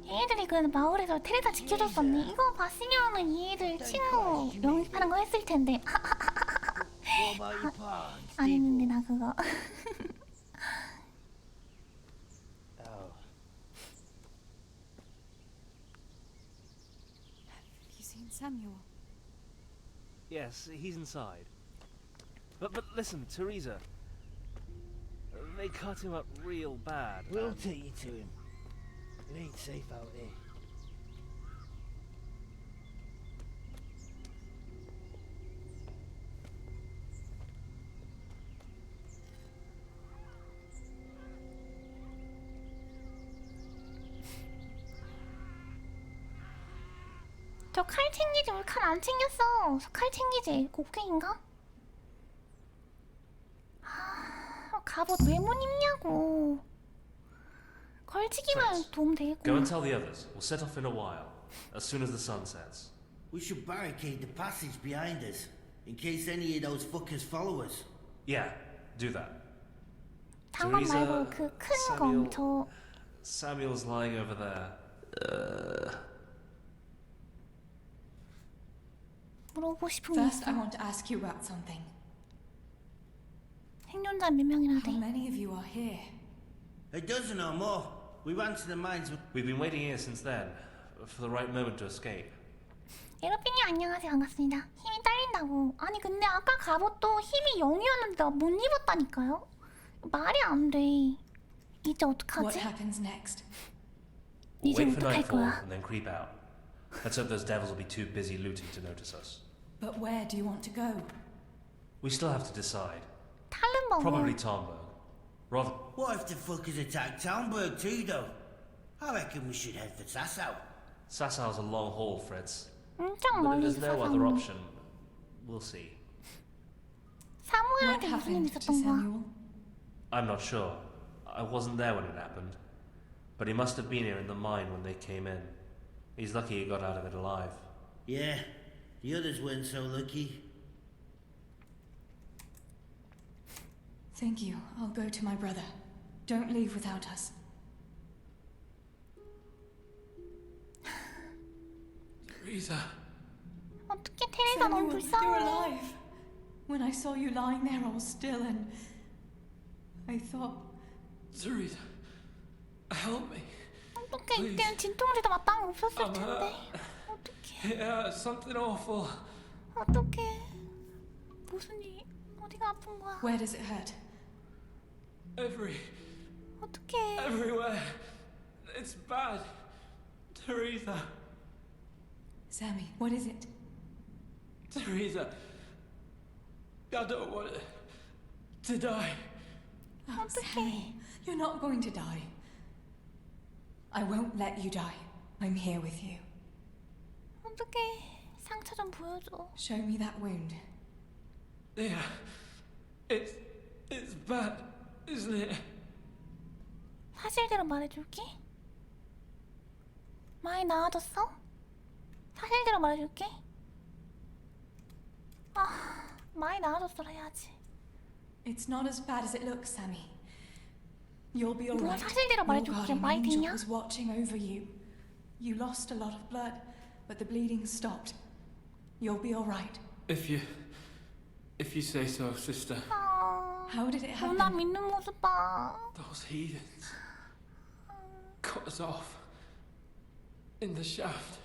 얘네들이 그 마을에서 테레사 지켜줬었네. 이거 봤으면은 얘네들 친구 영입하는 거 했을 텐데. 안 했는데 나 그거. Have you seen Samuel? Yes, he's inside. But listen, Teresa. They cut him up real bad. We'll take you to him. It ain't safe out here. 저 칼 챙기지. 우리 칼 안 챙겼어. 저 칼 챙기지. 곡괭인가? 갑옷 왜 못 입냐고. 걸치기만 도움 되고. Go and tell the others. We'll set off in a while, as soon as the sun sets. We should barricade the passage behind us, in case any of those fuckers follow us. Yeah, do that. 장관 말고 그 큰 검. 저 Samuel's lying over there. 물어보고 싶은 게 First, 있어. I want to ask you about something. 생존자 몇 명이나 돼? How many of you are here? A dozen or more. We ran to the mines. We've been waiting here since then, for the right moment to escape. 에로핀이 안녕하세요. 반갑습니다. 힘이 딸린다고. 아니 근데 아까 갑옷도 힘이 0이었는데 나 못 입었다니까요? 말이 안 돼. 이제 어떡하지? What happens next? We'll 이제 wait for 어떡할 nightfall 거야? and then creep out. Let's hope those devils will be too busy looting to notice us. But where do you want to go? We still have to decide. 탈른버그. Probably Tomberg. Rather. What if the fuckers attack Townburg too, though? I reckon we should head for Sasau. Sassau's a long haul, Fritz. 엄청 But 멀리 if there's no other 사사모. option, we'll see. 사무엘한테 무슨 일 있었던 거야? I'm not sure. I wasn't there when it happened. But he must have been here in the mine when they came in. He's lucky he got out of it alive. Yeah, The others weren't so lucky. Thank you. I'll go to my brother. Don't leave without us. Teresa. 어떻게 테레사 너무 You're 불쌍해. alive. When I saw you lying there all still and I thought Teresa, help me. 어떻게 이때는 진통제도 마땅히 없었을 텐데. Yeah, something awful. 어떻게? 무슨 일? 어디가 아픈 거야? Where does it hurt? 어떻게? Everywhere. It's bad. Teresa. Sammy, what is it? Teresa. I don't want to die. Oh, Sammy, you're not going to die. I won't let you die. I'm here with you. 어떻게? 상처 좀 보여줘. Show me that wound. Yeah. It's bad, isn't it? 사실대로 말해줄게. 많이 나아졌어? 사실대로 말해줄게. 아, 많이 나아졌어라 해야지. It's not as bad as it looks, Sammy. You'll be 뭐 alright. 사실대로 Your 말해줄게. guardian 많이 angel 됐냐? was watching over you. You lost a lot of blood, but the bleeding stopped. You'll be alright. If you say so, sister. How did it happen? 나 믿는 모습 봐. Those heathens cut us off in the shaft.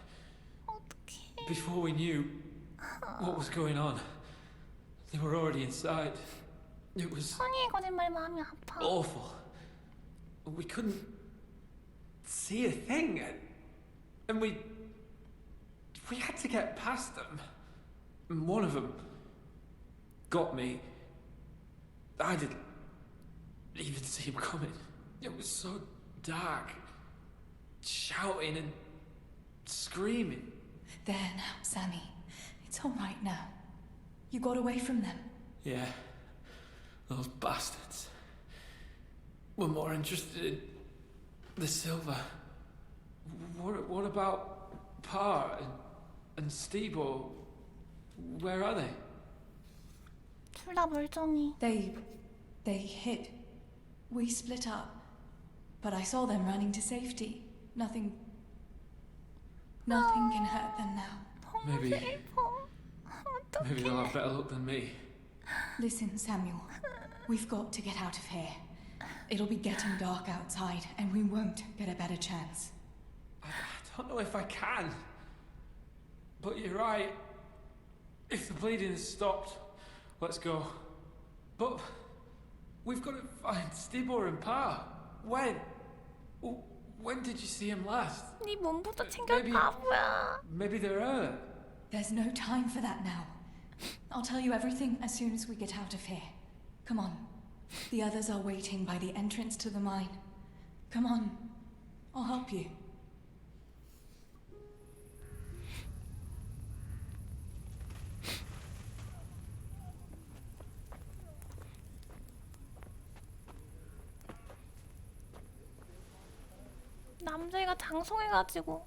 Before we knew what was going on, they were already inside. It was 선의의 거짓말 마음이 아파. awful. We couldn't see a thing, and we had to get past them. And one of them got me. I didn't even see him coming. It was so dark, shouting and screaming. There now, Sammy. It's alright now. You got away from them. Yeah, those bastards were more interested in the silver. What about Pa and Steve-O? Where are they? 둘 다 멀쩡히. They hid. We split up. But I saw them running to safety. Nothing can hurt them now. Maybe they'll have better luck than me. Listen, Samuel. We've got to get out of here. It'll be getting dark outside, and we won't get a better chance. I don't know if I can. But you're right. If the bleeding has stopped, let's go. But we've got to find Steve-O and Pa. When? When did you see him last? 네 몸부터 챙겨 바보야. Maybe they're hurt. There's no time for that now. I'll tell you everything as soon as we get out of here. Come on. The others are waiting by the entrance to the mine. Come on. I'll help you. 남자애가 장송해가지고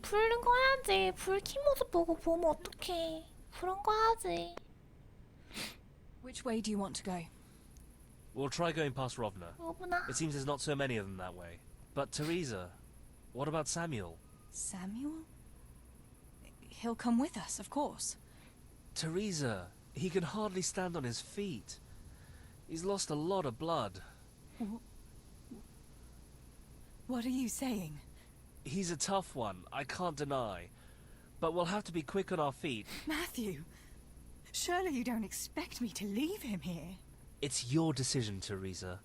불는 거 해야지. 불 킨 모습 보고 보면 어떡해. 그런 거 해야지. Which way do you want to go? We'll try going past Rovna. Rovna? It seems there's not so many of them that way. But Teresa, what about Samuel? Samuel? He'll come with us, of course. Teresa, he can hardly stand on his feet. He's lost a lot of blood. What are you saying? He's a tough one, I can't deny. But we'll have to be quick on our feet. Matthew, surely you don't expect me to leave him here? It's your decision, Teresa.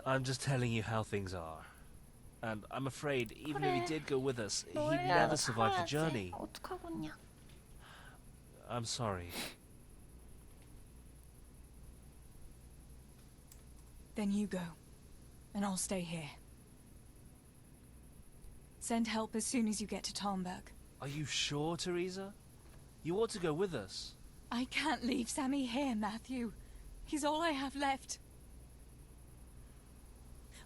I'm just telling you how things are. And I'm afraid, even if he did go with us, he'd never survive the journey. 어떡하겠냐. I'm sorry. Then you go, and I'll stay here. Send help as soon as you get to Tarnberg. Are you sure, Teresa? You ought to go with us. I can't leave Sammy here, Matthew. He's all I have left.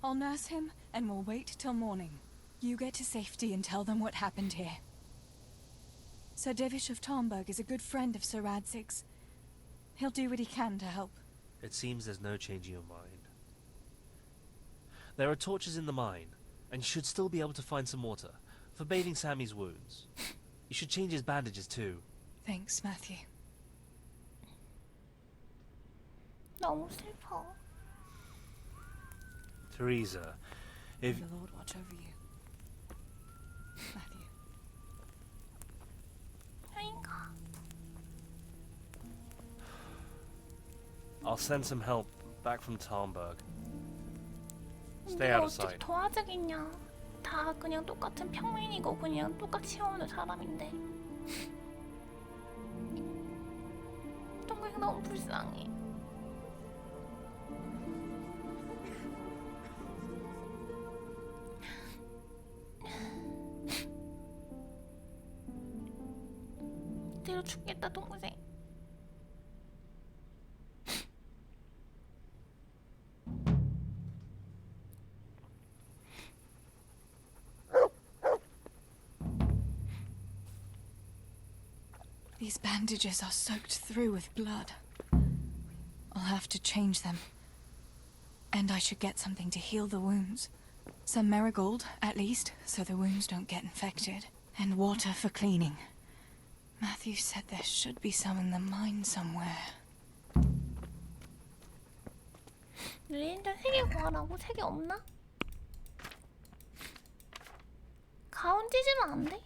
I'll nurse him, and we'll wait till morning. You get to safety and tell them what happened here. Sir Divish of Tarnberg is a good friend of Sir Radzig's. He'll do what he can to help. It seems there's no changing your mind. There are torches in the mine, and you should still be able to find some water for bathing Sammy's wounds. You should change his bandages too. Thanks, Matthew. 너무 슬퍼. Teresa, if... May the Lord watch over you. Matthew. 그러니까. I'll send some help back from Tarnberg. Stay out of sight. 어떻게 도와주겠냐. 다 그냥 똑같은 평민이고 그냥 똑같이 오는 사람인데. 동생이 너무 불쌍해. 때려 죽겠다 동생. These bandages are soaked through with blood. I'll have to change them. And I should get something to heal the wounds. Some marigold, at least, so the wounds don't get infected. And water for cleaning. Matthew said there should be some in the mine somewhere. 레인저 3개 구하라고? 3개 없나? 가운 찢으면 안 돼?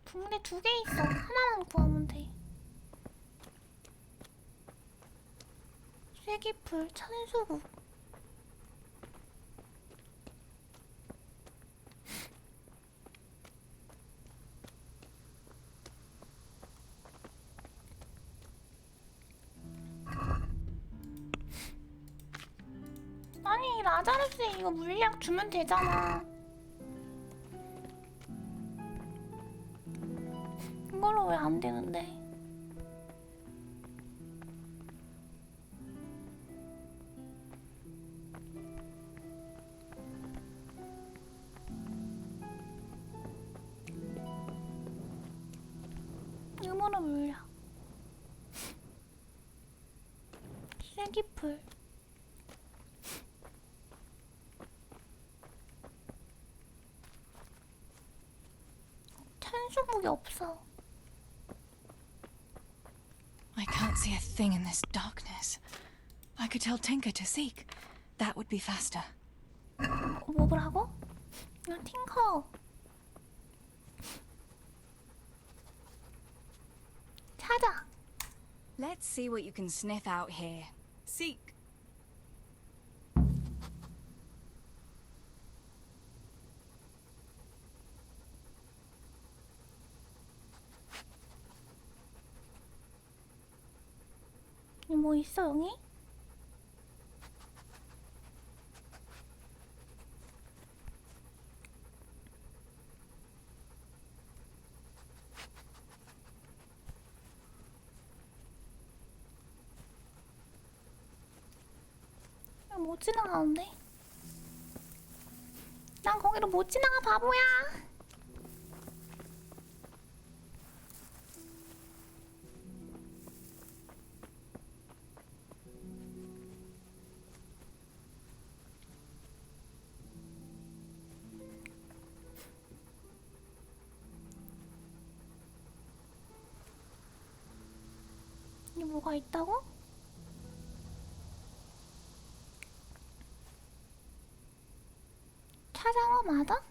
붕대 2개 있어. 하나만 구하면 돼. 쇠기풀, 천수국. 아니 라자르스에 이거 물약 주면 되잖아. 이걸로 왜 안 되는데? 음모로 물약. 쇠기풀. 천수국이 없어. I can't see a thing in this darkness. I could tell Tinker to seek. That would be faster. 뭐라고? 나 팅커. 찾아. Let's see what you can sniff out here. Seek. 뭐 있어 영희? 못 지나가는데? 난 거기로 못 지나가 바보야. 이게 뭐가 있다고? 찾아와 맞아?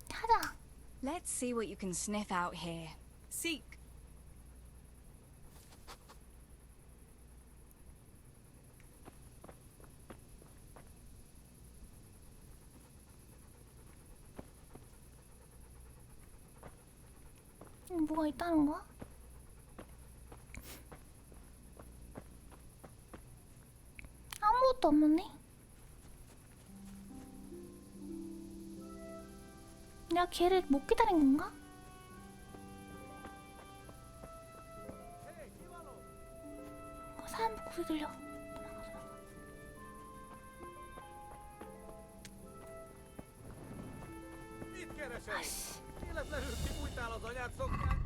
찾아. Let's see what you can sniff out here. Seek. 뭐가 있다는 거야? 아무것도 없는데? 내가 걔를 못 기다린 건가? 사람 목소리 들려. Mit keresel? Véletlenül kibújtál az anyád szoknyán?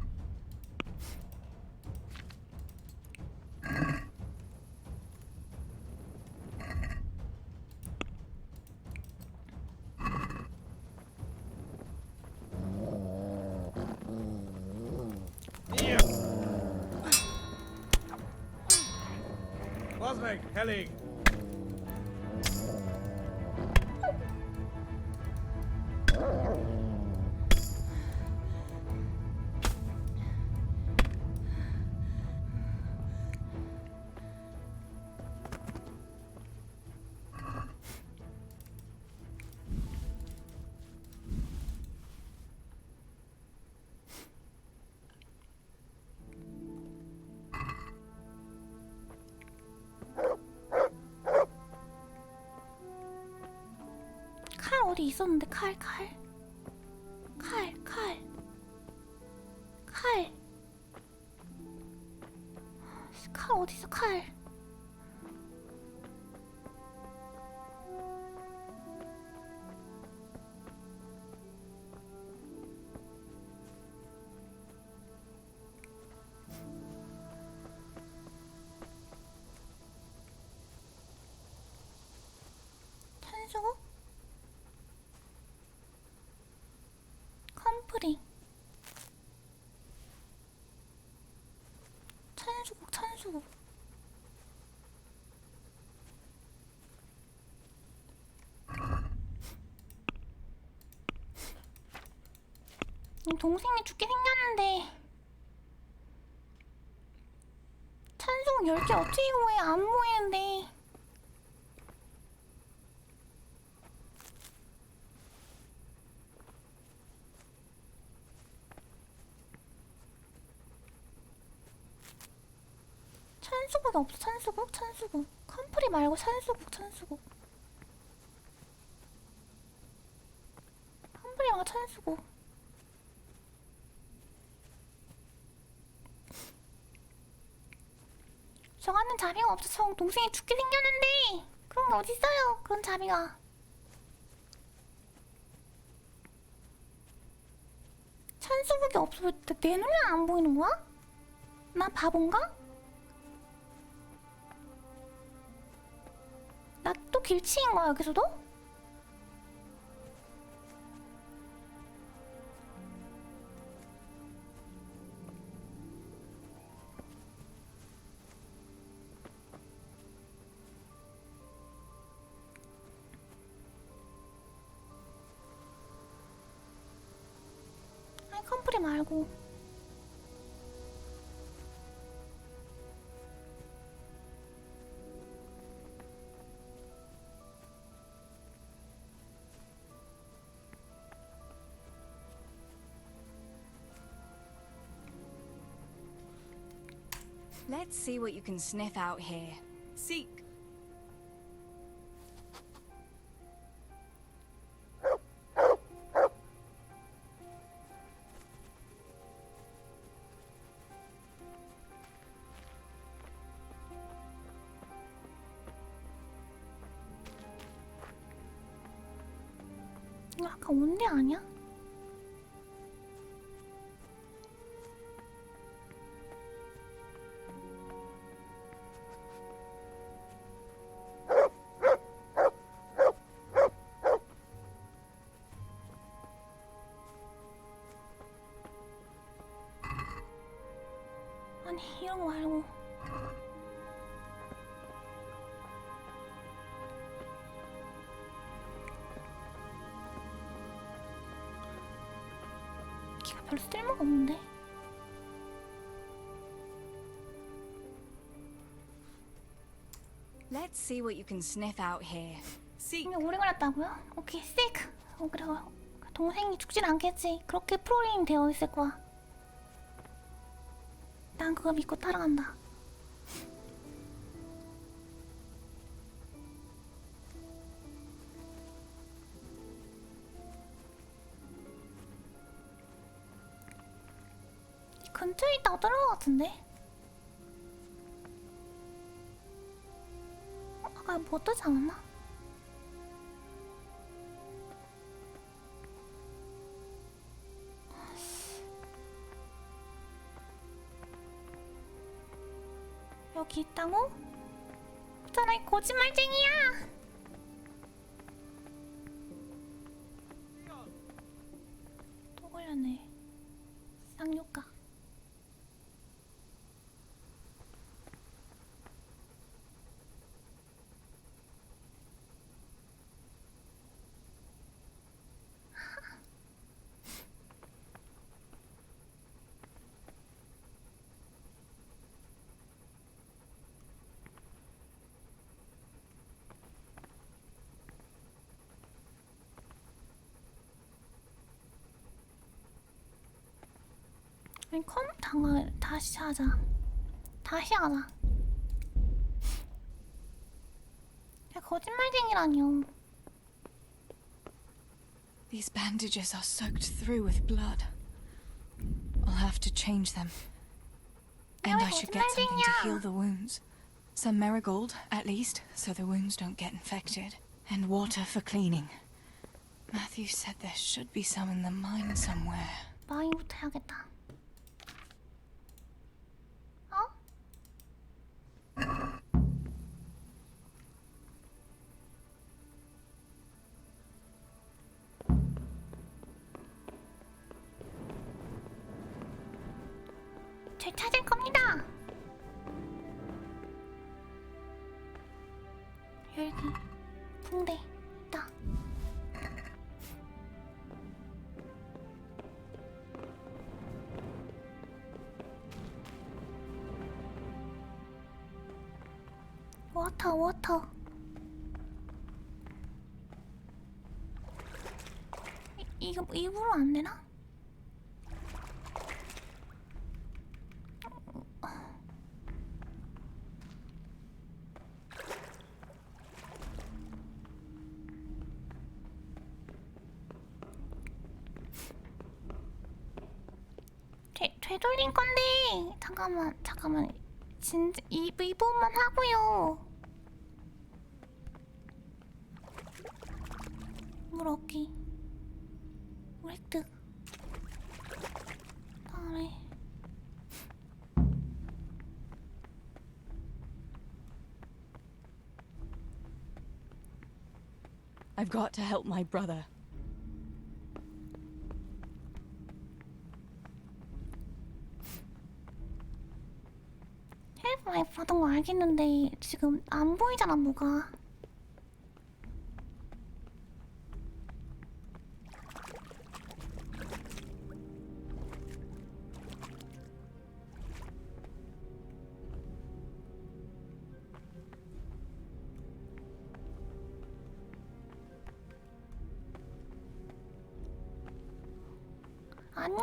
Bazd meg, elég! 칼 어디 있었는데 칼. 칼 어디 있어 칼. 찬수고? 컴프리 찬수국 동생이 죽게 생겼는데 찬수국 10개 어떻게 구해? 안 보이는데. 찬수국이 없어. 찬수국 컴프리 말고 찬수국 컴프리 말고 찬수국. 저가는 자비가 없어. 동생이 죽게 생겼는데 그런 게 어딨어요. 그런 자비가. 찬수국이 없어. 왜 내 눈에 안 보이는 거야? 나 바본가? 나 또 길치인 거야 여기서도? 아니 컴프리 말고. Let's see what you can sniff out here. Seek. 이거 아까 온 데 아니야? 아니 이런 거 말고. 걔가 별로 쓸모가 없는데. Let's see what you can sniff out here. 이게 오래 걸렸다고요? 오케이 세이크. 그래 동생이 죽진 않겠지. 그렇게 프로그램이 되어 있을 거야. 난 그거 믿고 따라간다. 근처에 있다고 들은 것 같은데? 아까 뭐 뜨지 않았나? 여기 있다고? 있잖아, 이 거짓말쟁이야! 또 걸렸네. 쌍욕각. 아니 컴퓨터를 다시 하자. 다시 하자. 야, 거짓말쟁이라뇨. These bandages are soaked through with blood. I'll have to change them. And I should get something to heal the wounds. Some marigold, at least, so the wounds don't get infected. And water for cleaning. Matthew said there should be some in the mine somewhere. 마인부터 해야겠다. 잘 찾을 겁니다. 열기, 붕대, 있다. 워터, 워터. 이거 입으로 안 되나? 되돌린 건데 잠깐만 진짜 이 부분만 하고요. 물 얻기, 물 획득. 다음에 I've got to help my brother. 헬프라이프 하던 거 알겠는데 지금 안 보이잖아 뭐가. 아니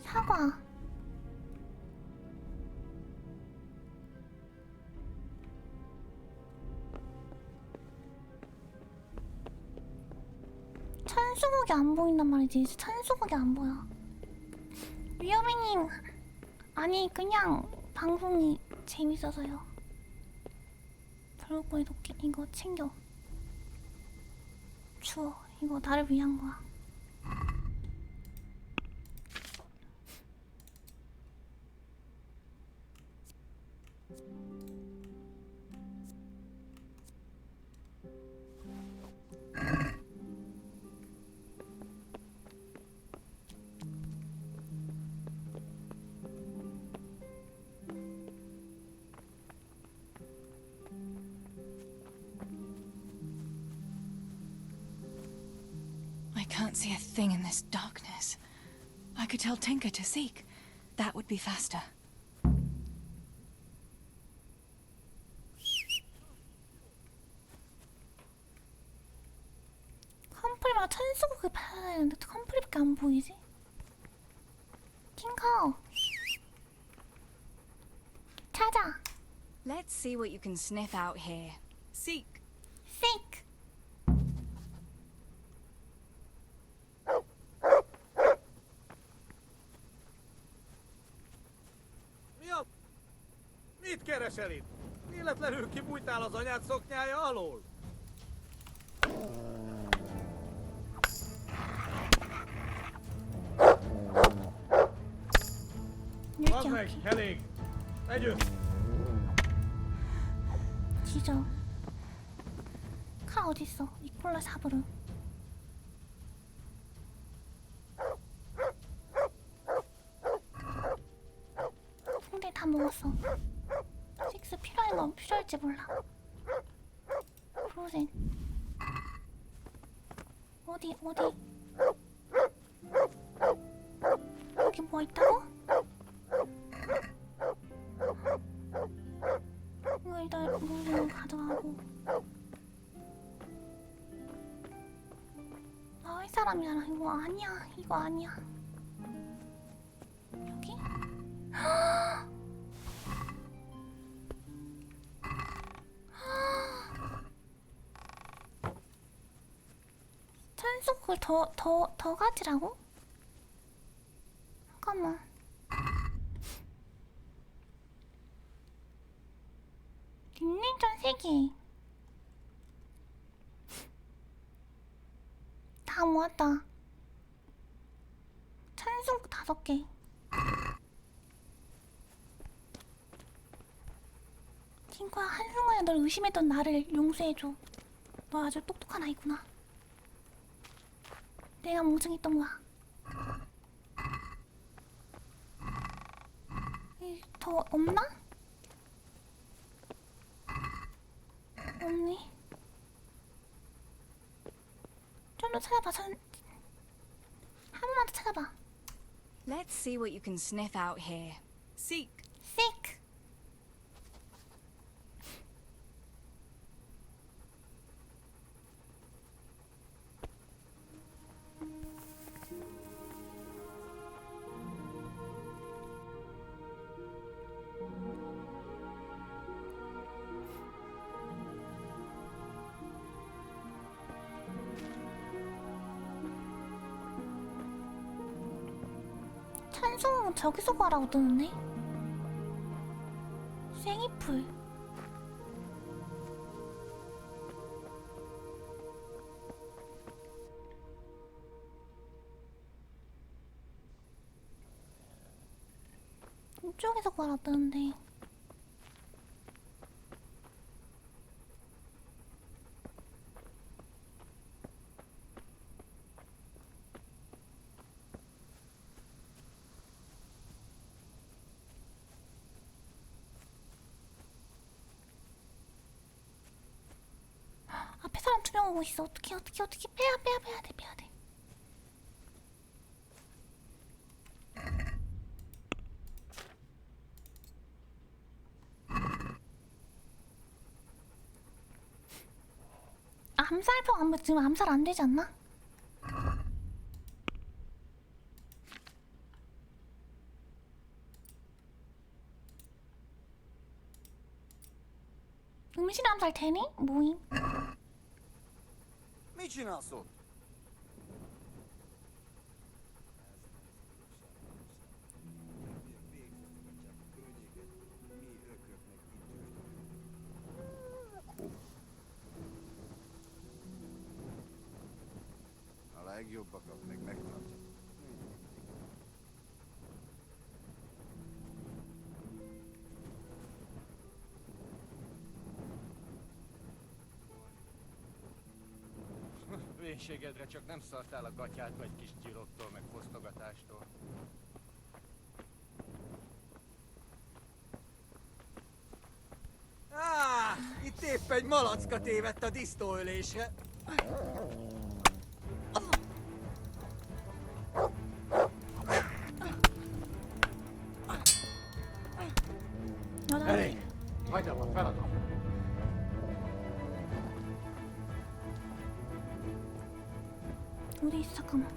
사과. 천수국이 안 보인단 말이지. 천수국이 안 보여. 위어미님, 아니 그냥 방송이 재밌어서요. 별거에 도끼 이거 챙겨. 주워. 이거 나를 위한 거야. I can't see a thing in this darkness. I could tell Tinker to seek. That would be faster. 컴플리가 천수국을 팔아야 되는데 컴플리밖에 안 보이지? Let's see what you can sniff out here. Seek. Seek. Mit keresel itt? Véletlenül kibújtál az anyád szoknyája alól? Vazd meg, elég! Megyünk! 기저. 칼 어딨어? 이콜라 사브르. 붕대 다 먹었어. 식스 필요한 건 필요할지 몰라. 프로젠. 어디? 여기 뭐 있다고? 이거 일단 물을 가져가고. 아, 이 사람이잖아. 이거 아니야. 여기? 찬속을 더 가지라고? 잠깐만. 린넨전 3개. 다 모았다. 찬속 5개. 친구야, 한순간에 널 의심했던 나를 용서해줘. 너 아주 똑똑한 아이구나. 내가 멍청했던 거야. 더 없나? 없네. 좀 더 찾아봐. 한 번만 더 찾아봐. Let's see what you can sniff out here. Seek. Seek. 찬송 저기서 가라고 뜨는데? 생이풀. 이쪽에서 가라고 뜨는데. 앞에 사람 2명 오고 있어. 어떻게 빼야 돼. 암살포 지금 암살 안 되지 않나? 음식 암살 되니? 뭐임? Mit csinálsz ott? A legjobbakat meg megtartjuk. Vénségedre csak nem szartál a gatyádba egy kis gyroktól, meg fosztogatástól. Itt épp egy malacka tévedt a disztóölésre. Elég! Hagyd el a feladat! 어디 있어? 잠깐만.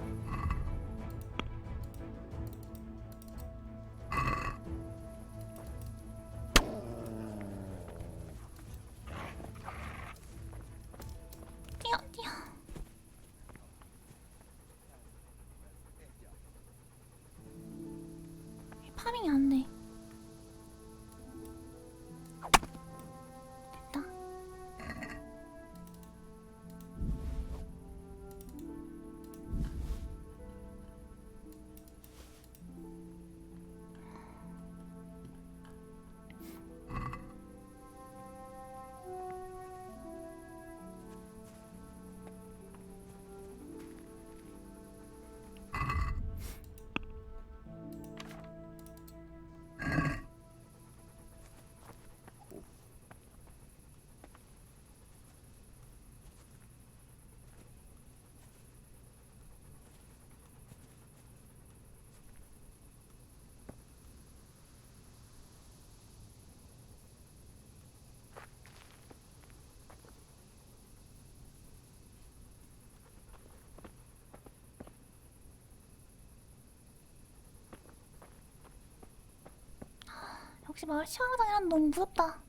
역시 마을 시황장이란 너무 무섭다.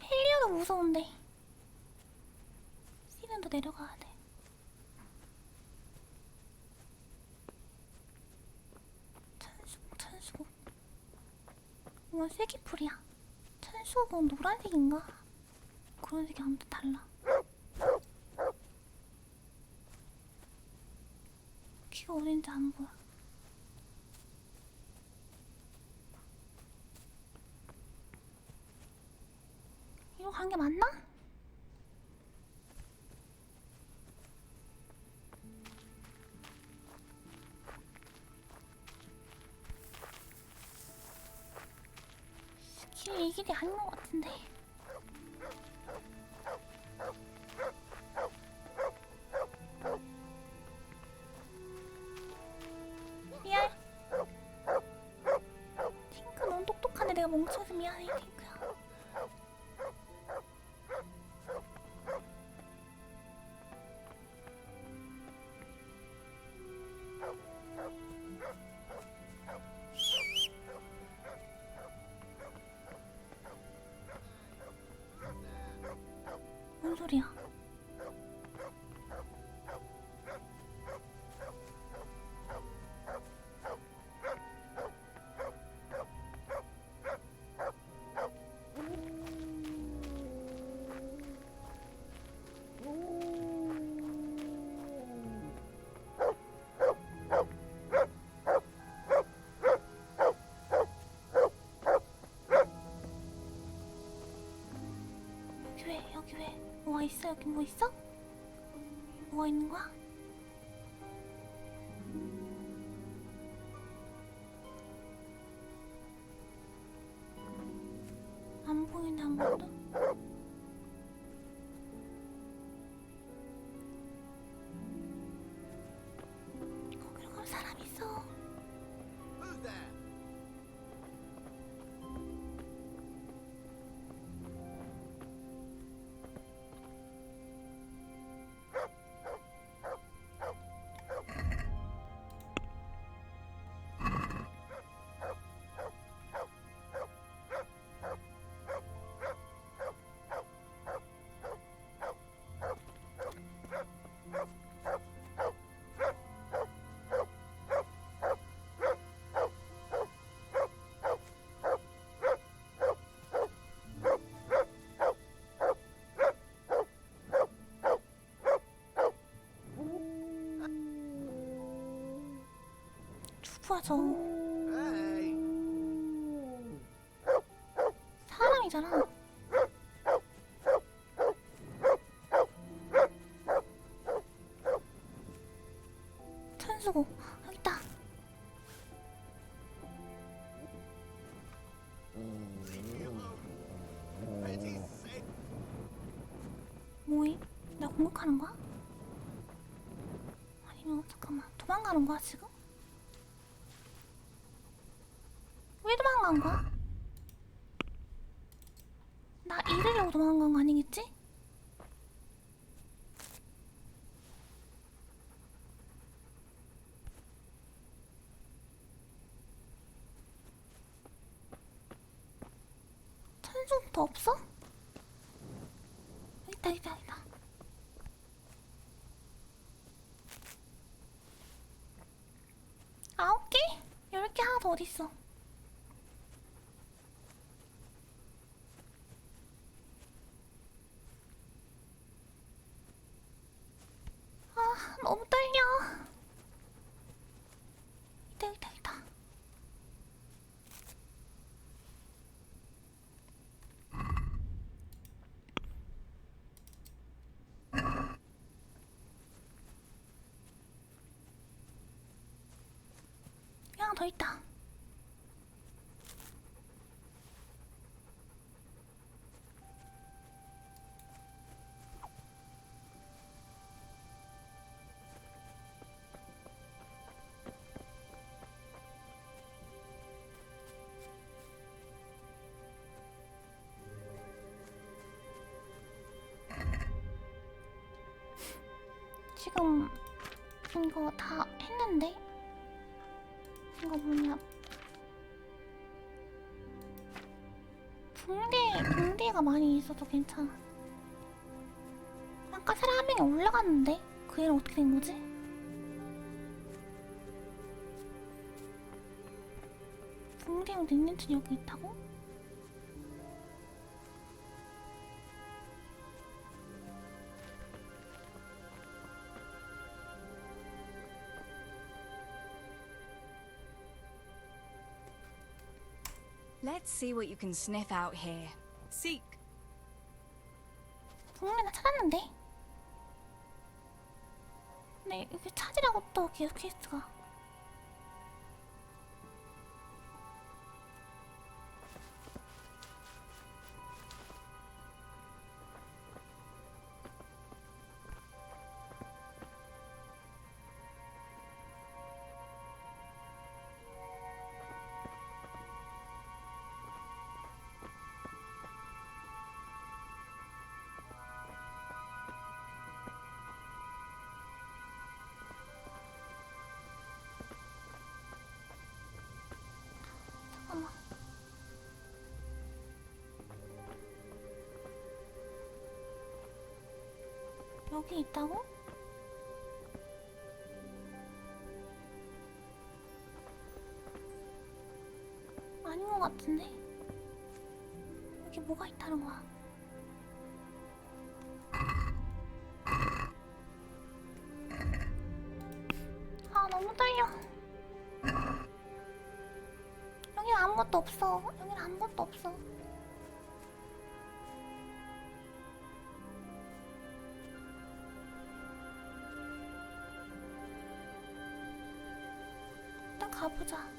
헬리오도 무서운데. 시즌도 내려가야 돼. 천수국. 이건 쐐기풀이야. 천수국은 노란색인가? 그런 색이 아무튼 달라. 귀가 어딘지 안 보여. 이거 간 게 맞나? 이 길이 아닌 것 같은데. 미안. 핑크 너무 똑똑하네. 내가 멍청해서 미안해, 핑크야. 뭔 소리야? 여기 왜? 뭐가 있어? 여기 뭐 있어? 뭐가 있는 거야? 안 보이네 아무것도. 거기로 가면 사람 있어. 누구야 저거? 사람이잖아. 천수고 여기 있다. 뭐해? 나 공격하는 거야? 아니면 잠깐만 도망가는 거야 지금? 왜 도망간 거야? 나 잃으려고 도망간 거 아니겠지? 천수부터 없어? 여기다 여기다 여기다. 아홉 개? 10개 하나 더 어딨어? 아 너무 떨려. 있다 있다 있다. 하나 더 있다. 지금 이거 다 했는데? 이거 뭐냐? 소리가 많이 있어서 괜찮아. 아까 사람 한 명이 올라갔는데 그 애는 어떻게 된 거지? 붕대용 닉넨츠는 여기 있다고? Let's see what you can sniff out here. Seek. 붕대 나 찾았는데? 근데 이렇게 찾으라고 또 계속 퀘스트가. 잠깐만. 여기 있다고? 아닌 것 같은데? 여기 뭐가 있다는 거야? 아, 너무 떨려. 여기는 아무것도 없어. 여기는 아무것도 없어. 일단 가보자.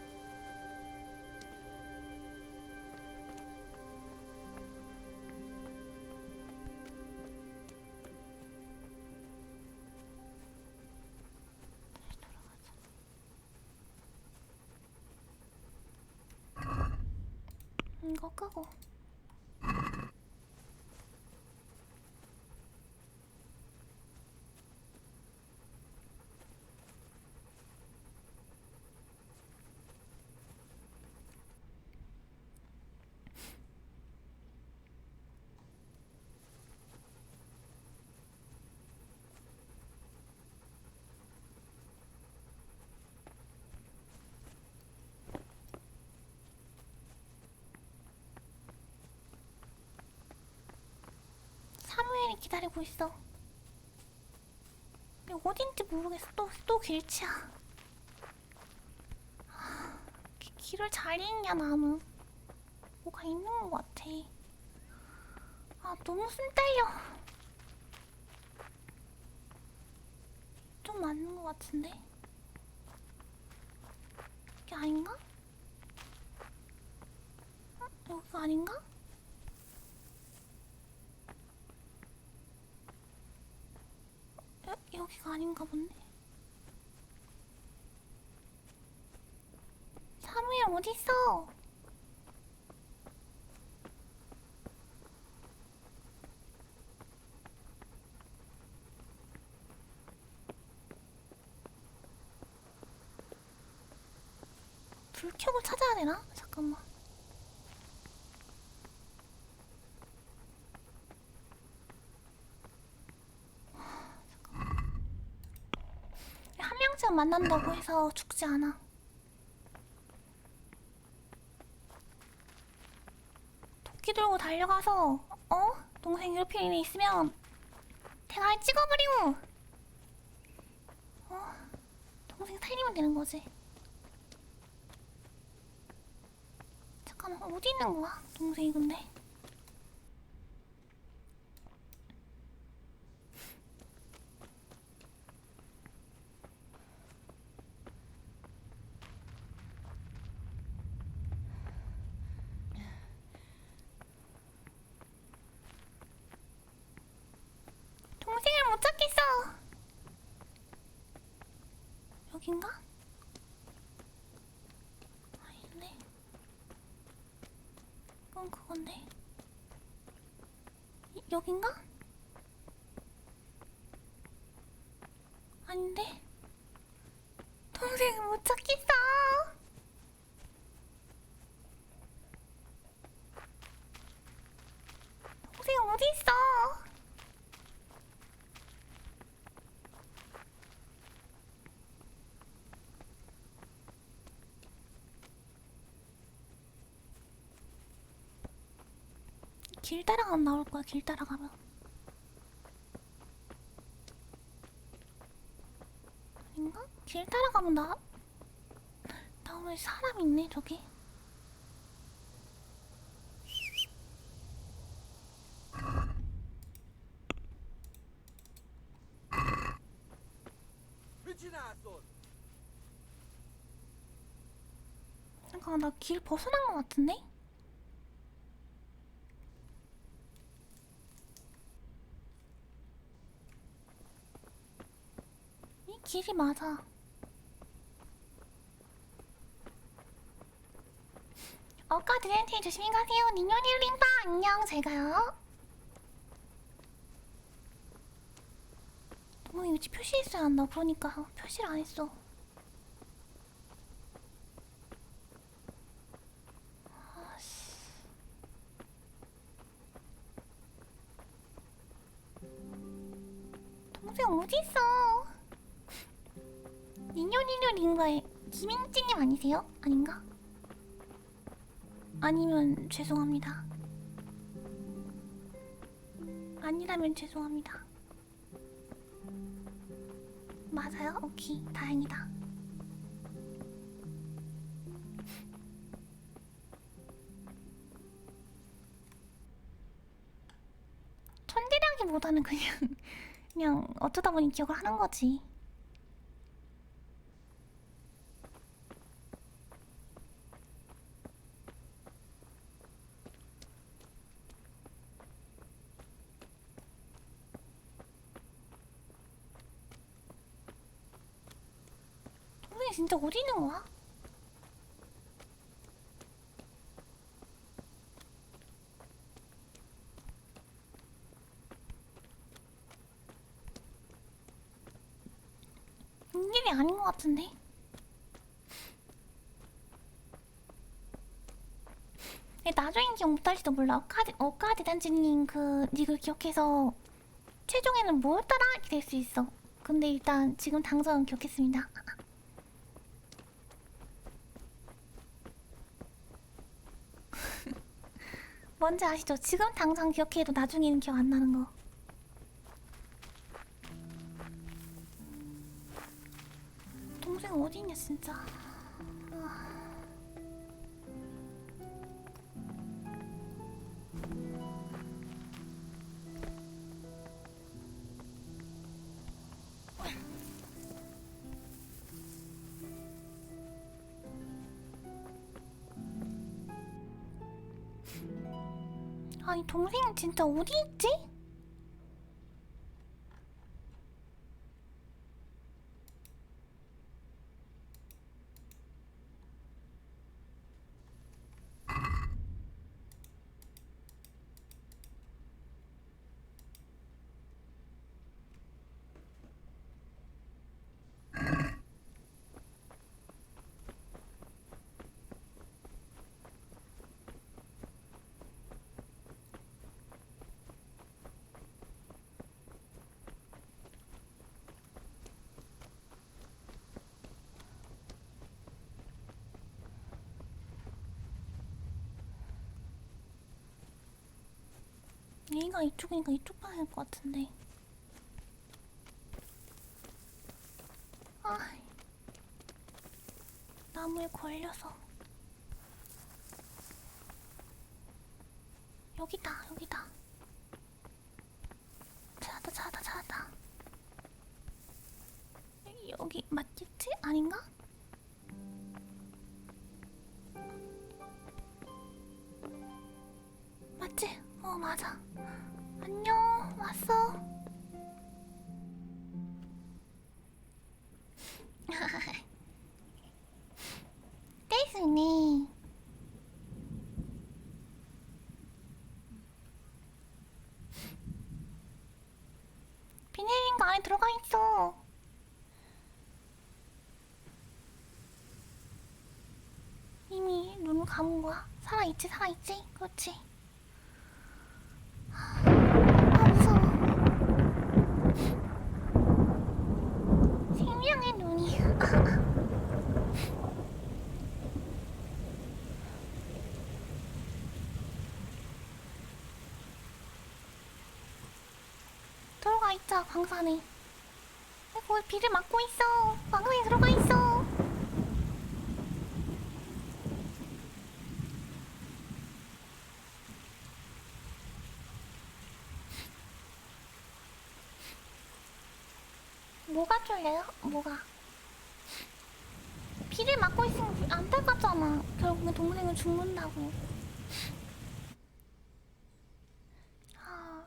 이거 끄고. 사무엘이 기다리고 있어. 어딘지 모르겠어. 또 길치야. 길을 잘 읽냐 나는. 뭐가 있는 것 같아. 아, 너무 숨 떨려. 좀 맞는 것 같은데? 이게 아닌가? 여기가 아닌가? 여기가 아닌가 본데? 사무엘 어딨어? 불 켜고 찾아야 되나? 잠깐만. 한 명쯤 만난다고 해서 죽지 않아. 도끼 들고 달려가서 동생 괴롭힐 일이 있으면 대가리 찍어버리고 동생 살리면 되는 거지. 잠깐만, 어디 있는 거야 동생이 근데? 동생을 못 찾겠어. 여긴가? 아닌데. 이건 그건데. 여긴가? 아닌데. 동생을 못 찾겠어. 어딨어? 길 따라가면 나올 거야. 길 따라가면. 아닌가? 길 따라가면 나오면 사람 있네 저기. 잠깐만 나 길 벗어난 것 같은데? 이 길이 맞아. 어까 드렌티 조심히 가세요. 니뇨니뇨님빠 안녕. 잘 가요. 동물이 위치 표시했어야 한다. 그러니까 표시를 안 했어. 아씨. 동생 어디 있어? 니뇨니뇨님과의 김인지님 아니세요? 아닌가? 아니면 죄송합니다. 아니라면 죄송합니다. 맞아요? 오케이, 다행이다. 천재라기보다는 그냥 어쩌다 보니 기억을 하는 거지. 진짜 어디 있는 거야? 일이 아닌 것 같은데? 나중에 기억 못할지도 몰라. 어까디 단지님 그 닉을 기억해서 최종에는 뭐였더라? 이렇게 될 수 있어. 근데 일단 지금 당장은 기억했습니다. 뭔지 아시죠? 지금 당장 기억해도 나중에는 기억 안 나는 거. 동생 어디 있냐 진짜. 아니 동생은 진짜 어디 있지? 얘가 이쪽이니까 이쪽 봐야 할 것 같은데. 아, 나무에 걸려서. 여기다, 여기다. 찾았다. 여기 맞겠지? 아닌가? 맞지? 맞아. 안녕, 왔어. 떼스네. 비닐링크 안에 들어가 있어. 이미 눈을 감은 거야. 살아있지. 그렇지. 들어가 있자, 광산에. 거기 비를 막고 있어. 광산에 들어가 있어. 뭐가 졸려요? 뭐가? 비를 막고 있으면 안타깝잖아. 결국엔 동생은 죽는다고. 아,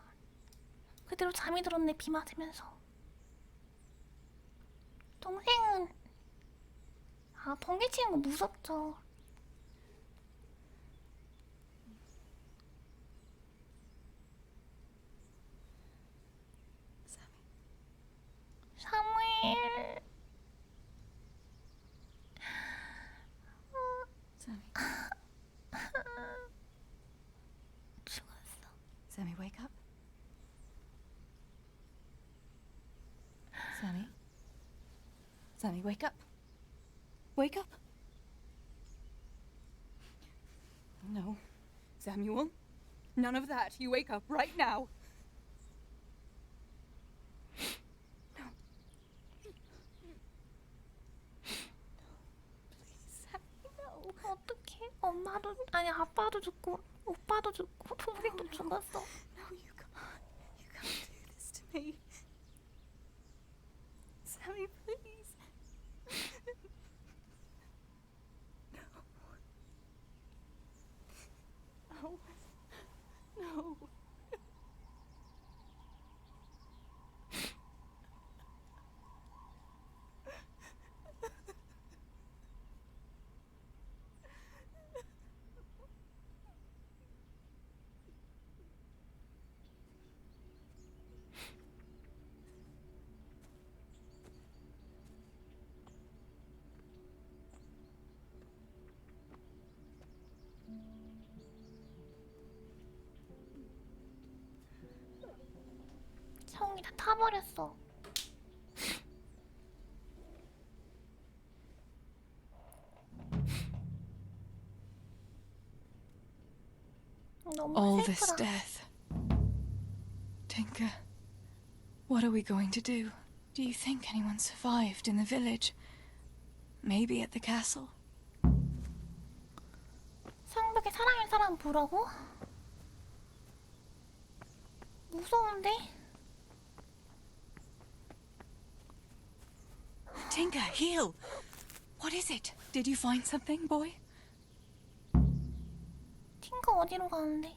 그대로 잠이 들었네, 비 맞으면서. 동생은 번개 치는 거 무섭죠. 사무엘. 죽었어. Sammy, wake up. Sammy. Sammy, wake up. Wake up. No. Samuel. None of that. You wake up right now. 어떡해? 엄마도 아니 아빠도 죽고 오빠도 죽고 동생도 죽었어. No, you can't. You can't do this to me. Sammy, please. No. No. 성이 다 타버렸어. 너무 All this 슬프다. death. Tinker, what are we going to do? Do you think anyone survived in the village? Maybe at the castle? 성벽에 사람인 사람 보라고? 무서운데? Tinker, heal! What is it? Did you find something, boy? 팅커 어디로 가는데?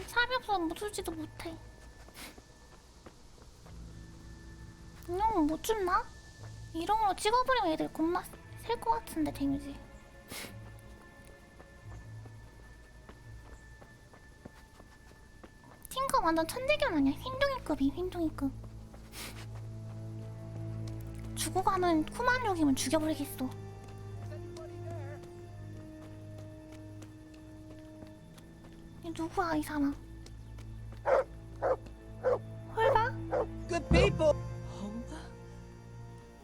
삽이 없어서 묻을지도 못해. 인형은 못 줍나? 이런 걸로 찍어버리면 애들 겁나 셀 것 같은데 데미지. 팅커 완전 천재견 아니야? 흰둥이급이 흰둥이급. 죽어가는 쿠만족이면 죽여버리겠어. 누구야 이 사람? 홀바? Good people! Holba?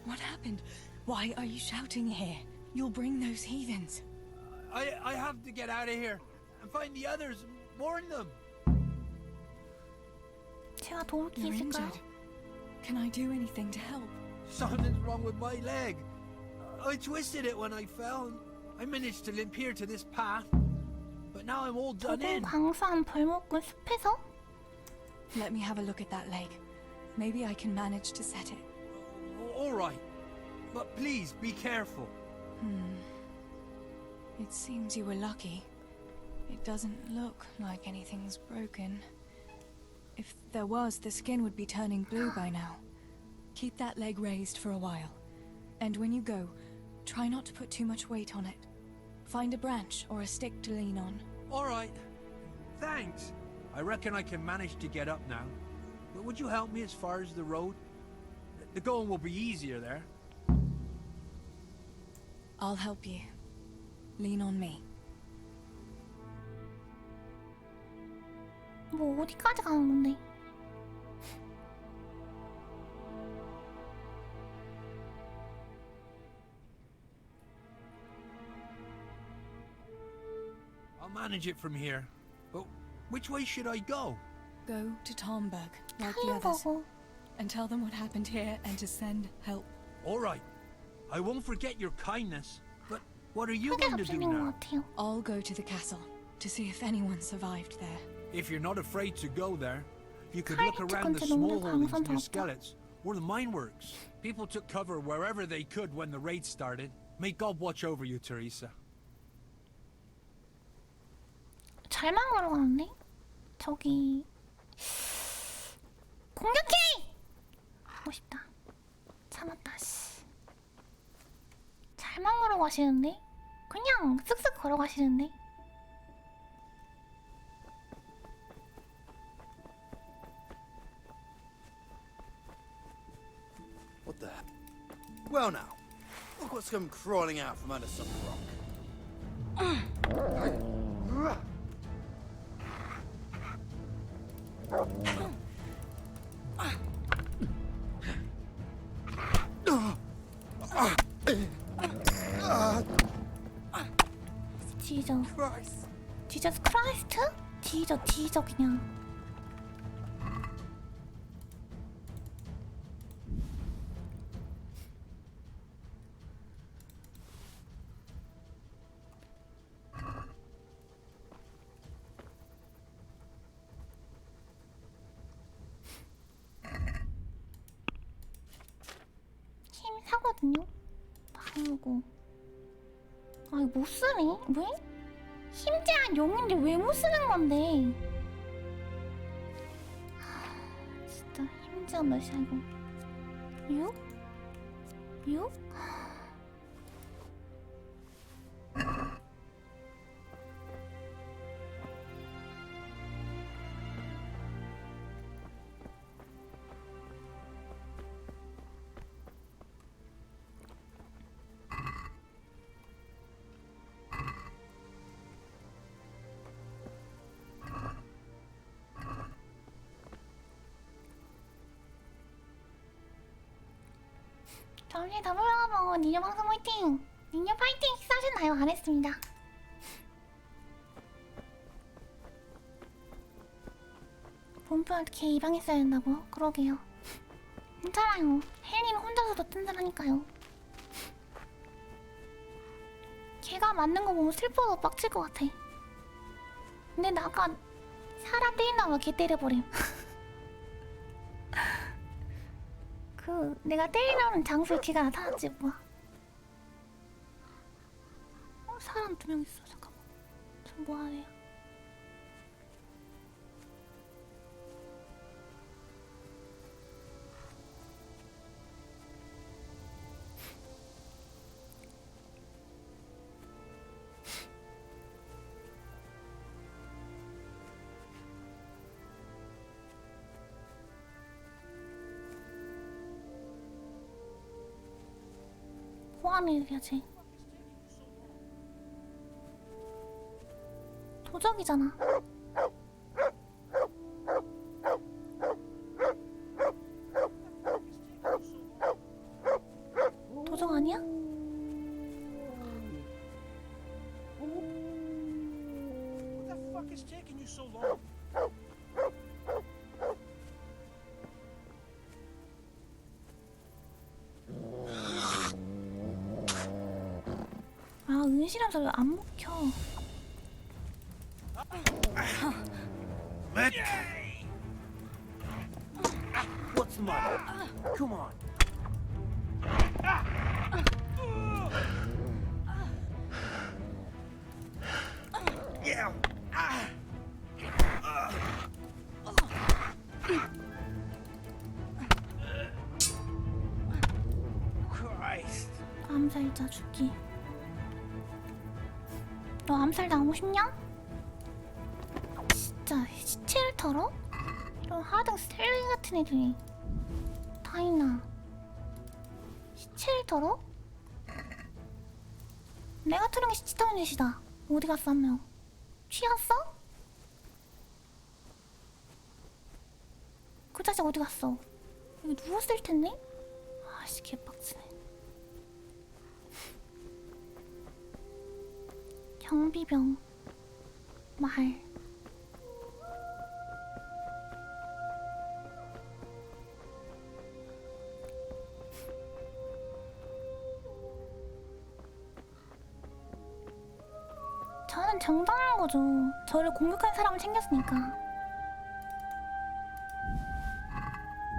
What happened? Why are you shouting here? You'll bring those heathens. I have to get out of here and find the others. Warn them. 제가 도울 게 You're 있을까요? injured. Can I do anything to help? Something's wrong with my leg. I twisted it when I fell. I managed to limp here to this path. But now I'm all done 저건 in. 광산 벌목군 숲에서? Let me have a look at that leg. Maybe I can manage to set it. All right. But please be careful. It seems you were lucky. It doesn't look like anything's broken. If there was, the skin would be turning blue by now. Keep that leg raised for a while. And when you go, try not to put too much weight on it. Find a branch or a stick to lean on. All right. Thanks. I reckon I can manage to get up now. But would you help me as far as the road? The going will be easier there. I'll help you. Lean on me. 뭐 어디까지 가는 건데? I'll manage it from here. But which way should I go? Go to Tomberg, like the others. And tell them what happened here and to send help. All right. I won't forget your kindness. But what are you going to do now? I'll go to the castle to see if anyone survived there. If you're not afraid to go there, you could look around the small holdings near Skelett's, or the mine works. People took cover wherever they could when the raid started. May God watch over you, Teresa. 잘 막으러 가는데? 저기 공격해! 하고 싶다. 참았다. 씨. 잘 막으러 가시는데? 그냥 쓱쓱 걸어가시는데? What the? Well now, look what's come crawling out from under some rock. 지저스 크라이스트? 뒤져 그냥. 힘이 사거든요? 방어고. 아 이거 못 쓰네? 왜? 힘제한 용인데 왜 못 쓰는 건데? 진짜 힘제한 몇이야 이거? 6? 6? 저희 더블라고 니녀 방송 화이팅! 니녀 파이팅! 식사하셨나요? 안 했습니다. 본표 어떻게 이 방에 써야 된다고? 그러게요. 괜찮아요. 헬리는 혼자서도 튼튼하니까요. 걔가 맞는 거 보면 슬퍼서 빡칠 것 같아. 근데 나 아까 사람 때린다고 걔 때려버림. 내가 때리려는 장소에 걔가 나타났지 뭐야. 사람 2명 있어. 잠깐만. 저 뭐하래요? 호환해야지. 도적이잖아. 도적 아니야? What the fuck is taking you so long? 아, 은실하면서 왜 안 먹혀? What's the matter? Come on. Yeah. 진짜 죽기. 너 암살당하고 싶냐? 진짜 시체를 털어? 이런 하등 쓰레기 같은 애들이 다 있나? 시체를 털어? 내가 털은 게 시체 털은 짓이다. 어디 갔어 한 명? 취했어? 그 자식 어디 갔어? 여기 누웠을 텐데? 아씨 개빡치네. 경비병 말. 저는 정당한 거죠. 저를 공격한 사람을 챙겼으니까.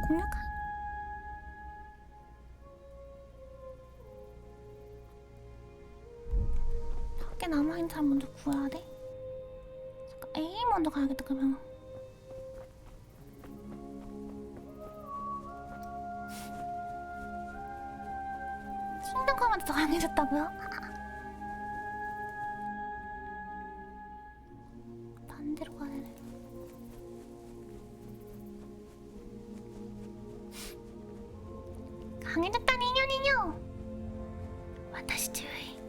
공격한? 밖에 남아있는 사람 먼저 구해야 돼? 잠깐 A 먼저 가야겠다 그러면. 킹덤컴한테 더 강해졌다고요? 반대로 가야 되네. 강해졌다 니뇨니뇨. 와타시 쯔이.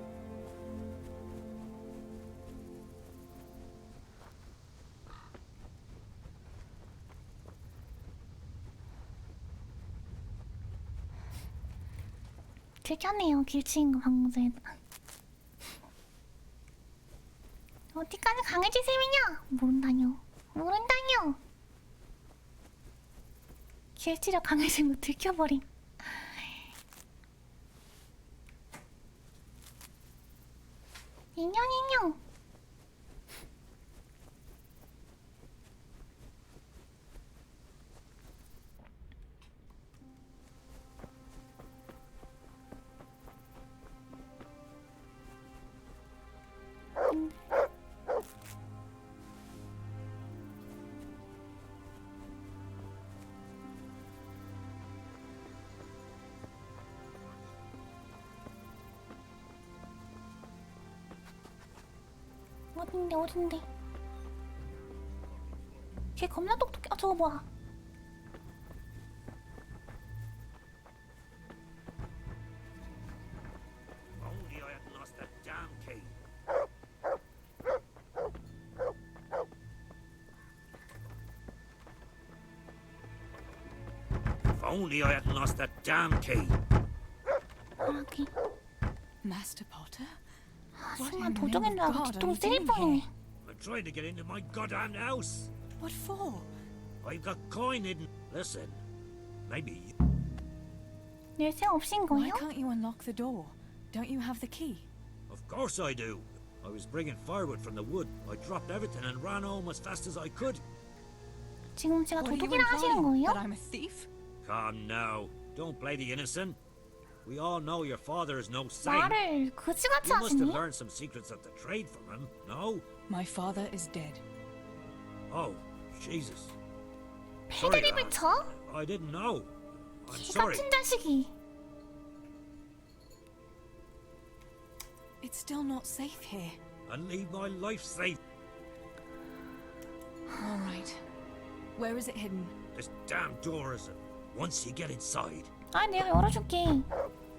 들켰네요 길치인 거 방금 전에. 어디까지 강해질 셈이냐? 모른다뇨. 모른다뇨. 길치력 강해진 거 들켜버림. 인형. 어딘데? 걔 겁나 똑똑해. 아 저거 뭐야? Only I hadn't lost that damn key. If only I hadn't lost that damn key. 오케이. Master Potter? 순간 도적인 줄 알고 뒤통수 때릴 뻔했네. I tried to get into my goddamn house. What for? I've got coin hidden. Listen, maybe. 열쇠 없인 Why 거예요? can't you unlock the door? Don't you have the key? Of course I do. I was bringing firewood from the wood. I dropped everything and ran home as fast as I could. 지금 제가 What are you 도둑이라 하시는 implying? 거예요? That I'm a thief? Come now, don't play the innocent. We all know your father is no saint. 말을 그지같이 You must have 하시니? learned some secrets of the trade from him, no? My father is dead. Oh, Jesus. 패드립을 쳐? I didn't know. I'm 이 sorry. 같은 자식이. It's still not safe here. And leave my life safe. All right. Where is it hidden? This damn door is once you get inside. 아 내가 열어줄게.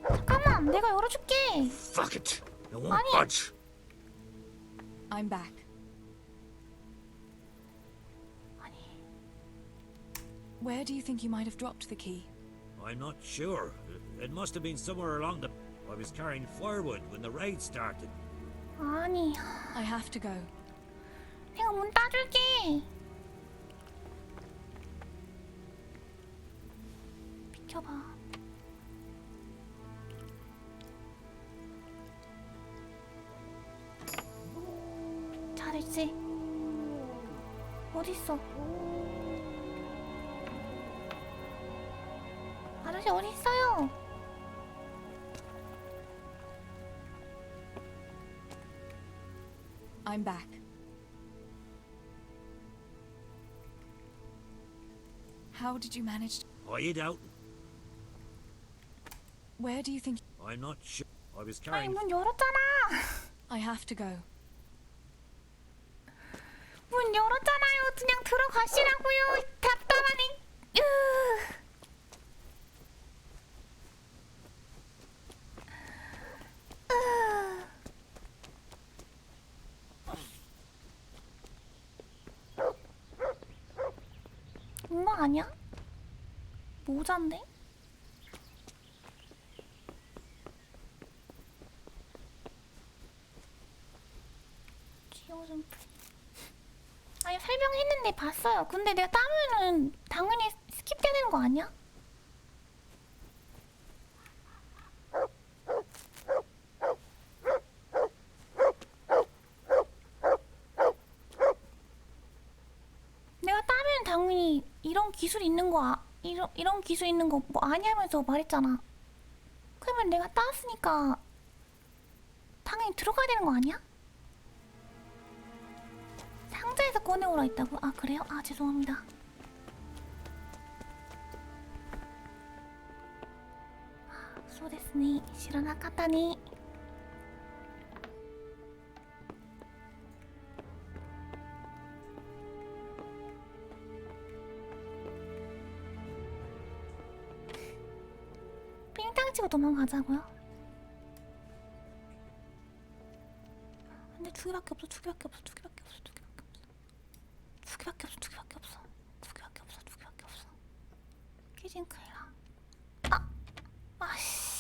잠깐만 내가 열어줄게. Fuck it. It won't 아니. budge. I'm back. Where do you think you might have dropped the key? I'm not sure. It must have been somewhere along the... I was carrying firewood when the raid started. 아니 I have to go. 내가 문 따줄게. 비켜봐. 잘했지? 어딨어? 아저씨 어디 있어요? I'm back. How did you manage to... Hide out. Where do you think... I'm not sure. I was 아니 carrying. 문 열었잖아. I have to go. 문 열었잖아요. 그냥 들어가시라고요. 답답하네. 이거 아니야? 모자인데? 지워준 아니 설명했는데 봤어요. 근데 내가 따면은 당연히 스킵돼야 되는 거 아니야? 내가 따면 당연히 이런 기술 있는 거 이런 기술 있는 거 뭐 아냐면서 말했잖아. 그러면 내가 땄으니까 당연히 들어가야 되는 거 아니야? 상자에서 꺼내오라 했다고? 아 그래요? 아 죄송합니다. 소데스니 시라나카타니. 삥땅 치고 도망가자고요? 근데 두 개밖에 없어. 두 개밖에 없어. 두 개밖에 없어. 두 개밖에 없어. 두 개밖에 없어. 두 개밖에 없어. 두 개밖에 없어. 두 개밖에 없어. 깨진 큰일 나. 아씨.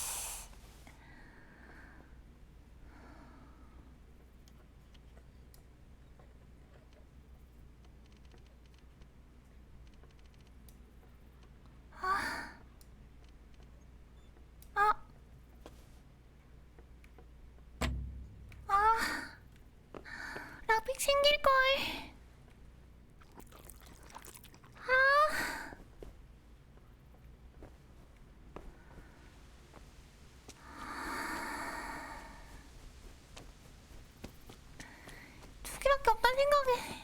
락픽 챙길걸. 두 개밖에 없다는 생각에.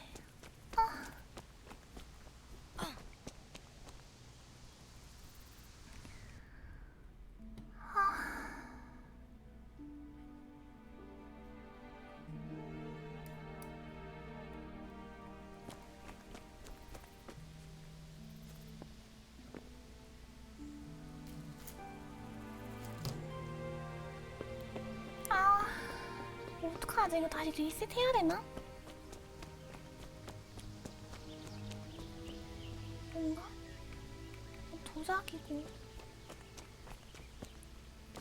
어떡하지? 이거 다시 리셋 해야 되나? 뭔가? 도자기고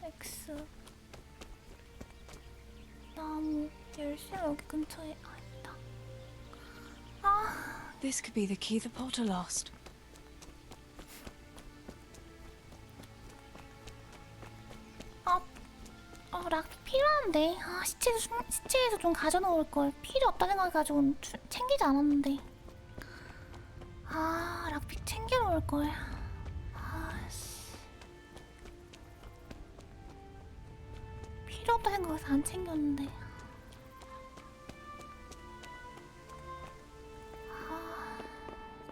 X 나무 열쇠가 여기 근처에 있다. This could be the key the Potter lost. 락픽 필요한데. 시체에서 좀 가져놓을 걸. 필요 없다 생각해가지고 챙기지 않았는데. 락픽 챙겨놓을 걸. 필요 없다 생각해서 안 챙겼는데.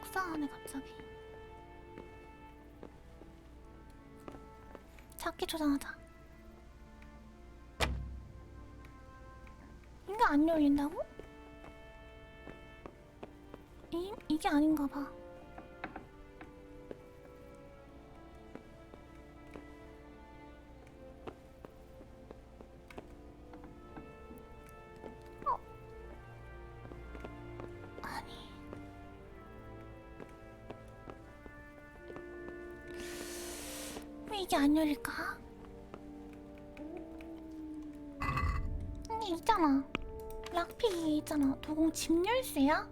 속상하네 갑자기. 찾기 조장하자. 이게 안 열린다고? 이게 아닌가 봐. 아니. 왜 이게 안 열릴까? 이게 있잖아. 락픽이 있잖아. 도공 집 열쇠야?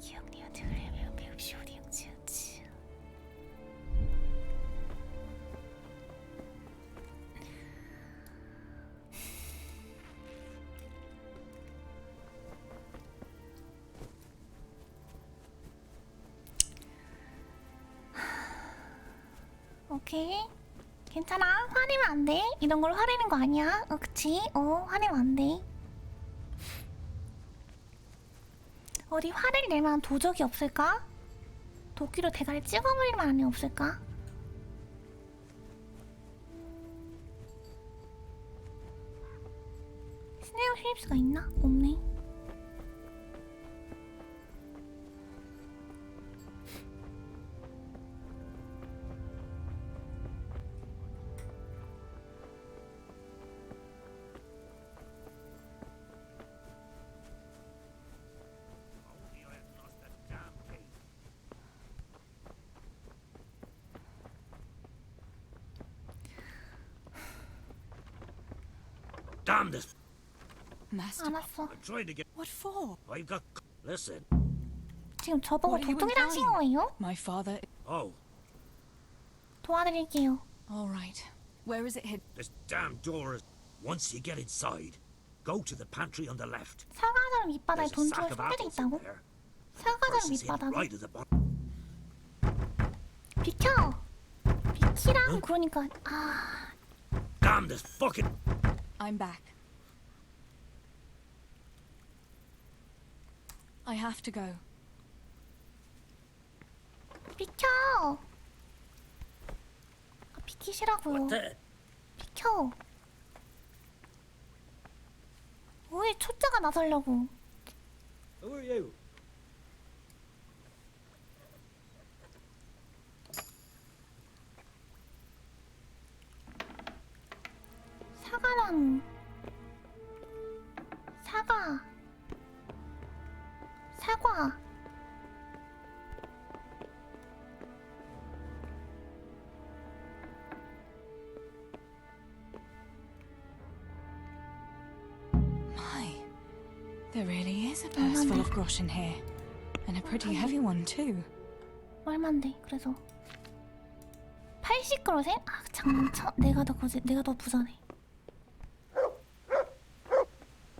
기억니가 들으려면 배웁시 어디 영지였지. 오케이. 괜찮아. 화내면 안 돼. 이런 걸 화내는 거 아니야. 그치? 화내면 안 돼. 어디 화를 낼 만한 도적이 없을까? 도끼로 대가리 찍어버릴 만한 애 없을까? 스네어 필립스가 있나? 없네. Damn this! Master, 알았어. I'm trying to get. what for? I've got. Listen. 지금 저보고 What are you 도둑이랑 친 implying? 거예요? My father. Oh, 도와드릴게요. All right. Where is it hid? this damn door is. Once you get inside, go to the pantry on the left. 사과자루 밑바닥에 There's a 돈 sack 주워 of 숨겨져 apples in 있다고? there. 사과자루 Purse is hidden 밑바닥에? right at the bottom. 비켜! 비키라고 그러니까 아... Damn this fucking. I'm back. I have to go. 비켜! 아, 비키시라고요. 비켜! 왜 초짜가 나서려고? Who are you? 사과랑 사과 My, there really is a purse full of grosh in here. And a pretty heavy one, too. 얼만데 그래서 80그릇에? 아 장난쳐? 내가 더 부자네.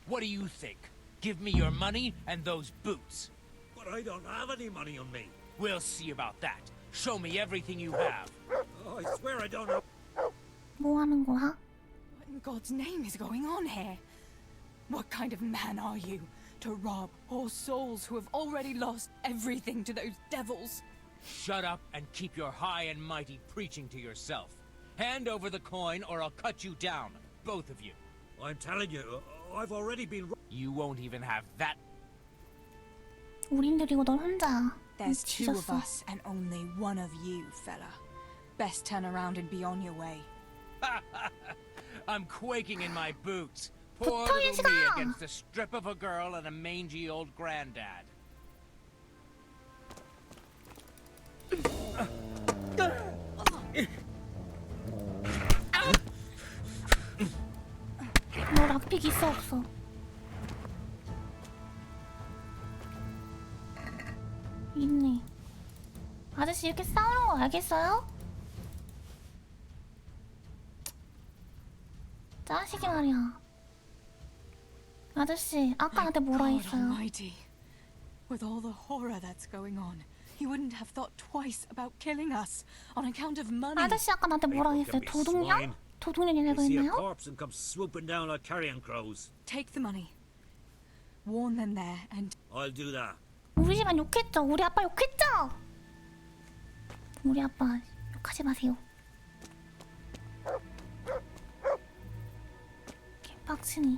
What do you think? Give me your money and those boots. But I don't have any money on me. We'll see about that. Show me everything you have. Oh, I swear I don't have. 뭐 하는 거야? What in God's name is going on here? What kind of man are you to rob poor souls who have already lost everything to those devils? Shut up and keep your high and mighty preaching to yourself. Hand over the coin or I'll cut you down, both of you. I'm telling you, I've already been. You won't even have that. 우린 들이고 넌 혼자. There's two of 뒤졌어. us and only one of you, fella. Best turn around and be on your way. I'm quaking in my boots. Poor 붙어, little 인식아! me against a strip of a girl and a mangy old granddad. 너 락픽 있어 없어? 있네. 아저씨 이렇게 싸우는 거 알겠어요? 짜식이 말이야. 아저씨 아까 나한테 뭐라 God 했어요? Almighty. With all the horror that's going on, he wouldn't have thought twice about killing us on account of money. 아저씨 아까 나한테 뭐라 했어요? 도둑년? 도둑년이라고 They see a 했나요? corpse and come swooping down like carrion crows. Take the money. Warn them there and I'll do that. 우리 집안 욕했죠? 우리 아빠 욕했죠? 우리 아빠 욕하지 마세요. 개빡치니.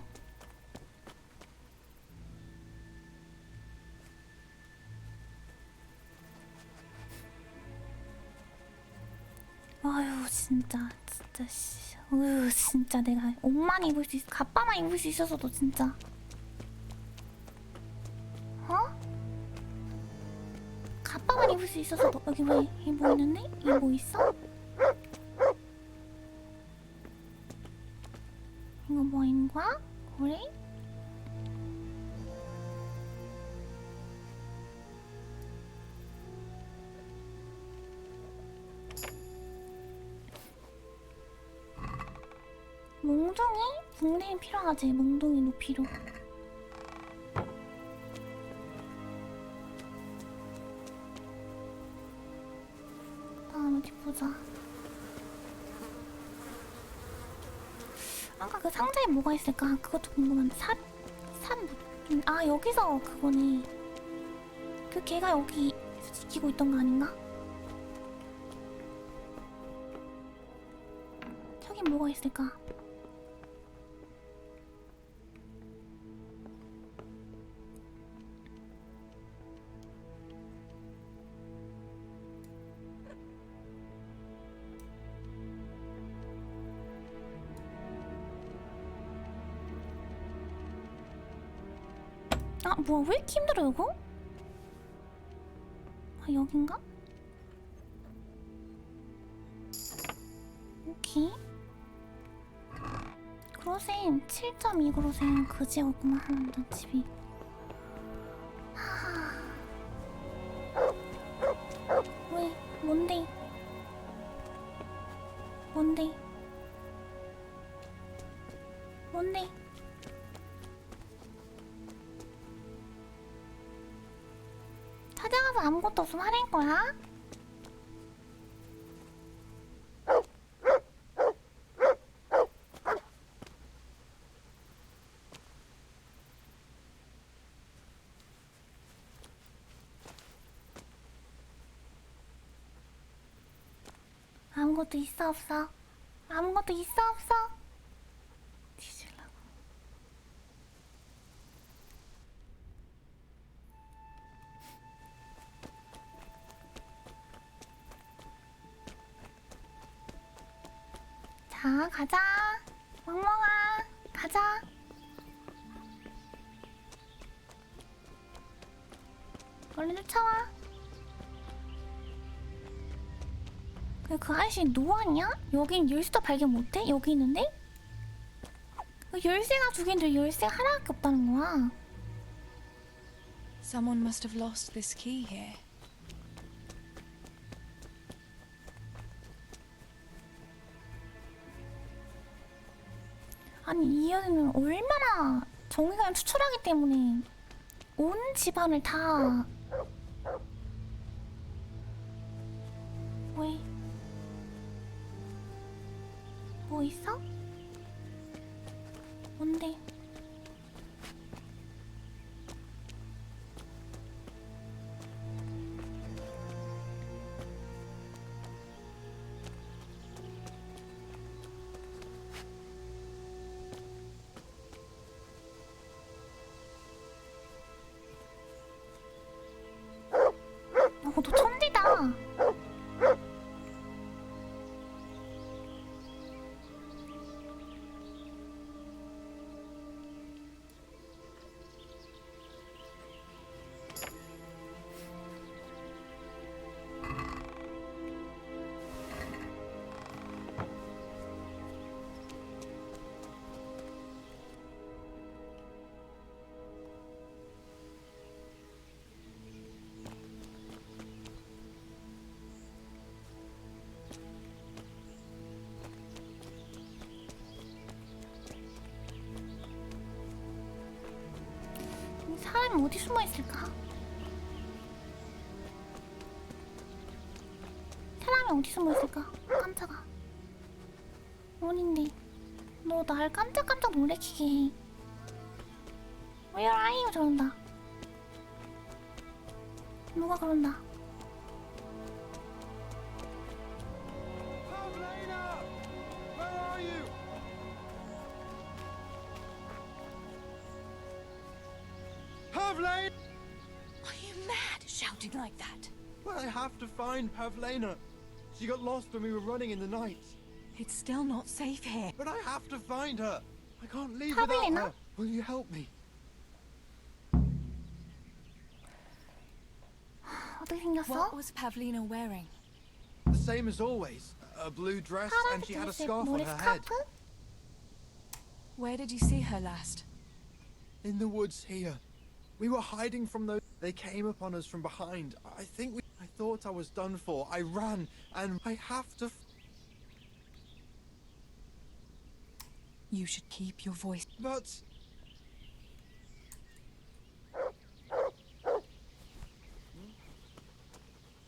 아유 진짜 씨. 어휴 진짜 내가 옷만 입을 수 가빠만 입을 수 있어서도 진짜. 어? 가빠만 입을 수 있어서도 여기 왜 뭐 있는데? 이게 뭐 있어? 이거 뭐 있는 거야? 그래? 몽둥이? 붕대는 필요하지. 몽둥이도 필요. 다음 어디 보자. 아까 그 상자에 뭐가 있을까? 그것도 궁금한데. 아 여기서 그거네. 그 걔가 여기 지키고 있던 거 아닌가? 저긴 뭐가 있을까? 아, 뭐야, 왜 이렇게 힘들어, 이거? 아, 여긴가? 오케이. 그로센 7.2 그로센 그지였구만, 완전 집이. 하하. 왜? 뭔데? 뭔데? 뭔데? 찾아가서 아무것도 없으면 화낼 거야? 아무것도 있어 없어? 아무것도 있어 없어? 뒤질라고. 자, 가자. 멍멍아, 가자. 얼른 쫓아와. 그 아저씨 노안이야? 여긴 열쇠도 발견 못해? 여기 있는데? 열쇠가 두 개인데 열쇠가 하나밖에 없다는 거야. Someone must have lost this key here. 아니, 이 여자는 얼마나 정의감을 추출하기 때문에 온 집안을 다. 왜? 뭐 있어? 뭔데? 너 천재다. 사람이 어디 숨어 있을까? 사람이 어디 숨어 있을까? 깜짝아. 어딘데? 너 날 깜짝깜짝 놀래키게 해. Where are you? 저런다. 누가 그런다. Pavlena! Are you mad, shouting like that? Well, I have to find Pavlena. She got lost when we were running in the night. It's still not safe here. But I have to find her. I can't leave Pavlena? without her. Will you help me? 어떻게 생겼어? What was Pavlina wearing? The same as always. A blue dress, and she had a scarf on her head. Where did you see her last? In the woods here. We were hiding from those. They came upon us from behind. I thought I was done for. I ran, and I have to. You should keep your voice. But.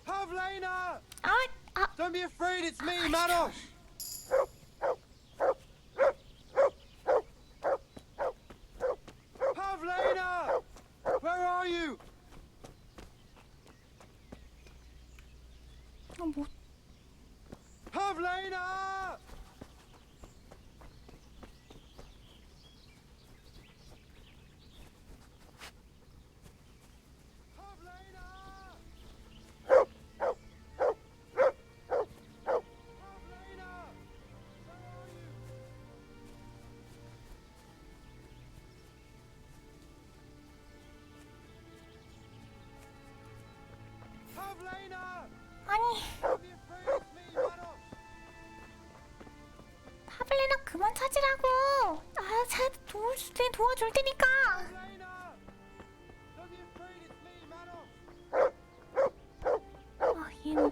Pavlena! Don't be afraid, it's me, Manos! Pavlena! Where are you? Pavlina! 아니, 파블리나 그만 찾으라고. 아, 잘 도와줄 테니까. 아, 얘는.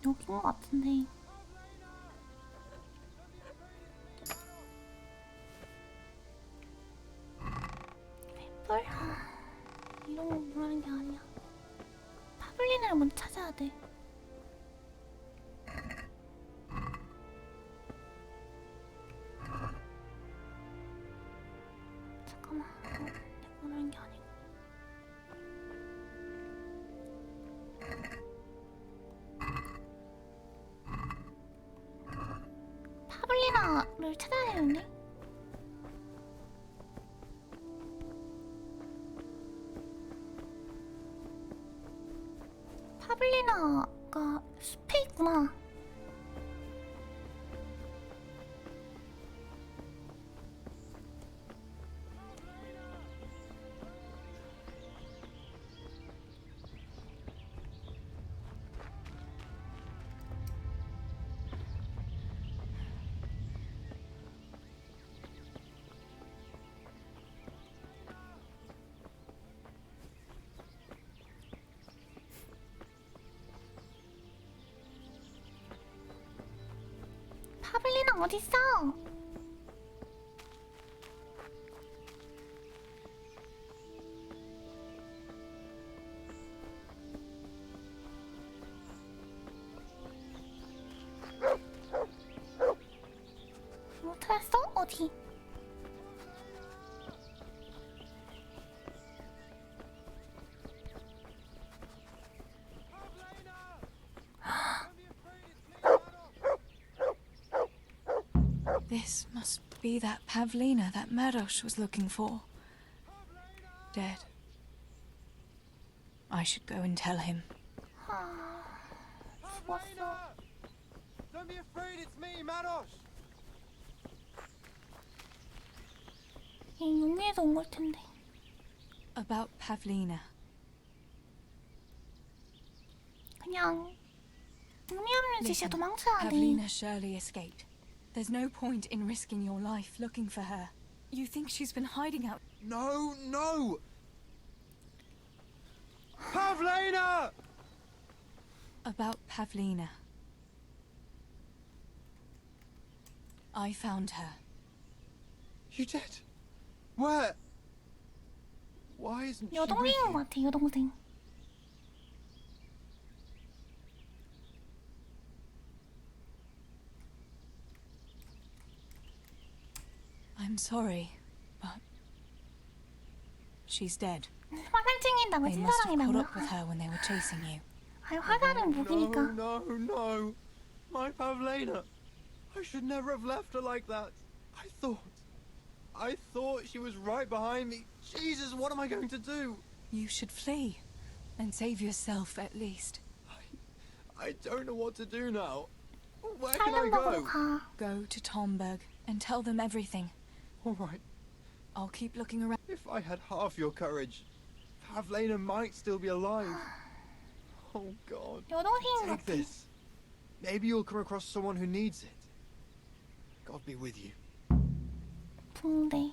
여긴 것 같은데. 횃불? 이런 거 뭐라는 게 아니야. 파블리나를 먼저 찾아야 돼. 잠깐만. 내가 원하는 게 아니고. 파블리나를 찾아야 되는데? 파블리나가 숲에 있구나. 파블리나 어딨어? 못 찾았어? 어디? This must be that Pavlina that Meros was looking for. Dead. I should go and tell him. Pavlina! Don't be afraid, it's me, Maros! 얘 용에서 온 걸 텐데. About Pavlina. 그냥 의미 없는 짓이야. 도망쳐야 돼. Pavlina surely escaped. There's no point in risking your life looking for her. You think she's been hiding out? No, no! Pavlina! About Pavlina. I found her. You did? Where? Why isn't she with 여동생인 것 you? 같아, 여동생. I'm sorry, but she's dead. 화살 챙긴다고 They must have caught 친사랑이라고요? up with her when they were chasing you. 아니, 화살은 무기니까. No, no. My Pavlina. I should never have left her like that. I thought she was right behind me. Jesus, what am I going to do? You should flee and save yourself at least. I don't know what to do now. Where can I go? Go to Tomberg and tell them everything. All right. I'll keep looking around. If I had half your courage, Pavlina might still be alive. Oh God. 여동생 Take 같아. this. Maybe you'll come across someone who needs it. God be with you. 붕대.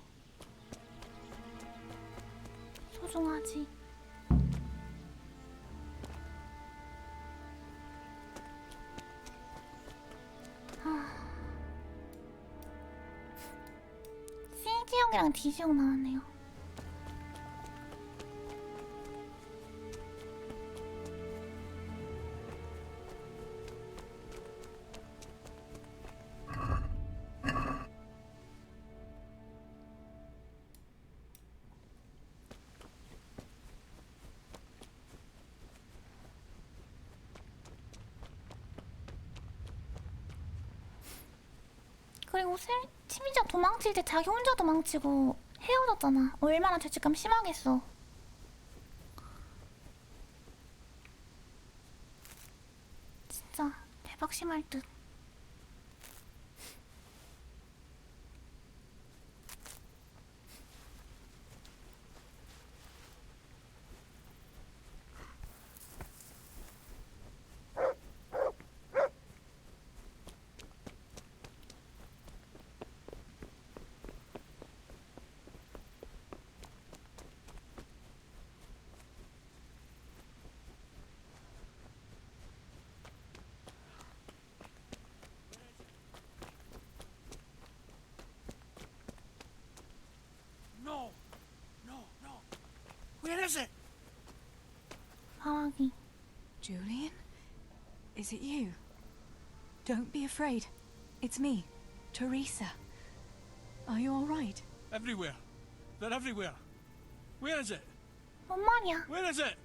소중하지. CG 형이랑 디지 형 나왔네요. 그리고 심지어 도망칠 때 자기 혼자 도망치고 헤어졌잖아. 얼마나 죄책감 심하겠어. 진짜 대박 심할 듯. No, no, no. Where is it? 바라기. Julian? Is it you? Don't be afraid. It's me, Teresa. Are you all right? Everywhere. They're everywhere. Where is it? 뭔 말이야? Where is it?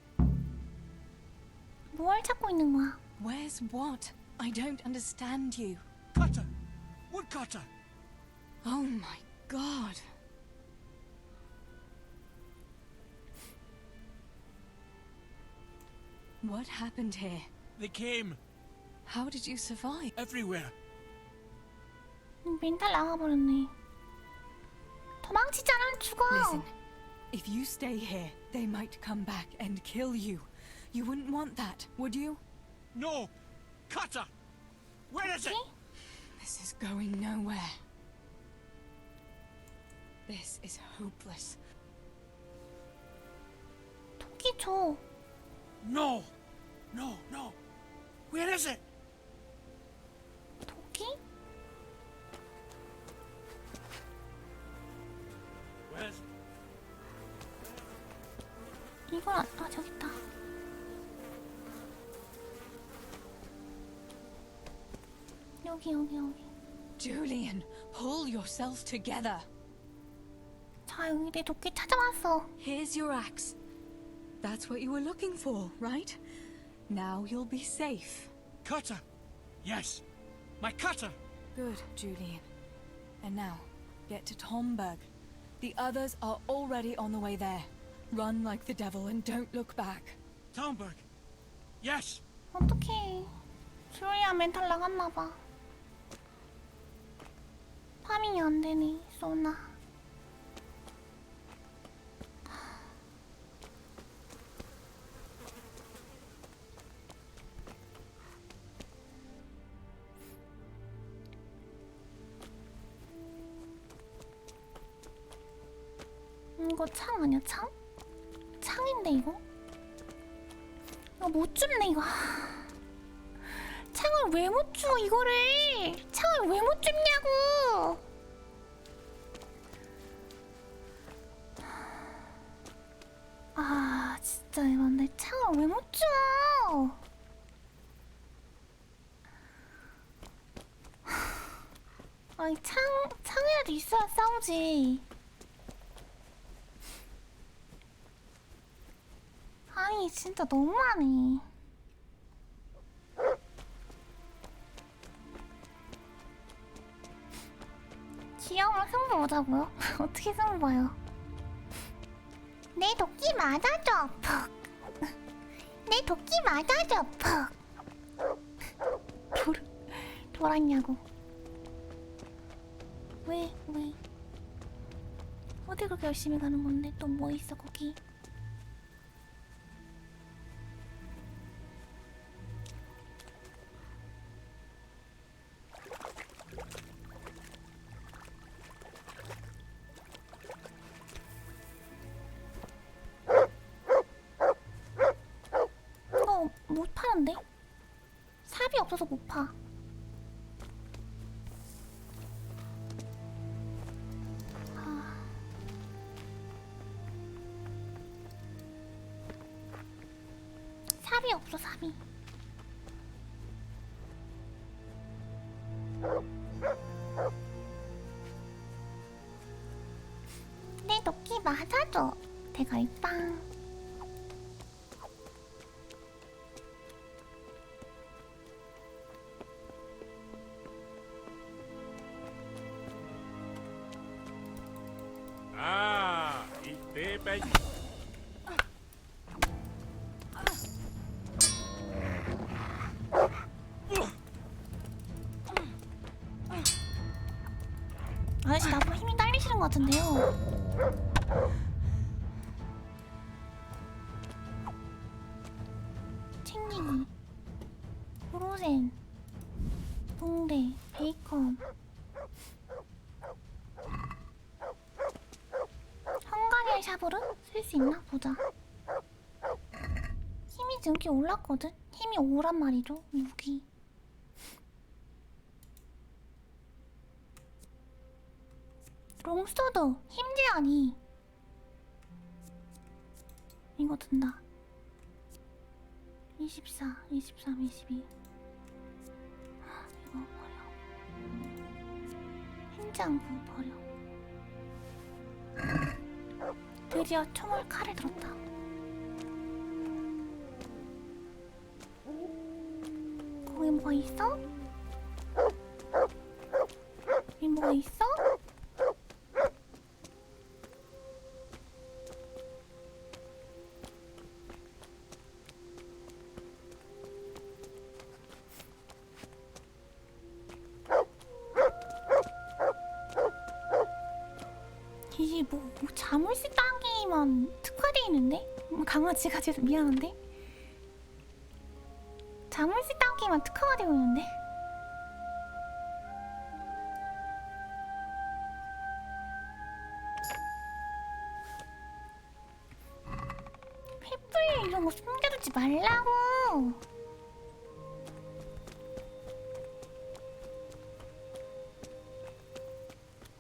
뭘 찾고 있는 거야? Where's what? I don't understand you. Cutter! Woodcutter! Oh my god. What happened here? They came. How did you survive? Everywhere. 멘탈 나가버렸네. 도망치잖아, 죽어. Listen, if you stay here, they might come back and kill you. You wouldn't want that, would you? No! Cutter! Where is it? This is going nowhere. This is hopeless. 토끼 줘. No! No, no! Where is it? 토끼? Where's... 이걸 저기 있다. 여기. Julian, pull yourself together. 자, 여기 내 도끼 찾아왔어. Here's your axe. That's what you were looking for, right? Now you'll be safe. Cutter! Yes! My cutter! Good, Julian. And now, get to Tomberg. The others are already on the way there. Run like the devil and don't look back. Tomberg! Yes! 어떡해. 줄리아 멘탈 나갔나봐. 파밍이 안 되네, 쏘나. 이거 창 아니야, 창? 창인데 이거? 이거 못 줍네 이거. 창을 왜 못 줘 이거를? 창을 왜 못 줍냐고? 아 진짜 이건데 창을 왜 못 줘? 아니 창이라도 있어야 싸우지. 아니 진짜 너무하네. 귀여운 승부 보자고요? 어떻게 승부 봐요? 내 도끼 맞아줘 퍽. 내 도끼 맞아줘 퍽. 돌았냐고. 왜? 어디 그렇게 열심히 가는 건데 또 뭐 있어 거기? 이거 못 파는데? 삽이 없어서 못 파. 삽이 없어, 삽이. 내 도끼 맞아줘. 대가리빵. me. 아저씨 나보다 힘이 딸리시는 것 같은데요. 챙기기, 프로젠, 붕대, 베이컨. 헝가리의 샤브를 쓸 수 있나 보자. 힘이 지금 꽤 올랐거든. 힘이 5란 말이죠. 무기. 롱스터드 힘 제한이 이거 든다. 24, 23, 22 이거 버려. 행장부 버려. 드디어 총을 칼을 들었다. 거기 뭐가 있어? 여기 뭐가 있어? 이게 뭐 자물쇠 따기만 특화돼 있는데? 강아지가 제일 미안한데? 자물쇠 따기만 특화가 되어 있는데? 횃불 이런 거 숨겨두지 말라고!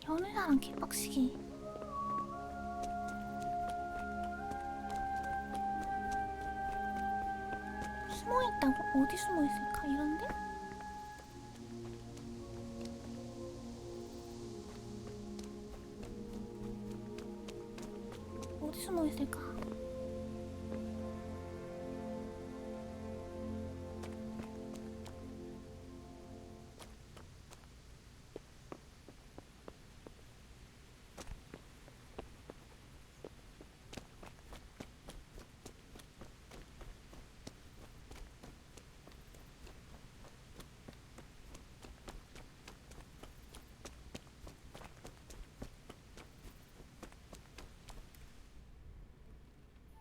여는 사람 개빡치게. 숨어있다고? 어디 숨어있을까? 이런데? 어디 숨어있을까?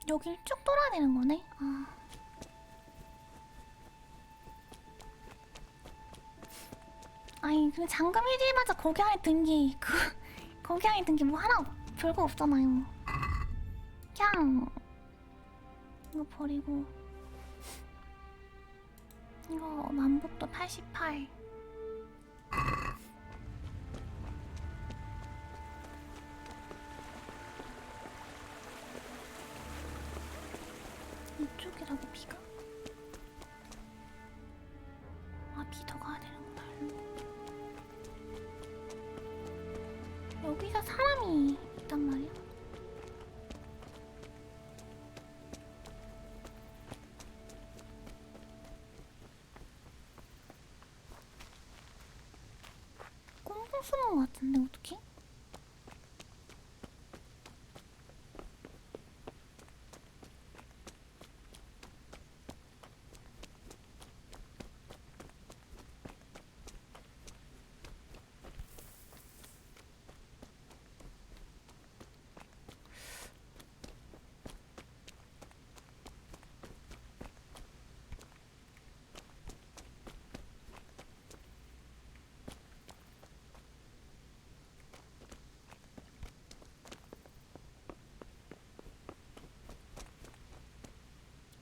여길 쭉 돌아야 되는 거네? 아. 아니, 근데 잠금 해제해봤자 거기 안에 든 게, 거기 안에 든 게 뭐 하나 별거 없잖아요. 그냥, 이거 버리고. 이거 만복도 88. 이쪽이라고 비가? 아, 비 더 가야 되는구나. 여기가 사람이 있단 말이야? 꽁꽁 숨은 것 같은데 어떡해?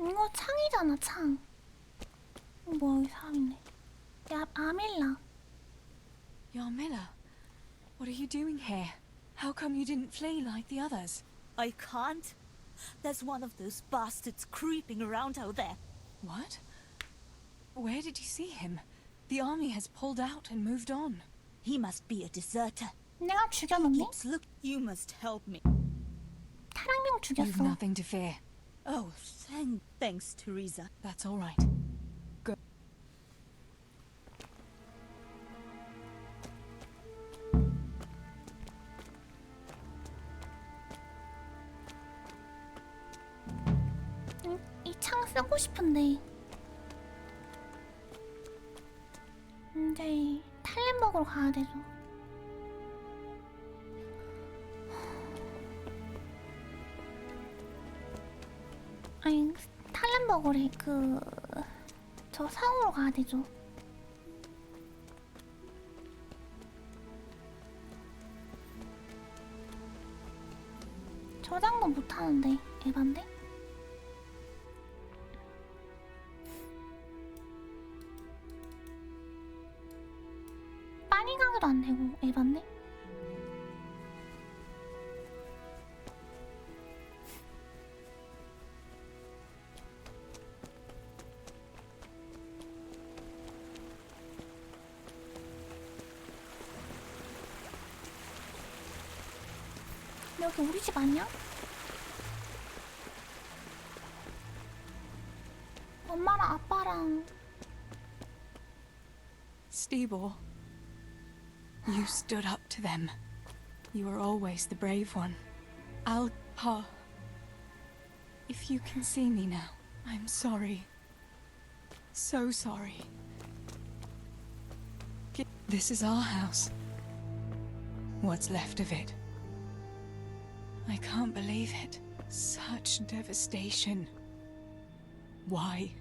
이거 창이잖아, 창. 뭐야, 여기 사람 있네. 야, 아밀라. Yarmila, what are you doing here? How come you didn't flee like the others? I can't. There's one of those bastards creeping around out there. What? Where did you see him? The army has pulled out and moved on. He must be a deserter. 내가 죽여놓네? Look, you must help me. 타랑명 You've 죽였어. nothing to fear. Oh, thanks, Teresa. That's all right. Go. 쓰고 싶은데 이제 탈렌버그로 가야 되죠. 아니 탈렌버그래 저 상으로 가야 되죠. 저장도 못하는데 에반데? 빨리 가기도 안되고 에반데? 여기 우리 집 아니야? 엄마랑 아빠랑. Steeble, you stood up to them. You were always the brave one. Pa, if you can see me now, I'm sorry. So sorry. This is our house. What's left of it. I can't believe it. Such devastation. Why?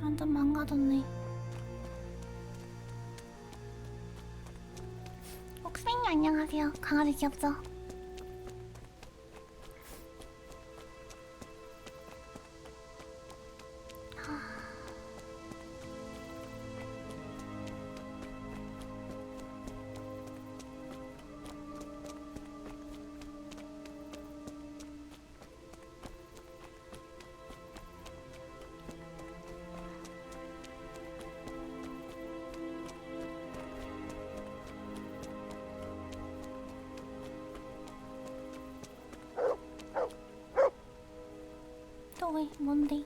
완전 망가졌네. 옥수님 안녕하세요. 강아지 귀엽죠? 또 왜? 뭔데?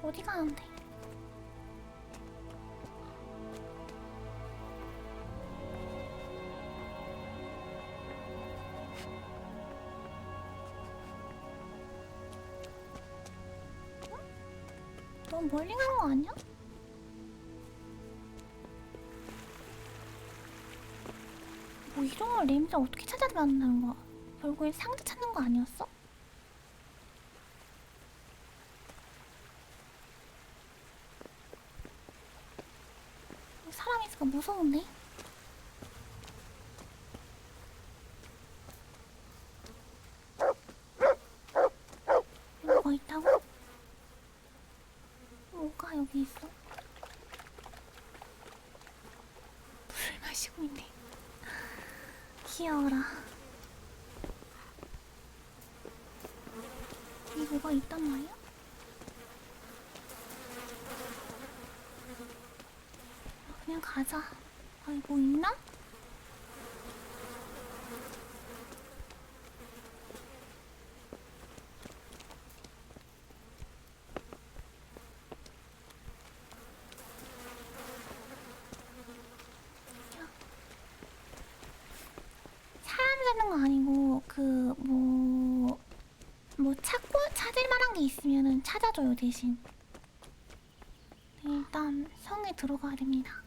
어디 가는데? 너무 멀리 가는 거 아니야? 뭐 이런 걸 레미가 어떻게 찾아낸다는 거야? 결국엔 상자 찾는 거 아니었어? 사람이 있으니까 무서운데? 뭐가 있다고? 뭐가 여기 있어? 물을 마시고 있네. 귀여워라. 여기 뭐가 있단 말이야? 그냥 가자. 아니 뭐 있나? 사람 잡는 거 아니고 뭐 찾을 만한 게 있으면은 찾아줘요 대신. 일단 성에 들어가야 됩니다.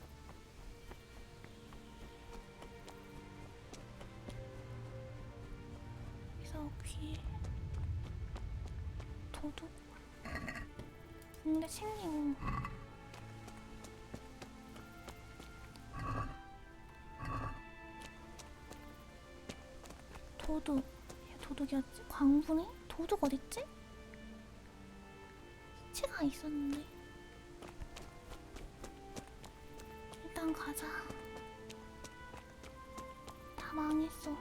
귀 도둑 근데 챙기고 도둑이었지? 광분이? 도둑 어딨지? 시체가 있었는데 일단 가자. 다 망했어.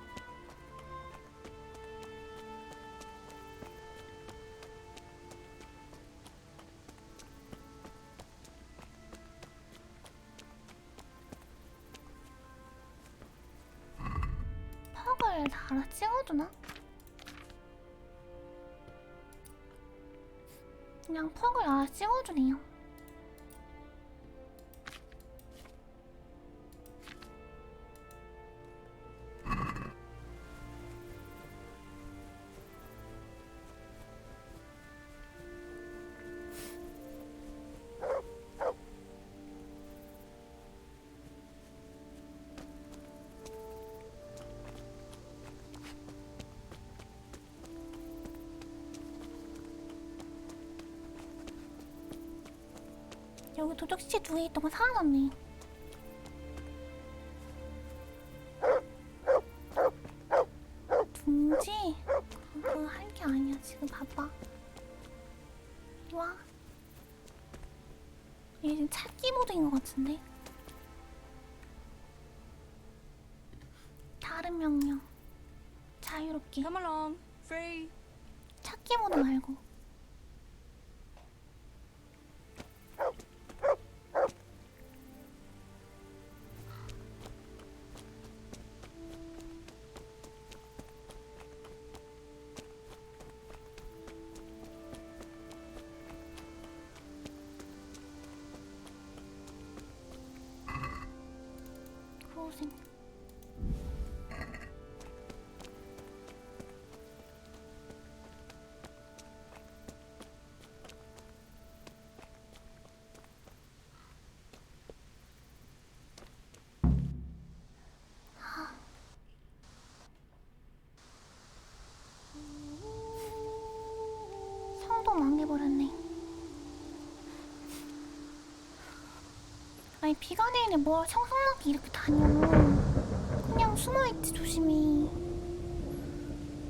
다 알아 찍어주나? 그냥 퍽을 알아 찍어주네요. 여기 도적시체 2개 있던 거 살아났네. 둥지? 그거 할 게 아니야. 지금 바빠. 이리 와. 얘 지금 찾기 모드인 것 같은데? 다른 명령. 자유롭게. Come along, free. 찾기 모드 말고. 고생. 성도 망해버렸네. 아니 비가 내리네 뭘 청성나게 이렇게 다녀. 그냥 숨어있지 조심히.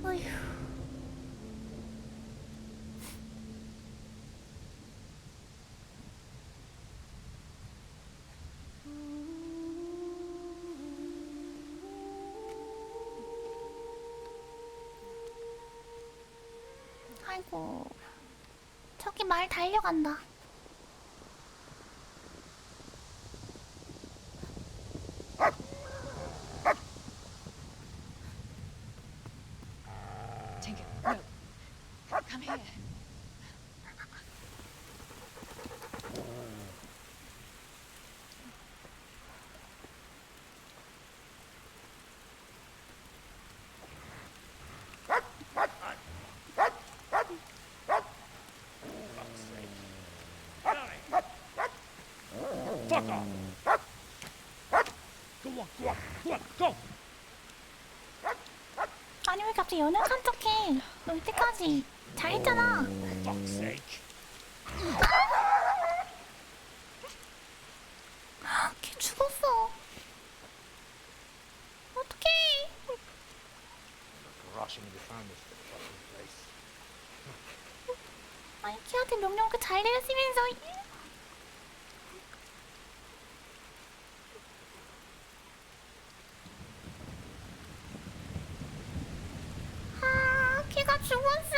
어휴. 아이고 저기 말 달려간다. Tinker, no. Come here. Fuck off! Go on, go on, go on, go! 아니 왜 갑자기 연약한 척해? 너 이때까지 잘했잖아. Fuck's sake. 걔 죽었어. 어떡해? Rushing to find this fucking place. 아니 걔한테 명령 그 잘 내렸으면서. 아, 걔가 죽었어.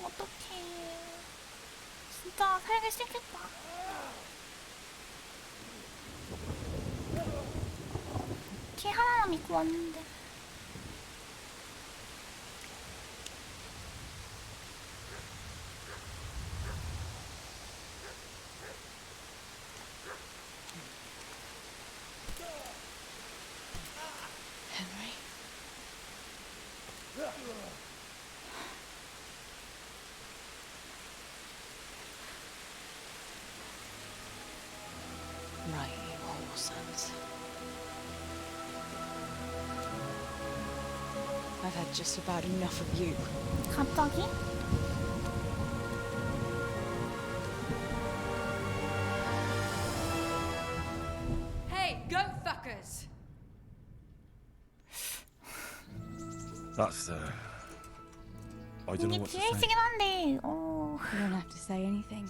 어떡해. 진짜 살기 싫겠다. 걔 하나만 믿고 왔는데. Henry? Right, you whole sons. I've had just about enough of you. 갑자기? Hey, go fuckers! That's, I don't know 이게 what to say. DLC긴 한데, You don't have to say anything.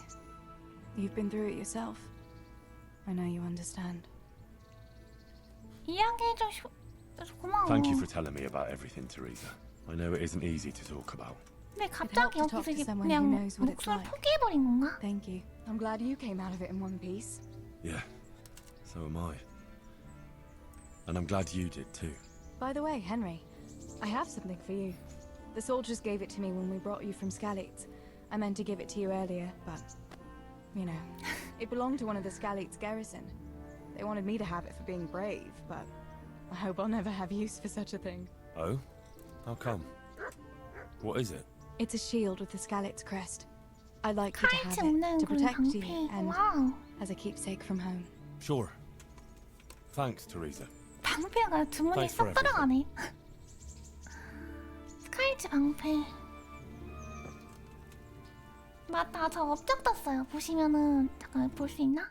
You've been through it yourself. I know you understand. 이야기해줘 고마워. Thank you for telling me about everything, Teresa. I know it isn't easy to talk about. 근데 갑자기 여기서 이게 그냥 목숨을 포기해버린 건가? Thank you. I'm glad you came out of it in one piece. Yeah, so am I. And I'm glad you did too. By the way, Henry, I have something for you. The soldiers gave it to me when we brought you from Skalitz. I meant to give it to you earlier, but, you know, it belonged to one of the Skalitz garrison. They wanted me to have it for being brave, but I hope I'll never have use for such a thing. Oh? How come? What is it? It's a shield with the Skalitz crest. I'd like you to have 칼치 it to 없는 그런 protect you 방패. and 와우. as a keepsake from home. Sure. Thanks, Teresa. 방패가 주문이 Thanks for 쏙 들어가네. 스카이츠 방패. 맞다, 저 업적 떴어요. 보시면은 잠깐 볼 수 있나?